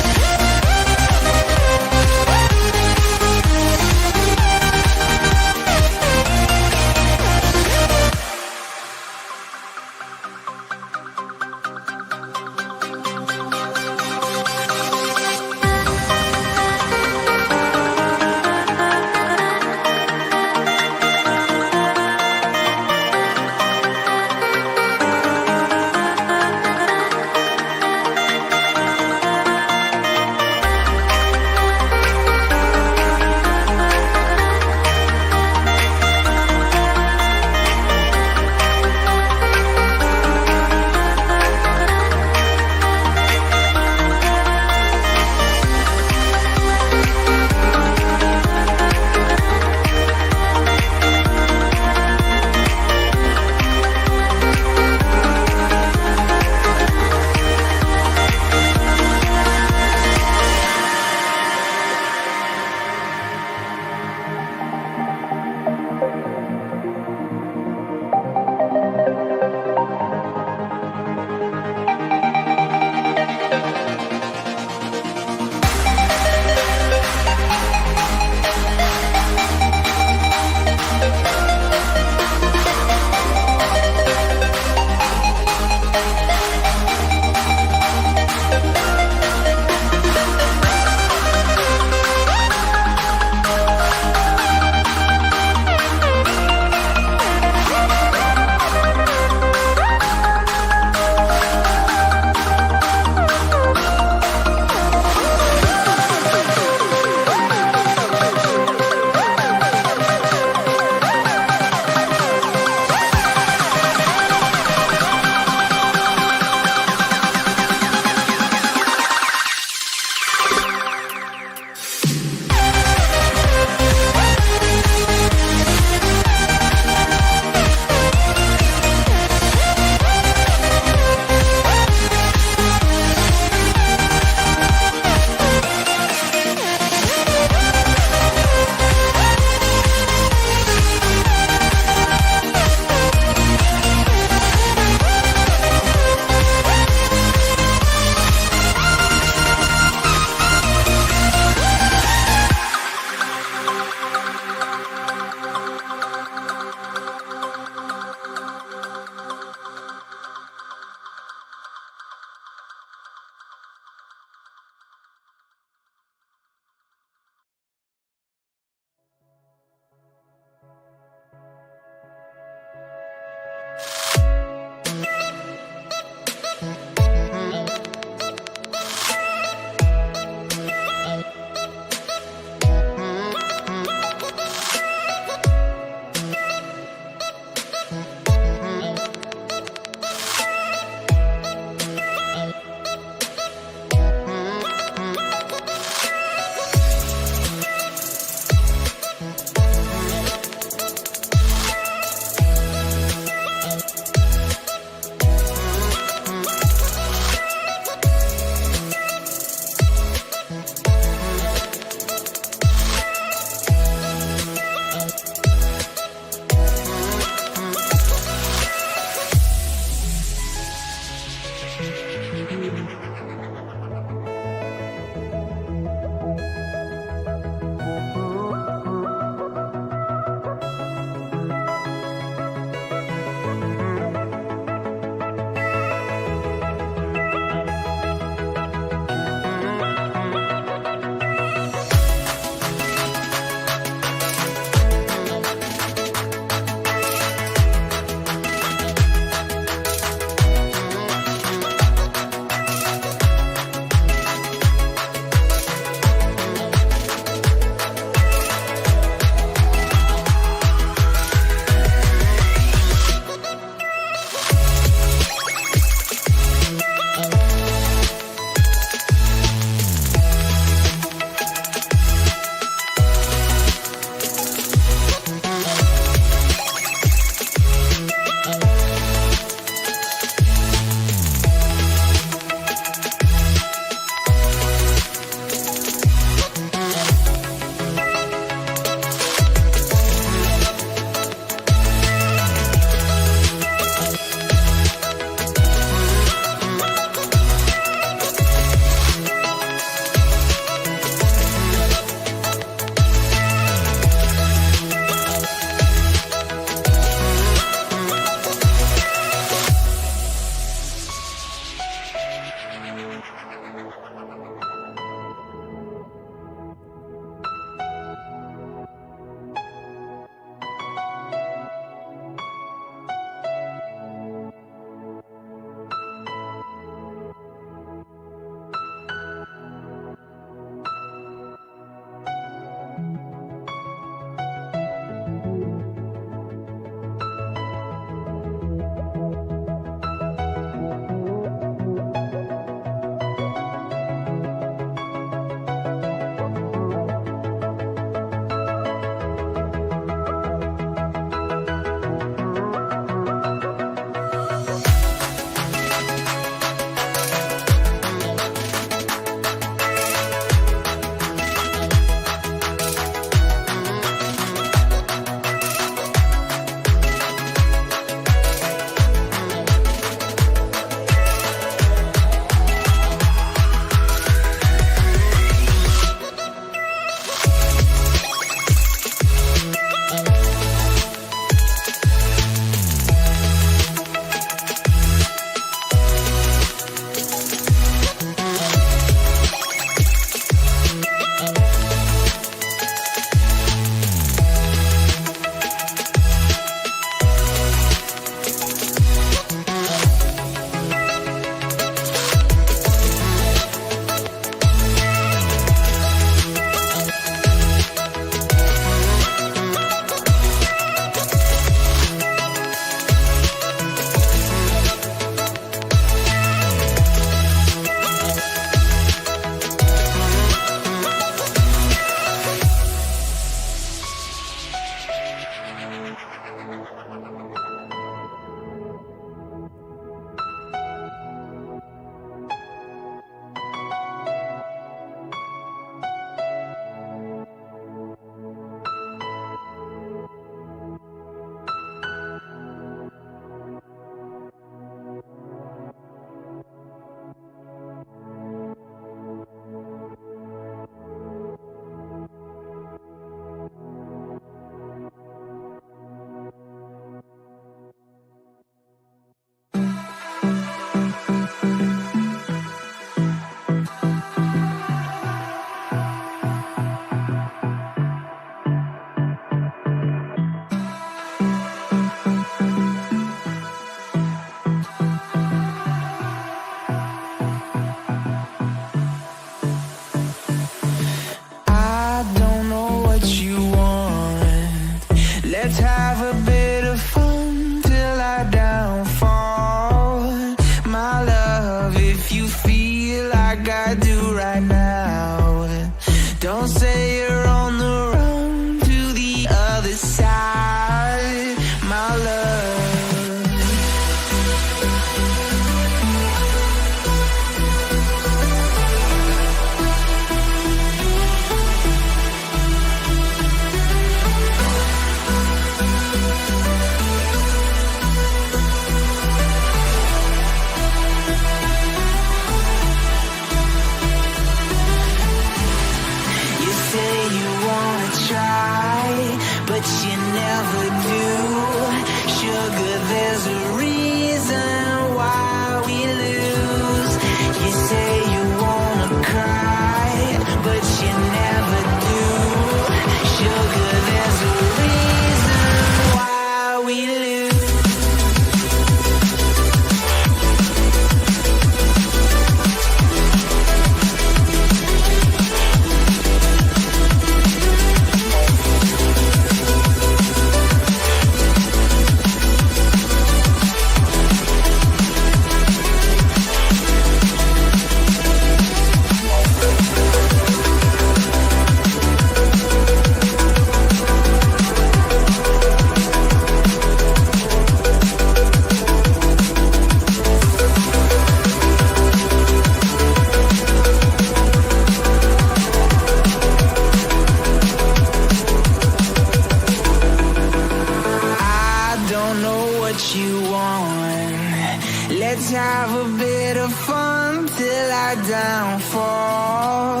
bit of fun till I downfall.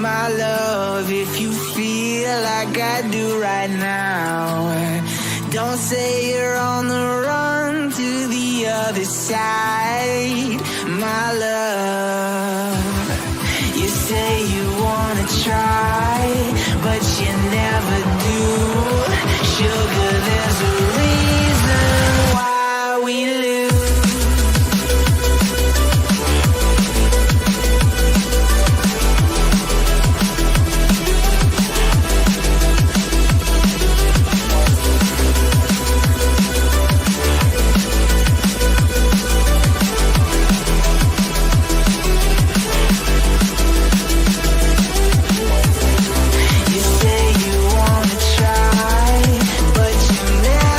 My love, if you feel like I do right now, don't say you're on the run to the other side. My love, you say you wanna try, but you never do. Sugar, there's a reason why we lose. You say you wanna try, but you never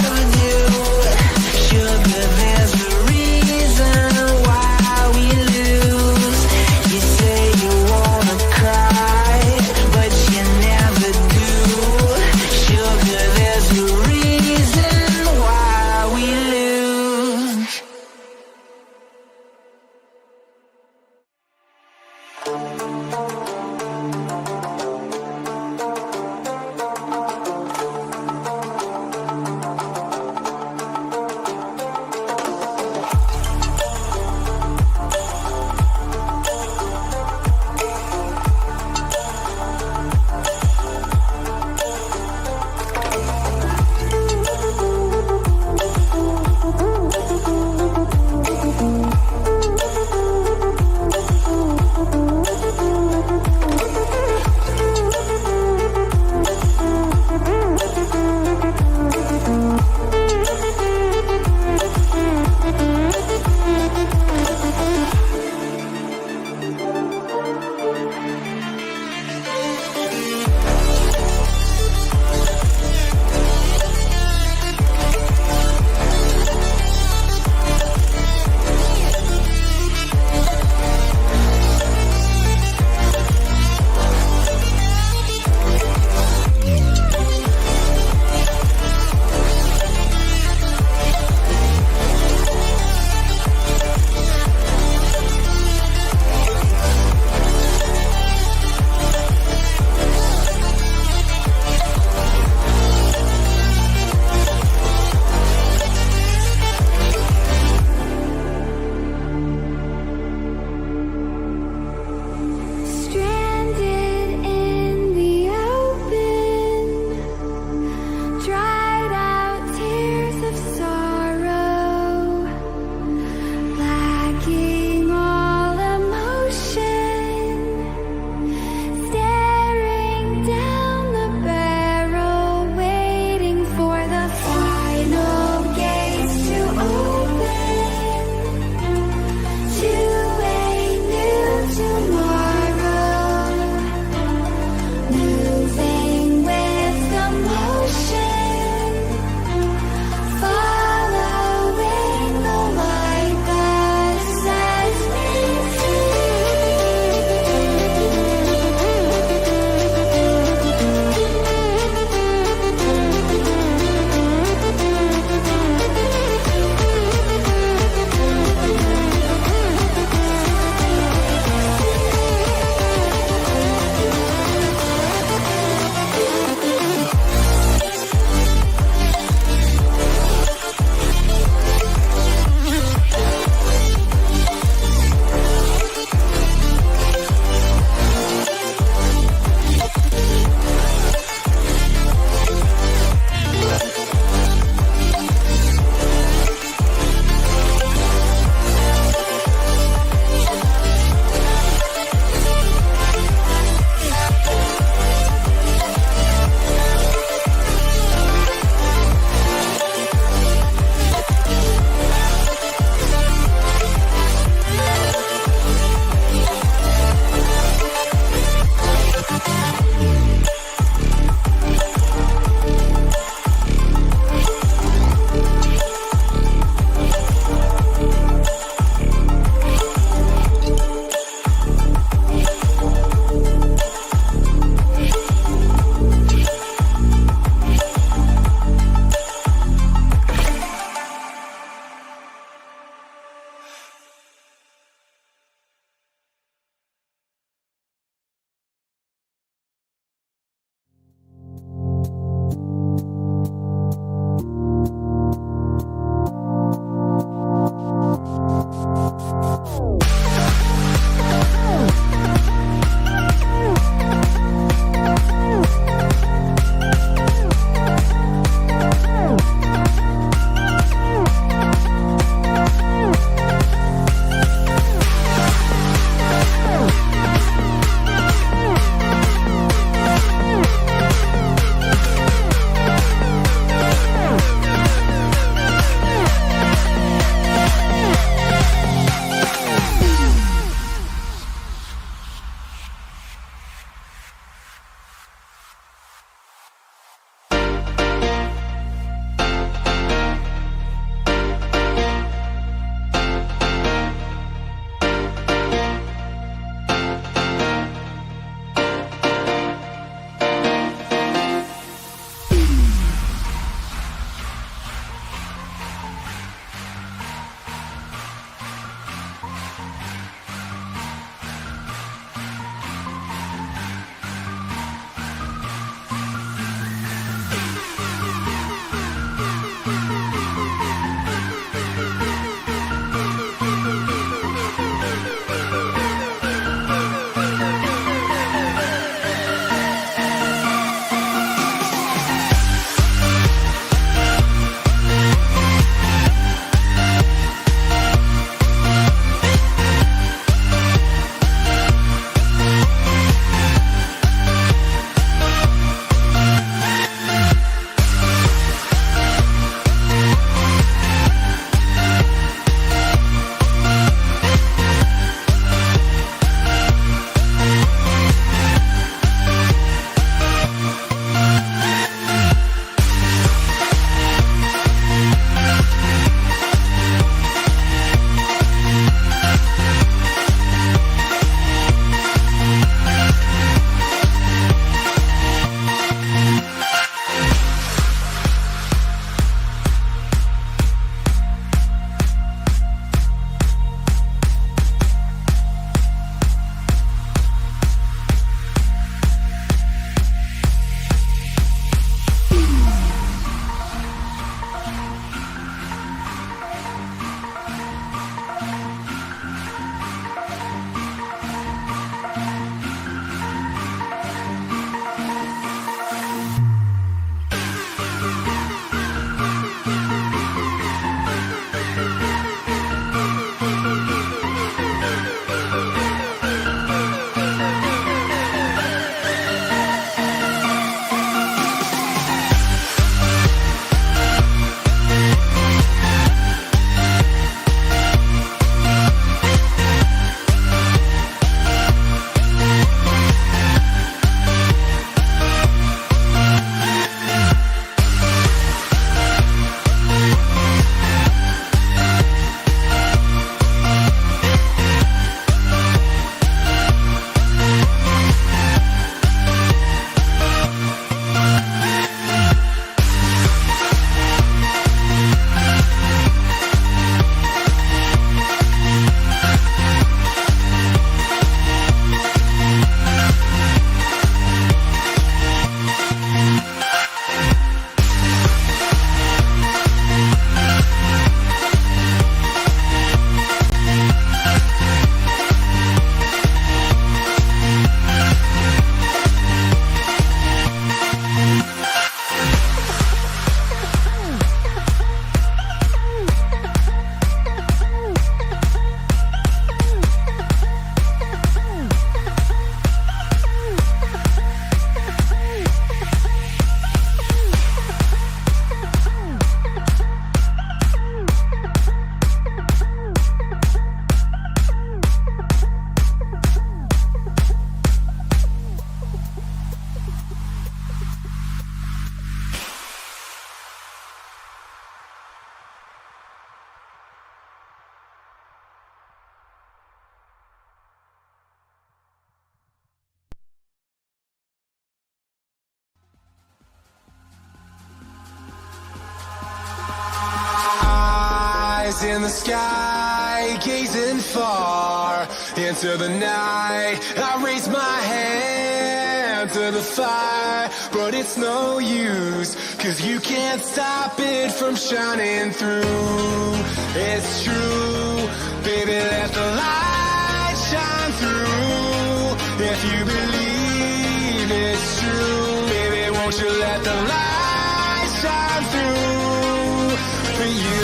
in the sky, gazing far into the night. I raise my hand to the fire, but it's no use, 'cause you can't stop it from shining through. It's true, baby, let the light shine through. If you believe it's true, baby, won't you let the light shine through for you,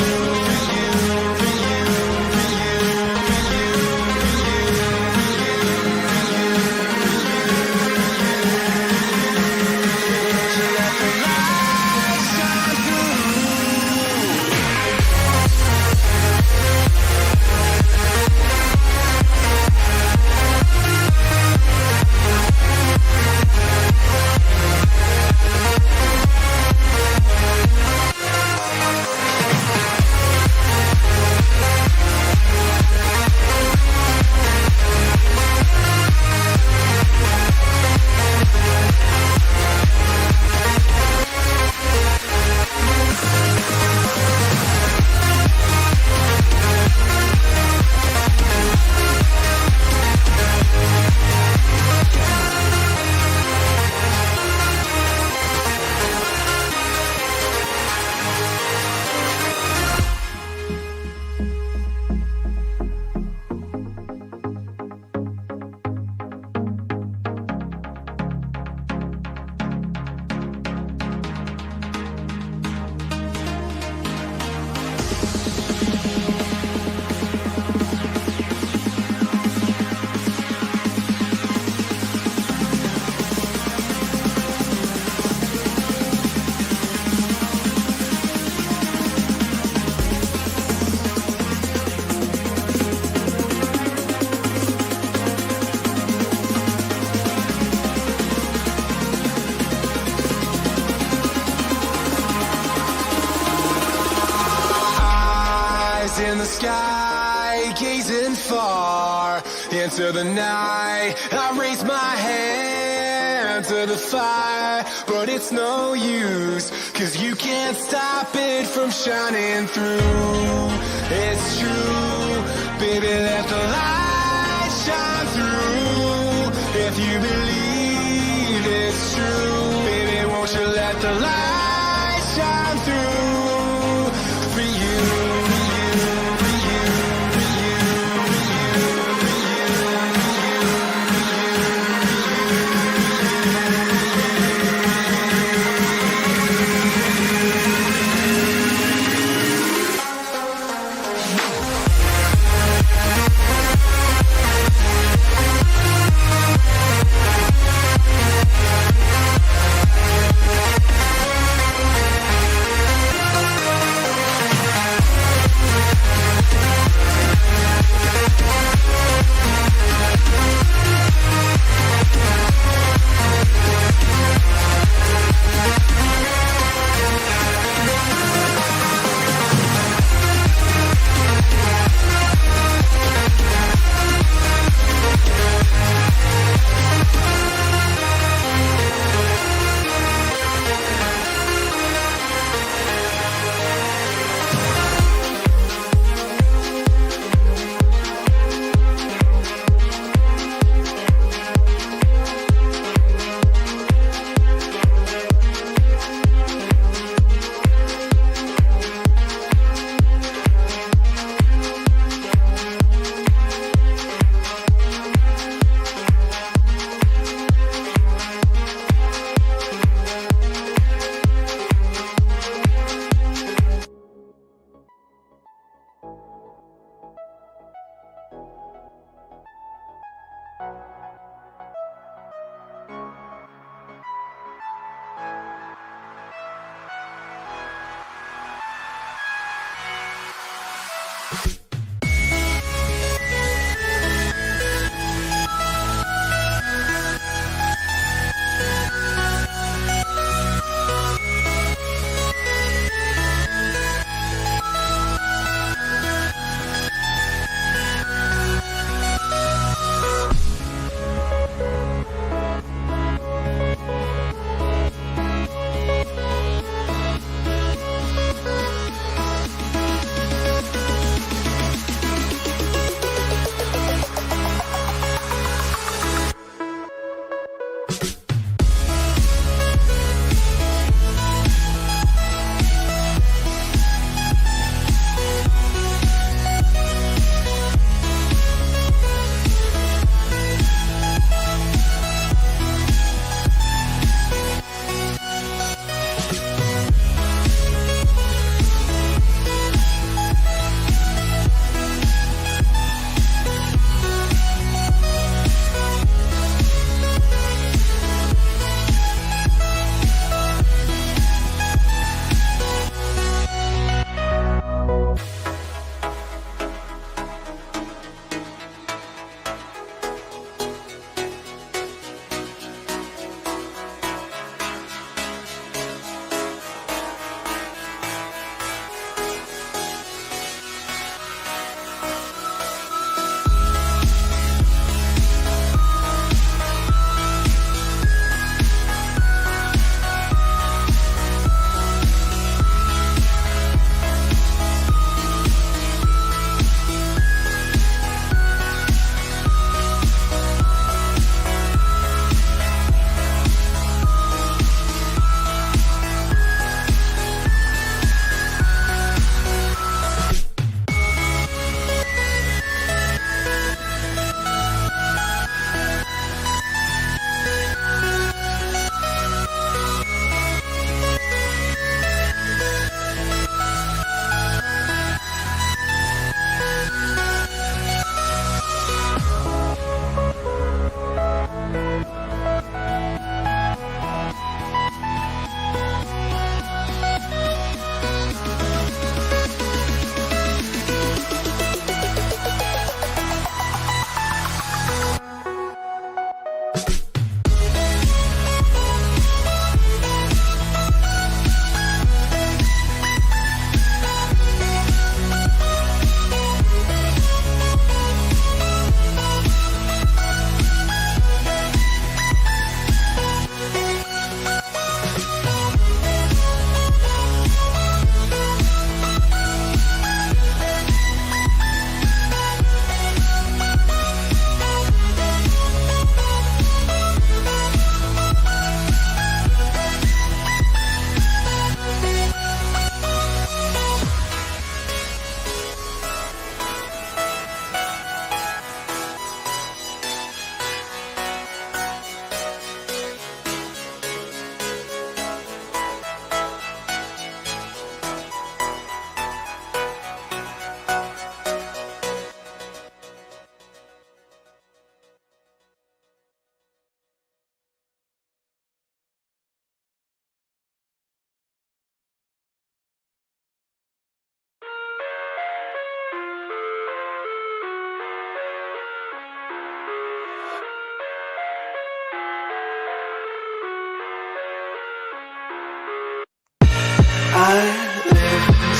for you, for you, for you, for you, for you, for you, won't you let the light shine through. In the sky, gazing far into the night. I raise my hand to the fire, but it's no use, 'cause you can't stop it from shining through. It's true, baby, let the light shine through. If you believe it's true, baby, won't you let the light shine through for you.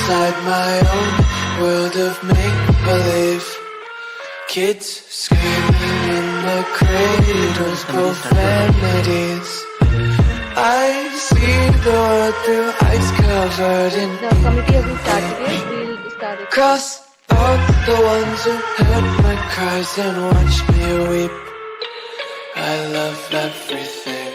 inside my own world of make-believe. Kids screaming in the cradles, profanities. I see the world through ice covered in The committee hasn't started yet. We'll start it. Cross out the ones who heard my cries and watched me weep. I love everything.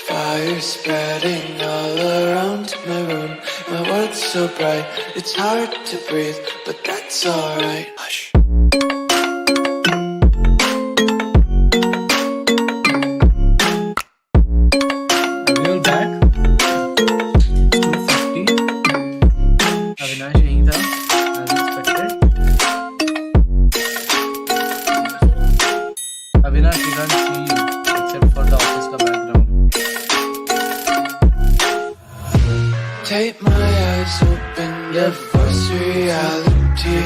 Fire spreading all around my room. My world's so bright, it's hard to breathe, but that's alright. Hush. We're back. 250. Avinash यहीं था, as expected. Avinash, we can't see you except for the office का background. Take my eyes open, the first reality.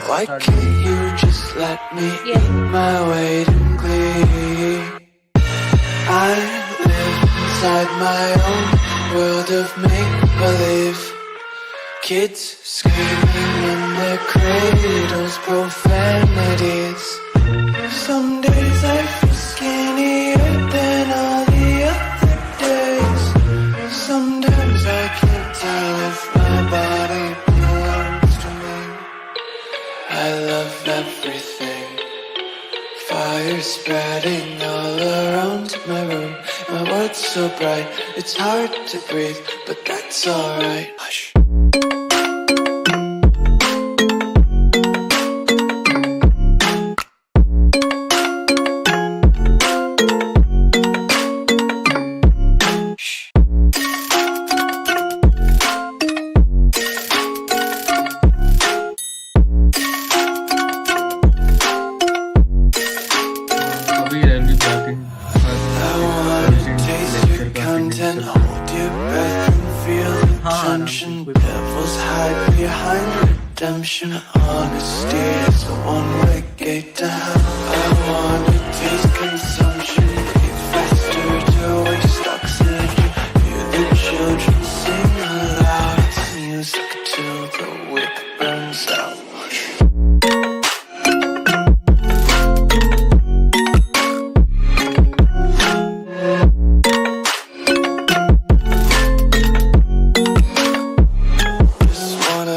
Why can't you just let me eat my weight in glee? I live inside my own world of make-believe. Kids screaming in their cradles, profanities. Some days I feel skinnier than all the other days. Sometimes I can't tell if my body belongs to me. I love everything. Fire spreading all around my room. My world's so bright, it's hard to breathe, but that's alright. Hush. Content, hold your breath and feel the tension. Devils hide behind redemption. Honesty is a one-way gate to hell. I wanna taste consumption, breathe faster to waste oxygen. Hear the children sing aloud. It's music till the wick burns out.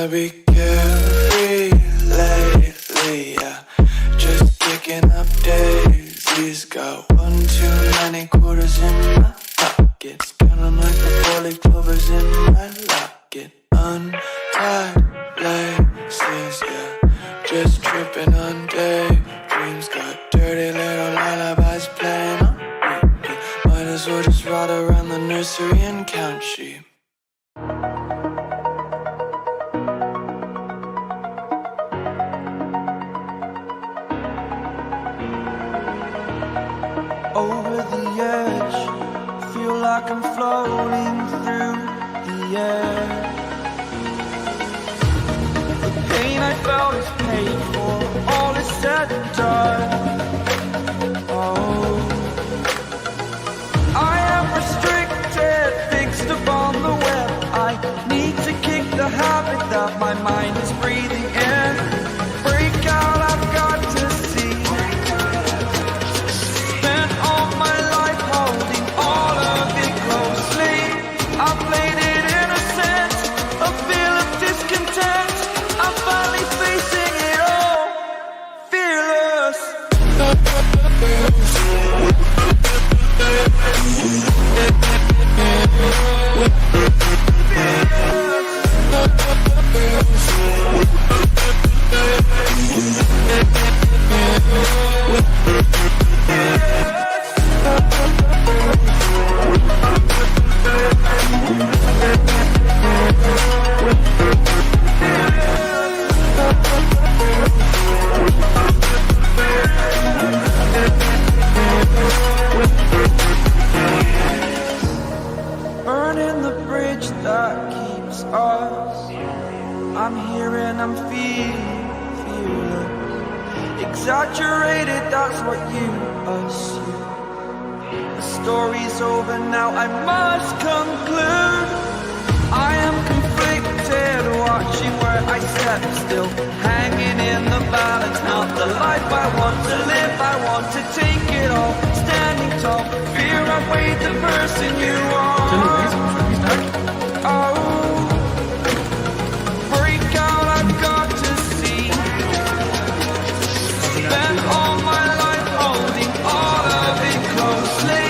Be carefree lately, yeah. Just picking up daisies. Got one too many quarters in my pockets. Counting like the 4-leaf clovers in my locket. Untied laces, yeah. Just tripping on daydreams. Got dirty little lullabies playing on repeat. Might as well just ride around the nursery and count sheep. Over the edge, feel like I'm floating through the air. The pain I felt is paid for, all is said and done. Oh, I am restricted, fixed upon the web. I need to kick the habit that my mind is breathing in. Break out, I've got to see. Spent all my life holding all of it closely. I played it innocent, a feel of discontent. I'm finally facing it all, fearless. Burning the bridge that keeps us. I'm here and I'm feeling fearless. Exaggerated, that's what you assume. The story's over now, I must conclude. I am conflicted, watching where I step still, hanging in the balance. Not the life I want to live, I want to take it all, standing tall. Fear I weighed the person you are. Oh, break out, I've got to see. Spent all my life holding all of it closely.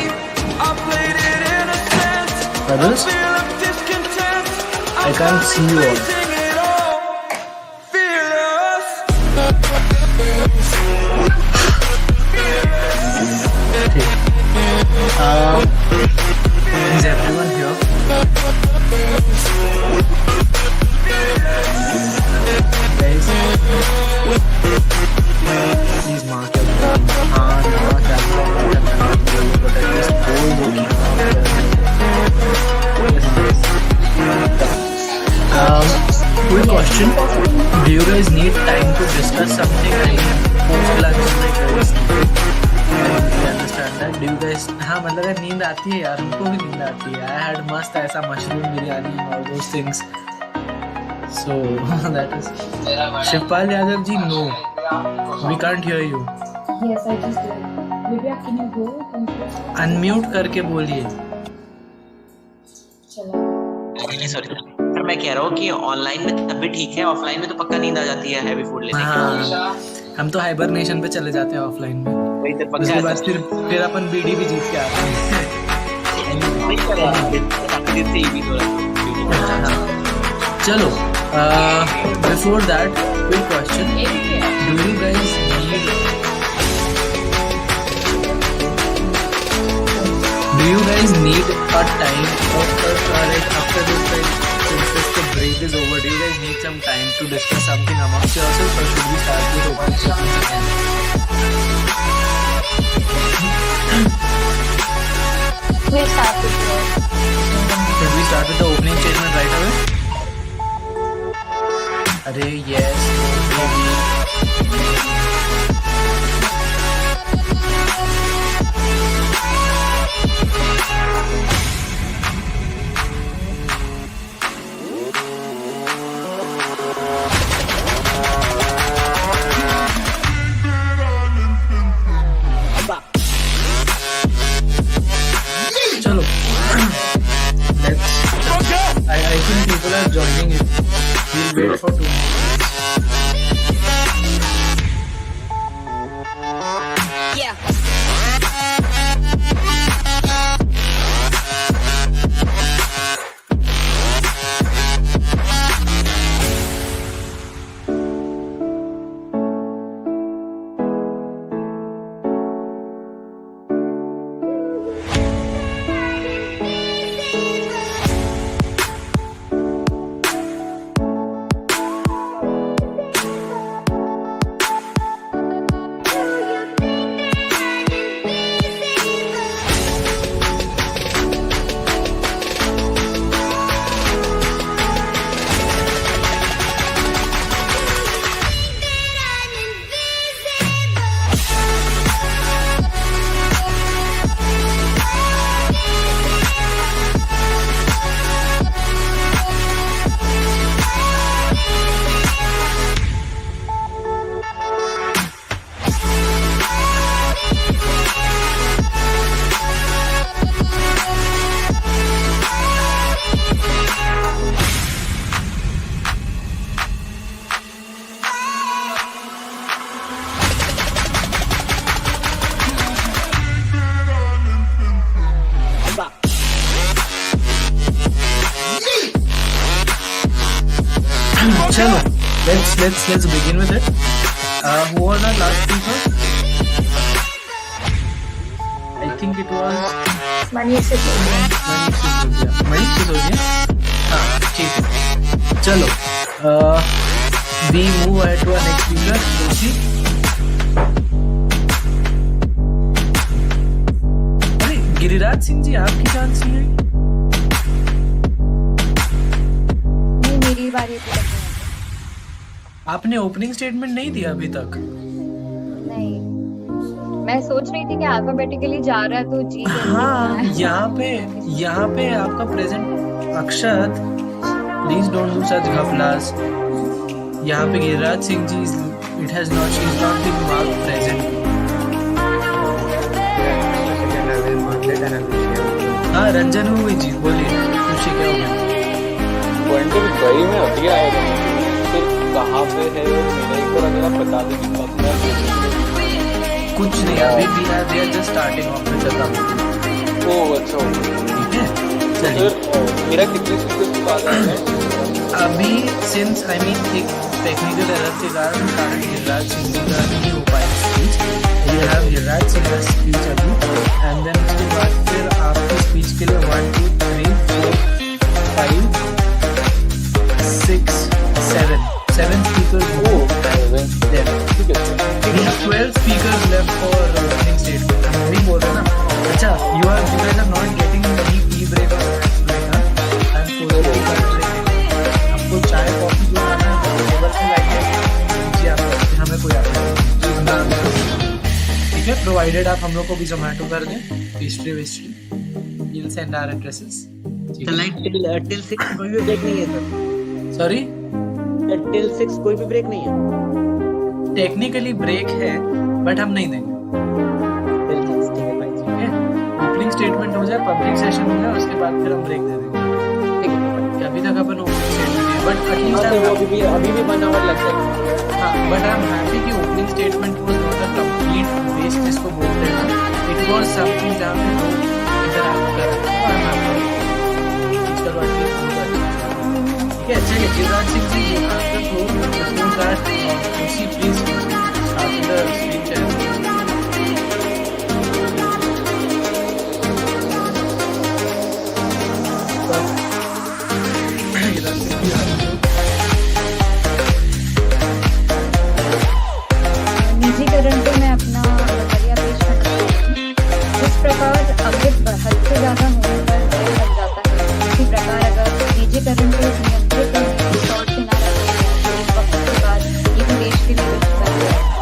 I played it innocent. Brothers, I can't see you all. Is everyone here? Guys, please mark everyone. But at least quick question. Do you guys need time to discuss something? I mean, post lunch is like very simple. I understand that. Do you guys? हाँ मतलब यार नींद आती है यार, हमको भी नींद आती है. I had मस्त ऐसा mushroom biryani and all those things. So that is. Shivpal Yadav ji, no, we can't hear you. Yes, I just did. Divya, can you go? Unmute करके बोलिए. सॉरी सर, मैं कह रहा हूँ कि ऑनलाइन में तब भी ठीक है, ऑफलाइन में तो पक्का नींद आ जाती है हैवी फूड लेने के। हम तो हाइबरनेशन पे चले जाते हैं ऑफलाइन में, उसके बाद फिर अपन बीडी भी जीत के आते हैं। चलो, before that quick question, do you guys need a time after this, like, since the break is over, do you guys need some time to discuss something amongst yourselves, or should we start with opening statements again? We'll start with Should we start with the opening statement right away? Arey, yes, maybe. I think people are joining it. We'll wait for 2 minutes. Yeah. Chalo, let's begin with it. Who was our last speaker? I think it was Manish Sisodia. हाँ ठीक है. चलो, we move ahead to our next speaker. Joshi. अरे गिरिराज सिंह जी, आपकी chance नहीं है? नहीं, मेरी बारी थी। आपने ओपनिंग स्टेटमेंट नहीं दिया अभी तक? नहीं, मैं सोच रही थी कि अल्फाबेटिकली जा रहा है तो जी। हाँ, यहाँ पे आपका present Akshat Please don't do such ghaflas. यहाँ पे गिरिराज सिंह जी, it has not, she is not being marked present. हाँ रंजन हुई जी, बोलिए पूछिए क्या हो गया? पॉइंट भाई मैं अभी आया था, फिर कहाँ पे है मेरा एक बार अगर आप बता दें कि कब मैं कुछ नहीं, अभी we are just starting off with the topic. ओह अच्छा ठीक है चलिए. फिर मेरा कितने स्पीकर्स के बाद आया है? अभी सिंस आई मीन एक टेक्निकल एरर के कारण गिरिराज सिंह जी का नहीं हो पाया speech. We have Giriraj Singh का स्पीच अभी, एंड देन उसके बाद फिर आपकी स्पीच के लिए 1 2 3 4 5 6 7 speakers. ठीक है. We have 12 speakers left for opening statement. हम वही बोल रहे हैं ना. अच्छा, you guys are not getting any tea break or snacks break, हाँ? I'm forcing you guys break. आपको चाय कॉफी जो खाना है टेबल पे लाइए, लीजिए आप, हमें कोई ठीक है. प्रोवाइडेड आप हम लोग को भी जोमेटो कर दें, pastry vestry, we'll send our addresses. till 6 कोई भी ब्रेक नहीं है सर. सॉरी, till 6 कोई भी ब्रेक नहीं है. टेक्निकली ब्रेक है बट हम नहीं देंगे. ठीक है, ओपनिंग स्टेटमेंट हो जाए, पब्लिक सेशन हो जाए, उसके बाद फिर हम ब्रेक दे देंगे. अभी तक अपन ओपनिंग स्टेटमेंट है, बट एटलीस्ट अभी भी 1 hour लग जाएगा. हाँ, बट आई एम हैप्पी कि opening statement was not a complete waste जिसको बोलते हैं. इट वाज समथिंग जहाँ पे लोग इंटरैक्ट कर रहे हैं. चलो ठीक है. चलिए Giriraj Singh ji, you have the floor. Before that Khushi please start the speech. निजीकरण पे मैं अपना नजरिया पेश करना चाहूँगी. जिस प्रकार अमृत हद से ज्यादा होने पर जहर बन जाता है, उसी प्रकार अगर निजीकरण को नियंत्रित तौर से ना रखा जाए तो एक वक्त के बाद ये भी देश के लिए दुश्मन बन जाएगा.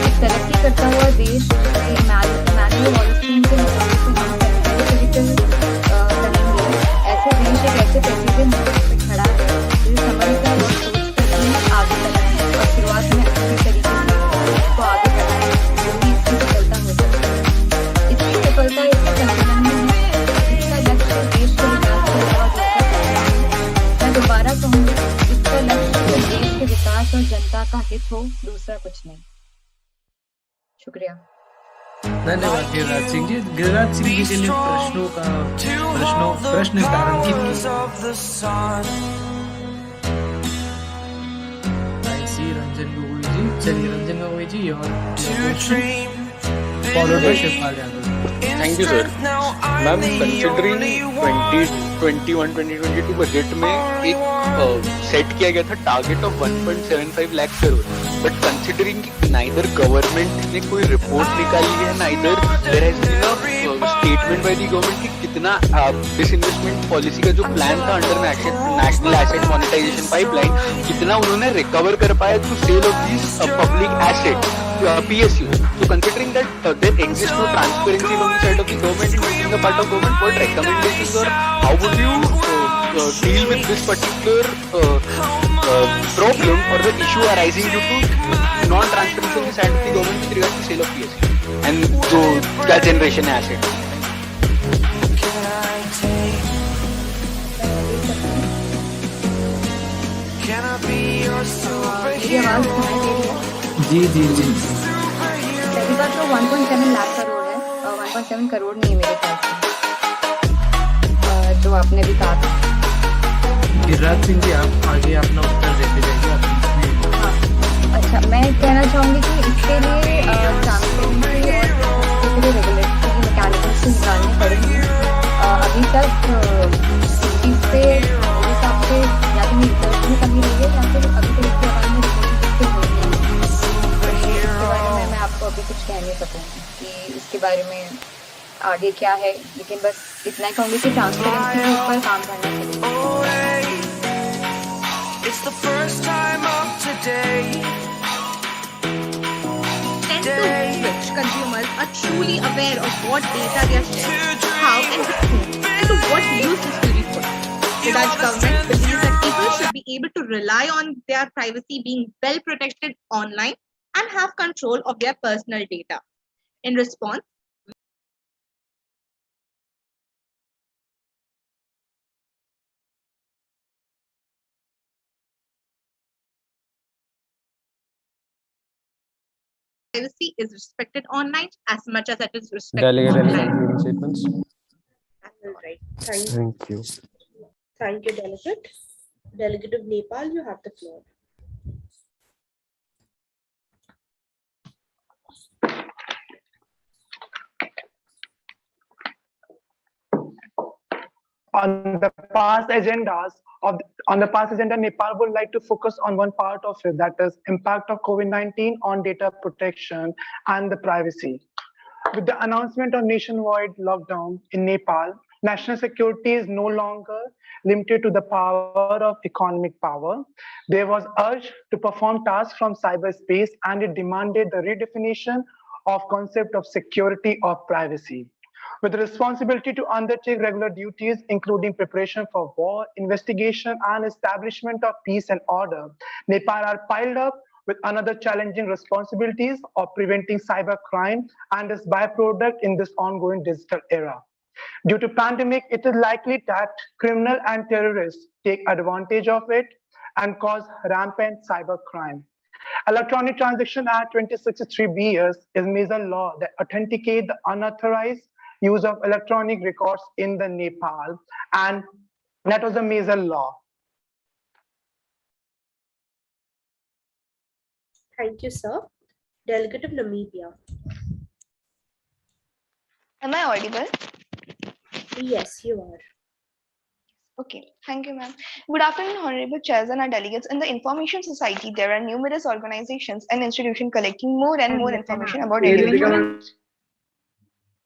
एक तरक्की करता हुआ देश जिसमें मैनुअल पॉलिसी के मुताबिक हम करेंगे, ऐसे देश एक ऐसे पैसे पे खड़ा है जिसे समझकर और सोचकर ही आगे बढ़ना है, और शुरुआत में अच्छी तरीके से को आगे बढ़ाना है, जो भी इसकी सफलता हो सकती है. इसकी सफलता इसके संतुलन में है. इसका लक्ष्य देश के विकास के अलावा दूसरा कुछ नहीं है. मैं दोबारा कहूँगी, इसका लक्ष्य देश के विकास और जनता का हित हो, दूसरा कुछ नहीं. शुक्रिया. धन्यवाद गिरिराज सिंह जी. गिरिराज सिंह जी के लिए प्रश्न तारंकित रंजन गोगोई जी. चलिए रंजन गोगोई जी, और followed by Shivpal Yadav. Thank you sir. Ma'am, considering 2021-2022 budget में एक सेट किया गया था target of 1.75 lakh crore, but considering neither government ने कोई रिपोर्ट निकाली है, neither there has been a statement by the government कि कितना डिसइन्वेस्टमेंट पॉलिसी का जो प्लान था under national asset monetisation pipeline, कितना उन्होंने रिकवर कर पाया through sale of this public asset PSU. So considering that there exists no transparency on the side of the government in being a part of government, what recommendations or how would you deal with this particular problem or the issue arising due to non-transparency on the side of the government with regards to sale of PSU and जो क्या generation है asset? जी जी जी. पहली बात तो 1.7 लाख करोड़ है, 1.7 करोड़ नहीं है मेरे ख्याल से, जो आपने भी कहा था. गिरिराज सिंह जी, आप आगे अपना उत्तर देते जाइए. हाँ, अच्छा, मैं कहना चाहूँगी कि इसके लिए ट्रांसपेरेंसी और रेगुलेटरी मैकेनिज्म निकालने पड़ेंगे. अभी तक इस चीज़ पे मेरे हिसाब से या तो मेरी रिसर्च में कमी रही है, या फिर अभी तक इसके बारे में मैं आपको अभी कुछ कह नहीं सकूँगी कि इसके बारे में आगे क्या है, लेकिन बस इतना ही कहूँगी कि ट्रांसपेरेंसी के ऊपर काम करना चाहिए. It's the first time of today. Tend to which consumers are truly aware of what data they are sharing, how and with whom, and to what use this will be put. Besides, government believes that people should be able to rely on their privacy being well protected online and have control of their personal data. In response, privacy is respected online as much as it is respected Delegate, any offline. concluding statements? Right. Thank Thank you. Thank you, Delegate. Delegate of Nepal, you have the floor. On the past agendas on the past agenda, Nepal would like to focus on one part of it, that is impact of COVID-19 on data protection and the privacy. With the announcement of nationwide lockdown in Nepal, national security is no longer limited to the power of economic power. There was urge to perform tasks from cyberspace, and it demanded the redefinition of concept of security or privacy. With the responsibility to undertake regular duties, including preparation for war, investigation, and establishment of peace and order, Nepal are piled up with another challenging responsibilities of preventing cybercrime and its byproduct in this ongoing digital era. Due to pandemic, it is likely that criminal and terrorists take advantage of it and cause rampant cybercrime. Electronic Transaction Act 2063 is major law that authenticate the unauthorized use of electronic records in the Nepal, and that was a major law. Thank you, sir. Delegate of Namibia. Am I audible? Yes, you are. Okay, thank you, ma'am. Good afternoon, honorable chairs and our delegates. In the information society, there are numerous organizations and institutions collecting more and more information about individuals.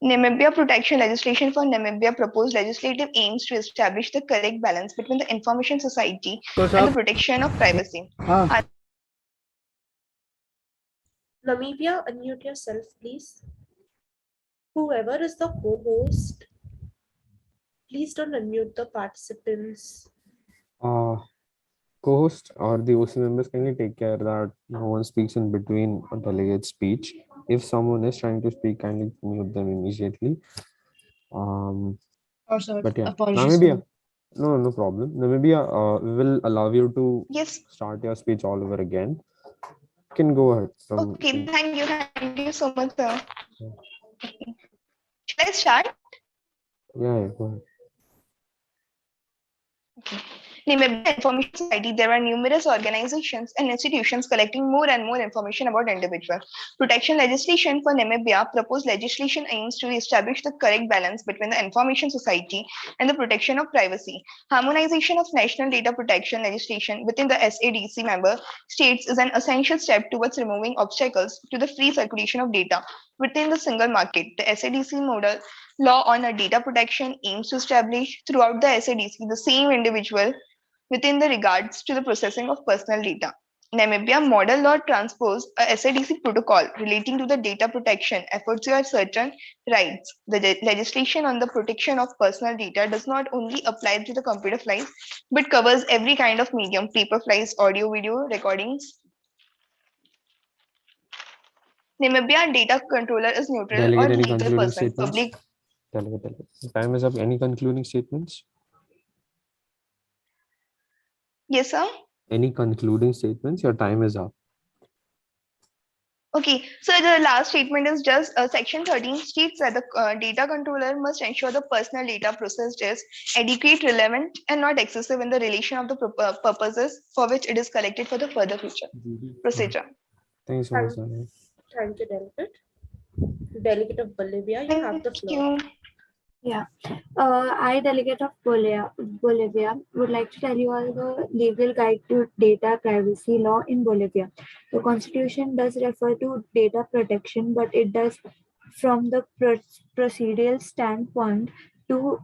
Namibia protection legislation for Namibia proposed legislative aims to establish the correct balance between the information society and the protection of privacy. Namibia, unmute yourself, please. Whoever is the co-host, please don't unmute the participants. Co-host or the OC members, can you take care that no one speaks in between a delegate's speech? If someone is trying to speak, kindly mute them immediately. But yeah, Namibia, no problem. Namibia, we will allow you to start your speech all over again. You can go ahead. Okay, thank you so much, sir. Okay. Should I start? Yeah, go ahead. Okay. Namibia Information Society, there are numerous organizations and institutions collecting more and more information about individuals. Protection legislation for Namibia proposed legislation aims to establish the correct balance between the information society and the protection of privacy. Harmonization of national data protection legislation within the SADC member states is an essential step towards removing obstacles to the free circulation of data within the single market. The SADC model law on data protection aims to establish throughout the SADC the same individual within the regards to the processing of personal data. Namibia model law transposed a SADC protocol relating to the data protection efforts to have certain rights. The legislation on the protection of personal data does not only apply to the computer files, but covers every kind of medium, paper files, audio, video recordings. Namibia data controller is neutral Delegate, or any legal concluding person, statements? public. Delegate. Time is up. Any concluding statements? Yes, sir. Any concluding statements? Your time is up. Okay, so the last statement is just section 13 states that the data controller must ensure the personal data processed is adequate, relevant, and not excessive in the relation of the purposes for which it is collected for the further future procedure. Thanks so much, Sonia. Thank you, Delegate. Delegate of Bolivia, you have the floor. Yeah, I, delegate of Bolivia, would like to tell you all the legal guide to data privacy law in Bolivia. The constitution does refer to data protection, but it does from the procedural standpoint to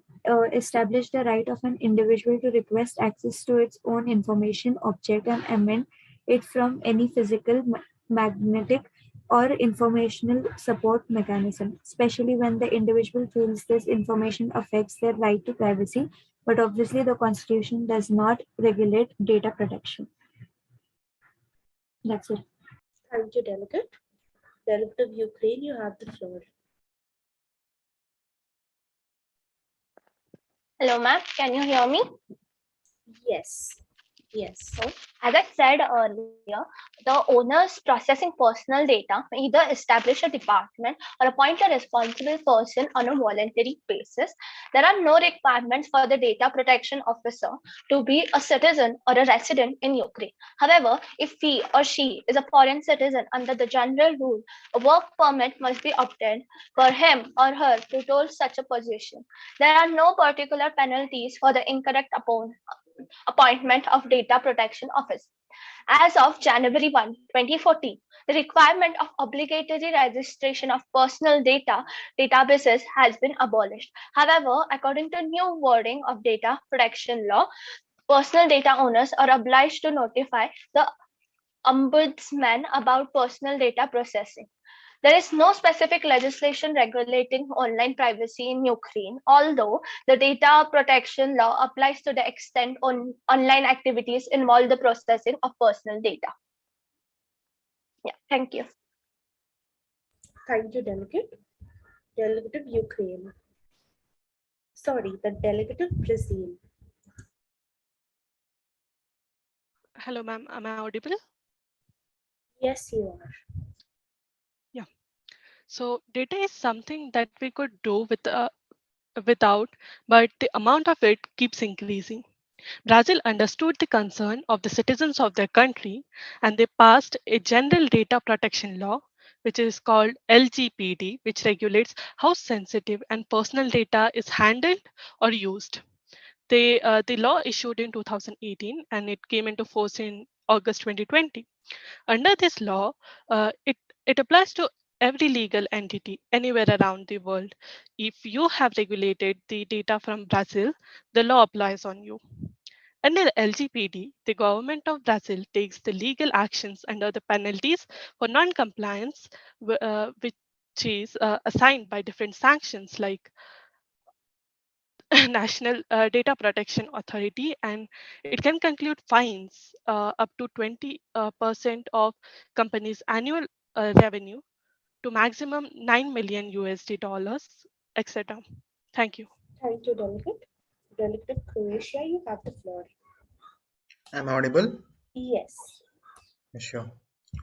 establish the right of an individual to request access to its own information object and amend it from any physical, magnetic, or informational support mechanism, especially when the individual feels this information affects their right to privacy but obviously the Constitution does not regulate data protection. That's it. Thank you, Delegate. Delegate of Ukraine, you have the floor. Hello, ma'am. Can you hear me? Yes. Yes. So, as I said earlier, the owners processing personal data may either establish a department or appoint a responsible person on a voluntary basis. There are no requirements for the data protection officer to be a citizen or a resident in Ukraine. However, if he or she is a foreign citizen under the general rule, a work permit must be obtained for him or her to hold such a position. There are no particular penalties for the incorrect appointment of data protection office. As of January 1, 2014, the requirement of obligatory registration of personal data databases has been abolished. However, according to new wording of data protection law, personal data owners are obliged to notify the ombudsman about personal data processing. There is no specific legislation regulating online privacy in Ukraine, although the data protection law applies to the extent online activities involve the processing of personal data. Yeah, thank you. Thank you, Delegate. Delegate of Ukraine. Sorry, the Delegate of Brazil. Hello, ma'am. Am I audible? Yes, you are. Yeah. So data is something that we could do without, but the amount of it keeps increasing. Brazil understood the concern of the citizens of their country, and they passed a general data protection law, which is called LGPD, which regulates how sensitive and personal data is handled or used. The law issued in 2018 and it came into force in August 2020. Under this law, it applies to every legal entity anywhere around the world. If you have regulated the data from Brazil, the law applies on you. Under LGPD, the government of Brazil takes the legal actions under the penalties for non-compliance, which is assigned by different sanctions like National Data Protection Authority, and it can conclude fines up to 20% of companies' annual revenue to maximum 9 million USD dollars, etc. Thank you. Thank you, Delegate. Delegate of Croatia, you have the floor. Am I audible? Yes. Sure.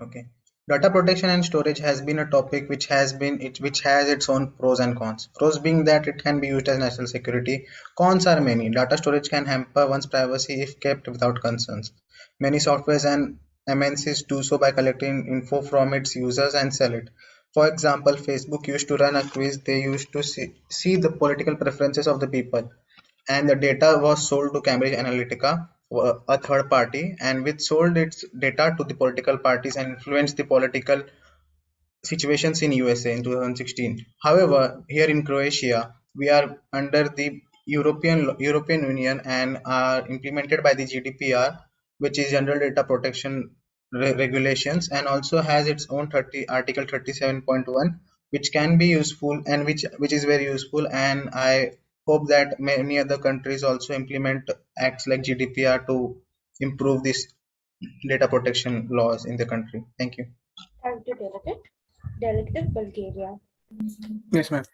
Okay. Data protection and storage has been a topic which has its own pros and cons. Pros being that it can be used as national security. Cons are many. Data storage can hamper one's privacy if kept without concerns. Many softwares and MNCs do so by collecting info from its users and sell it. For example, Facebook used to run a quiz. They used to see the political preferences of the people, and the data was sold to Cambridge Analytica, a third party, and which sold its data to the political parties and influenced the political situations in USA in 2016. However, here in Croatia, we are under the European Union and are implemented by the GDPR, which is General Data Protection Regulations, and also has its own Article 37.1, which can be useful and which is very useful. And I hope that many other countries also implement acts like GDPR to improve this data protection laws in the country. Thank you. Thank you, Delegate. Delegate of Bulgaria. Yes, ma'am.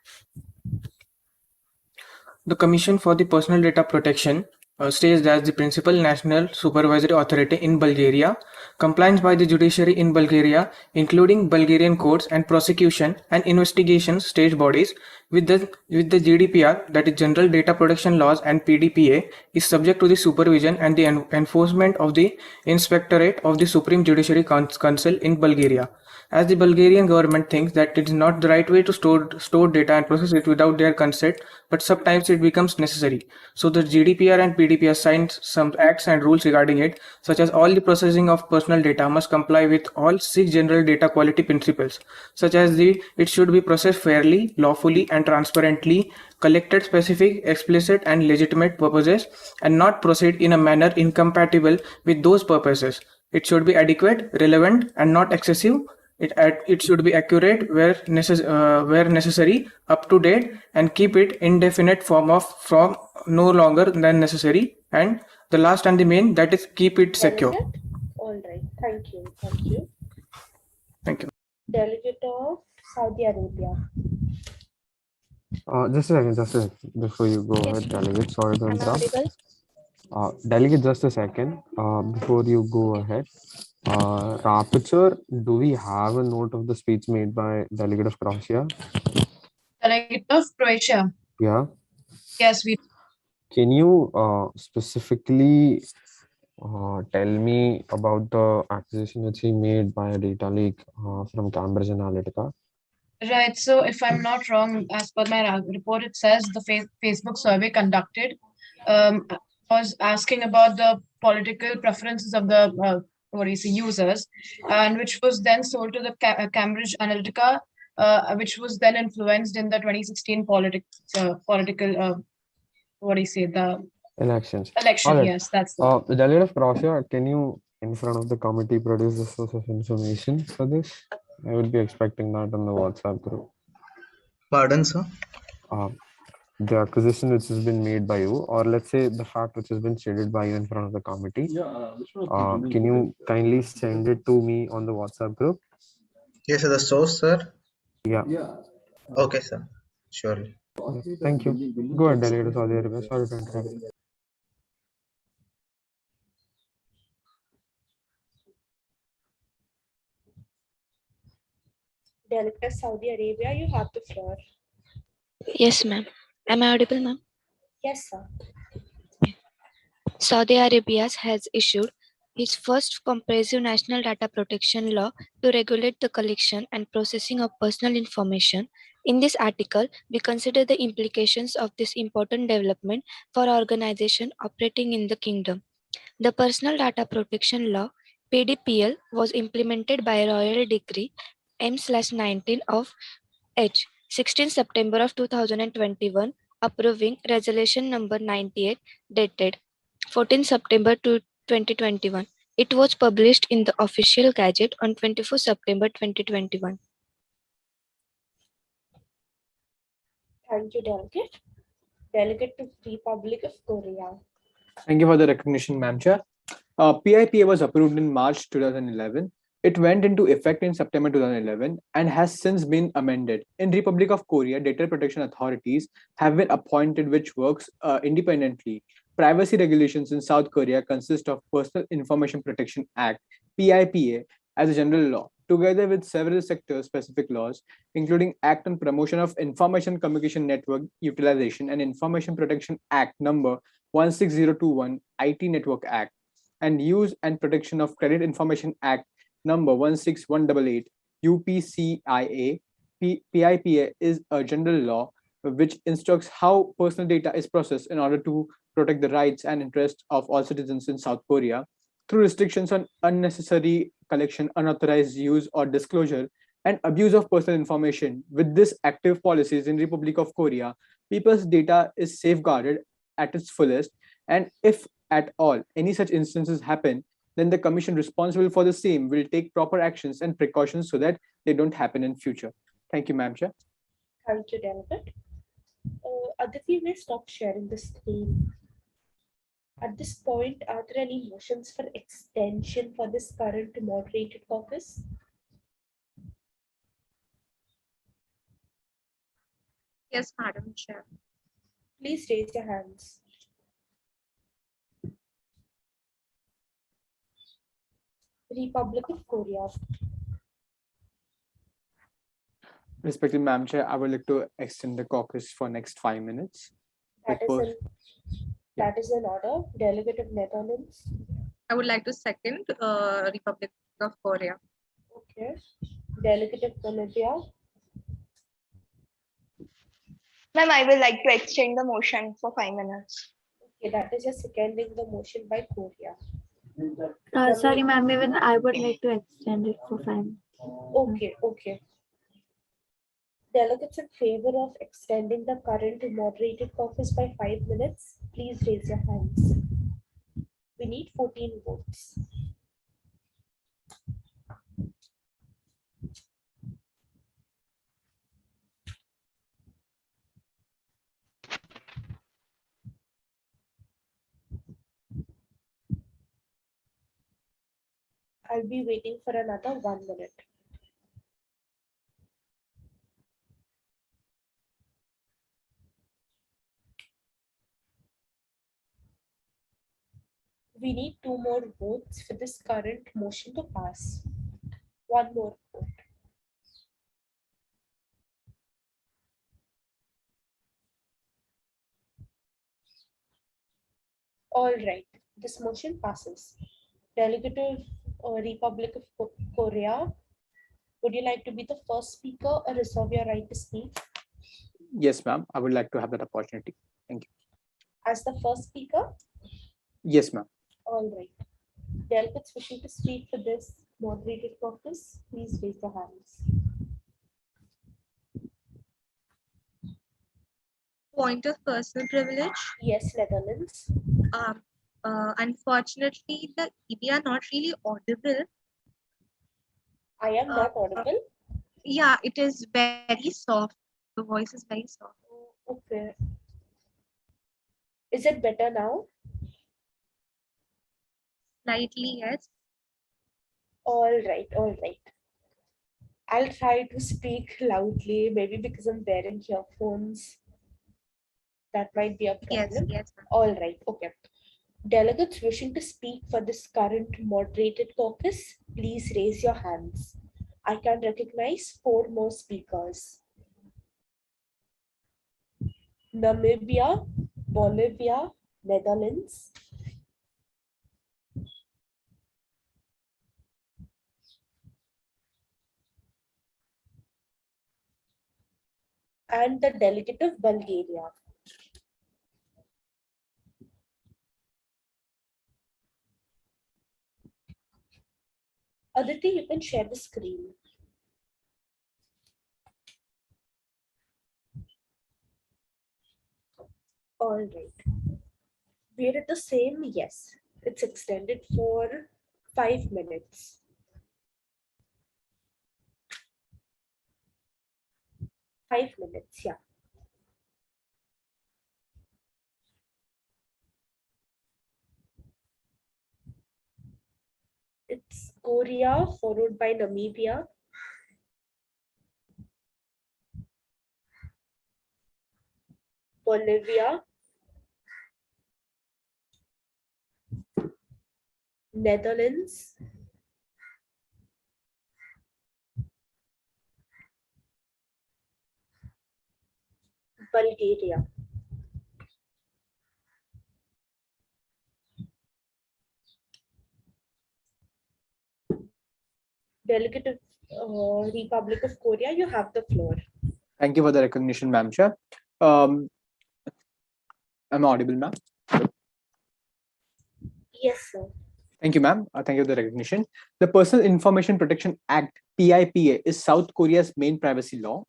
The Commission for the Personal Data Protection states that the principal national supervisory authority in Bulgaria complies by the judiciary in Bulgaria, including Bulgarian courts and prosecution and investigation stage bodies with the GDPR, that is General Data Protection Laws, and PDPA, is subject to the supervision and the enforcement of the Inspectorate of the Supreme Judiciary Council in Bulgaria. As the Bulgarian government thinks that it is not the right way to store data and process it without their consent, but sometimes it becomes necessary. So the GDPR and PDPA signed some acts and rules regarding it, such as all the processing of personal data must comply with all 6 general data quality principles, such as it should be processed fairly, lawfully, and transparently, collected specific, explicit, and legitimate purposes, and not proceed in a manner incompatible with those purposes. It should be adequate, relevant, and not excessive. It should be accurate where necessary, up to date, and keep it indefinite from no longer than necessary. And the last and the main, that is keep it secure. Delegate? All right. Thank you. Thank you. Thank you. Delegate of Saudi Arabia. Just a second, before you go ahead, delegate. Sorry to interrupt. Delegate, just a second. Before you go ahead, Rapture, do we have a note of the speech made by delegate of Croatia? Delegate of Croatia. Yeah. Yes, we. Can you specifically tell me about the accusation which he made by a data leak from Cambridge Analytica? Right. So, if I'm not wrong, as per my report, it says the Facebook survey conducted was asking about the political preferences of the users, and which was then sold to the Cambridge Analytica, which was then influenced in the 2016 political the Elections. election. All right. Yes, that's the delegate of Croatia, can you, in front of the committee, produce the source of information for this? I would be expecting that on the WhatsApp group. Pardon, sir? The acquisition which has been made by you, or let's say the fact which has been stated by you in front of the committee, can you kindly send it to me on the WhatsApp group? Yes, sir, the source, sir. Yeah. Okay, sir. Surely. Thank you. Go ahead, delegate of Saudi Arabia. Sorry to interrupt. Delegate of Saudi Arabia, you have the floor. Yes, ma'am. Am I audible, ma'am? Yes, sir. Saudi Arabia has issued its first comprehensive national data protection law to regulate the collection and processing of personal information. In this article, we consider the implications of this important development for organizations operating in the kingdom. The Personal Data Protection Law (PDPL) was implemented by Royal Decree M/19 of H. 16 September of 2021, approving Resolution number 98 dated 14 September 2021. It was published in the Official Gazette on 24 September 2021. Thank you, Delegate. Delegate to Republic of Korea. Thank you for the recognition, Ma'am Chair. PIPA was approved in March 2011. It went into effect in September 2011 and has since been amended. In Republic of Korea, data protection authorities have been appointed which works independently. Privacy regulations in South Korea consist of Personal Information Protection Act, PIPA, as a general law, together with several sector-specific laws, including Act on Promotion of Information Communication Network Utilization and Information Protection Act number 16021, IT Network Act, and Use and Protection of Credit Information Act number 16188, UPCIA. PIPA is a general law which instructs how personal data is processed in order to protect the rights and interests of all citizens in South Korea through restrictions on unnecessary collection, unauthorized use or disclosure, and abuse of personal information. With this active policies in Republic of Korea, people's data is safeguarded at its fullest, and if at all any such instances happen, then the commission responsible for the same will take proper actions and precautions so that they don't happen in future. Thank you, Ma'am Chair. Thank you, Delegate. Aditi, may stop sharing the screen. At this point, are there any motions for extension for this current moderated caucus? Yes, Madam Chair. Please raise your hands. Republic of Korea. Respected Madam Chair, I would like to extend the caucus for next 5 minutes. That is an order. Delegate of Netherlands. I would like to second Republic of Korea. Okay. Delegate of Bolivia. Ma'am, I would like to extend the motion for 5 minutes. Okay, that is just seconding the motion by Korea. Sorry, ma'am, even I would like to extend it for 5 minutes. Okay, okay. Delegates in favor of extending the current moderated caucus by 5 minutes, please raise your hands. We need 14 votes. I'll be waiting for another 1 minute. We need 2 more votes for this current motion to pass. 1 more vote. All right, this motion passes. Delegate of Republic of Korea, would you like to be the first speaker or reserve your right to speak? Yes, ma'am. I would like to have that opportunity. Thank you. As the first speaker? Yes, ma'am. All right. Delegates wishing to speak for this moderated caucus, please raise your hands. Point of personal privilege. Yes, Netherlands. Unfortunately, the EB are not really audible. I am not audible? Yeah, it is very soft. The voice is very soft. Okay. Is it better now? Slightly, yes. All right, all right. I'll try to speak loudly, maybe because I'm wearing earphones. That might be a problem. Yes. All right, okay. Delegates wishing to speak for this current moderated caucus, please raise your hands. I can recognize 4 more speakers. Namibia, Bolivia, Netherlands. And the delegate of Bulgaria. Aditi, you can share the screen. All right. We're at the same, yes. It's extended for 5 minutes. 5 minutes, yeah. It's Korea followed by Namibia. Bolivia. Netherlands. Bulgaria. Delegate of Republic of Korea, you have the floor. Thank you for the recognition, ma'am. Chair. I'm audible, ma'am. Yes, sir. Thank you, ma'am. Thank you for the recognition. The Personal Information Protection Act, PIPA, is South Korea's main privacy law.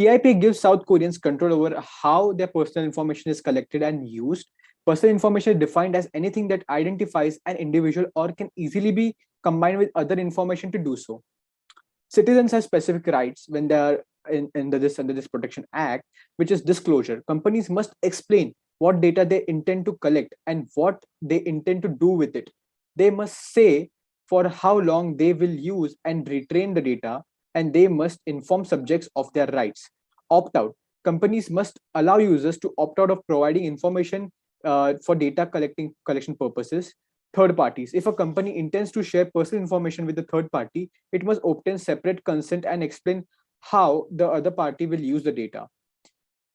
PIPA gives South Koreans control over how their personal information is collected and used. Personal information is defined as anything that identifies an individual or can easily be combined with other information to do so. Citizens have specific rights when they are under this Protection Act, which is disclosure. Companies must explain what data they intend to collect and what they intend to do with it. They must say for how long they will use and retrain the data, and they must inform subjects of their rights. Opt out. Companies must allow users to opt out of providing information for data collection purposes. Third parties. If a company intends to share personal information with a third party, it must obtain separate consent and explain how the other party will use the data.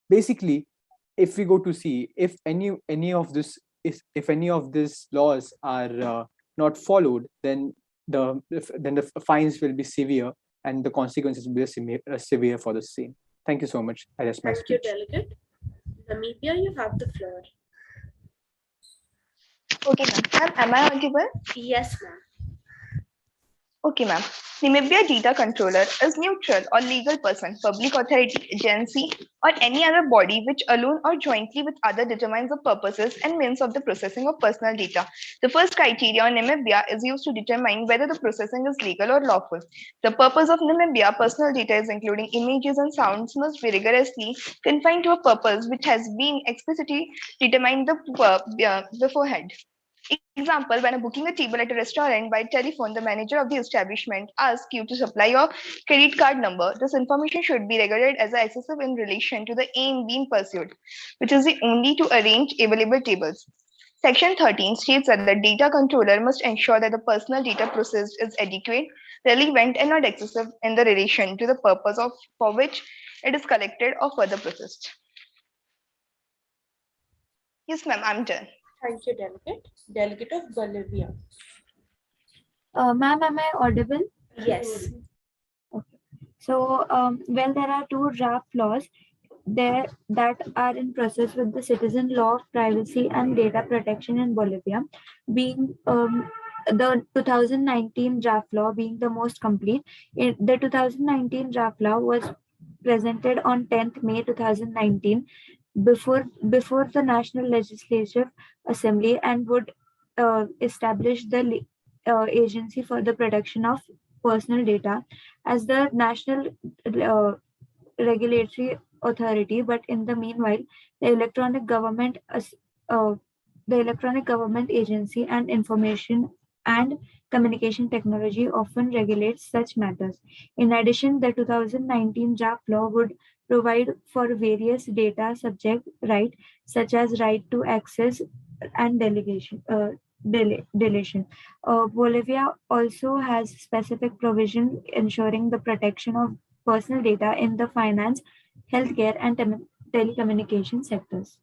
Basically, if we go to see if any of these laws are not followed, then the fines will be severe and the consequences will be severe for the same. Thank you so much. I rest my Thank you, speech. Delegate. Namibia, you have the floor. Okay, ma'am. Am I audible? Yes, ma'am. Okay, ma'am. Namibia data controller is neutral or legal person, public authority, agency, or any other body which alone or jointly with other determines the purposes and means of the processing of personal data. The first criteria on Namibia is used to determine whether the processing is legal or lawful. The purpose of Namibia personal data is including images and sounds must be rigorously confined to a purpose which has been explicitly determined beforehand. Example, when booking a table at a restaurant by telephone, the manager of the establishment asks you to supply your credit card number. This information should be regarded as excessive in relation to the aim being pursued, which is the only to arrange available tables. Section 13 states that the data controller must ensure that the personal data processed is adequate, relevant, and not excessive in the relation to the purpose for which it is collected or further processed. Yes, ma'am, I'm done. Thank you, Delegate. Delegate of Bolivia. Ma'am, am I audible? Yes. Okay. So, well, there are two draft laws there that are in process with the citizen law of privacy and data protection in Bolivia, being the 2019 draft law being the most complete. The 2019 draft law was presented on 10th May 2019 before the National Legislative Assembly and would establish the agency for the protection of personal data as the national regulatory authority. But in the meanwhile, the electronic government uh, the electronic government agency and information and communication technology often regulates such matters. In addition, the 2019 draft law would provide for various data subject right, such as right to access and deletion. Bolivia also has specific provision ensuring the protection of personal data in the finance, healthcare, and telecommunication sectors.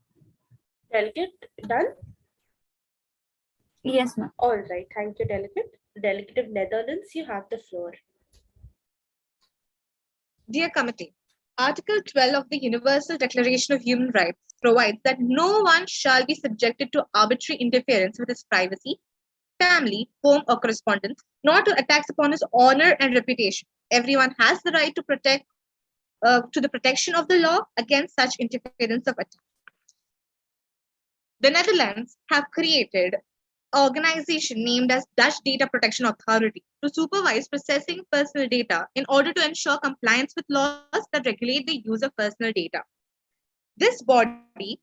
Delegate, done? Yes, ma'am. All right. Thank you, Delegate. Delegate of Netherlands, you have the floor. Dear Committee, Article 12 of the Universal Declaration of Human Rights provides that no one shall be subjected to arbitrary interference with his privacy, family, home, or correspondence, nor to attacks upon his honor and reputation. Everyone has the right to the protection of the law against such interference of attack. The Netherlands have created an organization named as Dutch Data Protection Authority to supervise processing personal data in order to ensure compliance with laws that regulate the use of personal data. This body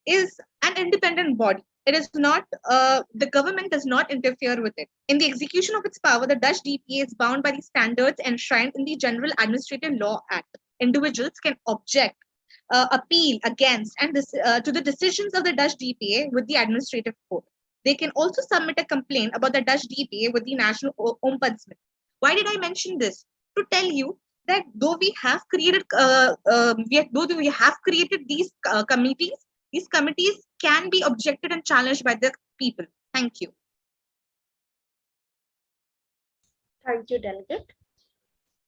is an independent body. It is not, the government does not interfere with it. In the execution of its power, the Dutch DPA is bound by the standards enshrined in the General Administrative Law Act. Individuals can object, appeal against, and to the decisions of the Dutch DPA with the administrative court. They can also submit a complaint about the Dutch DPA with the National Ombudsman. Why did I mention this? To tell you that though we have created these committees can be objected and challenged by the people. Thank you. Thank you, Delegate.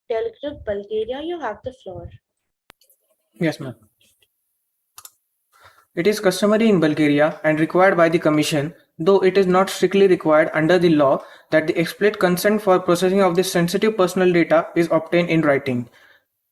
Delegate of Bulgaria, you have the floor. Yes, ma'am. It is customary in Bulgaria and required by the Commission, though it is not strictly required under the law, that the explicit consent for processing of this sensitive personal data is obtained in writing.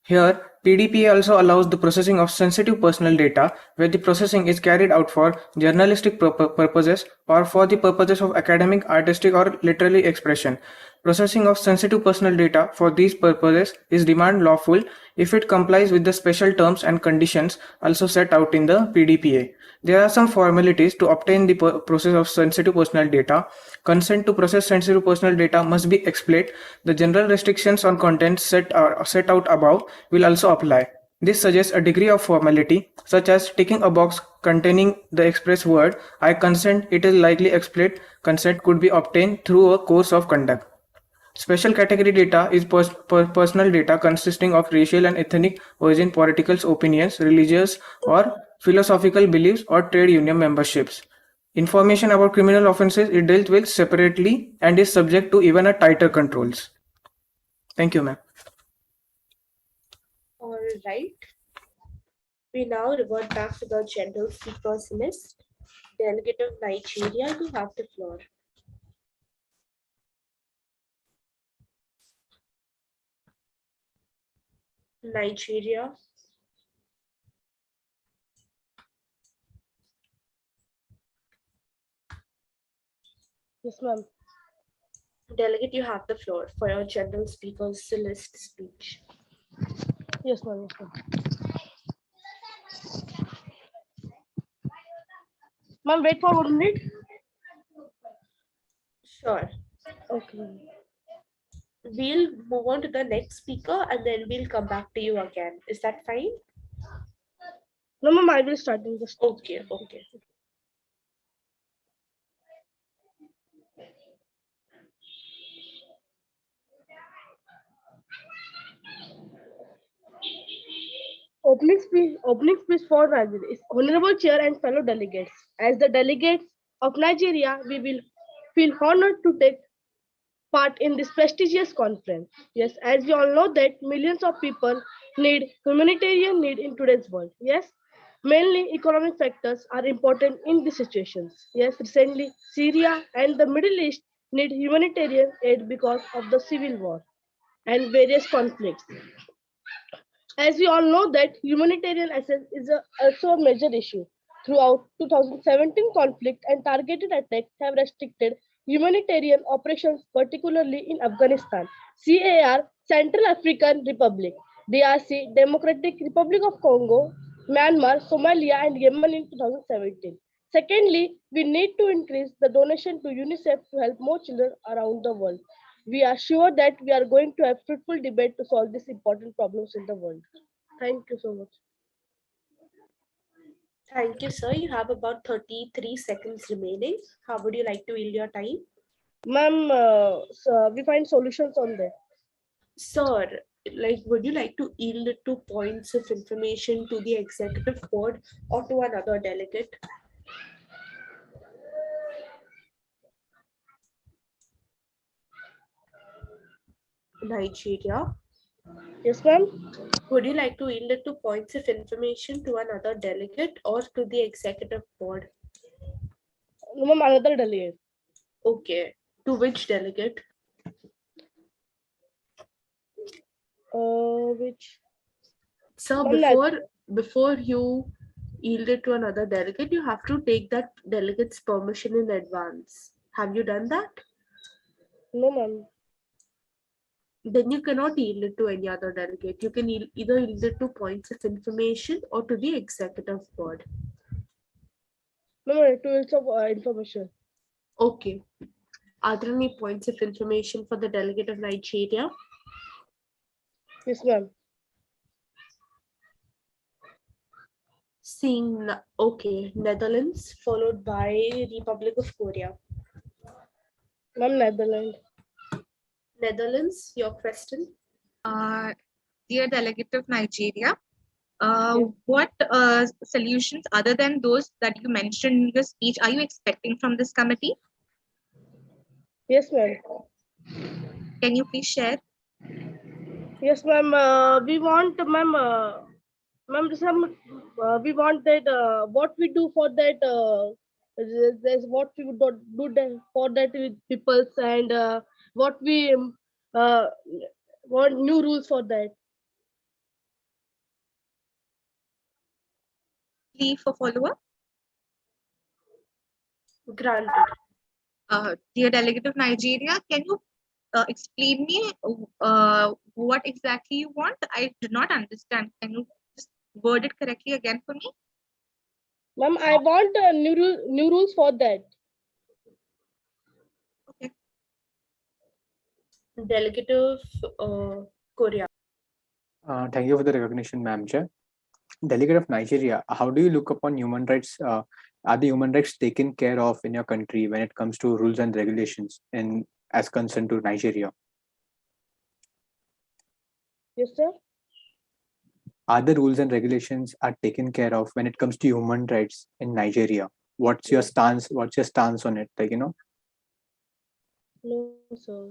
Here, PDPA also allows the processing of sensitive personal data where the processing is carried out for journalistic purposes or for the purposes of academic, artistic, or literary expression. Processing of sensitive personal data for these purposes is deemed lawful if it complies with the special terms and conditions also set out in the PDPA. There are some formalities to obtain the process of sensitive personal data. Consent to process sensitive personal data must be explicit. The general restrictions on content set out above will also apply. This suggests a degree of formality, such as ticking a box containing the express word, I consent. It is likely explicit consent could be obtained through a course of conduct. Special category data is personal data consisting of racial and ethnic origin, political opinions, religious or philosophical beliefs, or trade union memberships. Information about criminal offences is dealt with separately and is subject to even a tighter controls. Thank you, ma'am. All right. We now revert back to the general speakers list. Delegate of Nigeria, you have the floor. Nigeria. Yes, ma'am. Delegate, you have the floor for your general speakers list speech. Yes, ma'am. Yes, ma'am. Ma'am, wait for 1 minute. Sure. Okay. We'll move on to the next speaker and then we'll come back to you again. Is that fine? No, ma'am, I will start in just. Okay, okay. Opening speech for Nigeria is Honorable Chair and fellow delegates. As the delegates of Nigeria, we will feel honored to take part in this prestigious conference. Yes, as we all know that millions of people need humanitarian need in today's world. Yes, mainly economic factors are important in these situations. Yes, recently Syria and the Middle East need humanitarian aid because of the civil war and various conflicts. As we all know that humanitarian access is also a major issue. Throughout 2017 conflict and targeted attacks have restricted humanitarian operations, particularly in Afghanistan, CAR, Central African Republic, DRC, Democratic Republic of Congo, Myanmar, Somalia, and Yemen in 2017. Secondly, we need to increase the donation to UNICEF to help more children around the world. We are sure that we are going to have fruitful debate to solve these important problems in the world. Thank you so much. Thank you, sir. You have about 33 seconds remaining. How would you like to yield your time? Ma'am, we find solutions on that. Sir, would you like to yield 2 points of information to the executive board or to another delegate? Nigeria. Yes, ma'am. Would you like to yield 2 points of information to another delegate or to the executive board? No, ma'am, another delegate. Okay. To which delegate? Which? Sir, before you yield it to another delegate, you have to take that delegate's permission in advance. Have you done that? No, ma'am. Then you cannot yield it to any other delegate. You can either yield it to points of information or to the executive board. No, ma'am, tools of information. Okay. Are there any points of information for the delegate of Nigeria? Yes, ma'am. Seeing, okay, Netherlands followed by Republic of Korea. Ma'am, Netherlands. Netherlands, your question? Dear delegate of Nigeria, what solutions other than those that you mentioned in your speech are you expecting from this committee? Yes, ma'am. Can you please share? Yes, ma'am. We want, ma'am, we want that what we do for that. There's what we would do that for that with peoples and what we uh, want new rules for that. Leave for follow-up. Granted. Dear delegate of Nigeria, can you explain me what exactly you want? I did not understand. Can you just word it correctly again for me? Ma'am, I want new rules for that. Okay. Delegate of Korea. Thank you for the recognition, ma'am. Chair. Delegate of Nigeria, how do you look upon human rights? Are the human rights taken care of in your country when it comes to rules and regulations in as concerned to Nigeria? Yes, sir. Are the rules and regulations are taken care of when it comes to human rights in Nigeria? What's your stance? What's your stance on it? No, sir.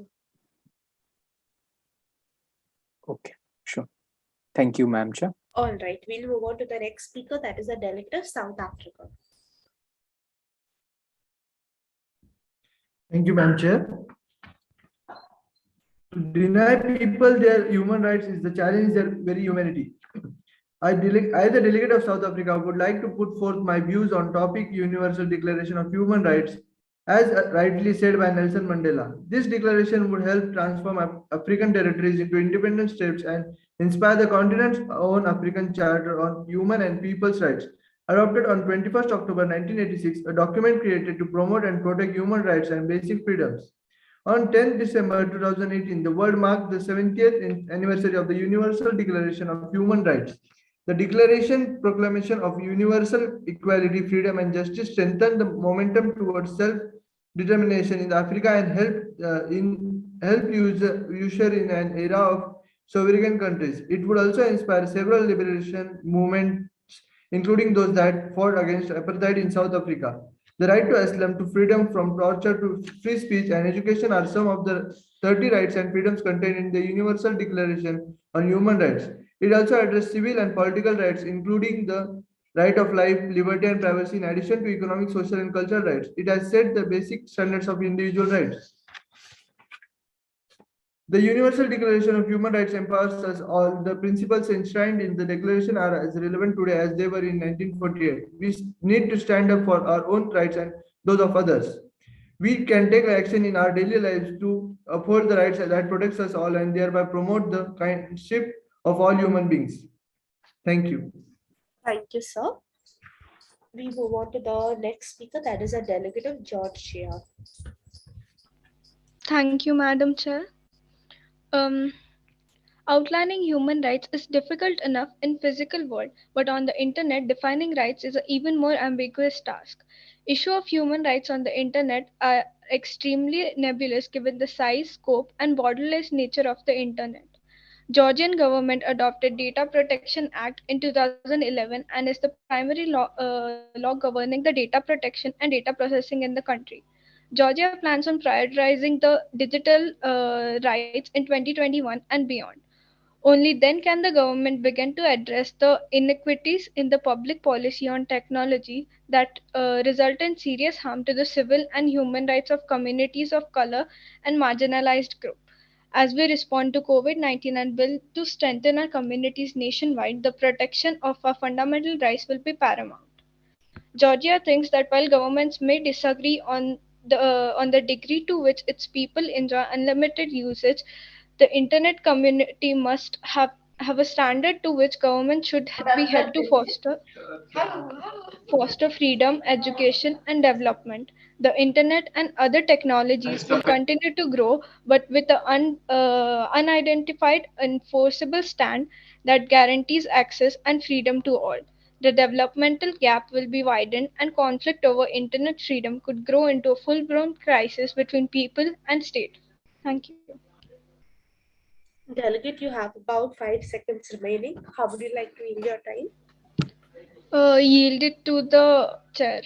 Okay, sure. Thank you, ma'am. Chair. All right, we'll move on to the next speaker. That is the delegate of South Africa. Thank you, Madam Chair. To deny people their human rights is the challenge their very humanity. I, the delegate of South Africa, would like to put forth my views on topic Universal Declaration of Human Rights, as rightly said by Nelson Mandela. This declaration would help transform African territories into independent states and inspire the continent's own African Charter on Human and People's Rights. Adopted on 21st October 1986, a document created to promote and protect human rights and basic freedoms. On 10th December 2018, the world marked the 70th anniversary of the Universal Declaration of Human Rights. The Declaration Proclamation of Universal Equality, Freedom and Justice strengthened the momentum towards self-determination in Africa and help usher in an era of sovereign countries. It would also inspire several liberation movements, including those that fought against apartheid in South Africa. The right to asylum, to freedom from torture, to free speech and education are some of the 30 rights and freedoms contained in the Universal Declaration on Human Rights. It also addresses civil and political rights, including the right of life, liberty, and privacy, in addition to economic, social, and cultural rights. It has set the basic standards of individual rights. The Universal Declaration of Human Rights empowers us all. The principles enshrined in the Declaration are as relevant today as they were in 1948. We need to stand up for our own rights and those of others. We can take action in our daily lives to uphold the rights that protects us all and thereby promote the kindship of all human beings. Thank you. Thank you, sir. We move on to the next speaker, that is a delegate of Georgia. Thank you, Madam Chair. Outlining human rights is difficult enough in physical world, but on the internet, defining rights is an even more ambiguous task. Issue of human rights on the internet are extremely nebulous given the size, scope, and borderless nature of the internet. Georgian government adopted Data Protection Act in 2011 and is the primary law governing the data protection and data processing in the country. Georgia plans on prioritizing the digital rights in 2021 and beyond. Only then can the government begin to address the inequities in the public policy on technology that result in serious harm to the civil and human rights of communities of color and marginalized groups. As we respond to COVID-19 and build to strengthen our communities nationwide, the protection of our fundamental rights will be paramount. Georgia thinks that while governments may disagree on the degree to which its people enjoy unlimited usage, the internet community must have a standard to which government should be held to foster freedom, education, and development. The internet and other technologies will continue to grow, but with an unidentified, enforceable stand that guarantees access and freedom to all. The developmental gap will be widened, and conflict over internet freedom could grow into a full blown crisis between people and state. Thank you. Delegate, you have about 5 seconds remaining. How would you like to yield your time? Yield it to the chair.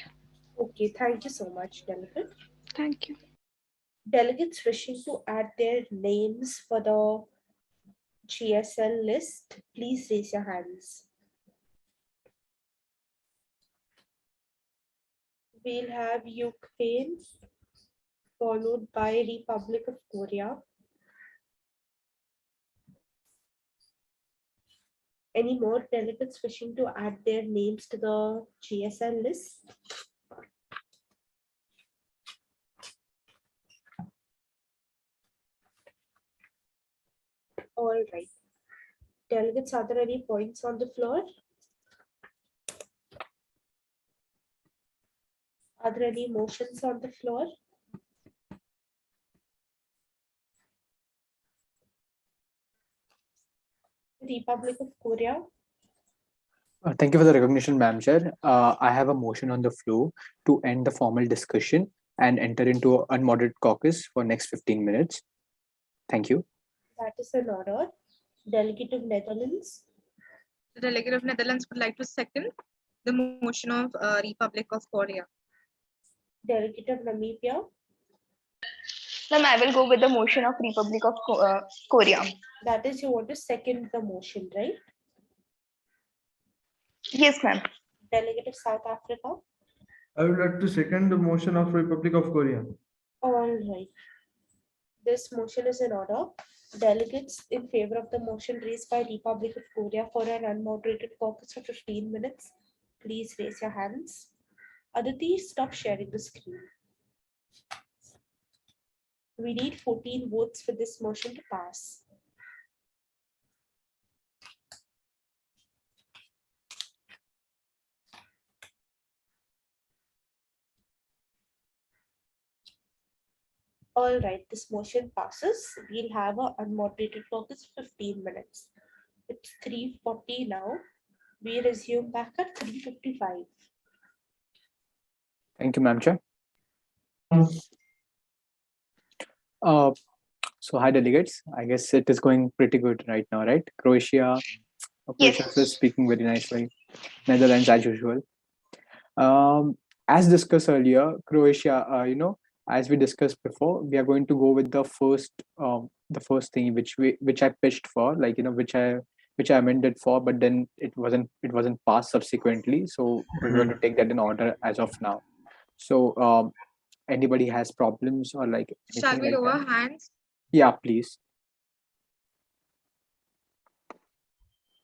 Okay, thank you so much, Delegate. Thank you. Delegates wishing to add their names for the GSL list, please raise your hands. We'll have Ukraine, followed by Republic of Korea. Any more delegates wishing to add their names to the GSL list? All right. Delegates, are there any points on the floor? Are there any motions on the floor? Republic of Korea. Thank you for the recognition, Madam Chair. I have a motion on the floor to end the formal discussion and enter into unmoderated caucus for next 15 minutes. Thank you. That is an order. Delegate of Netherlands. The delegate of Netherlands would like to second the motion of Republic of Korea. Delegate of Namibia. Ma'am, I will go with the motion of Republic of Korea. That is, you want to second the motion, right? Yes, ma'am. Delegate of South Africa. I would like to second the motion of Republic of Korea. All right. This motion is in order. Delegates in favor of the motion raised by Republic of Korea for an unmoderated caucus for 15 minutes, please raise your hands. Aditi, stop sharing the screen. We need 14 votes for this motion to pass. All right, this motion passes. We'll have an unmoderated caucus for 15 minutes. It's 3:40 now. We resume back at 3:55. Thank you, Ma'am Chair. So hi delegates. I guess it is going pretty good right now, right? Croatia is speaking very nicely. Netherlands as usual. As discussed earlier, Croatia, as we discussed before, we are going to go with the first thing which I pitched for, which I amended for, but then it wasn't passed subsequently. So we're going to take that in order as of now. So anybody has problems or like anything Shall we like lower that? hands? Yeah, please.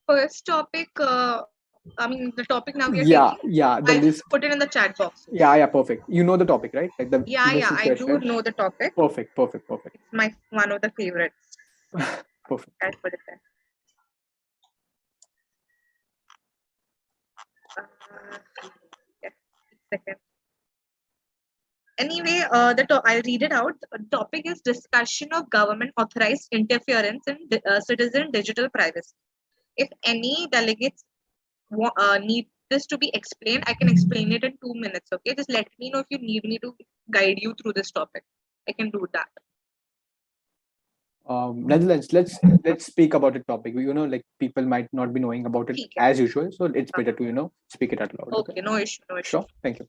First topic, the topic now we are Yeah, taking. yeah. The I'll list. just put it in the chat box. Yeah, perfect. You know the topic, right? Like the Yeah, basic I do question. know the topic. Perfect. It's one of the favorites. Perfect. I'll put it there. Second. Anyway, I'll read it out. The topic is discussion of government authorized interference in citizen digital privacy. If any delegates need this to be explained, I can explain it in 2 minutes. Okay, just let me know if you need me to guide you through this topic. I can do that. Netherlands, let's speak about the topic. Like people might not be knowing about it as usual, so it's better to speak it out loud. Okay, no issue. Sure, thank you.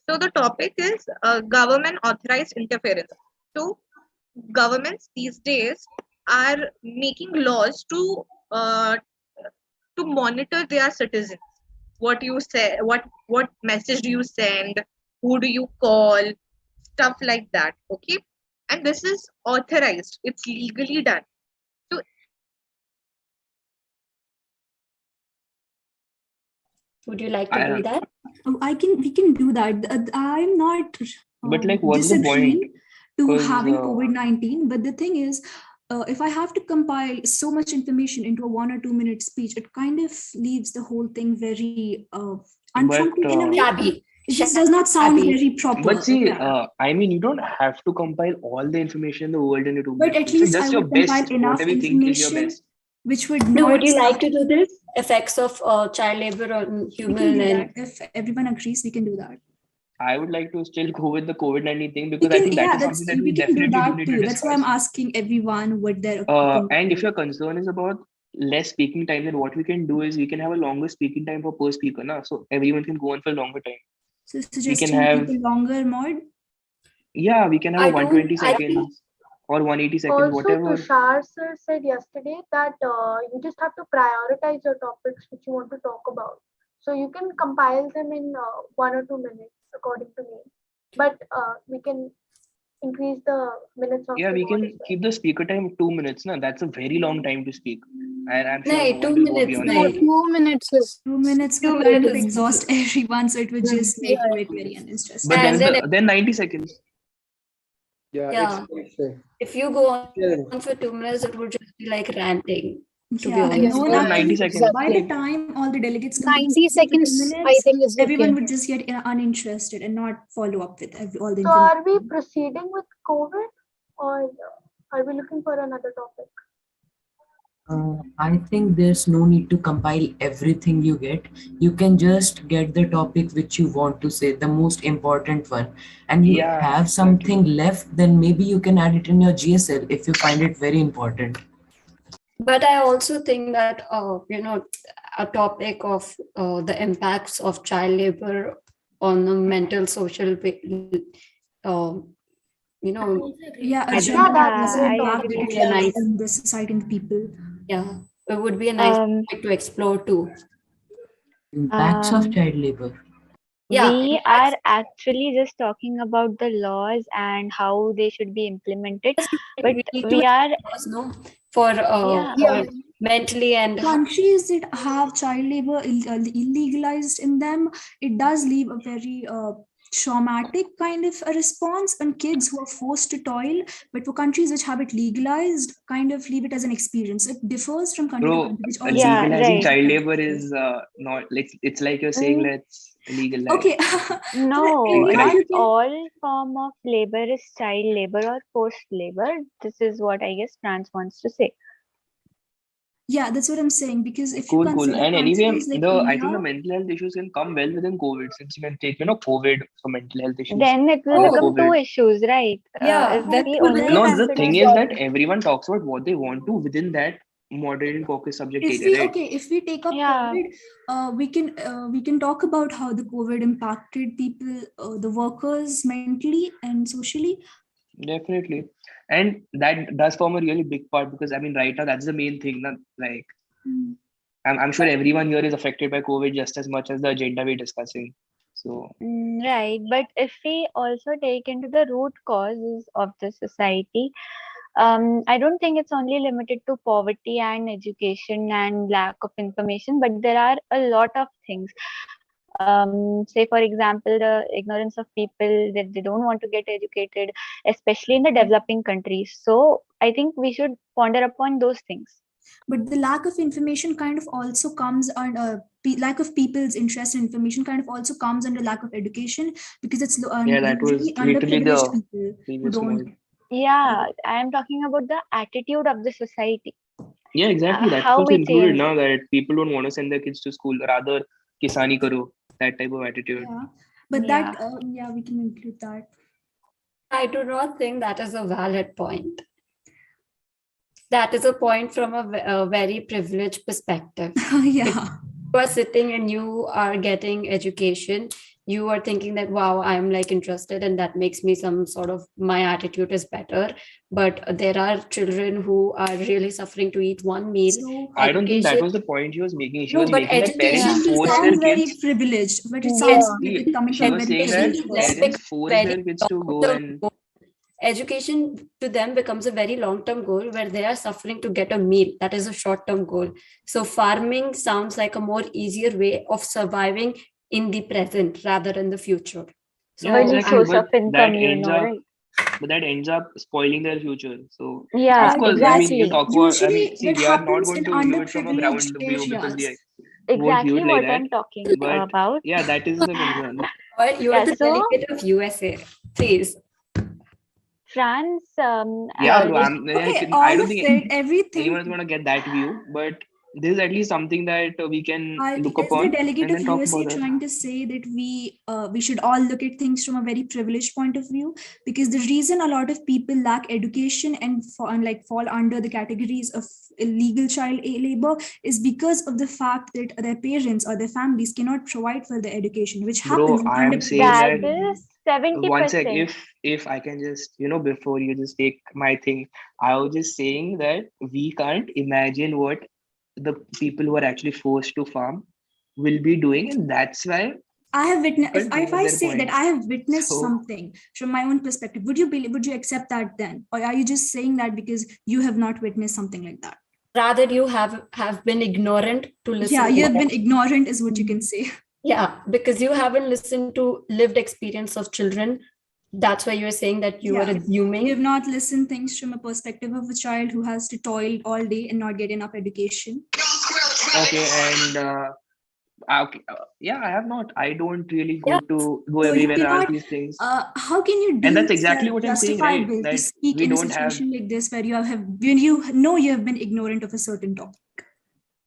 So the topic is government authorized interference. So governments these days are making laws to monitor their citizens. What you say, what message do you send, who do you call, stuff like that. Okay, and this is authorized. It's legally done. So would you like to do that? We can do that. I'm not But like, what's the disagreeing point? to 'Cause, having COVID-19, but the thing is, if I have to compile so much information into a 1 or 2 minute speech, it kind of leaves the whole thing very unfunky in a way. Shabby. It just does not sound Shabby. very proper. But see, Yeah. I mean, you don't have to compile all the information in the world in a 2 But minutes. at least I Just your would compile best, enough whatever you think is your information best. which would No, not would you like sound- to do this? Effects of child labor on We can human do and that. If everyone agrees, we can do that. I would like to still go with the COVID-19 thing because I We think can, that yeah, is something that we we can do definitely do that need to too. That's why I'm discuss. asking everyone what their And if your concern is about less speaking time, then what we can do is we can have a longer speaking time for per speaker, na? So everyone can go on for a longer time. So We can suggesting have, a longer mod. yeah, we can have I a 120 don't- I think- seconds or 180 seconds, Also, whatever. Tushar sir said yesterday that you just have to prioritize your topics which you want to talk about. So you can compile them in 1 or 2 minutes, according to me. But we can increase the minutes of Yeah, the we mod can as well. keep the speaker time 2 minutes. Na? That's a very long time to speak. And I'm sure Nahi, no 2 one will go minutes beyond nahi. that. 2 minutes is 2 minutes. 2 would minutes kind of is- exhaust everyone, so it would just make Yeah. it very uninteresting. But And then 90 seconds. Yeah. If you go on for 2 minutes, it would just be like ranting. To be Yeah, honest. no, Or 90 seconds. by the time all the delegates come to 90 speak for 2 seconds, minutes, I think is everyone okay. would just get uninterested and not follow up with all the So information. are we proceeding with COVID or are we looking for another topic? I think there's no need to compile everything you get. You can just get the topic which you want to say, the most important one, and you Yeah, have something left, then maybe you can add it in your GSL if you find it very important. But I also think that a topic of the impacts of child labor on the mental social Yeah, a I general think impact would it be a has nice, on the society and the people. yeah, it would be a nice topic to explore too. Impacts of child labor. Yeah, We are actually just talking about the laws and how they should be implemented, but we need to we are, have laws, no, for yeah, mentally and Countries that have child labor illegalized in them, it does leave a very traumatic kind of a response on kids who are forced to toil. But for countries which have it legalized, kind of leave it as an experience. It differs from country to Bro, country, which also legalizing depends. child labor is not like, it's like you're saying let's legalize. Okay. no, not Incorrect. all form of labor is child labor or forced labor. This is what I guess France wants to say. Yeah, that's what I'm saying. Because if you Cool, cool. consider And anyway, countries like I think the India, mental health issues can come well within COVID, since you can take, COVID for mental health issues Then it will under become two COVID. issues, right? yeah, If then we would only No, the consider, thing is that everyone talks about what they want to within that moderated caucus subject if area, we right? if we take up yeah, COVID, we can talk about how the COVID impacted people, the workers mentally and socially. Definitely. And that does form a really big part because I mean, right now that's the main thing. Na? Like, Mm. I'm sure everyone here is affected by COVID just as much as the agenda we're discussing. So, right. But if we also take into the root causes of the society, I don't think it's only limited to poverty and education and lack of information, but there are a lot of things. Say, for example, the ignorance of people that they don't want to get educated, especially in the developing countries. So, I think we should ponder upon those things. But the lack of information kind of also comes on lack of people's interest in information kind of also comes under lack of education, because it's yeah, that was usually literally underprivileged the people who previous don't. point. Yeah, I am talking about the attitude of the society. Yeah, exactly. That's How also we included change. now that people don't want to send their kids to school, rather kisani karo, that type of attitude. Yeah, but Yeah. yeah, we can include that. I do not think that is a valid point. That is a point from a very privileged perspective. Yeah. If you are sitting and you are getting education, you are thinking that, wow, I'm like interested, and that makes me some sort of, my attitude is better. But there are children who are really suffering to eat one meal. So I don't think that Education, was the point she was making. She no, was but making that parents education to force them, their Sounds very kids. privileged, but it yes, sounds like it's coming She from a was very saying that education to privileged them person. parents becomes force very their kids to go long-term and. goal. Education to them becomes a very long-term goal where they are suffering to get a meal. That is a short-term goal. So farming sounds like a more easier way of surviving in the present rather than the future. So Yeah, exactly. source of But income, right? that ends up spoiling their future. So, Yeah, of course, I mean, you exactly. talk about. I mean, Usually see, that we are not happens going in to view it from a ground underprivileged view because areas. we won't view Exactly it like what that. I'm talking But about. yeah, that is the concern. Or you are Yeah, the so delegate of USA, please. France, Yeah, Yeah. bro. Okay, I all don't of think it, everything. anyone is going to get that view, but this is at least something that we can look Is the upon delegate and of then talk USA about that. trying to say that we should all look at things from a very privileged point of view? Because the reason a lot of people lack education and fall under the categories of illegal child labor is because of the fact that their parents or their families cannot provide for their education, which happens Bro, in I am saying underprivileged that that is areas. one sec, 70%. if I can just, before you just take my thing, I was just saying that we can't imagine what the people who are actually forced to farm will be doing, and that's why I have witnessed. people If prove I their say that point. I have witnessed So, something from my own perspective, would you accept that then, or are you just saying that because you have not witnessed something like that? Rather, you have been ignorant to listen Yeah, to you have been what. ignorant, is what you can say. Yeah, because you haven't listened to lived experience of children. That's why you're saying that you are Yeah, assuming. you have not listened things from a perspective of a child who has to toil all day and not get enough education. okay, and okay, yeah, I have not. I don't really Yeah. go So you everywhere and ask cannot. these things. How can you And deem that's exactly yourself what I'm saying, right? justifiable to That speak we in a don't have. situation like this where when you know you have been ignorant of a certain topic?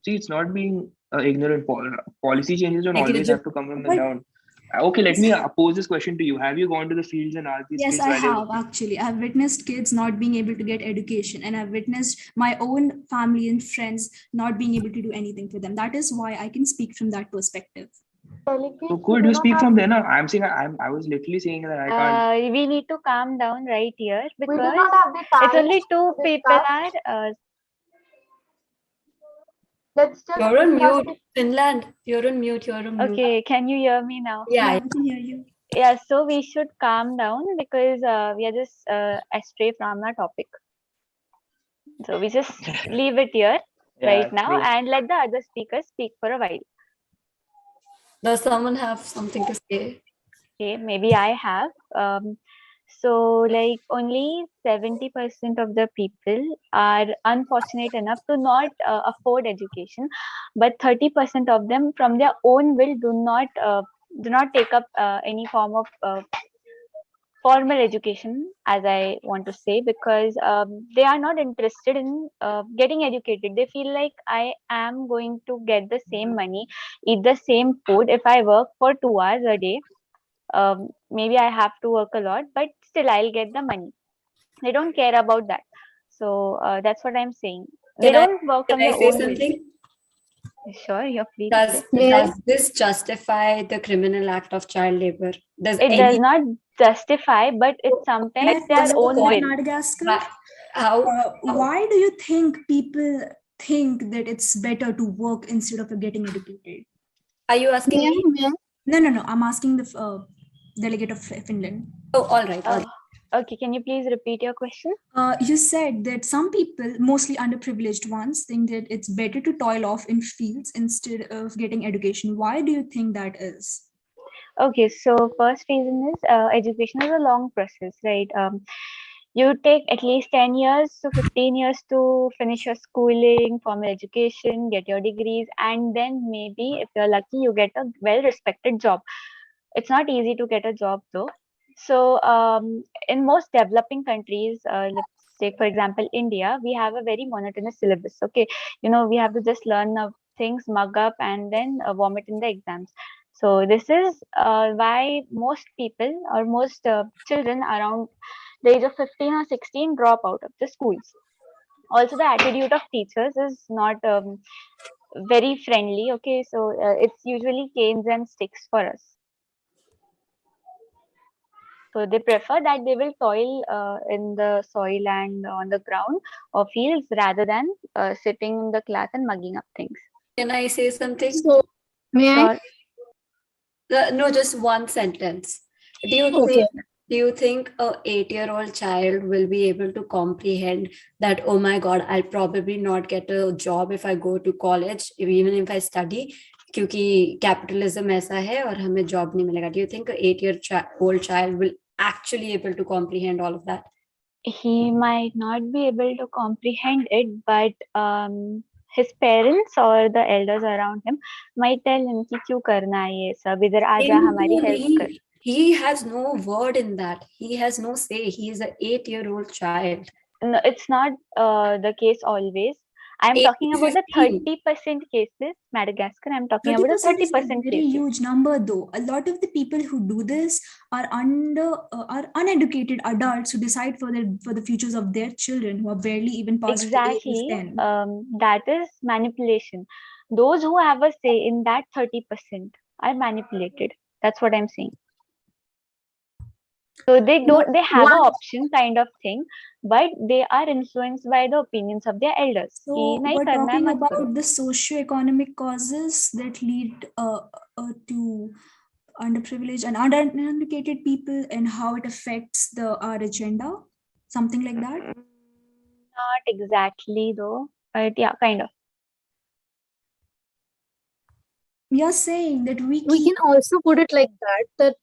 See, it's not being ignorant. Policy changes don't always Negligent. have to come from the But ground. Okay, let me pose this question to you. Have you gone to the fields and asked these yes, kids I while you're have actually. I've witnessed kids not being able to get education, and I've witnessed my own family and friends not being able to do anything for them. That is why I can speak from that perspective. So could you speak from there? No, I'm saying I was literally saying that I can't. We need to calm down right here We do because not have the it's time only two to people discuss. are Let's just You're on start mute, Finland. You're on mute. You're on mute. Okay, can you hear me now? Yeah. I can hear you. Yeah, so we should calm down because we are just astray from our topic. So we just leave it here right now true. and let the other speakers speak for a while. Does someone have something to say? Okay, maybe I have. So like only 70% of the people are unfortunate enough to not afford education, but 30% of them from their own will do not take up any form of formal education, as I want to say, because they are not interested in getting educated. They feel like I am going to get the same money, eat the same food if I work for 2 hours a day. Maybe I have to work a lot, but still I'll get the money. They don't care about that. So that's what I'm saying. They Can I don't work can from I their say own will. something? Sure, yeah, please. Does this justify the criminal act of child labor? It does not justify, but it Can I sometimes their follow own up on will. Madagascar? How? Why do you think people think that it's better to work instead of getting educated? Are you asking me? No. I'm asking the delegate of Finland. Oh, all right. All right. Okay, can you please repeat your question? You said that some people, mostly underprivileged ones, think that it's better to toil off in fields instead of getting education. Why do you think that is? Okay, so first reason is education is a long process, right? You take at least 10 years to 15 years to finish your schooling, formal education, get your degrees, and then maybe if you're lucky, you get a well respected job. It's not easy to get a job though. So, in most developing countries, let's take for example India, we have a very monotonous syllabus. Okay, we have to just learn things, mug up, and then vomit in the exams. So this is why most people or most children around the age of 15 or 16 drop out of the schools. Also, the attitude of teachers is not very friendly. Okay, so it's usually canes and sticks for us. So they prefer that they will toil in the soil and on the ground or fields rather than sitting in the class and mugging up things. Can I say something? So, may I? No, just one sentence. Do you Okay. think a 8-year-old child will be able to comprehend that, oh my God, I'll probably not get a job if I go to college, even if I study, क्योंकि capitalism ऐसा है और हमें job नहीं मिलेगा. Do you think a 8-year-old child will actually able to comprehend all of that? He might not be able to comprehend it, but his parents or the elders around him might tell him कि क्यों करना है ये सब, इधर आजा हमारी help कर. He has no word in that. He has no say. He is an 8-year-old child. No, it's not the case always. I'm talking about the 30% cases, Madagascar. I'm talking about the 30% is a very cases. huge number, though. A lot of the people who do this are uneducated adults who decide for the futures of their children who are barely even past the age Exactly. of 10. That is manipulation. Those who have a say in that 30% are manipulated. That's what I'm saying. So they have an option kind of thing, but they are influenced by the opinions of their elders. So कि नहीं we're करना है, talking मत करो. about the socio-economic causes that lead to underprivileged and uneducated people and how it affects our agenda, something like that. Not exactly though, but yeah, kind of. You're saying that we can also put it like that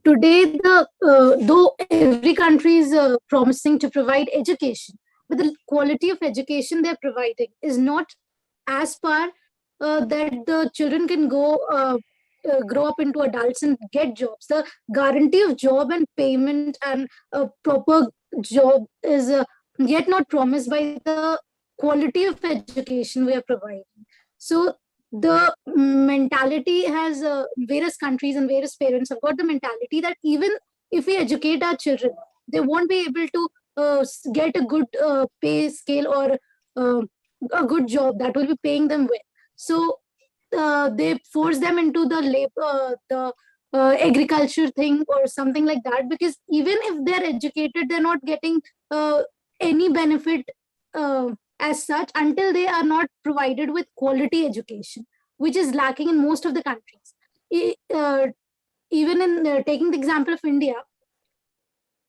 today though every country is promising to provide education, but the quality of education they're providing is not as far that the children can go grow up into adults and get jobs. The guarantee of job and payment and a proper job is yet not promised by the quality of education we are providing. So the mentality has various countries and various parents have got the mentality that even if we educate our children, they won't be able to get a good pay scale or a good job that will be paying them well. So they force them into the labor, the agriculture thing or something like that, because even if they're educated, they're not getting any benefit as such until they are not provided with quality education, which is lacking in most of the countries. Even in taking the example of India,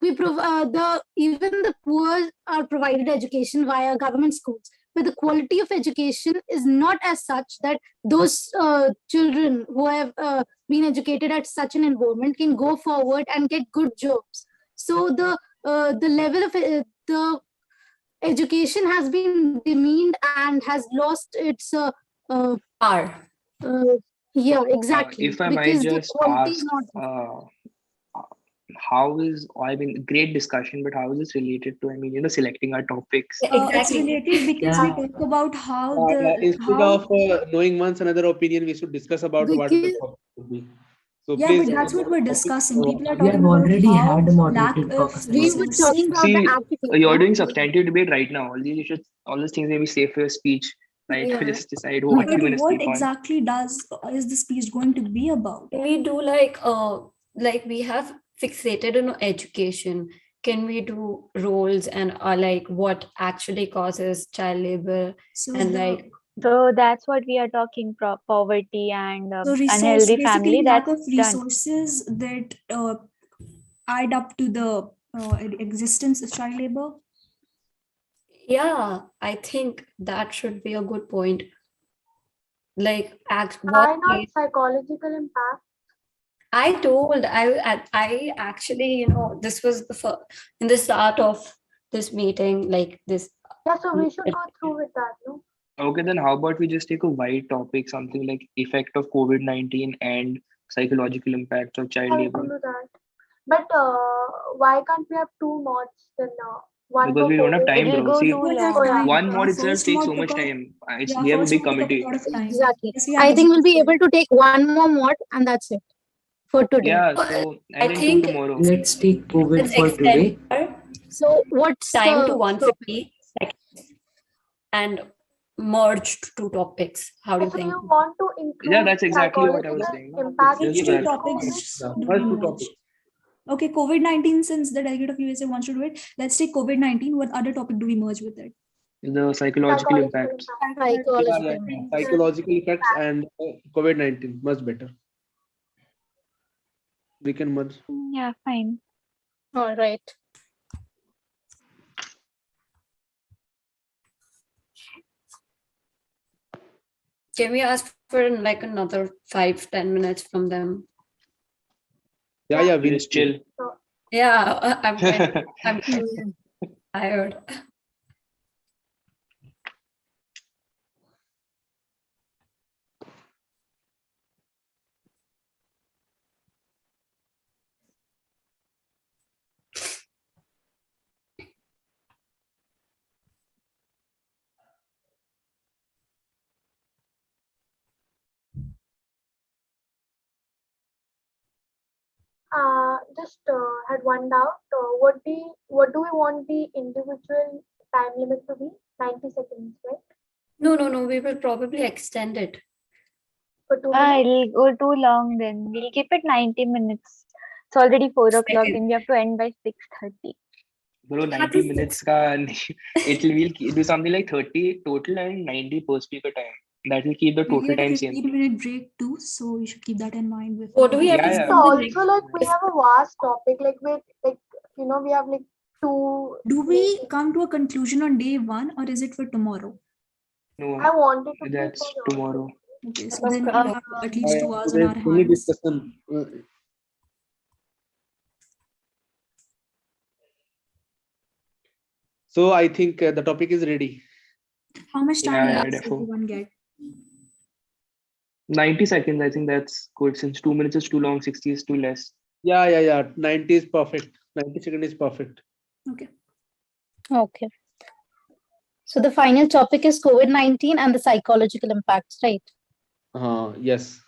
even the poor are provided education via government schools, but the quality of education is not as such that those children who have been educated at such an environment can go forward and get good jobs. So the level of the education has been demeaned and has lost its power. Yeah, exactly. If I might Because the just quality is ask, not. how is, I mean, great discussion, but how is this related to, I mean, selecting our topics? It's related because we talk about how Instead of knowing one's another opinion, we should discuss about what the Because topic would be. So yeah, please. but that's what we're discussing. People are We have talking about already how had a lack moderated of we were talking resourcing. about the See, aptitude, you're no? doing substantive debate right now. All these things may be safe for your speech, right? Yeah. Just decide what But you're going to what speak on. exactly is the speech going to be about? We do like we have fixated on education. Can we do roles and like what actually causes child labor So and like So that's what we are talking, poverty and so unhealthy basically family. lack That's of done. resources that add up to the existence of child labor. yeah, I think that should be a good point. Like Why not psychological impact? I actually, this was in the start of this meeting, like this. Yeah, so we should go through with that, no? Okay, then how about we just take a wide topic, something like effect of COVID-19 and psychological impacts of child Yeah, we labor? can do that. But why can't we have two mods then? One Because for we don't have COVID. time, bro. See, Oh, yeah. one mod The itself first takes so mod much took up, time. yeah, We have a first big mod took up a committee. lot of time. Exactly. Yes, we have I a think we'll be discussion. able to take one more mod and that's it for today. Yeah, so I and then two think tomorrow. Let's take COVID let's for extend today. our So what's time to the 150 seconds and merge two topics. How do you So think? you want to include Yeah, that's exactly what I was psychological saying. impact Which Just two that. topics Yeah, do first we two merge? topics. Okay, COVID-19, since the delegate of USA wants to do it, let's take COVID-19. What other topic do we merge with it? The psychological impacts. psychological Psychological effects and COVID-19 much better. We can merge. Yeah, fine. All right. Can we ask for like another 5-10 minutes from them? Yeah, we just chill. Yeah, I'm kind of tired. Just had one doubt. What do we want the individual time limit to be? 90 seconds, right? No. We will probably extend it. For 2 minutes? It'll go too long then. We'll keep it 90 minutes. It's already 4 o'clock and we have to end by 6:30. Bro, 90 minutes ka we'll do something like 30 total and 90 per speaker time. That will keep the We total get a time same. 15-minute break too, so you should keep that in mind. With What do we have to Yeah, do? Also, like we have a vast topic. Like we have like two. Do we come to a conclusion on day one or is it for tomorrow? No, I wanted to that's tomorrow. Okay, so then we'll have at least 2 hours on our There's only hands. discussion. So I think the topic is ready. How much time Yeah, does therefore. everyone get? 90 seconds, I think that's good. Since 2 minutes is too long, 60 is too less. Yeah. 90 is perfect. 90 seconds is perfect. Okay. Okay. So the final topic is COVID-19 and the psychological impacts, right? Yes.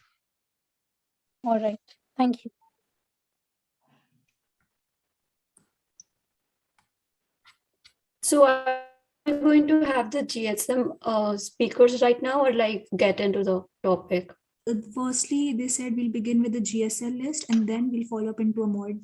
All right. Thank you. So are we going to have the GSM speakers right now or like get into the topic? Firstly, they said we'll begin with the GSL list and then we'll follow up into a mod.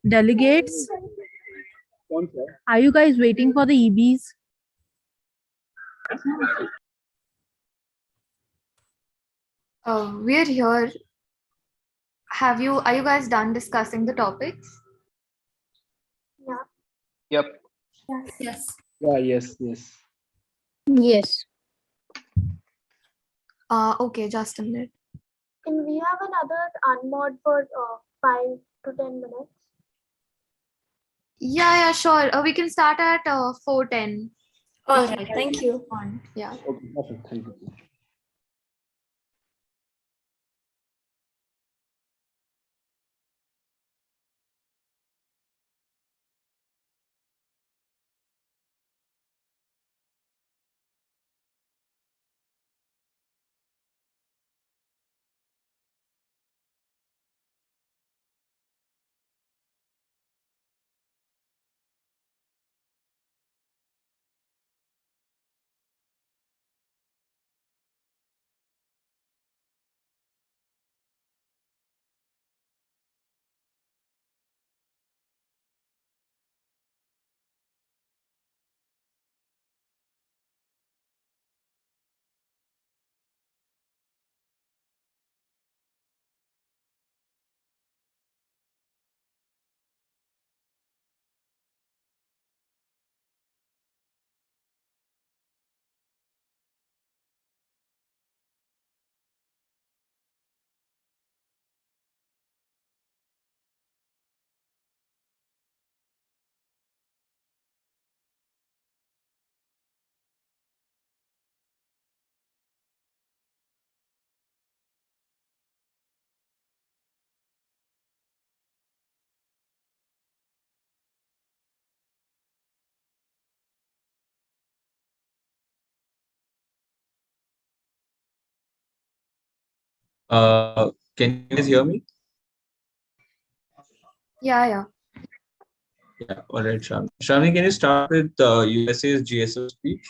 Delegates, are you guys waiting for the EBs? We're here. Are you guys done discussing the topics? Yeah. Yep. Yes. Yeah, yes. Yes. Okay, just a minute. Can we have another unmod for 5 to 10 minutes? Yeah, sure. We can start at 4:10. All right, thank you. Yeah. Okay, perfect. Thank you. Can you guys hear me? Yeah. Yeah, all right, Shami. Shami, can you start with USA's GSO speech?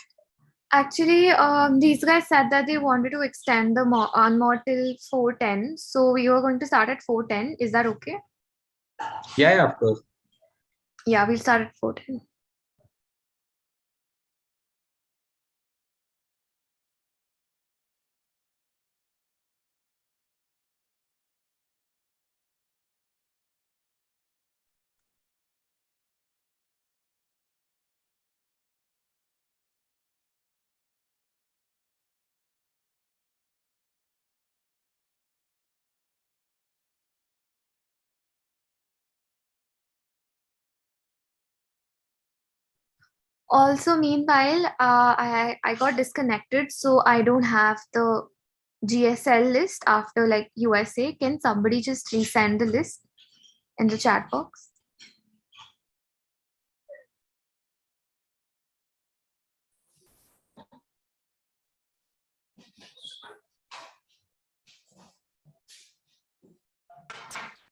Actually, these guys said that they wanted to extend the unmod till 4:10. So we were going to start at 4:10. Is that okay? Yeah, of course. Yeah, we'll start at 4:10. Also, meanwhile, I got disconnected, so I don't have the GSL list after like USA. Can somebody just resend the list in the chat box?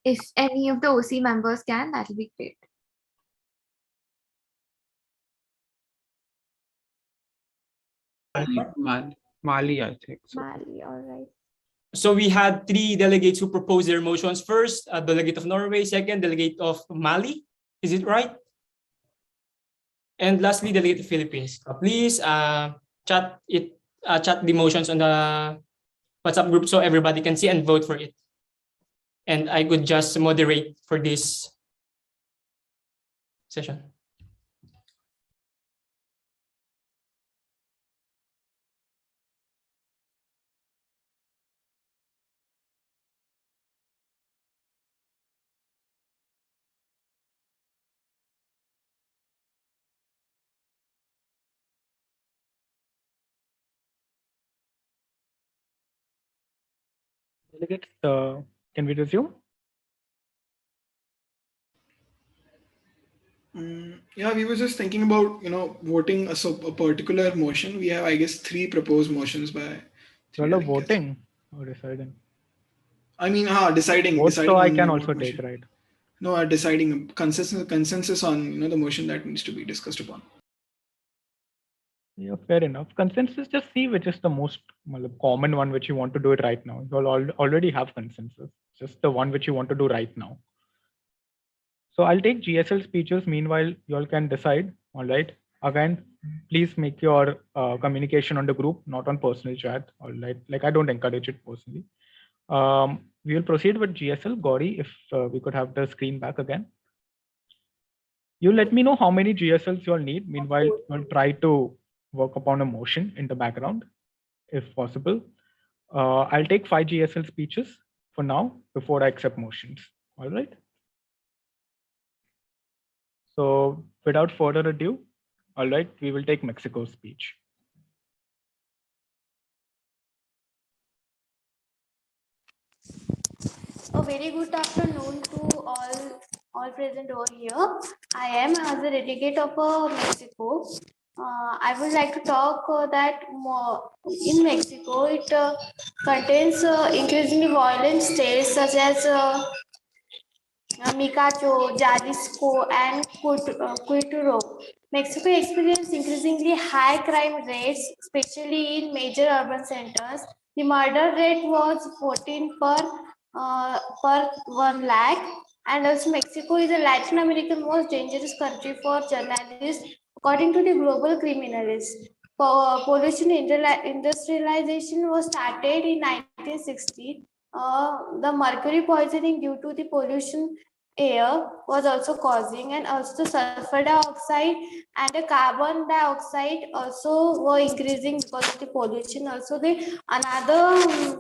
If any of the OC members can, that'll be great. Mali, I think. So. Mali, all right. So we had 3 delegates who proposed their motions. First, a delegate of Norway. Second, delegate of Mali. Is it right? And lastly, delegate of Philippines. Please chat the motions on the WhatsApp group so everybody can see and vote for it. And I could just moderate for this session. Delegates, can we resume? Yeah, we were just thinking about voting a particular motion. We have, I guess, 3 proposed motions by. Voting or deciding. I mean, deciding. Vote, deciding so I on can what also motion. take, right? No, deciding consensus on the motion that needs to be discussed upon. Yeah, fair enough. Consensus, just see which is the most common one which you want to do it right now. You all already have consensus. Just the one which you want to do right now. So I'll take GSL speeches. Meanwhile, you all can decide. All right. Again, please make your communication on the group, not on personal chat. All right. Like I don't encourage it personally. We will proceed with GSL. Gauri, if we could have the screen back again. You let me know how many GSLs you'll need. Meanwhile, we'll try to work upon a motion in the background, if possible. I'll take 5 GSL speeches for now before I accept motions. All right. So without further ado, all right, we will take Mexico's speech. A very good afternoon to all present over here. I am as a delegate of Mexico. I would like to talk that in Mexico it contains increasingly violent states such as Micacho, Jalisco, and Quintero. Mexico experienced increasingly high crime rates, especially in major urban centers. The murder rate was 14 per 1 lakh. And also Mexico is a Latin American most dangerous country for journalists, according to the global criminalists. Pollution industrialization was started in 1960. The mercury poisoning due to the pollution air was also causing, and also the sulfur dioxide and the carbon dioxide also were increasing because of the pollution. Also the another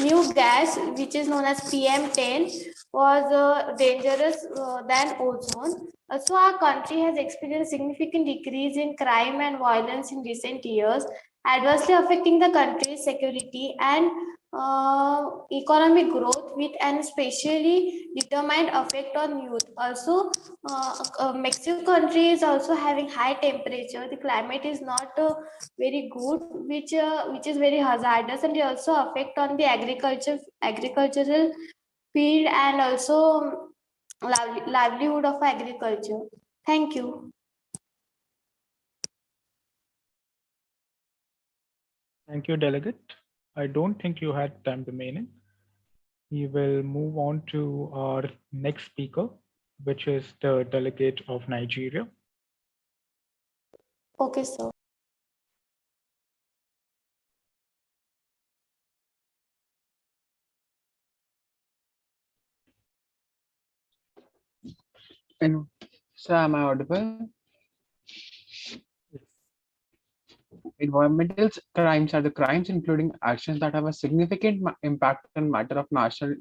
new gas which is known as PM10 was dangerous than ozone. Also, our country has experienced significant decrease in crime and violence in recent years, adversely affecting the country's security and economic growth with an especially determined effect on youth. Also, Mexico country is also having high temperature. The climate is not very good, which is very hazardous, and they also affect on the agricultural field and also livelihood of agriculture. Thank you. Thank you, delegate. I don't think you had time remaining. We will move on to our next speaker, which is the delegate of Nigeria. Okay, sir. And so am I audible? Environmental crimes are the crimes including actions that have a significant impact on matter of national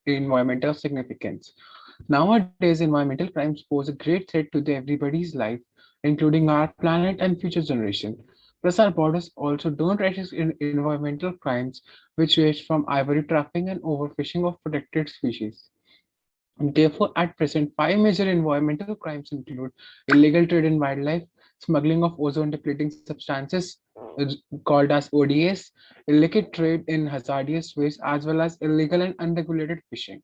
environmental significance. Nowadays, environmental crimes pose a great threat to everybody's life, including our planet and future generation. Plus, our borders also don't resist in environmental crimes, which range from ivory trapping and overfishing of protected species. And therefore, at present, 5 major environmental crimes include illegal trade in wildlife, smuggling of ozone-depleting substances called as ODS, illicit trade in hazardous waste, as well as illegal and unregulated fishing.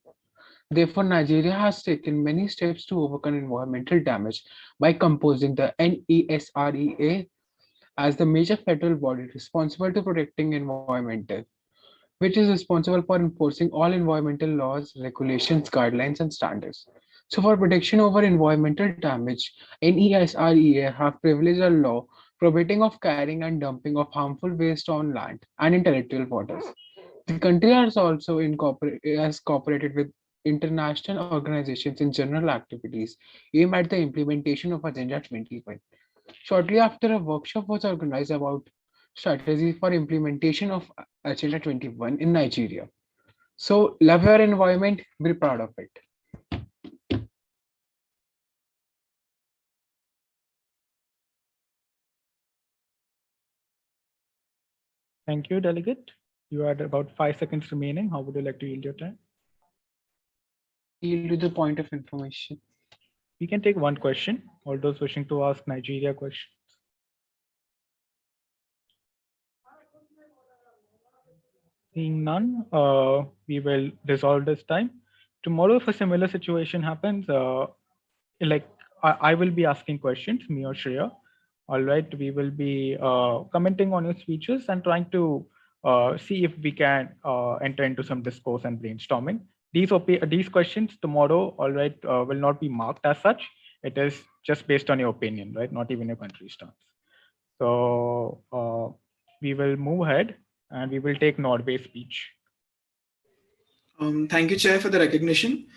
Therefore, Nigeria has taken many steps to overcome environmental damage by composing the NESREA as the major federal body responsible to protecting environmental, which is responsible for enforcing all environmental laws, regulations, guidelines, and standards. So for protection over environmental damage, NESREA have privileged a law prohibiting of carrying and dumping of harmful waste on land and in territorial waters. The country has also has cooperated with international organizations in general activities aimed at the implementation of Agenda 21. Shortly after, a workshop was organized about strategies for implementation of Agenda 21 in Nigeria. So love your environment, be proud of it. Thank you, delegate. You had about 5 seconds remaining. How would you like to yield your time? Yield to the point of information. We can take one question. All those wishing to ask Nigeria questions. Seeing none, we will resolve this time. Tomorrow, if a similar situation happens, like I will be asking questions, me or Shreya. All right, we will be commenting on your speeches and trying to see if we can enter into some discourse and brainstorming. these questions tomorrow, all right, will not be marked as such. It is just based on your opinion, right? Not even your country stance. So we will move ahead and we will take Norway's speech. Thank you, Chair, for the recognition.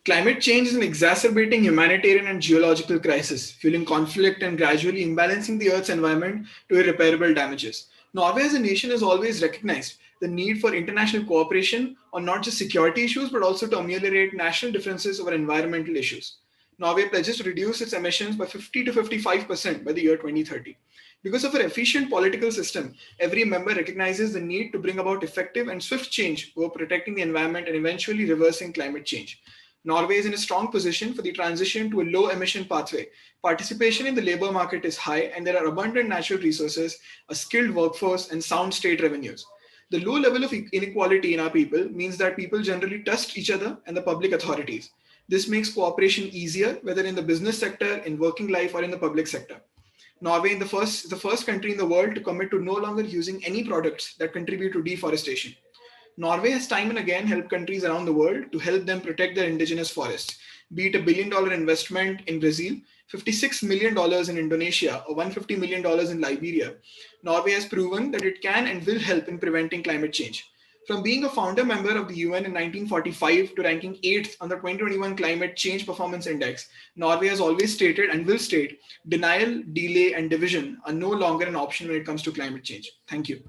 Climate change is an exacerbating humanitarian and geological crisis, fueling conflict and gradually imbalancing the Earth's environment to irreparable damages. Norway as a nation has always recognized the need for international cooperation on not just security issues, but also to ameliorate national differences over environmental issues. Norway pledges to reduce its emissions by 50 to 55% by the year 2030. Because of our efficient political system, every member recognizes the need to bring about effective and swift change over protecting the environment and eventually reversing climate change. Norway is in a strong position for the transition to a low emission pathway. Participation in the labor market is high, and there are abundant natural resources, a skilled workforce, and sound state revenues. The low level of inequality in our people means that people generally trust each other and the public authorities. This makes cooperation easier, whether in the business sector, in working life, or in the public sector. Norway is the first country in the world to commit to no longer using any products that contribute to deforestation. Norway has time and again helped countries around the world to help them protect their indigenous forests, be it $1 billion investment in Brazil, $56 million in Indonesia, or $150 million in Liberia. Norway has proven that it can and will help in preventing climate change. From being a founder member of the UN in 1945 to ranking 8th on the 2021 Climate Change Performance Index, Norway has always stated and will state denial, delay, and division are no longer an option when it comes to climate change. Thank you.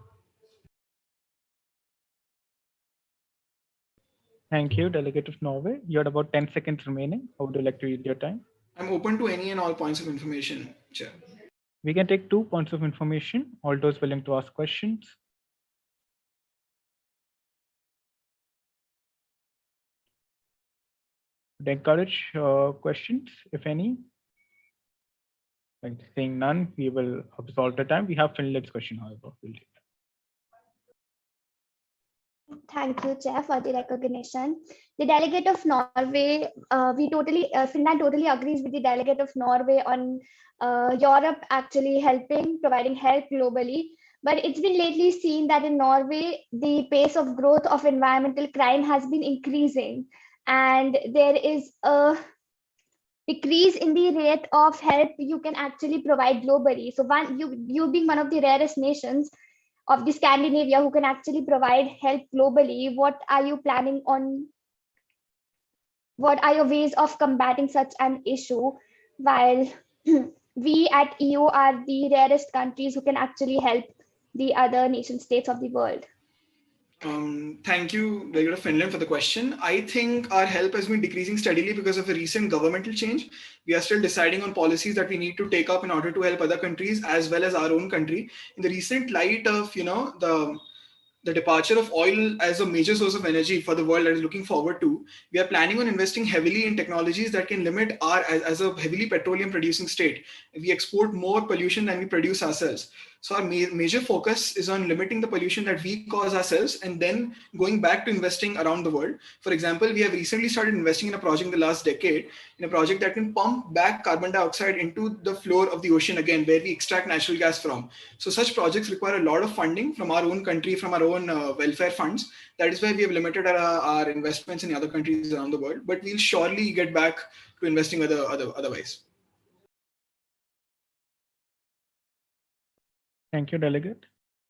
Thank you, Delegate of Norway. You had about 10 seconds remaining. How would you like to use your time? I'm open to any and all points of information, Chair. We can take 2 points of information. All those willing to ask questions. Would encourage questions, if any. Seeing none, we will absolve the time. We have Finland's question, however. We'll take Thank you, Chair, for the recognition. The delegate of Norway, Finland totally agrees with the delegate of Norway on Europe actually providing help globally. But it's been lately seen that in Norway, the pace of growth of environmental crime has been increasing, and there is a decrease in the rate of help you can actually provide globally. So you being one of the rarest nations of the Scandinavia who can actually provide help globally, what are you planning on? What are your ways of combating such an issue while we at EU are the rarest countries who can actually help the other nation states of the world? Thank you, Delegate of Finland, for the question. I think our help has been decreasing steadily because of a recent governmental change. We are still deciding on policies that we need to take up in order to help other countries as well as our own country. In the recent light of, the departure of oil as a major source of energy for the world that is looking forward to, we are planning on investing heavily in technologies that can limit as a heavily petroleum producing state. We export more pollution than we produce ourselves. So our major focus is on limiting the pollution that we cause ourselves and then going back to investing around the world. For example, we have recently started investing in a project in the last decade, in a project that can pump back carbon dioxide into the floor of the ocean again, where we extract natural gas from. So such projects require a lot of funding from our own country, from our own welfare funds. That is why we have limited our investments in other countries around the world, but we'll surely get back to investing otherwise. Thank you, Delegate.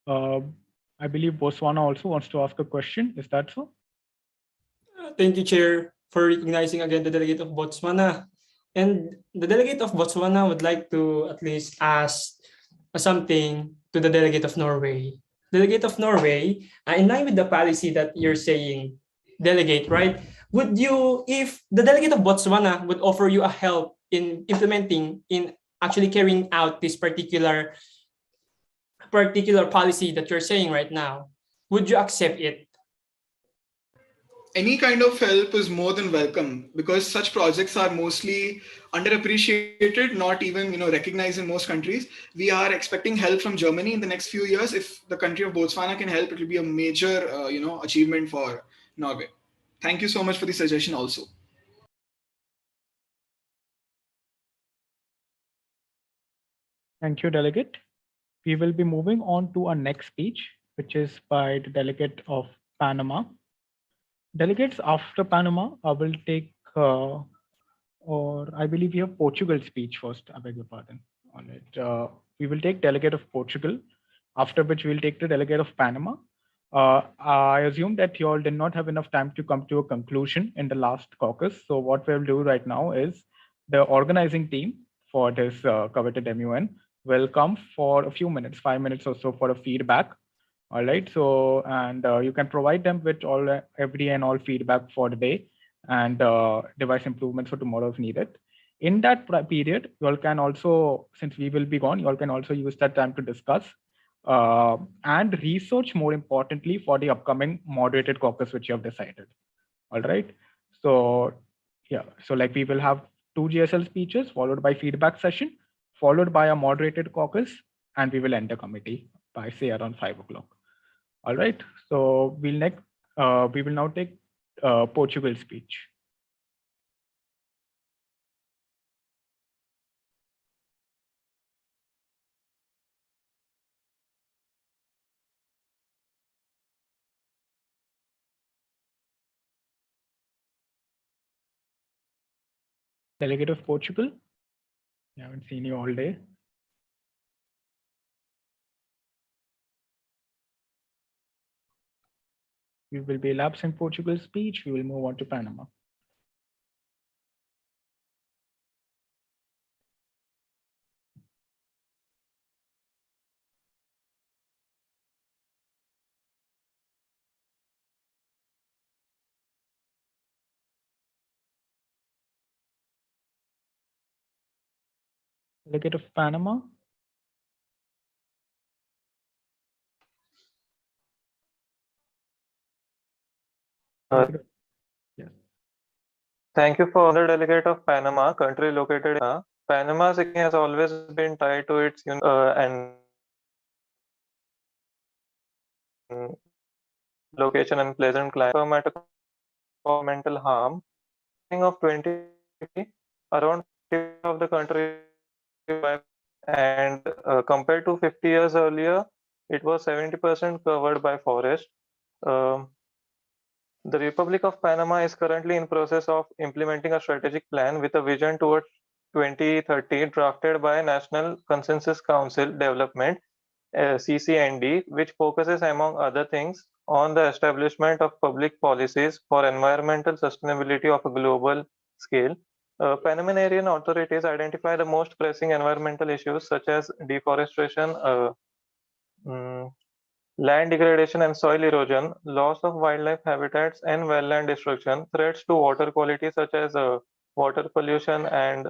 I believe Botswana also wants to ask a question. Is that so? Thank you, Chair, for recognizing again the delegate of Botswana. And the delegate of Botswana would like to at least ask something to the delegate of Norway. Delegate of Norway, in line with the policy that you're saying, delegate, right? Would you, if the delegate of Botswana would offer you a help in implementing, in actually carrying out this particular policy that you're saying right now, would you accept it? Any kind of help is more than welcome because such projects are mostly underappreciated, not even recognized in most countries. We are expecting help from Germany in the next few years. If the country of Botswana can help, it will be a major achievement for Norway. Thank you so much for the suggestion also. Thank you, Delegate. We will be moving on to our next speech, which is by the delegate of Panama. Delegates after Panama, I will take, or I believe we have Portugal speech first. I beg your pardon. On it, we will take delegate of Portugal, after which we'll take the delegate of Panama. I assume that you all did not have enough time to come to a conclusion in the last caucus. So what we'll do right now is the organizing team for this coveted MUN will come for a few minutes, 5 minutes or so, for a feedback. All right. So, and you can provide them with every and all feedback for the day and device improvements for tomorrow if needed. In that period, you all can also, since we will be gone, you all can also use that time to discuss and research, more importantly, for the upcoming moderated caucus which you have decided. All right. So yeah, so like we will have 2 GSL speeches followed by feedback session, followed by a moderated caucus, and we will end the committee by say around 5 o'clock. All right. So we will now take Portugal speech. Delegate of Portugal. I haven't seen you all day. We will be elapsing Portugal speech. We will move on to Panama. Delegate of Panama. Thank you for the delegate of Panama, country located in Panama's economy has always been tied to its and location and pleasant climate for mental harm. Of 20, around 50% of the country, and compared to 50 years earlier, it was 70% covered by forest. The Republic of Panama is currently in process of implementing a strategic plan with a vision towards 2030 drafted by National Consensus Council Development CCND, which focuses among other things on the establishment of public policies for environmental sustainability of a global scale. Panamanian authorities identify the most pressing environmental issues such as deforestation, land degradation and soil erosion, loss of wildlife habitats and wetland destruction, threats to water quality such as water pollution and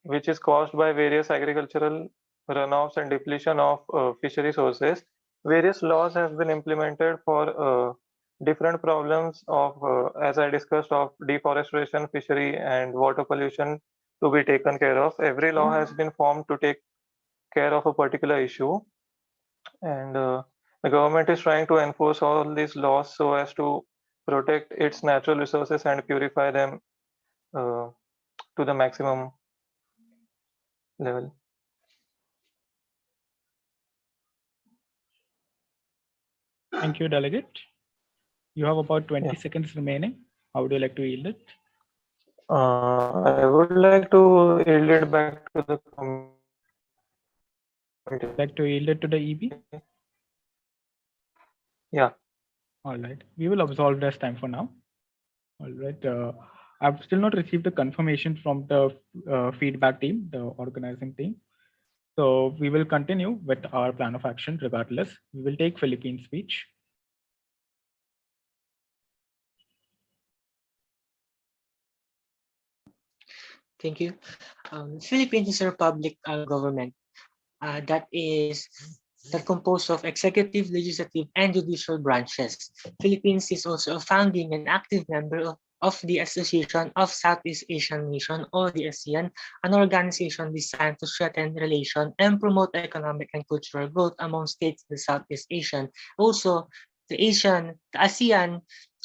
which is caused by various agricultural runoffs and depletion of fishery sources. Various laws have been implemented for different problems of, as I discussed, of deforestation, fishery and water pollution to be taken care of. Every law has been formed to take care of a particular issue. And the government is trying to enforce all these laws so as to protect its natural resources and purify them to the maximum level. Thank you, delegate. You have about 20 seconds remaining. How would you like to yield it? I would like to yield it back to the committee. Like to yield it to the EB? Yeah. All right. We will absolve this time for now. All right. I've still not received the confirmation from the feedback team, the organizing team. So we will continue with our plan of action regardless. We will take Philippine speech. Thank you. Philippines is a republic government that composed of executive, legislative, and judicial branches. Philippines is also a founding and active member of the Association of Southeast Asian Nation, or the ASEAN, an organization designed to strengthen relations and promote economic and cultural growth among states in the Southeast Asian. Also, the ASEAN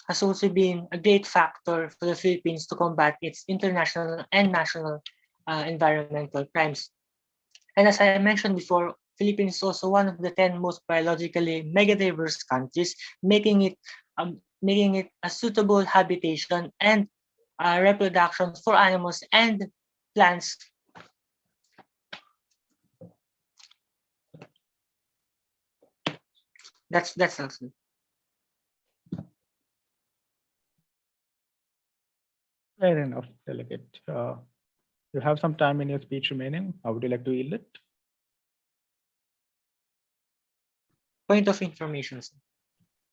has also been a great factor for the Philippines to combat its international and national environmental crimes. And as I mentioned before, Philippines is also one of the 10 most biologically megadiverse countries, making it making it a suitable habitation and reproduction for animals and plants. That's also. Fair enough, delegate. You have some time in your speech remaining. How would you like to yield it? Point of information, sir.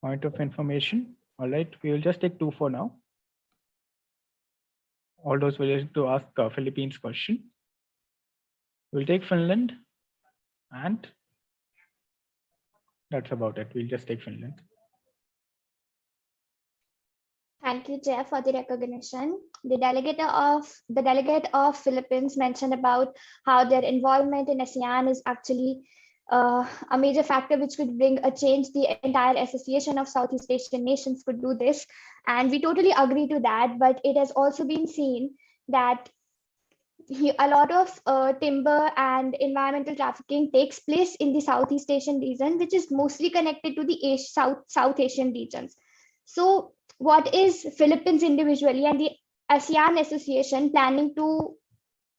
Point of information. All right, we will just take 2 for now. All those willing to ask Philippines question. We'll take Finland, and that's about it. We'll just take Finland. Thank you, Chair, for the recognition. The delegate of Philippines mentioned about how their involvement in ASEAN is actually a major factor which could bring a change. The entire association of Southeast Asian nations could do this, and we totally agree to that. But it has also been seen that a lot of timber and environmental trafficking takes place in the Southeast Asian region, which is mostly connected to the South Asian regions. So what is Philippines individually and the ASEAN Association planning to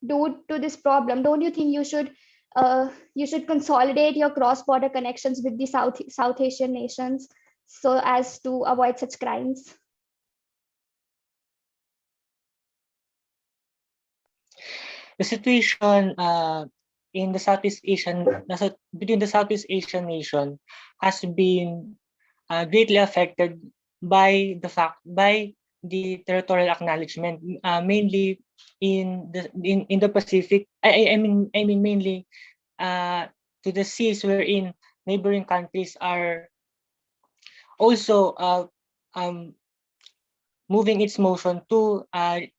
do to this problem? Don't you think you should consolidate your cross-border connections with the South Asian nations so as to avoid such crimes? The situation in the Southeast Asian between the Southeast Asian nation has been greatly affected by the territorial acknowledgement, mainly in the Pacific. I mean mainly to the seas wherein neighboring countries are also moving its motion to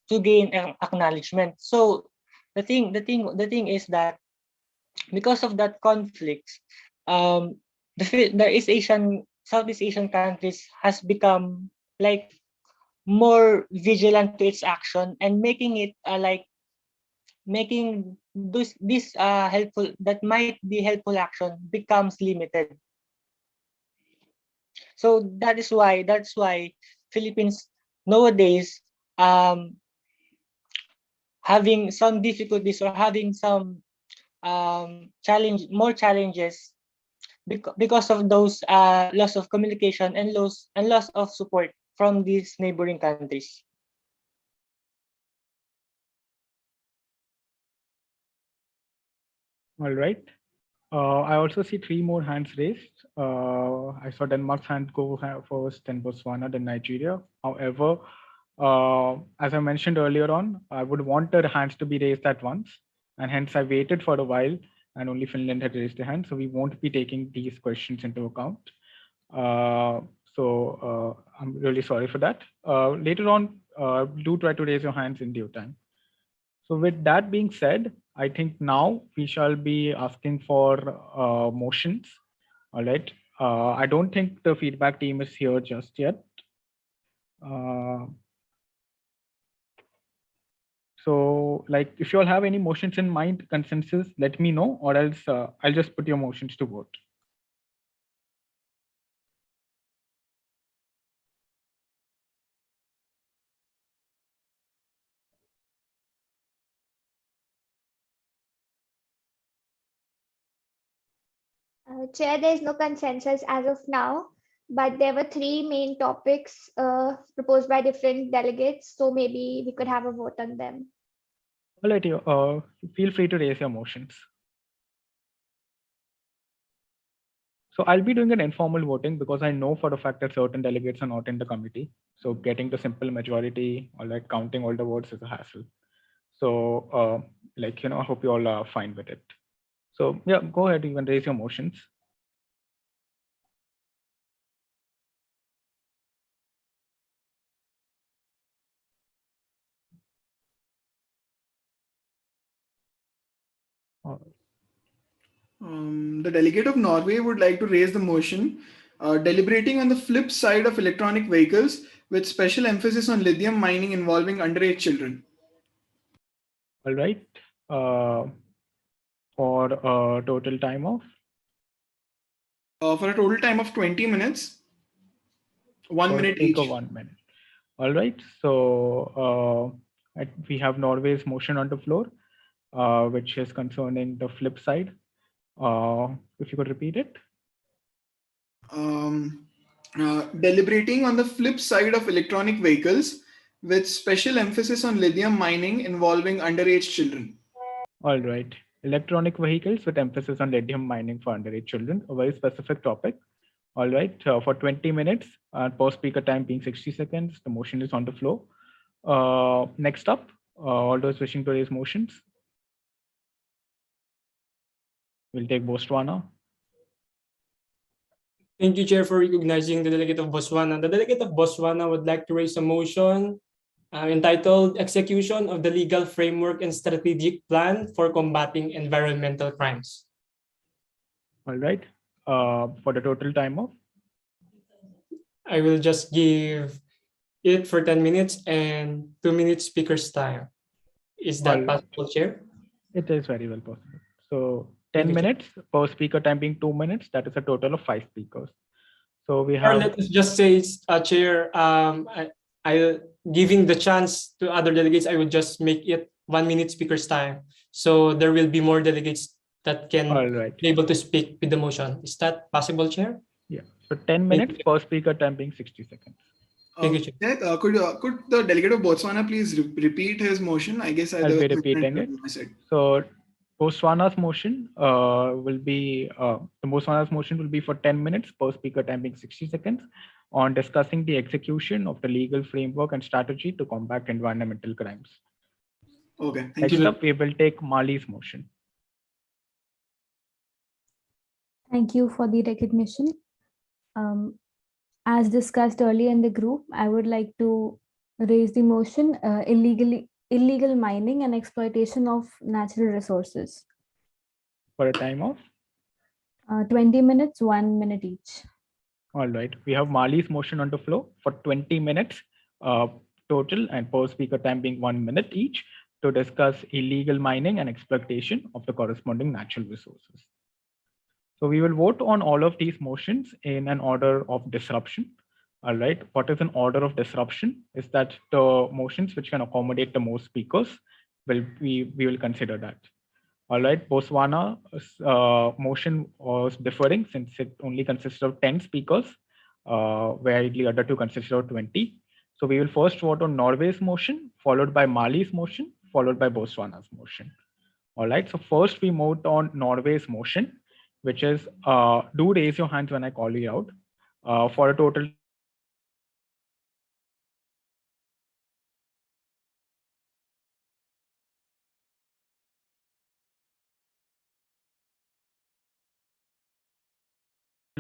gain acknowledgement. So the thing is that because of that conflict, Southeast Asian countries has become like more vigilant to its action and making it making this helpful that might be helpful action becomes limited. So that's why Philippines nowadays having some difficulties or having some more challenges because of those loss of communication and loss of support from these neighboring countries. All right. I also see 3 more hands raised. I saw Denmark's hand go first, then Botswana, then Nigeria. However, as I mentioned earlier on, I would want their hands to be raised at once, and hence I waited for a while, and only Finland had raised their hand, so we won't be taking these questions into account. I'm really sorry for that. Later on, do try to raise your hands in due time. So with that being said, I think now we shall be asking for motions. All right. I don't think the feedback team is here just yet. So like if you all have any motions in mind, consensus, let me know, or else I'll just put your motions to vote. Chair, there is no consensus as of now, but there were 3 main topics proposed by different delegates, so maybe we could have a vote on them. All right, feel free to raise your motions. So I'll be doing an informal voting because I know for a fact that certain delegates are not in the committee. So getting the simple majority or like counting all the votes is a hassle. So I hope you all are fine with it. So yeah, go ahead, you can raise your motions. The delegate of Norway would like to raise the motion deliberating on the flip side of electronic vehicles with special emphasis on lithium mining involving underage children. All right. For a total time of? For a total time of 20 minutes. 1 minute each. Speaker 1 minute. All right. So we have Norway's motion on the floor, which is concerning the flip side. If you could repeat it. Deliberating on the flip side of electronic vehicles with special emphasis on lithium mining involving underage children. All right. Electronic vehicles with emphasis on lithium mining for underage children, a very specific topic. All right. For 20 minutes, per speaker time being 60 seconds, the motion is on the floor. Next up, all those wishing to raise motions. We'll take Botswana. Thank you, Chair, for recognizing the delegate of Botswana. The delegate of Botswana would like to raise a motion entitled Execution of the Legal Framework and Strategic Plan for Combating Environmental Crimes. All right. For the total time of? I will just give it for 10 minutes and 2 minutes speaker's time. Is that possible, Chair? It is very well possible. So 10 minutes per speaker time being 2 minutes, that is a total of 5 speakers. So we have. Or let us just say, Chair, I giving the chance to other delegates, I would just make it 1 minute speaker's time. So there will be more delegates that can be able to speak with the motion. Is that possible, Chair? Yeah. So 10 minutes per speaker time being 60 seconds. Could the delegate of Botswana please repeat his motion? I guess I'll be repeating it. So Botswana's motion will be for 10 minutes per speaker time being 60 seconds on discussing the execution of the legal framework and strategy to combat environmental crimes. Okay. Next up, we will take Mali's motion. Thank you for the recognition. As discussed earlier in the group, I would like to raise the motion illegal mining and exploitation of natural resources. For a time of? 20 minutes, 1 minute each. All right. We have Mali's motion on the floor for 20 minutes total and per speaker time being 1 minute each to discuss illegal mining and exploitation of the corresponding natural resources. So we will vote on all of these motions in an order of disruption. All right. What is an order of disruption? Is that the motions which can accommodate the most speakers, we will consider that. All right. Botswana's motion was differing since it only consisted of 10 speakers, where the other two consisted of 20. So we will first vote on Norway's motion, followed by Mali's motion, followed by Botswana's motion. All right. So first we vote on Norway's motion, which is do raise your hands when I call you out for a total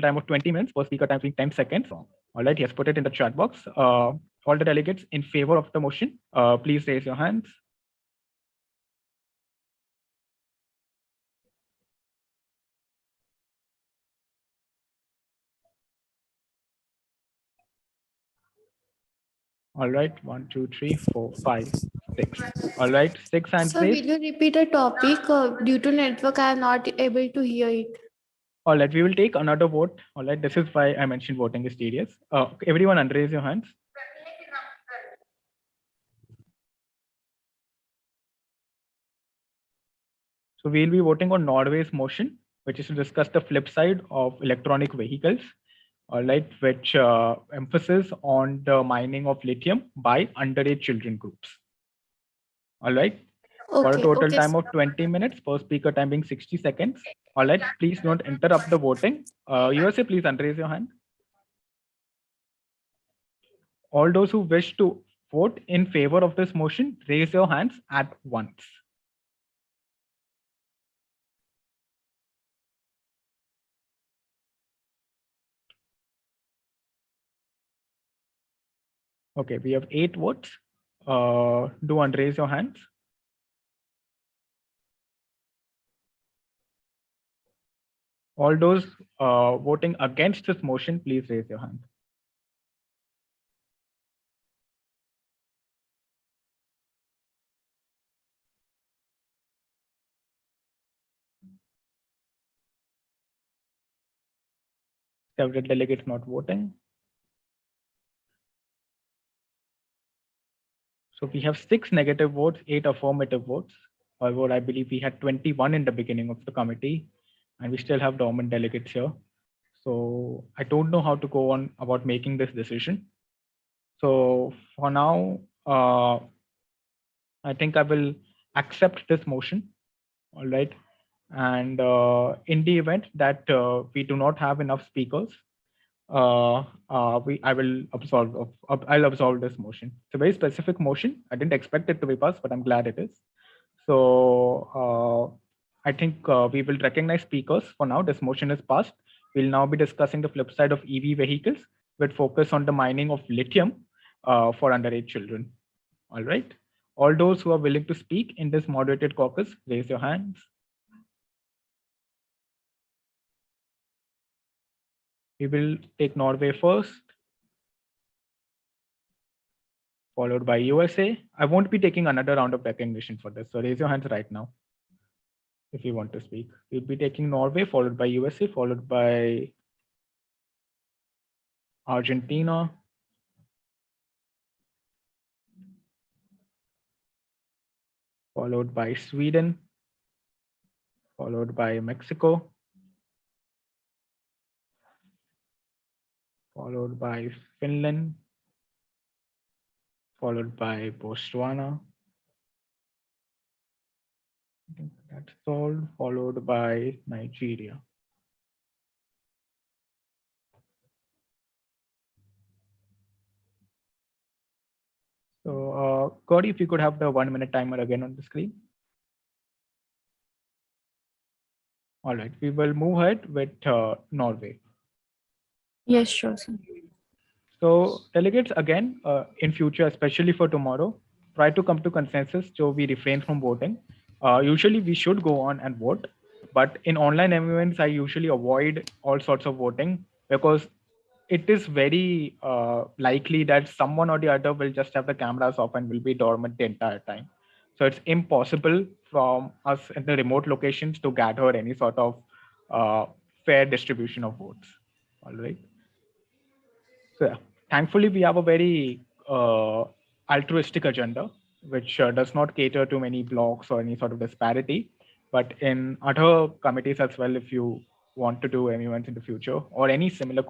time of 20 minutes per speaker time being 10 seconds. All right, yes, put it in the chat box. All the delegates in favor of the motion, please raise your hands. All right, 1, 2, 3, 4, 5, 6. All right, 6 hands Sir, will raised. you repeat the topic? Due to network, I am not able to hear it. All right, we will take another vote. All right, this is why I mentioned voting is tedious. Everyone unraise your hands. So we'll be voting on Norway's motion, which is to discuss the flip side of electronic vehicles, all right, which emphasis on the mining of lithium by underage children groups. All right. For a total time of 20 minutes, per speaker time being 60 seconds. All right, please don't interrupt the voting. USA, please unraise your hand. All those who wish to vote in favor of this motion, raise your hands at once. Okay, we have 8 votes. Do unraise your hands. All those voting against this motion, please raise your hand. Several delegates not voting. So we have 6 negative votes, 8 affirmative votes. However, I believe we had 21 in the beginning of the committee, and we still have dormant delegates here. So I don't know how to go on about making this decision. So for now, I think I will accept this motion. All right. And in the event that we do not have enough speakers, I'll absolve this motion. It's a very specific motion. I didn't expect it to be passed, but I'm glad it is. So I think we will recognize speakers for now. This motion is passed. We'll now be discussing the flip side of EV vehicles with focus on the mining of lithium for underage children. All right. All those who are willing to speak in this moderated caucus, raise your hands. We will take Norway first, followed by USA. I won't be taking another round of recognition for this, so raise your hands right now if you want to speak. We'll be taking Norway, followed by USA, followed by Argentina, followed by Sweden, followed by Mexico, followed by Finland, followed by Botswana. I think that's all, followed by Nigeria. So, Cody, if you could have the 1 minute timer again on the screen. All right, we will move ahead with Norway. Yes, sure, sir. So delegates, again, in future, especially for tomorrow, try to come to consensus so we refrain from voting. Usually we should go on and vote, but in online events, I usually avoid all sorts of voting because it is very likely that someone or the other will just have the cameras off and will be dormant the entire time. So it's impossible from us in the remote locations to gather any sort of fair distribution of votes. All right. So yeah, thankfully, we have a very altruistic agenda, which does not cater to many blocks or any sort of disparity. But in other committees as well, if you want to do any events in the future or any similar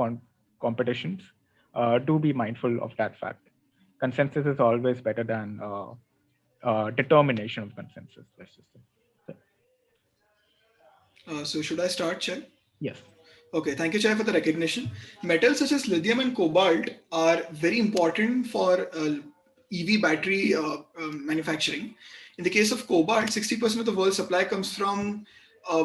competitions, do be mindful of that fact. Consensus is always better than determination of consensus. Let's just say. So should I start, Chair? Yes. Okay, thank you, Chair, for the recognition. Metals such as lithium and cobalt are very important for EV battery manufacturing. In the case of cobalt, 60% of the world's supply comes from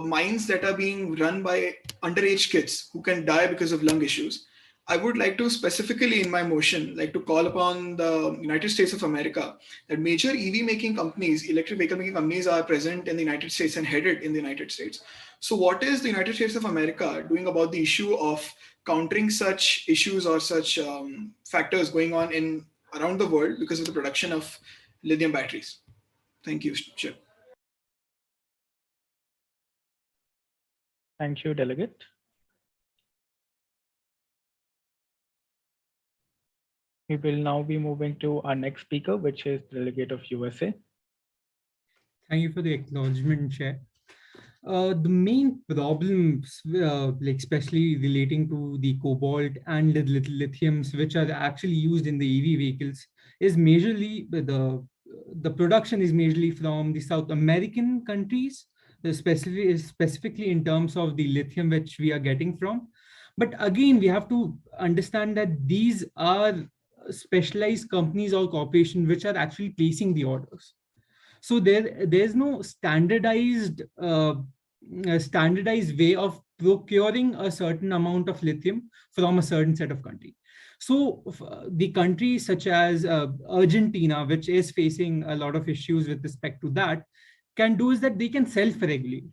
mines that are being run by underage kids who can die because of lung issues. I would like to specifically in my motion, like to call upon the United States of America that major EV making companies, electric vehicle making companies are present in the United States and headed in the United States. So what is the United States of America doing about the issue of countering such issues or such factors going on in around the world because of the production of lithium batteries? Thank you, Chair. Thank you, Delegate. We will now be moving to our next speaker, which is Delegate of USA. Thank you for the acknowledgement, Chair. The main problems, like especially relating to the cobalt and the lithiums, which are actually used in the EV vehicles, is majorly the production is majorly from the South American countries, specifically in terms of the lithium which we are getting from. But again, we have to understand that these are specialized companies or corporations which are actually placing the orders. So there's no standardized way of procuring a certain amount of lithium from a certain set of country. So the countries such as Argentina, which is facing a lot of issues with respect to that, can do is that they can self-regulate.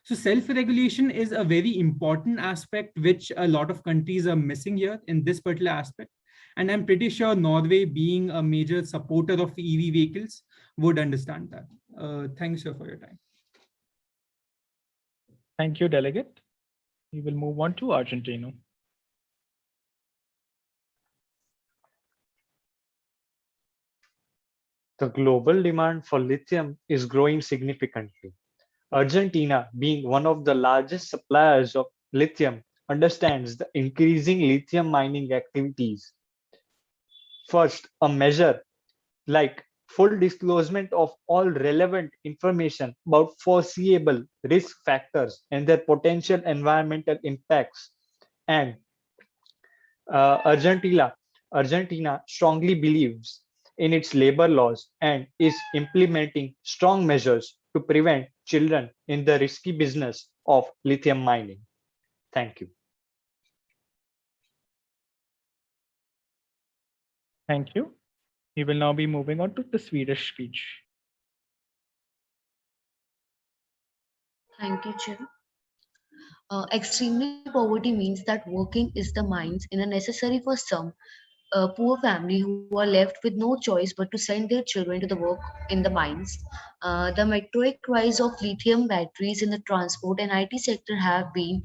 So self-regulation is a very important aspect which a lot of countries are missing here in this particular aspect. And I'm pretty sure Norway, being a major supporter of EV vehicles, would understand that. Thanks, sir, for your time. Thank you, Delegate. We will move on to Argentina. The global demand for lithium is growing significantly. Argentina, being one of the largest suppliers of lithium, understands the increasing lithium mining activities. First, a measure like full disclosure of all relevant information about foreseeable risk factors and their potential environmental impacts. And Argentina strongly believes in its labor laws and is implementing strong measures to prevent children in the risky business of lithium mining. Thank you. Thank you. We will now be moving on to the Swedish speech. Thank you, Chair. Extremely poverty means that working is the means in a necessary for some poor family who are left with no choice but to send their children to the work in the mines. The meteoric rise of lithium batteries in the transport and IT sector have been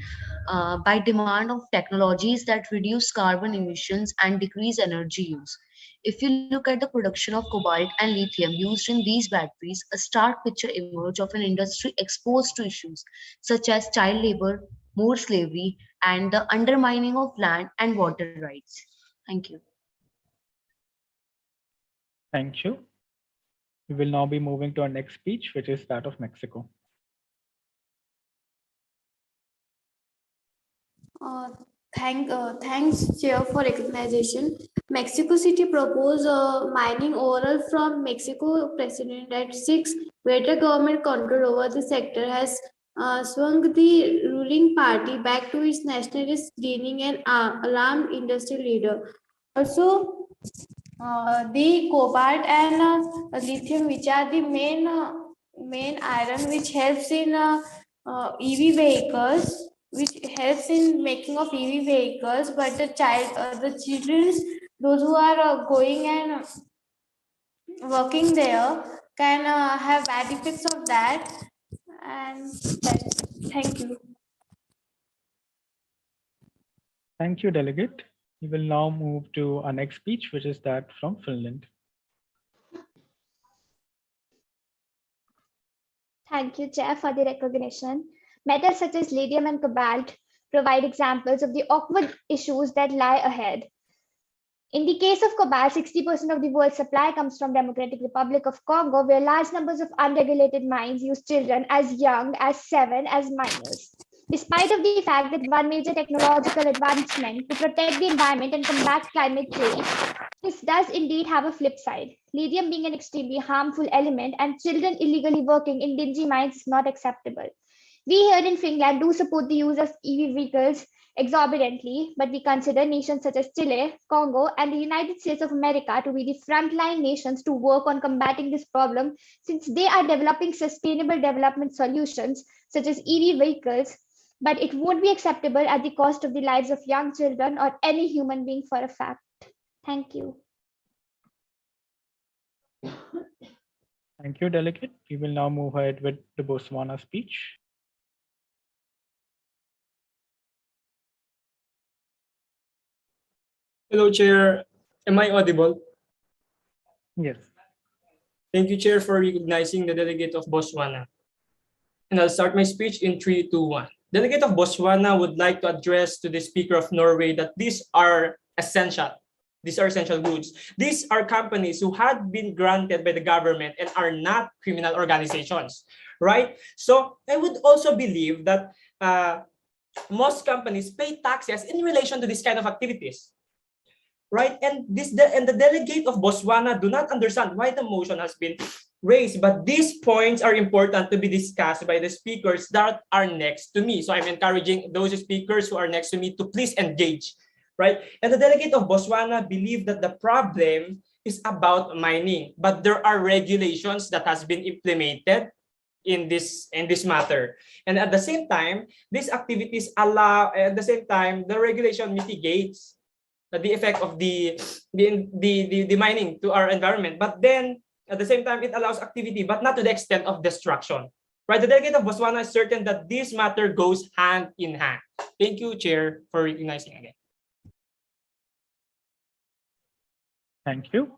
by demand of technologies that reduce carbon emissions and decrease energy use. If you look at the production of cobalt and lithium used in these batteries, a stark picture emerges of an industry exposed to issues such as child labor, more slavery, and the undermining of land and water rights. Thank you. Thank you. We will now be moving to our next speech, which is that of Mexico. Thanks, Chair, for recognition. Mexico City proposed mining oral from Mexico President at 6. Greater government control over the sector has swung the ruling party back to its nationalist leaning and alarmed industry leader. Also, the cobalt and lithium, which are the main iron, which helps in EV vehicles, which helps in making of EV vehicles. But the children, those who are going and working there, can have bad effects of that. And thank you. Thank you, Delegate. We will now move to our next speech, which is that from Finland. Thank you, Chair, for the recognition. Metals such as lithium and cobalt provide examples of the awkward issues that lie ahead. In the case of cobalt, 60% of the world's supply comes from Democratic Republic of Congo, where large numbers of unregulated mines use children as young as 7 as minors. Despite of the fact that one major technological advancement to protect the environment and combat climate change, this does indeed have a flip side. Lithium being an extremely harmful element and children illegally working in dingy mines is not acceptable. We here in Finland do support the use of EV vehicles exorbitantly, but we consider nations such as Chile, Congo, and the United States of America to be the frontline nations to work on combating this problem, since they are developing sustainable development solutions such as EV vehicles, but it won't be acceptable at the cost of the lives of young children or any human being for a fact. Thank you. Thank you, Delegate. We will now move ahead with the Botswana speech. Hello, Chair. Am I audible? Yes. Thank you, Chair, for recognizing the delegate of Botswana. And I'll start my speech in 3, 2, 1. Delegate of Botswana would like to address to the Speaker of Norway that these are essential. These are essential goods. These are companies who had been granted by the government and are not criminal organizations, right? So I would also believe that most companies pay taxes in relation to this kind of activities. Right, and the delegate of Botswana do not understand why the motion has been raised, but these points are important to be discussed by the speakers that are next to me. So I'm encouraging those speakers who are next to me to please engage, right? And the delegate of Botswana believe that the problem is about mining, but there are regulations that has been implemented in this matter, and at the same time, these activities allow. At the same time, the regulation mitigates the effect of the mining to our environment, but then at the same time it allows activity, but not to the extent of destruction. Right, the delegate of Botswana is certain that this matter goes hand in hand. Thank you, Chair, for recognizing again. Thank you.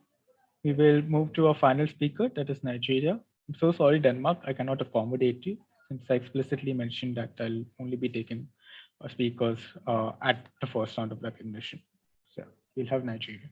We will move to our final speaker, that is Nigeria. I'm so sorry, Denmark, I cannot accommodate you since I explicitly mentioned that I'll only be taking speakers at the first round of recognition. So we'll have Nigeria.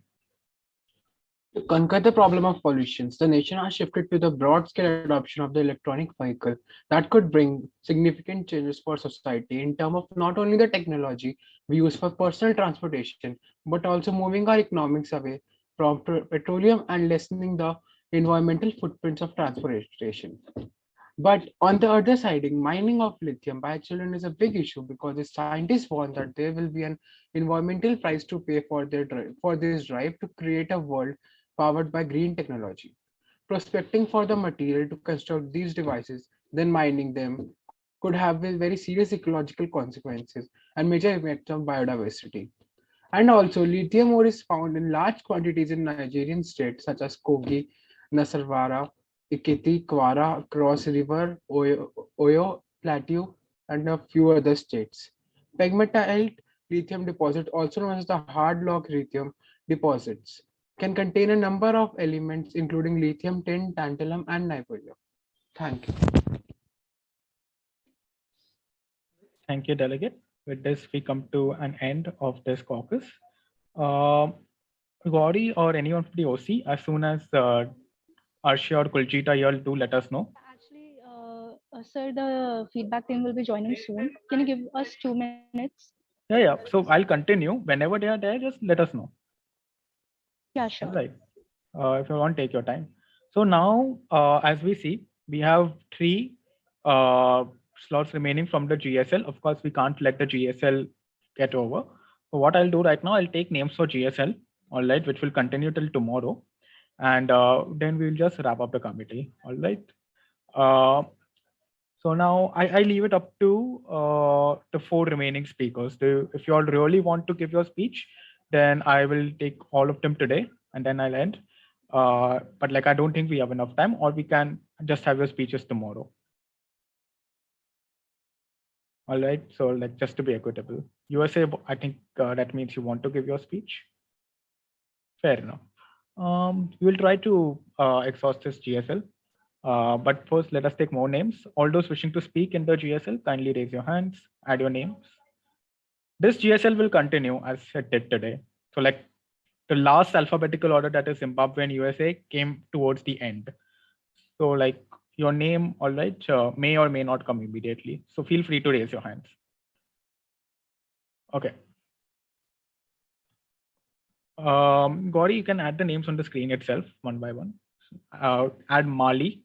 To conquer the problem of pollution, the nation has shifted to the broad-scale adoption of the electronic vehicle that could bring significant changes for society in terms of not only the technology we use for personal transportation, but also moving our economics away from petroleum and lessening the environmental footprints of transportation. But on the other side, mining of lithium by children is a big issue because the scientists warn that there will be an environmental price to pay for for this drive to create a world powered by green technology. Prospecting for the material to construct these devices, then mining them, could have very serious ecological consequences and major effects on biodiversity. And also, lithium ore is found in large quantities in Nigerian states such as Kogi, Nasarwara, Ikiti, Kwara, Cross River, Oyo Plateau, and a few other states. Pegmatite lithium deposit, also known as the hard rock lithium deposits, can contain a number of elements including lithium, tin, tantalum, and niobium. Thank you. Thank you, Delegate. With this, we come to an end of this caucus. Gauri or anyone from the OC, as soon as Arshia or Kuljita, you'll do let us know. Actually, sir, the feedback team will be joining soon. Can you give us 2 minutes? Yeah. So I'll continue. Whenever they are there, just let us know. Yeah, sure. Right. If you want, take your time. So now, as we see, we have 3 slots remaining from the GSL. Of course, we can't let the GSL get over. So what I'll do right now, I'll take names for GSL, all right, which will continue till tomorrow. And then we'll just wrap up the committee, all right. So now I leave it up to the 4 remaining speakers. If you all really want to give your speech, then I will take all of them today and then I'll end. But like, I don't think we have enough time, or we can just have your speeches tomorrow. All right, so like just to be equitable. USA, I think that means you want to give your speech. Fair enough. We will try to exhaust this GSL. But first, let us take more names. All those wishing to speak in the GSL, kindly raise your hands, add your names. This GSL will continue as it did today. So like the last alphabetical order, that is Zimbabwe and USA, came towards the end. So like your name, all right, may or may not come immediately. So feel free to raise your hands. Okay. Gauri, you can add the names on the screen itself, one by one. Add Mali.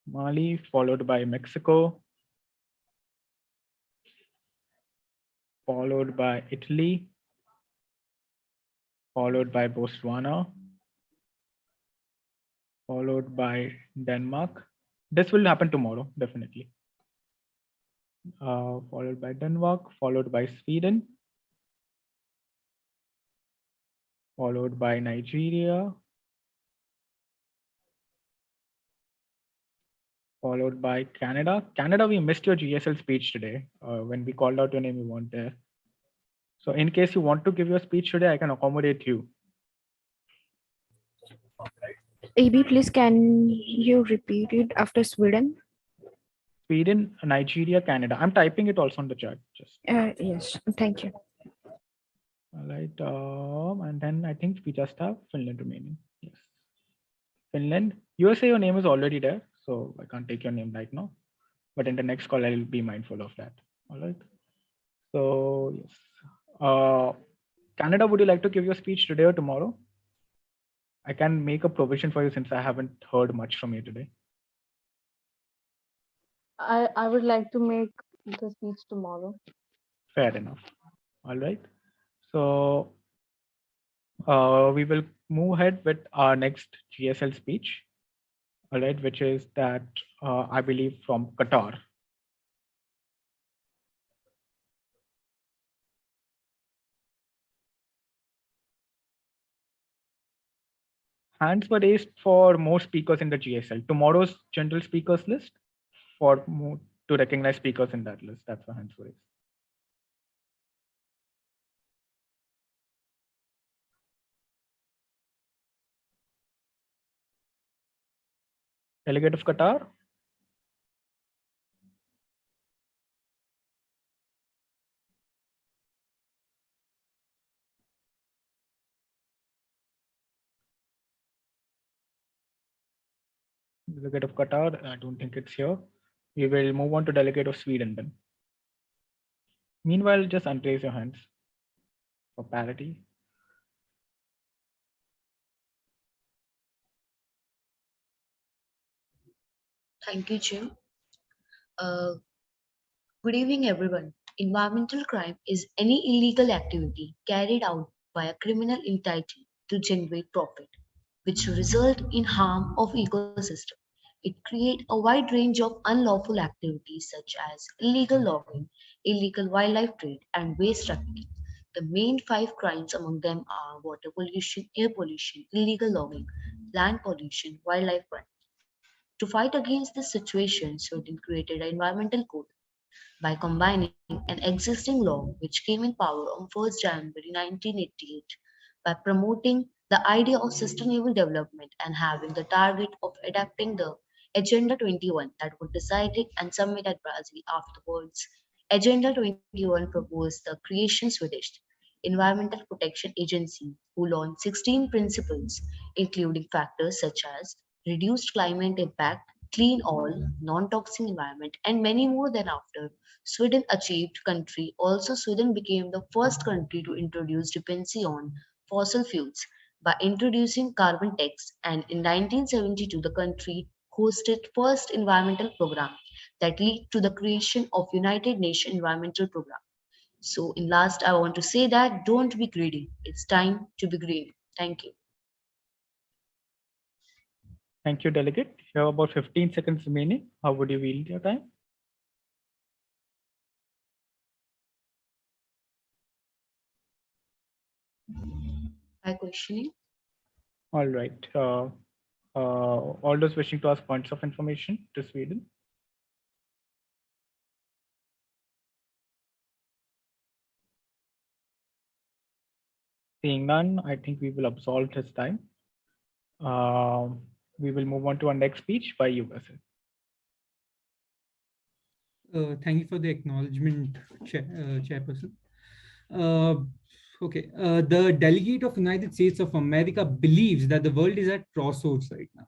Mali, followed by Mexico, followed by Italy, followed by Botswana, followed by Denmark. This will happen tomorrow, definitely. Followed by Denmark, followed by Sweden, followed by Nigeria, followed by Canada. Canada, we missed your GSL speech today. When we called out your name, you weren't there. So in case you want to give your speech today, I can accommodate you. AB, please, can you repeat it after Sweden? Sweden, Nigeria, Canada. I'm typing it also on the chat. Just. Yes, thank you. All right. And then I think we just have Finland remaining. Yes. Finland. USA, your name is already there, so I can't take your name right now. But in the next call, I'll be mindful of that. All right. So yes. Canada, would you like to give your speech today or tomorrow? I can make a provision for you since I haven't heard much from you today. I would like to make the speech tomorrow. Fair enough. All right. So we will move ahead with our next GSL speech. All right, which is that I believe from Qatar. Hands were raised for more speakers in the GSL. Tomorrow's general speakers list, to recognize speakers in that list. That's the hands raised. Delegate of Qatar. Delegate of Qatar, I don't think it's here. We will move on to delegate of Sweden then. Meanwhile, just unraise your hands for parity. Thank you, Chair. Uh, Good evening, everyone. Environmental crime is any illegal activity carried out by a criminal entitled to generate profit, which result in harm of ecosystem. It creates a wide range of unlawful activities such as illegal logging, illegal wildlife trade, and waste trafficking. The main five crimes among them are water pollution, air pollution, illegal logging, land pollution, wildlife crime. To fight against this situation, Sweden created an environmental code by combining an existing law which came in power on 1st January 1988 by promoting the idea of sustainable development and having the target of adapting the Agenda 21 that was decided and submitted at Brazil afterwards. Agenda 21 proposed the creation Swedish Environmental Protection Agency, who launched 16 principles, including factors such as reduced climate impact, clean oil, non-toxic environment, and many more than after. Sweden achieved country. Also, Sweden became the first country to introduce dependency on fossil fuels by introducing carbon tax, and in 1972 the country hosted first environmental program that led to the creation of United Nations Environmental Program. So in last I want to say that don't be greedy. It's time to be green. Thank you. Thank you, delegate. You have about 15 seconds remaining. How would you wield your time? By questioning. All right. All those wishing to ask points of information to Sweden. Seeing none, I think we will absolve his time. We will move on to our next speech by USA. Thank you for the acknowledgement, Chairperson. The delegate of United States of America believes that the world is at crossroads right now,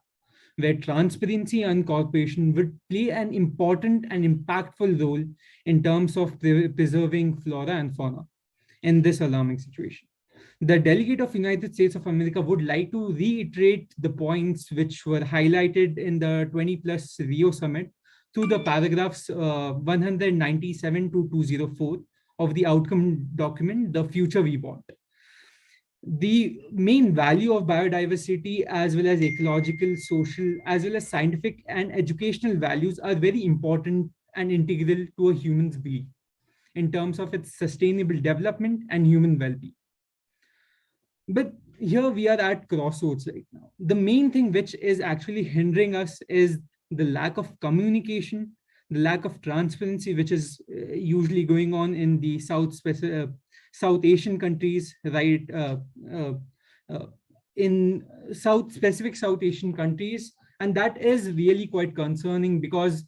where transparency and cooperation would play an important and impactful role in terms of preserving flora and fauna in this alarming situation. The delegate of United States of America would like to reiterate the points which were highlighted in the 20 plus Rio summit through the paragraphs 197 to 204 of the outcome document, The Future We Want. The main value of biodiversity, as well as ecological, social, as well as scientific and educational values, are very important and integral to a human's being in terms of its sustainable development and human well-being. But here we are at crossroads right now. The main thing which is actually hindering us is the lack of communication, the lack of transparency, which is usually going on in the South Asian countries, right? In specific South Asian countries. And that is really quite concerning, because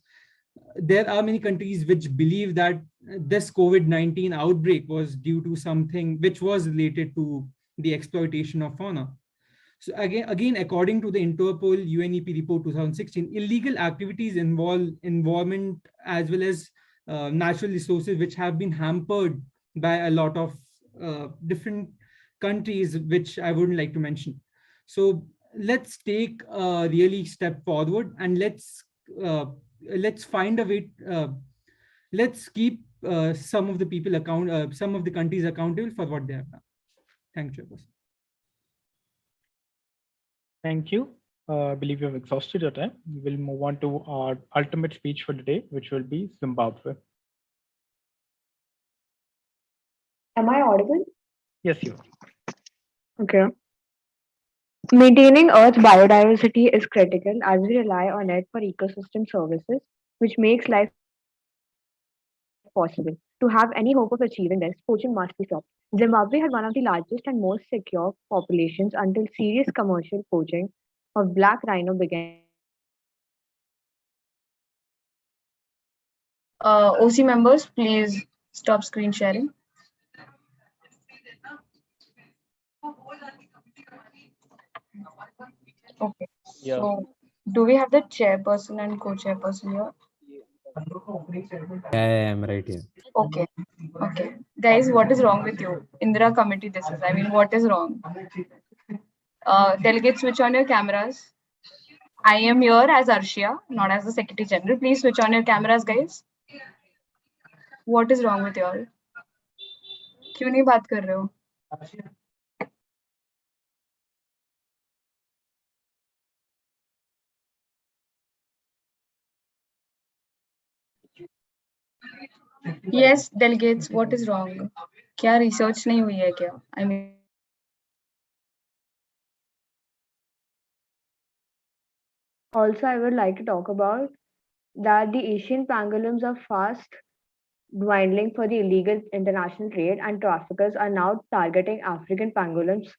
there are many countries which believe that this COVID-19 outbreak was due to something which was related to the exploitation of fauna. So again, according to the Interpol UNEP report 2016, illegal activities involve environment as well as natural resources, which have been hampered by a lot of different countries, which I wouldn't like to mention. So let's take a really step forward, and let's find a way. Let's keep some of the people some of the countries accountable for what they have done. Thank you, Chairperson. Thank you. I believe you have exhausted your time. We will move on to our ultimate speech for the day, which will be Zimbabwe. Am I audible? Yes, you are. Okay. Maintaining Earth's biodiversity is critical as we rely on it for ecosystem services, which makes life possible. To have any hope of achieving this, poaching must be stopped. Zimbabwe had one of the largest and most secure populations until serious commercial poaching of black rhino began in the 1960s. OC members, please stop screen sharing. Okay. Yeah. So, do we have the chairperson and co-chairperson here? Yeah, I'm right here. Okay. Okay. Guys, what is wrong with you? Indira committee, this is. I mean, what is wrong? Delegates, switch on your cameras. I am here as Arshia, not as the Secretary General. Please switch on your cameras, guys. What is wrong with you all? क्यों नहीं बात कर रहे हो? Yes, delegates, what is wrong? क्या research नहीं हुई है क्या? I mean, also, I would like to talk about that the Asian pangolins are fast dwindling for the illegal international trade, and traffickers are now targeting African pangolins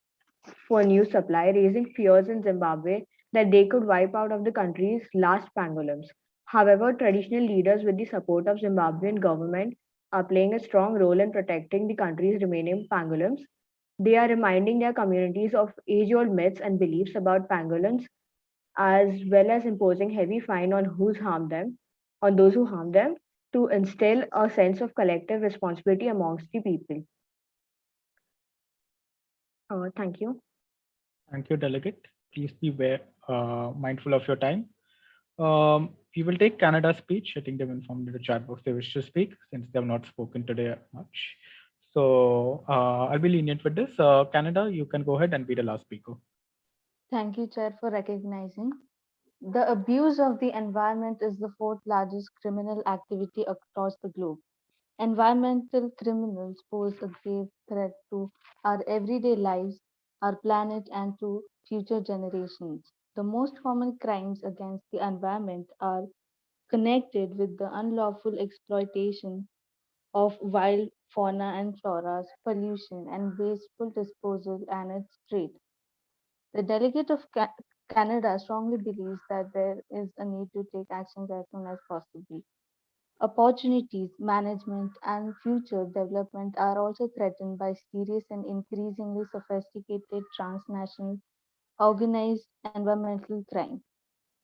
for new supply, raising fears in Zimbabwe that they could wipe out of the country's last pangolins. However, traditional leaders with the support of Zimbabwean government are playing a strong role in protecting the country's remaining pangolins. They are reminding their communities of age-old myths and beliefs about pangolins, as well as imposing heavy fine on those who harm them, to instill a sense of collective responsibility amongst the people. Thank you. Thank you, delegate. Please be mindful of your time. We will take Canada's speech. I think they've informed in the chat box they wish to speak since they have not spoken today much. So I'll be lenient with this. Canada, you can go ahead and be the last speaker. Thank you, Chair, for recognizing. The abuse of the environment is the fourth largest criminal activity across the globe. Environmental criminals pose a grave threat to our everyday lives, our planet, and to future generations. The most common crimes against the environment are connected with the unlawful exploitation of wild fauna and flora, pollution, and wasteful disposal and its trade. The delegate of Canada strongly believes that there is a need to take actions as soon as possible. Opportunities, management, and future development are also threatened by serious and increasingly sophisticated transnational organized environmental crime.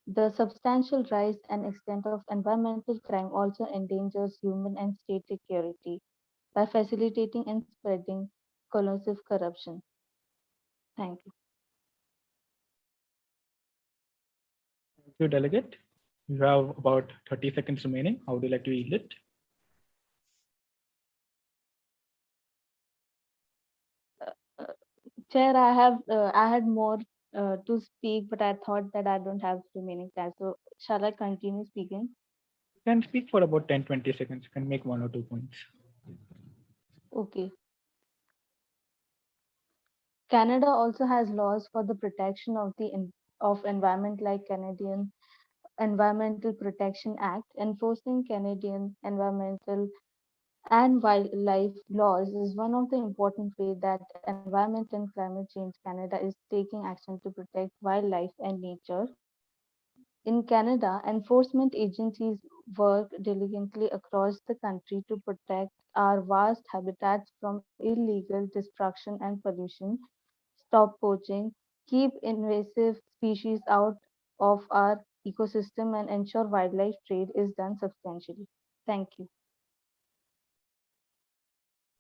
The substantial rise and extent of environmental crime also endangers human and state security by facilitating and spreading collusive corruption. Thank you. Thank you, delegate. You have about 30 seconds remaining. How would you like to yield it? Chair, I had more to speak, but I thought that I don't have remaining time. So shall I continue speaking? You can speak for about 10-20 seconds. You can make 1 or 2 points. Okay. Canada also has laws for the protection of of environment, like Canadian Environmental Protection Act. Enforcing Canadian environmental and wildlife laws is one of the important ways that Environment and Climate Change Canada is taking action to protect wildlife and nature. In Canada, enforcement agencies work diligently across the country to protect our vast habitats from illegal destruction and pollution, stop poaching, keep invasive species out of our ecosystem, and ensure wildlife trade is done substantially. Thank you.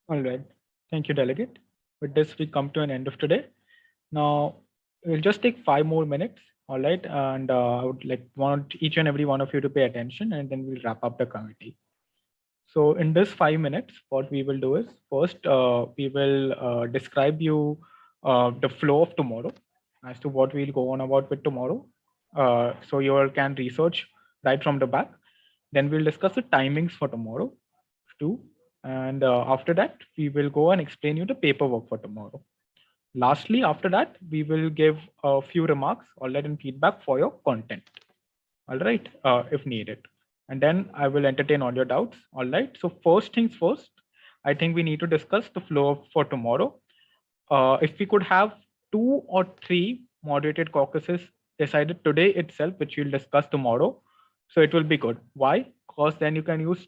All right. Thank you, delegate. With this, we come to an end of today. Now, we'll just take 5 more minutes. All right. And I would want each and every one of you to pay attention, and then we'll wrap up the committee. So in this 5 minutes, what we will do is first, we will describe you the flow of tomorrow as to what we'll go on about with tomorrow. So you all can research right from the back. Then we'll discuss the timings for tomorrow too. And after that, we will go and explain you the paperwork for tomorrow. Lastly, after that, we will give a few remarks or let in feedback for your content. All right, if needed. and then I will entertain all your doubts. All right. So first things first, I think we need to discuss the flow for tomorrow. If we could have 2 or 3 moderated caucuses decided today itself, which we'll discuss tomorrow, so it will be good. Why? Because then you can use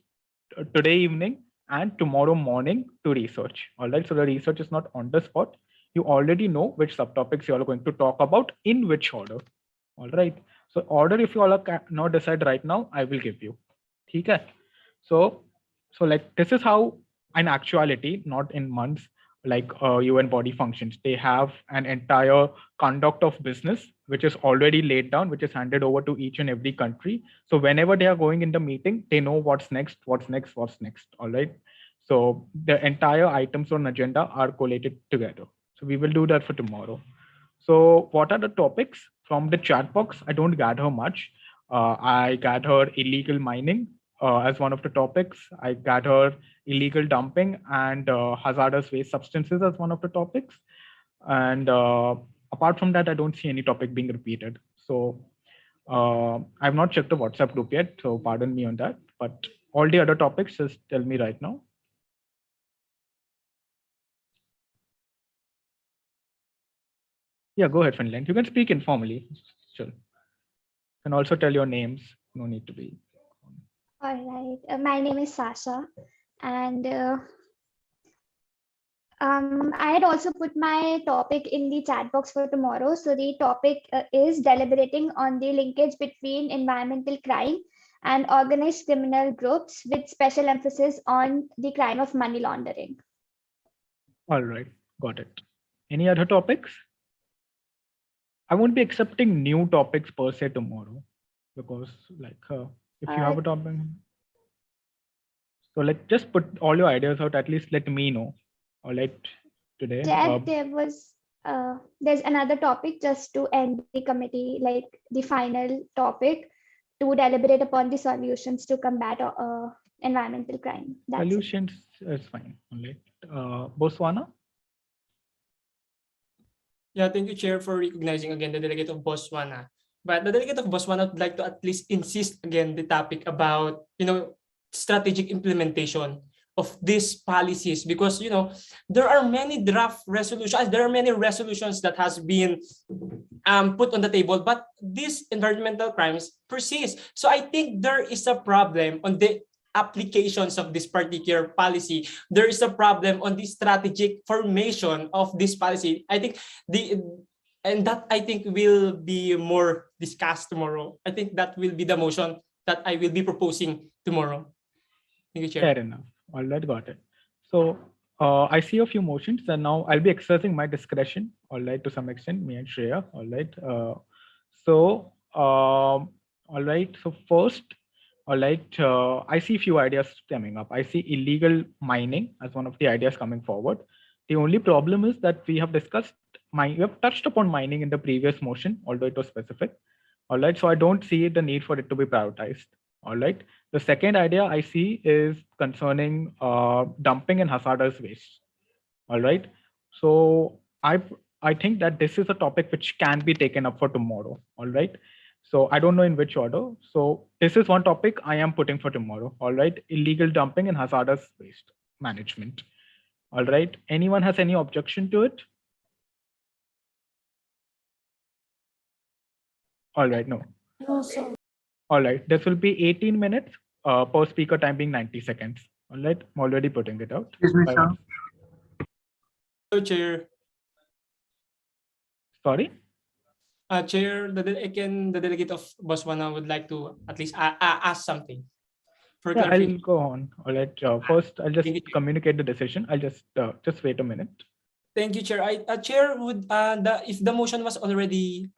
today evening and tomorrow morning to research. All right. So the research is not on the spot. You already know which subtopics you are going to talk about in which order. All right. So order, if you all cannot decide right now, I will give you. Okay. So like this is how in actuality, not in months, like UN body functions. They have an entire conduct of business which is already laid down, which is handed over to each and every country. So whenever they are going in the meeting, they know what's next. All right. So the entire items on agenda are collated together. So we will do that for tomorrow. So what are the topics from the chat box? I don't gather much. I gather illegal mining as one of the topics. I gather illegal dumping and hazardous waste substances as one of the topics. And apart from that, I don't see any topic being repeated. So I've not checked the WhatsApp group yet, so pardon me on that. But all the other topics, just tell me right now. Yeah, go ahead, Finland. You can speak informally. Sure. And also tell your names. No need to be. All right. My name is Sasha, and I had also put my topic in the chat box for tomorrow. So the topic is deliberating on the linkage between environmental crime and organized criminal groups, with special emphasis on the crime of money laundering. All right, got it. Any other topics? I won't be accepting new topics per se tomorrow, because like if you have a topic, so like just put all your ideas out. At least let me know. All right, today. There's another topic just to end the committee, like the final topic, to deliberate upon the solutions to combat environmental crime. Solutions is fine. All right, Botswana. Yeah, thank you, Chair, for recognizing again the delegate of Botswana. But the delegate of Botswana would like to at least insist again the topic about, strategic implementation of these policies, because, there are many draft resolutions, there are many resolutions that has been put on the table, but these environmental crimes persist. So I think there is a problem on the applications of this particular policy. There is a problem on the strategic formation of this policy. I think that will be more discussed tomorrow. I think that will be the motion that I will be proposing tomorrow. Thank you, Chair. Fair enough. All right, got it. So I see a few motions, and now I'll be exercising my discretion, all right, to some extent, me and Shreya, all right. All right, so first, all right, I see a few ideas stemming up. I see illegal mining as one of the ideas coming forward. The only problem is that we have touched upon mining in the previous motion, although it was specific. All right, so I don't see the need for it to be prioritized. All right. The second idea I see is concerning dumping and hazardous waste. All right. So I think that this is a topic which can be taken up for tomorrow. All right. So I don't know in which order. So this is one topic I am putting for tomorrow. All right. Illegal dumping and hazardous waste management. All right. Anyone has any objection to it? All right. No. No, sir. All right. This will be 18 minutes per speaker, time being 90 seconds. All right. I'm already putting it out. Excuse me, sir. Hello, Chair. Sorry? Chair, the delegate of Botswana would like to at least ask something. Yeah, I'll go on. All right. First, I'll just communicate the decision. I'll just wait a minute. Thank you, Chair. Chair, would if the motion was already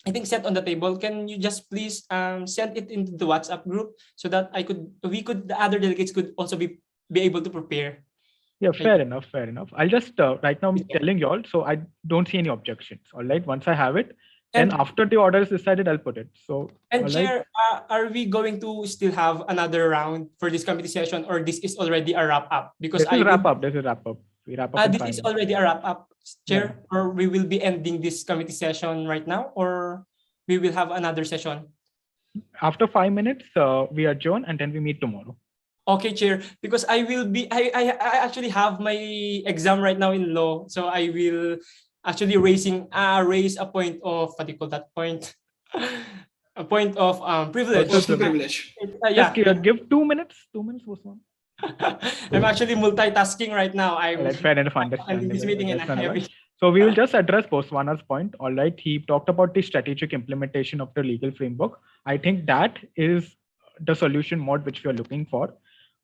I think set on the table, can you just please send it into the WhatsApp group so that the other delegates could also be able to prepare. Yeah, fair enough. I'll just right now I'm telling you all, so I don't see any objections. All right. Once I have it, then after the order is decided, I'll put it. So Chair, are we going to still have another round for this committee session, or this is already a wrap up? Because This is wrap up. We wrap up. This is already a wrap up, Chair, or we will be ending this committee session right now, or we will have another session. After 5 minutes, we adjourn and then we meet tomorrow. Okay, Chair, because I actually have my exam right now in law, so I will actually raise a point of, what do you call that point? A point of privilege. Personal privilege. Yeah. Just give 2 minutes. 2 minutes was one. I'm actually multitasking right now. I'm All right, fair enough, attending this meeting and I have it. So we will just address Boswana's point. All right, he talked about the strategic implementation of the legal framework. I think that is the solution mode which we are looking for.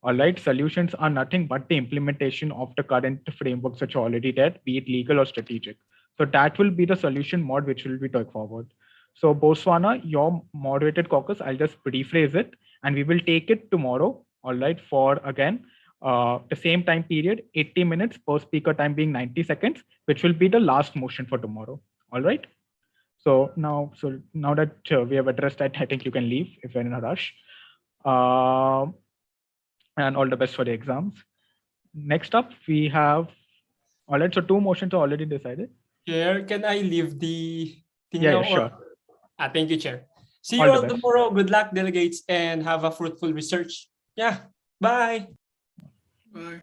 All right, solutions are nothing but the implementation of the current frameworks which are already there, be it legal or strategic. So that will be the solution mode which will be taken forward. So Boswana, your moderated caucus, I'll just rephrase it and we will take it tomorrow. All right, for again the same time period, 80 minutes per speaker time being 90 seconds, which will be the last motion for tomorrow. All right. So now that we have addressed that, I think you can leave if you're in a rush. And all the best for the exams. Next up, we have, all right, so 2 motions are already decided. Chair, can I leave the thing Yeah, now? sure. Thank you, Chair. See All you the all best. tomorrow. Good luck, delegates, and have a fruitful research. Yeah, bye. Bye.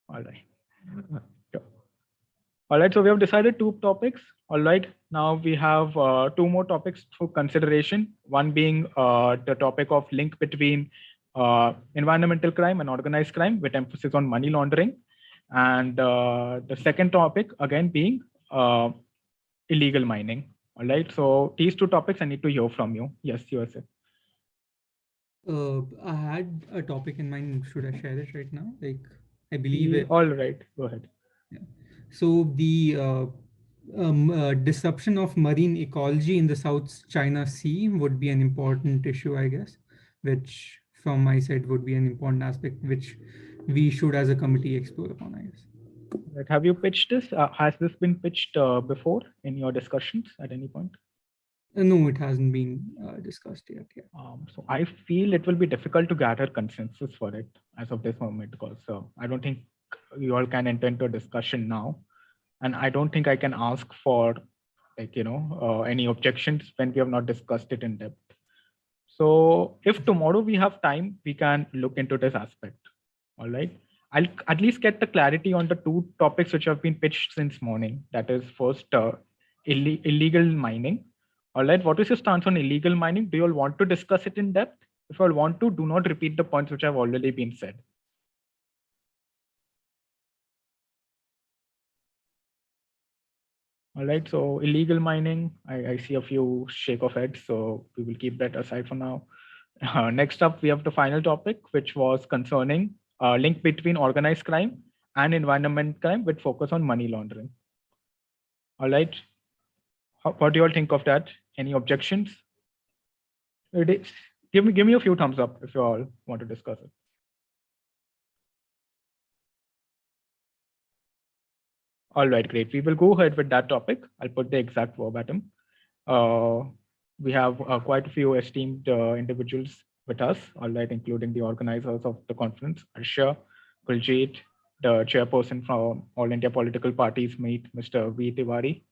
All right. All right, so we have decided 2 topics. All right, now we have 2 more topics for consideration. One being the topic of link between environmental crime and organized crime with emphasis on money laundering. And the second topic, again, being illegal mining. All right, so these 2 topics I need to hear from you. Yes, USA. I had a topic in mind. Should I share it right now? Like, I believe it. All right, go ahead. Yeah. So the disruption of marine ecology in the South China Sea would be an important issue, I guess, which from my side would be an important aspect which we should as a committee explore upon, I guess. Right. Have you pitched this? Has this been pitched before in your discussions at any point? No, it hasn't been discussed yet. Yeah. So I feel it will be difficult to gather consensus for it as of this moment, because I don't think you all can enter into a discussion now. And I don't think I can ask for any objections when we have not discussed it in depth. So if tomorrow we have time, we can look into this aspect. All right. I'll at least get the clarity on the 2 topics which have been pitched since morning. That is first illegal mining. All right. What is your stance on illegal mining? Do you all want to discuss it in depth? If you all want to, do not repeat the points which have already been said. All right, so illegal mining, I see a few shake of heads, so we will keep that aside for now. Next up, we have the final topic, which was concerning link between organized crime and environment crime with focus on money laundering. All right, what do you all think of that? Any objections? Give me a few thumbs up if you all want to discuss it. All right, great. We will go ahead with that topic. I'll put the exact verbatim. We have quite a few esteemed individuals with us, all right, including the organizers of the conference, Arsha, Kuljit, the chairperson from All India Political Parties Meet, Mr. V. Tiwari.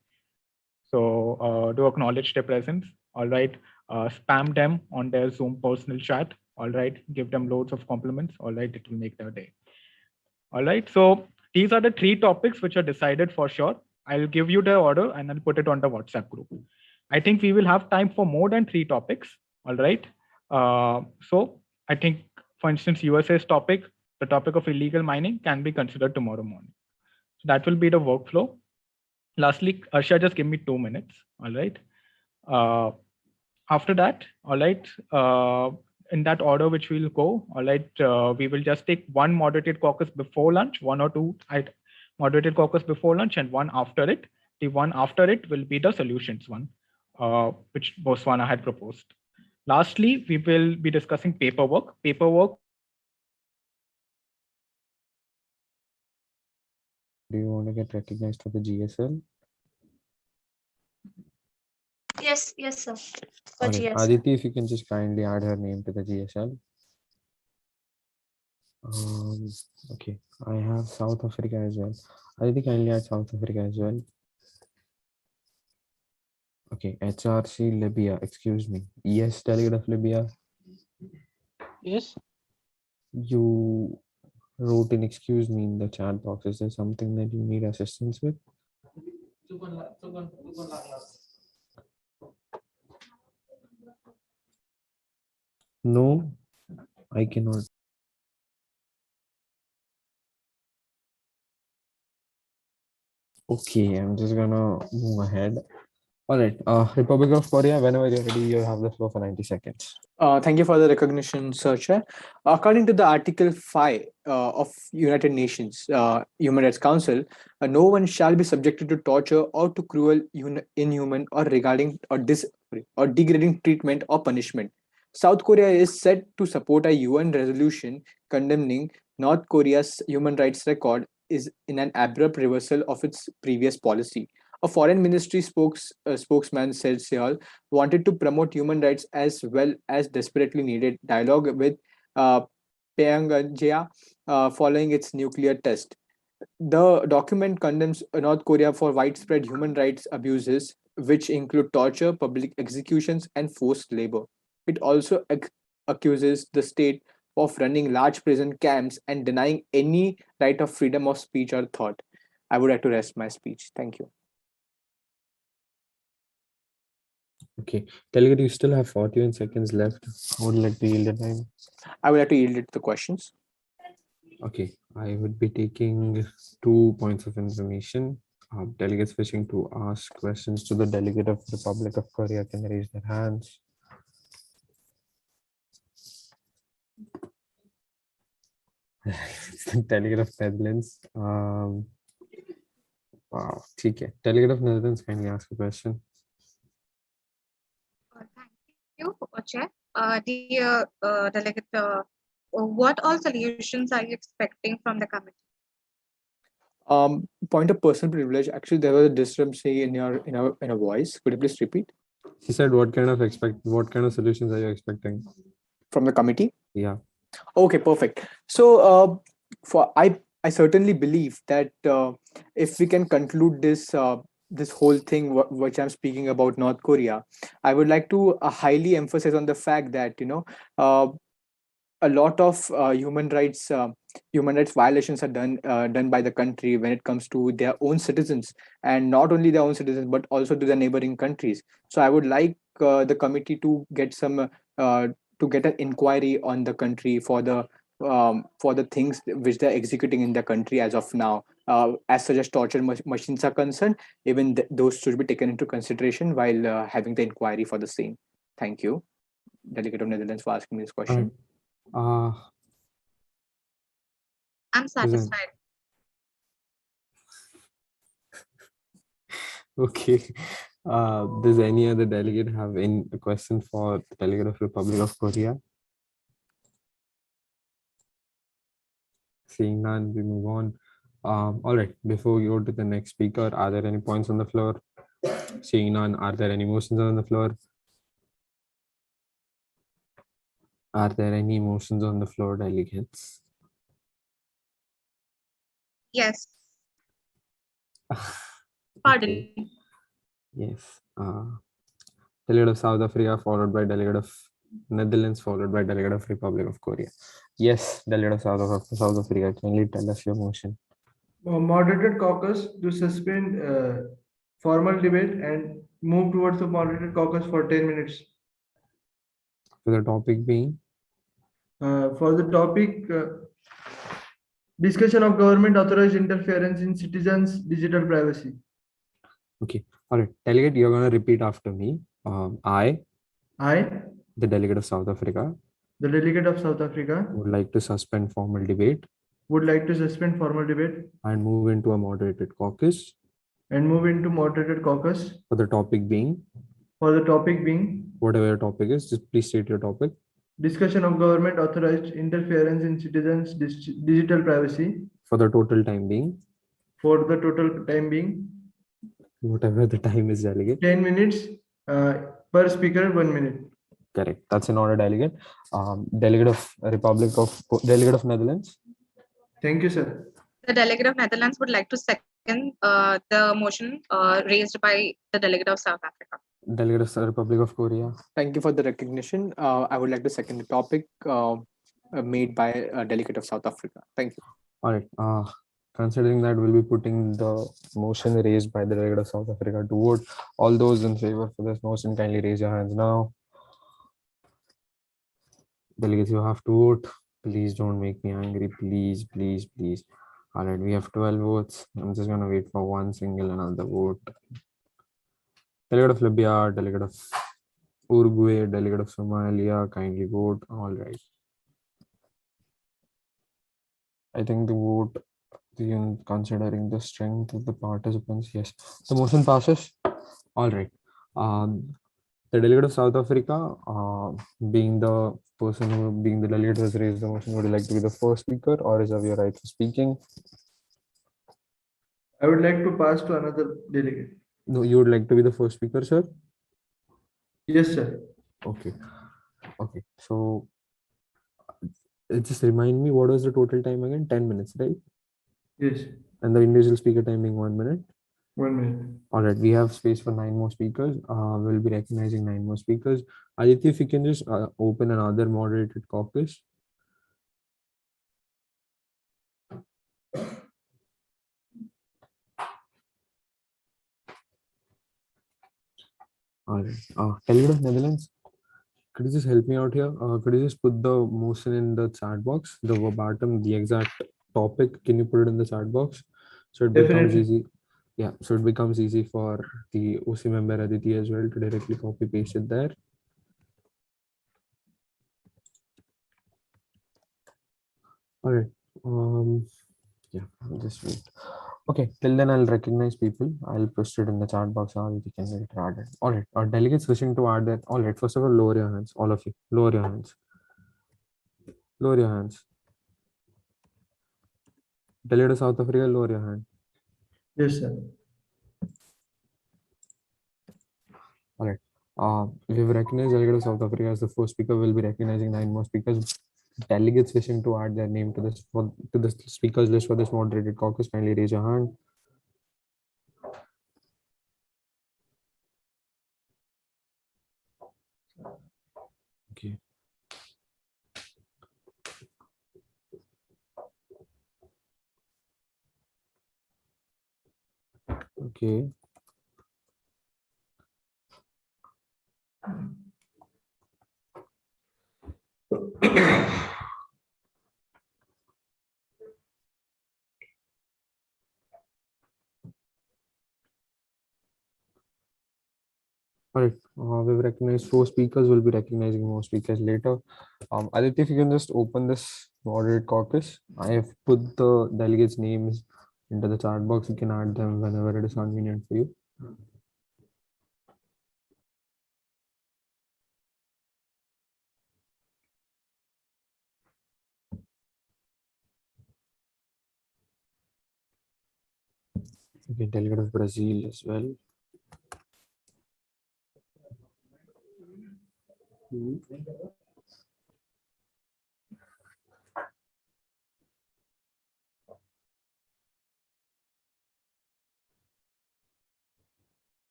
So do acknowledge their presence, all right. Spam them on their Zoom personal chat, all right. Give them loads of compliments, all right. It will make their day. All right, so these are the 3 topics which are decided for sure. I'll give you the order and I'll put it on the WhatsApp group. I think we will have time for more than 3 topics. All right. So I think, for instance, USA's topic, the topic of illegal mining, can be considered tomorrow morning. So that will be the workflow. Lastly, Arsha, just give me 2 minutes. All right. After that, all right. In that order which we'll go, all right, we will just take 1 moderated caucus before lunch, 1 or 2 moderated caucus before lunch, and 1 after it. The 1 after it will be the solutions one, which Boswana had proposed. Lastly, we will be discussing paperwork. Do you want to get recognized for the GSL? Yes, sir. For Okay. GSL. Aditi, if you can just kindly add her name to the GSL. Okay, I have South Africa as well. Aditi, kindly add South Africa as well. Okay, HRC Libya, excuse me. Yes, delegate of Libya. Yes. You wrote an excuse me in the chat box. Is there something that you need assistance with? No, I cannot. Okay, I'm just gonna move ahead. All right, Republic of Korea, whenever you're ready, you have the floor for 90 seconds. Thank you for the recognition, Sir Chair. According to the Article 5 of United Nations Human Rights Council, no one shall be subjected to torture or to cruel, inhuman, or or degrading treatment or punishment. South Korea is said to support a UN resolution condemning North Korea's human rights record is in an abrupt reversal of its previous policy. A foreign ministry spokesman said Seoul wanted to promote human rights as well as desperately needed dialogue with uh, Pyongyang following its nuclear test. The document condemns North Korea for widespread human rights abuses, which include torture, public executions, and forced labor. It also accuses the state of running large prison camps and denying any right of freedom of speech or thought. I would like to rest my speech. Thank you. Okay, delegate, you still have 41 seconds left. I would like to yield the time. I would like to yield it to the questions. Okay, I would be taking 2 points of information. Delegates wishing to ask questions to the delegate of Republic of Korea can raise their hands. It's the delegate of Netherlands. Wow, okay. Delegate of Netherlands, can you ask a question? You, Chair. Dear Delegate, what all solutions are you expecting from the committee? Point of personal privilege. Actually, there was a discrepancy in your voice. Could you please repeat? He said, what kind of solutions are you expecting from the committee? Yeah. Okay, perfect. So, I certainly believe that if we can conclude this whole thing, which I'm speaking about North Korea, I would like to highly emphasize on the fact that a lot of human rights violations are done by the country when it comes to their own citizens, and not only their own citizens but also to the neighboring countries. So I would like the committee to get an inquiry on the country for the things which they're executing in the country as of now, as such as torture machines are concerned. Even those should be taken into consideration while having the inquiry for the same. Thank you, Delegate of Netherlands, for asking me this question. I'm satisfied. Okay. Does any other delegate have any question for the delegate of Republic of Korea? Seeing none, we move on. All right. Before we go to the next speaker, are there any points on the floor? Seeing none, are there any motions on the floor? Are there any motions on the floor, delegates? Yes. Pardon. Yes. Delegate of South Africa, followed by delegate of Netherlands, followed by delegate of Republic of Korea. Yes, delegate of South Africa, can you tell us your motion? Moderated caucus to suspend formal debate and move towards the moderated caucus for 10 minutes. For the topic being? For the topic, discussion of government authorized interference in citizens' digital privacy. Okay. All right. Delegate, you're going to repeat after me. I, the delegate of South Africa, the delegate of South Africa, would like to suspend formal debate and move into a moderated caucus. For the topic being? Whatever your topic is, just please state your topic. Discussion of government authorized interference in citizens' digital privacy. For the total time being? Whatever the time is, delegate. 10 minutes per speaker, 1 minute. Correct. That's in order, delegate. Delegate of Netherlands. Thank you, sir. The Delegate of Netherlands would like to second the motion raised by the Delegate of South Africa. Delegate of the Republic of Korea. Thank you for the recognition. I would like to second the topic made by a delegate of South Africa. Thank you. All right. Considering that, we'll be putting the motion raised by the delegate of South Africa to vote. All those in favor for this motion, kindly raise your hands now. Delegates, you have to vote. Please don't make me angry. Please, please, please. All right, we have 12 votes. I'm just gonna wait for one single another vote. Delegate of Libya, delegate of Uruguay, delegate of Somalia, kindly vote. All right. I think the vote, considering the strength of the participants, yes, the motion passes. All right. The delegate of South Africa, being the person who, being the delegate who has raised the motion, would you like to be the first speaker or reserve your right for speaking? I would like to pass to another delegate. No, you would like to be the first speaker, sir? Yes, sir. Okay. Okay. So just remind me, what was the total time again? 10 minutes, right? Yes. And the individual speaker timing 1 minute? 1 minute. All right, we have space for 9 more speakers. We'll be recognizing 9 more speakers. Aditya, if you can just open another moderated caucus. All right. Delegate of Netherlands, could you just help me out here? Could you just put the motion in the chat box, the verbatim, the exact topic? Can you put it in the chat box so it becomes Definitely. easy? Yeah, so it becomes easy for the OC member Aditi as well to directly copy paste it there. All right. Yeah, I'll just wait. Okay, till then I'll recognize people. I'll post it in the chat box. You can get it added. All right. Our delegates wishing to add that. All right. First of all, lower your hands. All of you, lower your hands. Lower your hands. Delegate of South Africa, lower your hand. Yes, sir. All right. We've recognized delegate of South Africa as the first speaker. We'll be recognizing 9 more speakers. Delegates wishing to add their name to this to the speakers list for this moderated caucus, kindly raise your hand. Okay. Okay. All right, we've recognized 4 speakers. We'll be recognizing more speakers later. Aditya, if you can just open this moderate caucus. I have put the delegates' names into the chat box. You can add them whenever it is convenient for you. Okay, delegate of Brazil as well.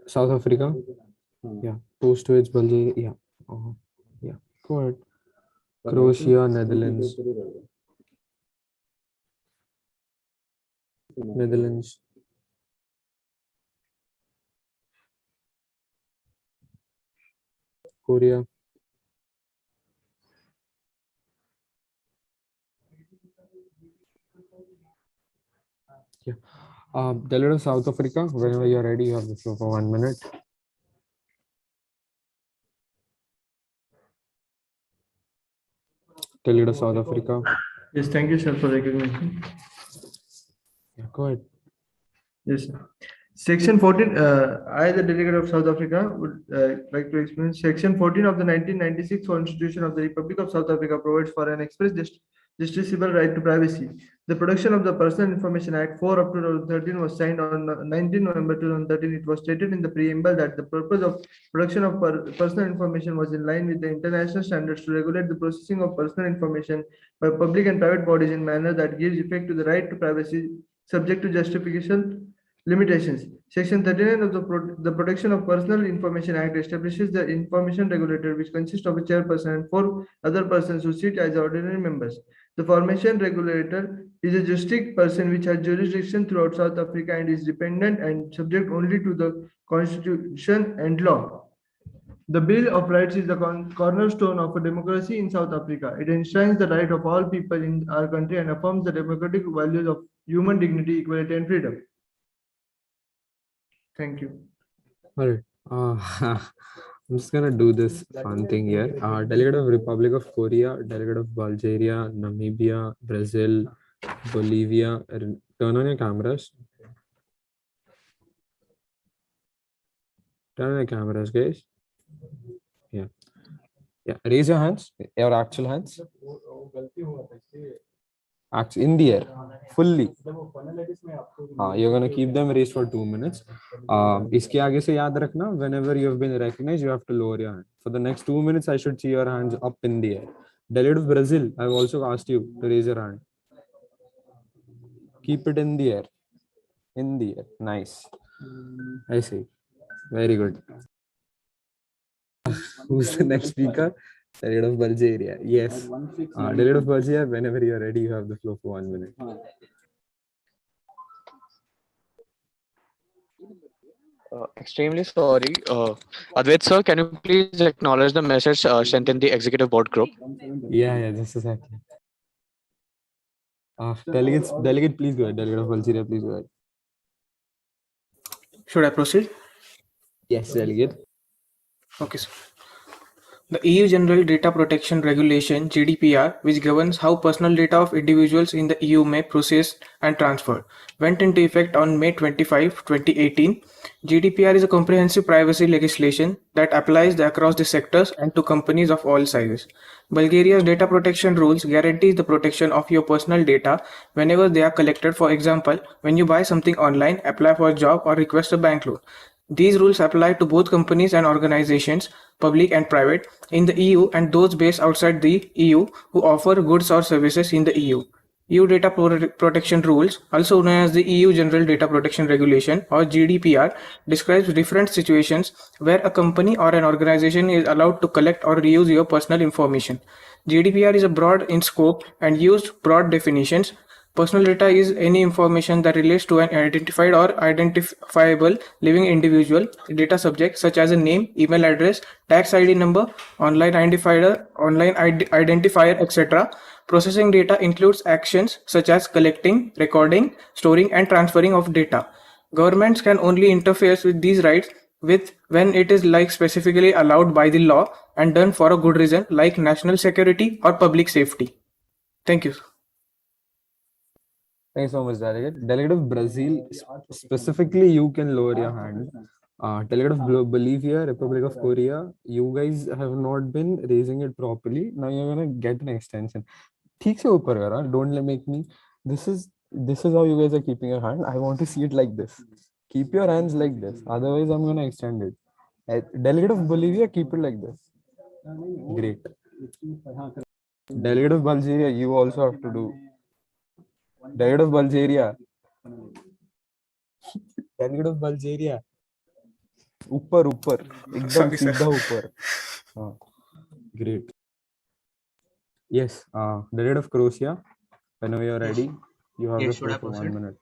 South Africa. Yeah. Post-Wales, Bulgaria. Yeah. Yeah. Go ahead. Croatia, Netherlands. Netherlands. Korea. Yeah. Delegate of South Africa, whenever you're ready, you have the floor for 1 minute. Delegate of South Africa. Yes, thank you, sir, for recognition. Yeah, go ahead. Yes, sir. Section 14, I, the delegate of South Africa, would like to explain. Section 14 of the 1996 Constitution of the Republic of South Africa provides for an express justiciable right to privacy. The Protection of the Personal Information Act 4 of 2013 was signed on 19 November 2013. It was stated in the preamble that the purpose of protection of personal information was in line with the international standards to regulate the processing of personal information by public and private bodies in manner that gives effect to the right to privacy, subject to justification limitations. Section 39 of the Protection of Personal Information Act establishes the information regulator, which consists of a chairperson and four other persons who sit as ordinary members. The formation regulator is a juristic person which has jurisdiction throughout South Africa and is dependent and subject only to the constitution and law. The Bill of Rights is the cornerstone of a democracy in South Africa. It enshrines the right of all people in our country and affirms the democratic values of human dignity, equality, and freedom. Thank you. All right. I'm just gonna do this fun thing here. Delegate of Republic of Korea, delegate of Bulgaria, Namibia, Brazil, Bolivia. Turn on your cameras. Turn on your cameras, guys. Yeah. Yeah. Raise your hands. Your actual hands. Actually, in the air, fully. You're gonna keep them raised for 2 minutes. इसके आगे से याद रखना, whenever you have been recognized, you have to lower your hand. For the next 2 minutes, I should see your hands up in the air. Delegate of Brazil, I've also asked you to raise your hand. Keep it in the air. In the air. Nice. I see. Very good. Who's the next speaker? Delegate of Bulgaria. Yes. Delegate of Bulgaria, whenever you are ready, you have the floor for 1 minute. Extremely sorry. Advait sir, can you please acknowledge the message sent in the executive board group? Yeah, just a second. Delegate, please go ahead. Delegate of Bulgaria, please go ahead. Should I proceed? Yes, delegate. Okay, sir. The EU General Data Protection Regulation (GDPR), which governs how personal data of individuals in the EU may process and transfer, went into effect on May 25, 2018. GDPR is a comprehensive privacy legislation that applies across the sectors and to companies of all sizes. Bulgaria's data protection rules guarantees the protection of your personal data whenever they are collected. For example, when you buy something online, apply for a job, or request a bank loan. These rules apply to both companies and organizations, public and private, in the EU and those based outside the EU who offer goods or services in the EU. EU Data Protection Rules, also known as the EU General Data Protection Regulation or GDPR, describes different situations where a company or an organization is allowed to collect or reuse your personal information. GDPR is a broad in scope and used broad definitions. Personal data is any information that relates to an identified or identifiable living individual, data subject such as a name, email address, tax ID number, online identifier, etc. Processing data includes actions such as collecting, recording, storing, and transferring of data. Governments can only interfere with these rights when it is specifically allowed by the law and done for a good reason like national security or public safety. Thank you. Thanks so much, Delegate. Delegate of Brazil, specifically, you can lower your hand. Delegate of Bolivia, Republic of Korea, you guys have not been raising it properly. Now you're gonna get an extension. ठीक से ऊपर करो, don't make me. This is how you guys are keeping your hand. I want to see it like this. Keep your hands like this. Otherwise, I'm gonna extend it. Delegate of Bolivia, keep it like this. Great. Delegate of Bulgaria, you also have to do. Delegate of Bulgaria. Delegate of Bulgaria. ऊपर एकदम सीधा ऊपर. Great. Yes. Delegate of Croatia. Whenever you're ready, you have the floor for 1 minute.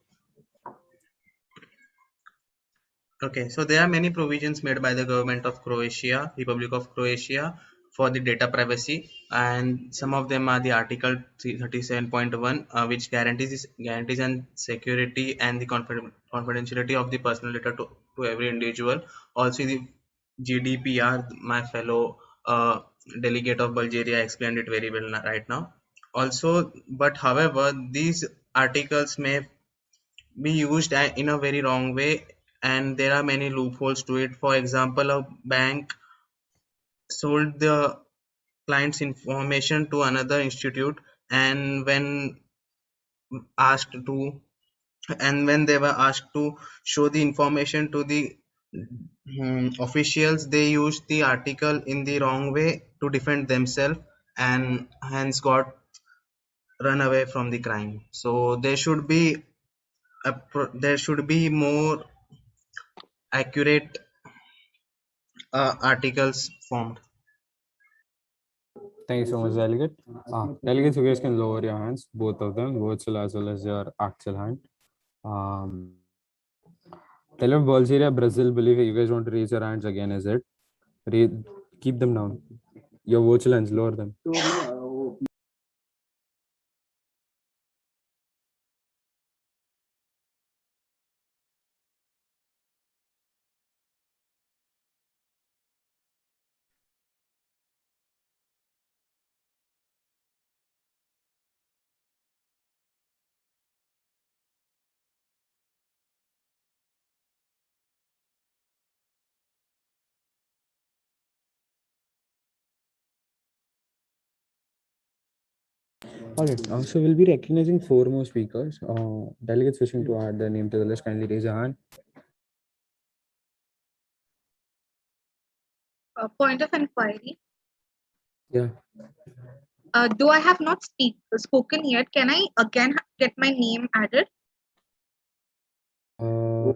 Okay, so there are many provisions made by the government of Croatia, Republic of Croatia, for the data privacy, and some of them are the Article 37.1, which guarantees and security and the confidentiality of the personal data to every individual. Also, the GDPR, my fellow delegate of Bulgaria explained it very well right now. Also, but however, these articles may be used in a very wrong way, and there are many loopholes to it. For example, a bank sold the client's information to another institute, and when asked to, and when they were asked to show the information to the officials, they used the article in the wrong way to defend themselves, and hence got run away from the crime. So there should be there should be more accurate articles formed. Thank you so much, delegate. Delegates, you guys can lower your hands, both of them, virtual as well as your actual hand. Tell of Bulgaria, Brazil, believe you guys want to raise your hands again, is it? Keep them down. Your virtual hands, lower them. All right, so we'll be recognizing four more speakers. Delegates wishing to add their name to the list, kindly raise your hand. Point of inquiry. Yeah. Though I have not spoken yet, can I again get my name added?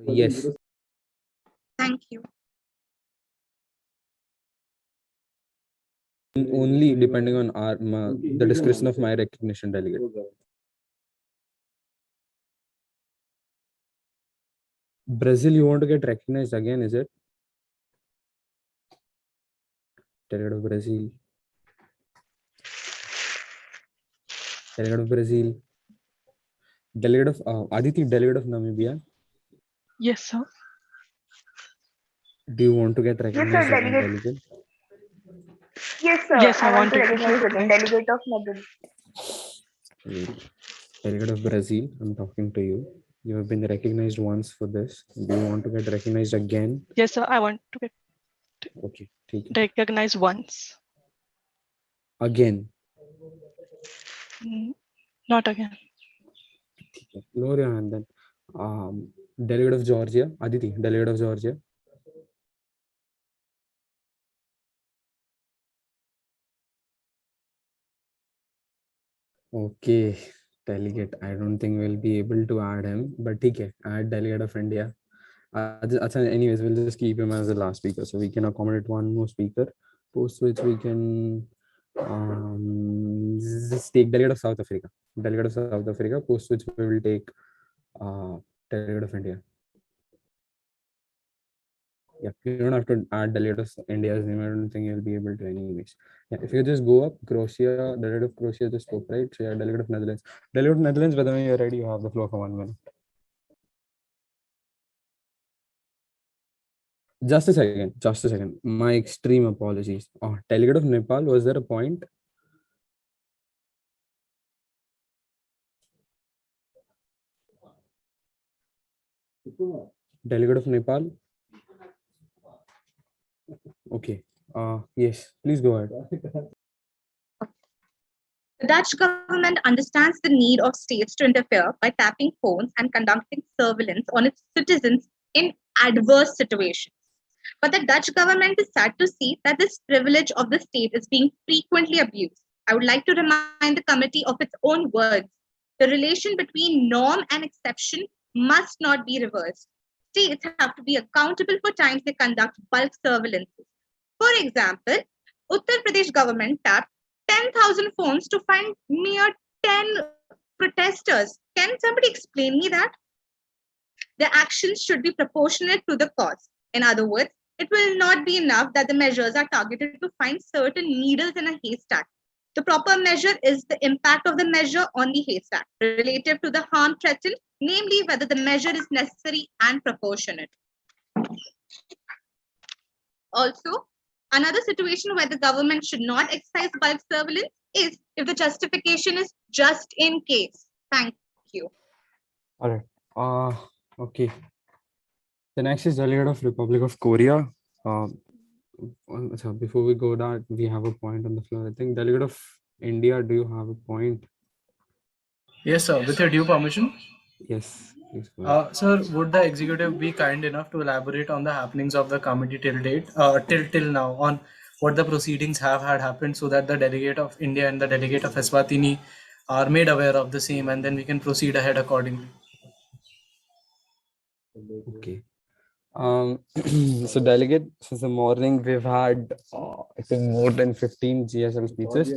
Yes. Thank you. Only depending on the discretion of my recognition, delegate. Brazil, you want to get recognized again, is it? Delegate of Brazil. Delegate of Brazil. Delegate of Aditi, delegate of Namibia. Yes, sir. Do you want to get recognized again, delegate. delegate? Yes, sir. Yes, I I want want to to get recognize again recognized. delegate of Netherlands. Delegate of Brazil, I'm talking to you. You have been recognized once for this. Do you want to get recognized again? Yes, sir. I want to get Okay, take it. recognized once. Again. Not again. Lower your hand then. Delegate of Georgia, Aditi, delegate of Georgia. Okay, delegate. I don't think we'll be able to add him, but okay, add delegate of India. Anyways, we'll just keep him as the last speaker, so we can accommodate one more speaker. Post which we can just take delegate of South Africa. Delegate of South Africa. Post which we will take delegate of India. Yeah, you don't have to add delegate of India's name. I don't think you'll be able to anyways. Yeah, if you just go up, Croatia, delegate of Croatia just spoke, right? So yeah, delegate of Netherlands. Delegate of Netherlands, whether you're ready, you have the floor for 1 minute. Just a second, just a second. My extreme apologies. Delegate of Nepal, was there a point? Delegate of Nepal? Okay. Yes, please go ahead. The Dutch government understands the need of states to interfere by tapping phones and conducting surveillance on its citizens in adverse situations. But the Dutch government is sad to see that this privilege of the state is being frequently abused. I would like to remind the committee of its own words. The relation between norm and exception must not be reversed. States have to be accountable for times they conduct bulk surveillances. For example, Uttar Pradesh government tapped 10,000 phones to find mere 10 protesters. Can somebody explain me that? The actions should be proportionate to the cause. In other words, it will not be enough that the measures are targeted to find certain needles in a haystack. The proper measure is the impact of the measure on the haystack relative to the harm threatened, namely whether the measure is necessary and proportionate. Also, another situation where the government should not exercise bulk surveillance is if the justification is just in case. Thank you. All right. Okay. The next is delegate of Republic of Korea. So before we go that, we have a point on the floor. I think delegate of India, do you have a point? Yes, sir. With your due permission. Yes, please go ahead. Sir, would the executive be kind enough to elaborate on the happenings of the committee till date, till now, on what the proceedings have had happened, so that the delegate of India and the delegate of Eswatini are made aware of the same, and then we can proceed ahead accordingly. Okay. So delegate, since the morning we've had I think more than 15 GSL speeches.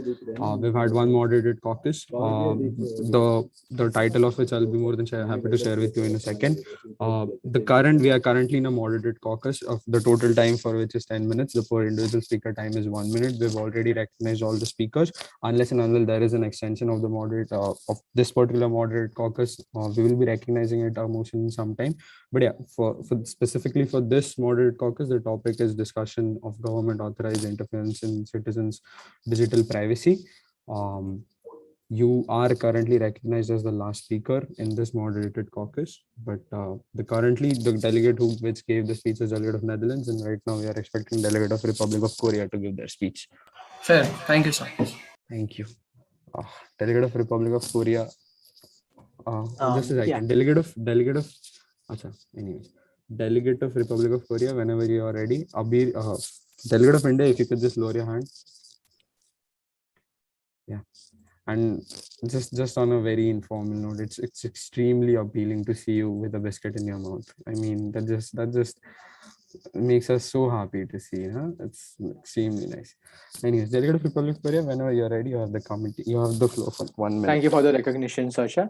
We've had one moderated caucus. The title of which I'll be more than happy to share with you in a second. We are currently in a moderated caucus of the total time for which is 10 minutes. The per individual speaker time is 1 minute. We've already recognized all the speakers. Unless and until there is an extension of the moderate of this particular moderated caucus, we will be recognizing it motion sometime. But yeah, for specifically for this moderate caucus, the topic is discussion of government authorized interference in citizens' digital privacy. You are currently recognized as the last speaker in this moderated caucus, but the delegate which gave the speech is delegate of Netherlands, and right now we are expecting delegate of Republic of Korea to give their speech. Fair. Thank you, sir. Thank you. Delegate of Republic of Korea. Just a second. Yeah. Delegate of. Anyways, delegate of Republic of Korea. Whenever you are ready, Abir. Delegate of India. If you could just lower your hand. Yeah. And just on a very informal note, it's extremely appealing to see you with a biscuit in your mouth. I mean, that just makes us so happy to see. It's extremely nice. Anyways, delegate of Republic of Korea, whenever you're ready, you have the committee. You have the floor for 1 minute. Thank you for the recognition, Sacha.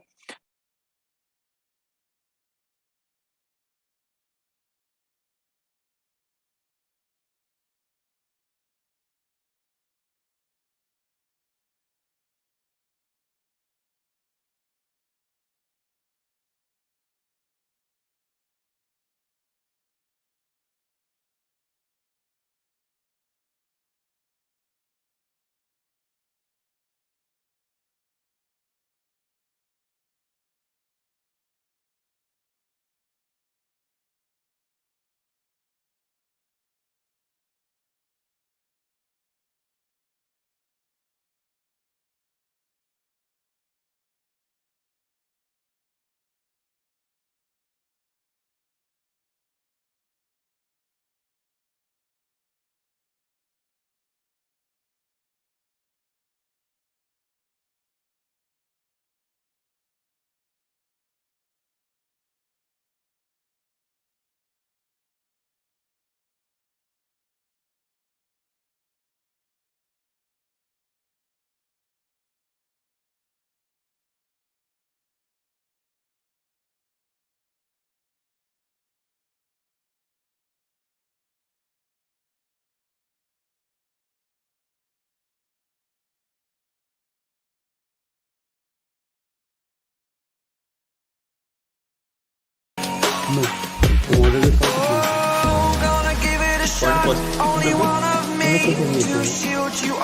No. Moderated caucus.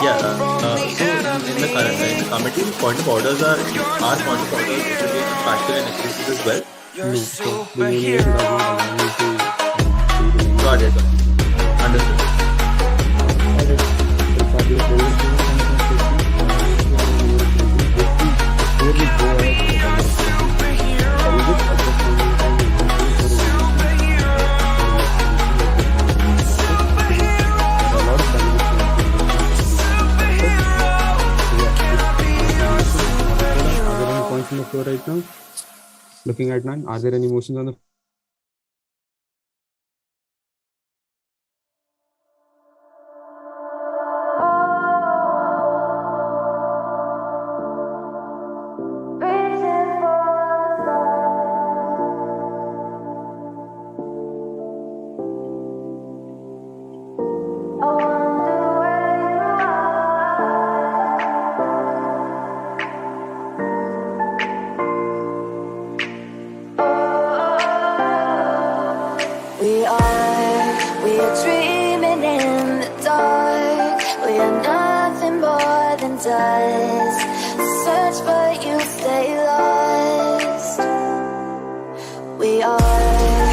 Yeah, so in the current committee, point of orders are point of orders which will be factual and explicit as well. No, so the moderator does not allow me to. Got it. Understood. Points on the floor right now. Looking at none. Are there any motions on the We are dreaming in the dark. We are nothing more than dust. Search but you stay lost. We are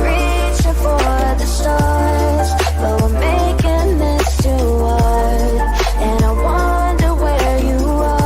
reaching for the stars, but we're making this too hard. And I wonder where you are.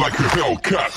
like a Hellcat.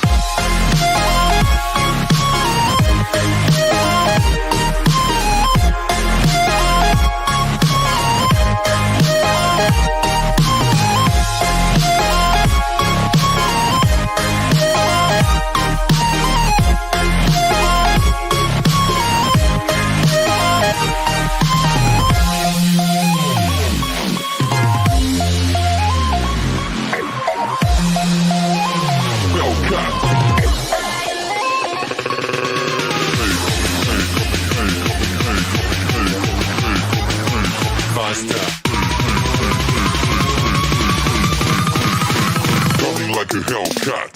Coming like a Hellcat.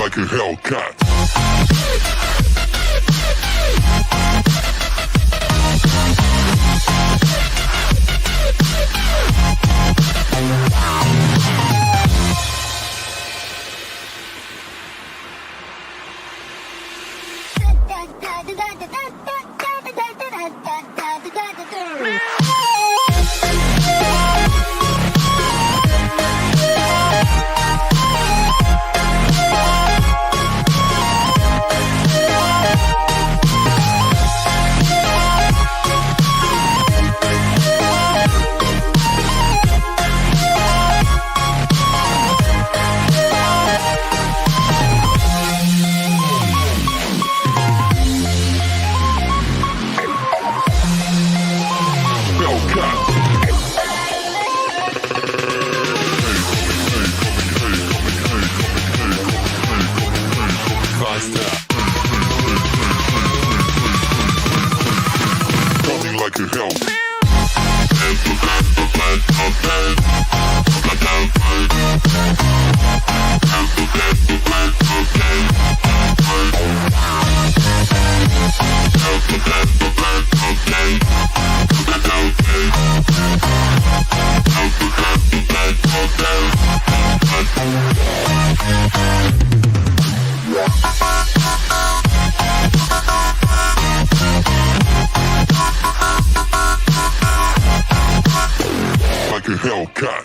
Like a Hellcat. Coming like a Hellcat. Like a Hellcat.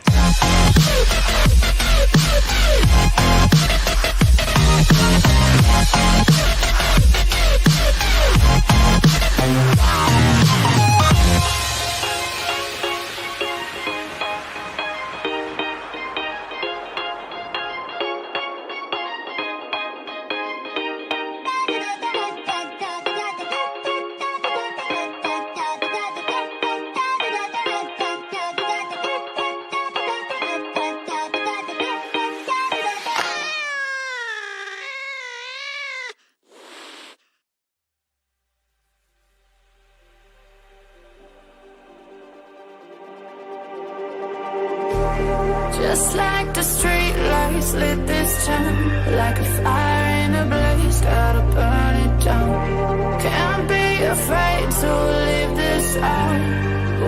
Just like the street lights lit this town, like a fire in a blaze, gotta burn it down. Can't be afraid to leave this out.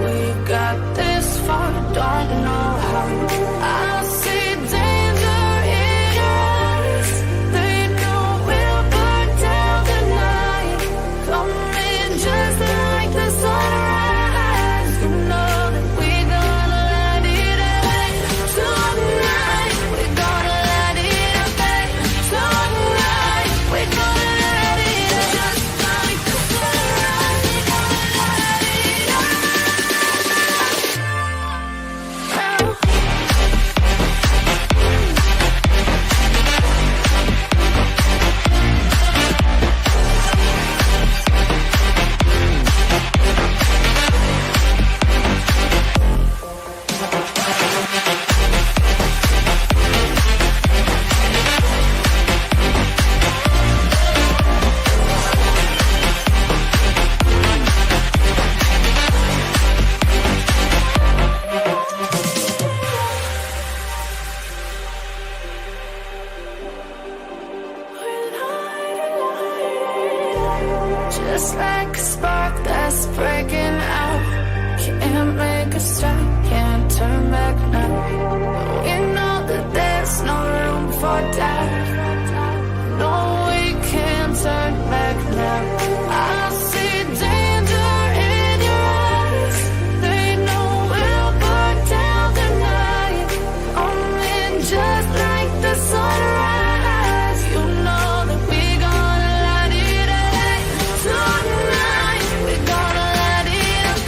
We got this far, don't know how. I see danger in our eyes. They know we'll burn down the night. Coming just like the sunrise. You know that we gonna let it end. Tonight, we gonna let it end. Tonight, we gonna let it end. Just like the sunrise, we gonna let it end. like a spark that's breaking out. Can't make a stop, can't turn back now. We know that there's no room for doubt. No, we can't turn back now. I see danger in your eyes. They know we'll burn down the night. Coming just like the sunrise. You know that we gonna light it up tonight. We gonna light it up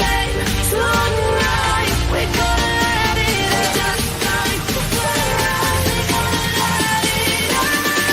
tonight. We gonna light it up just like the sunrise. We gonna light it up now.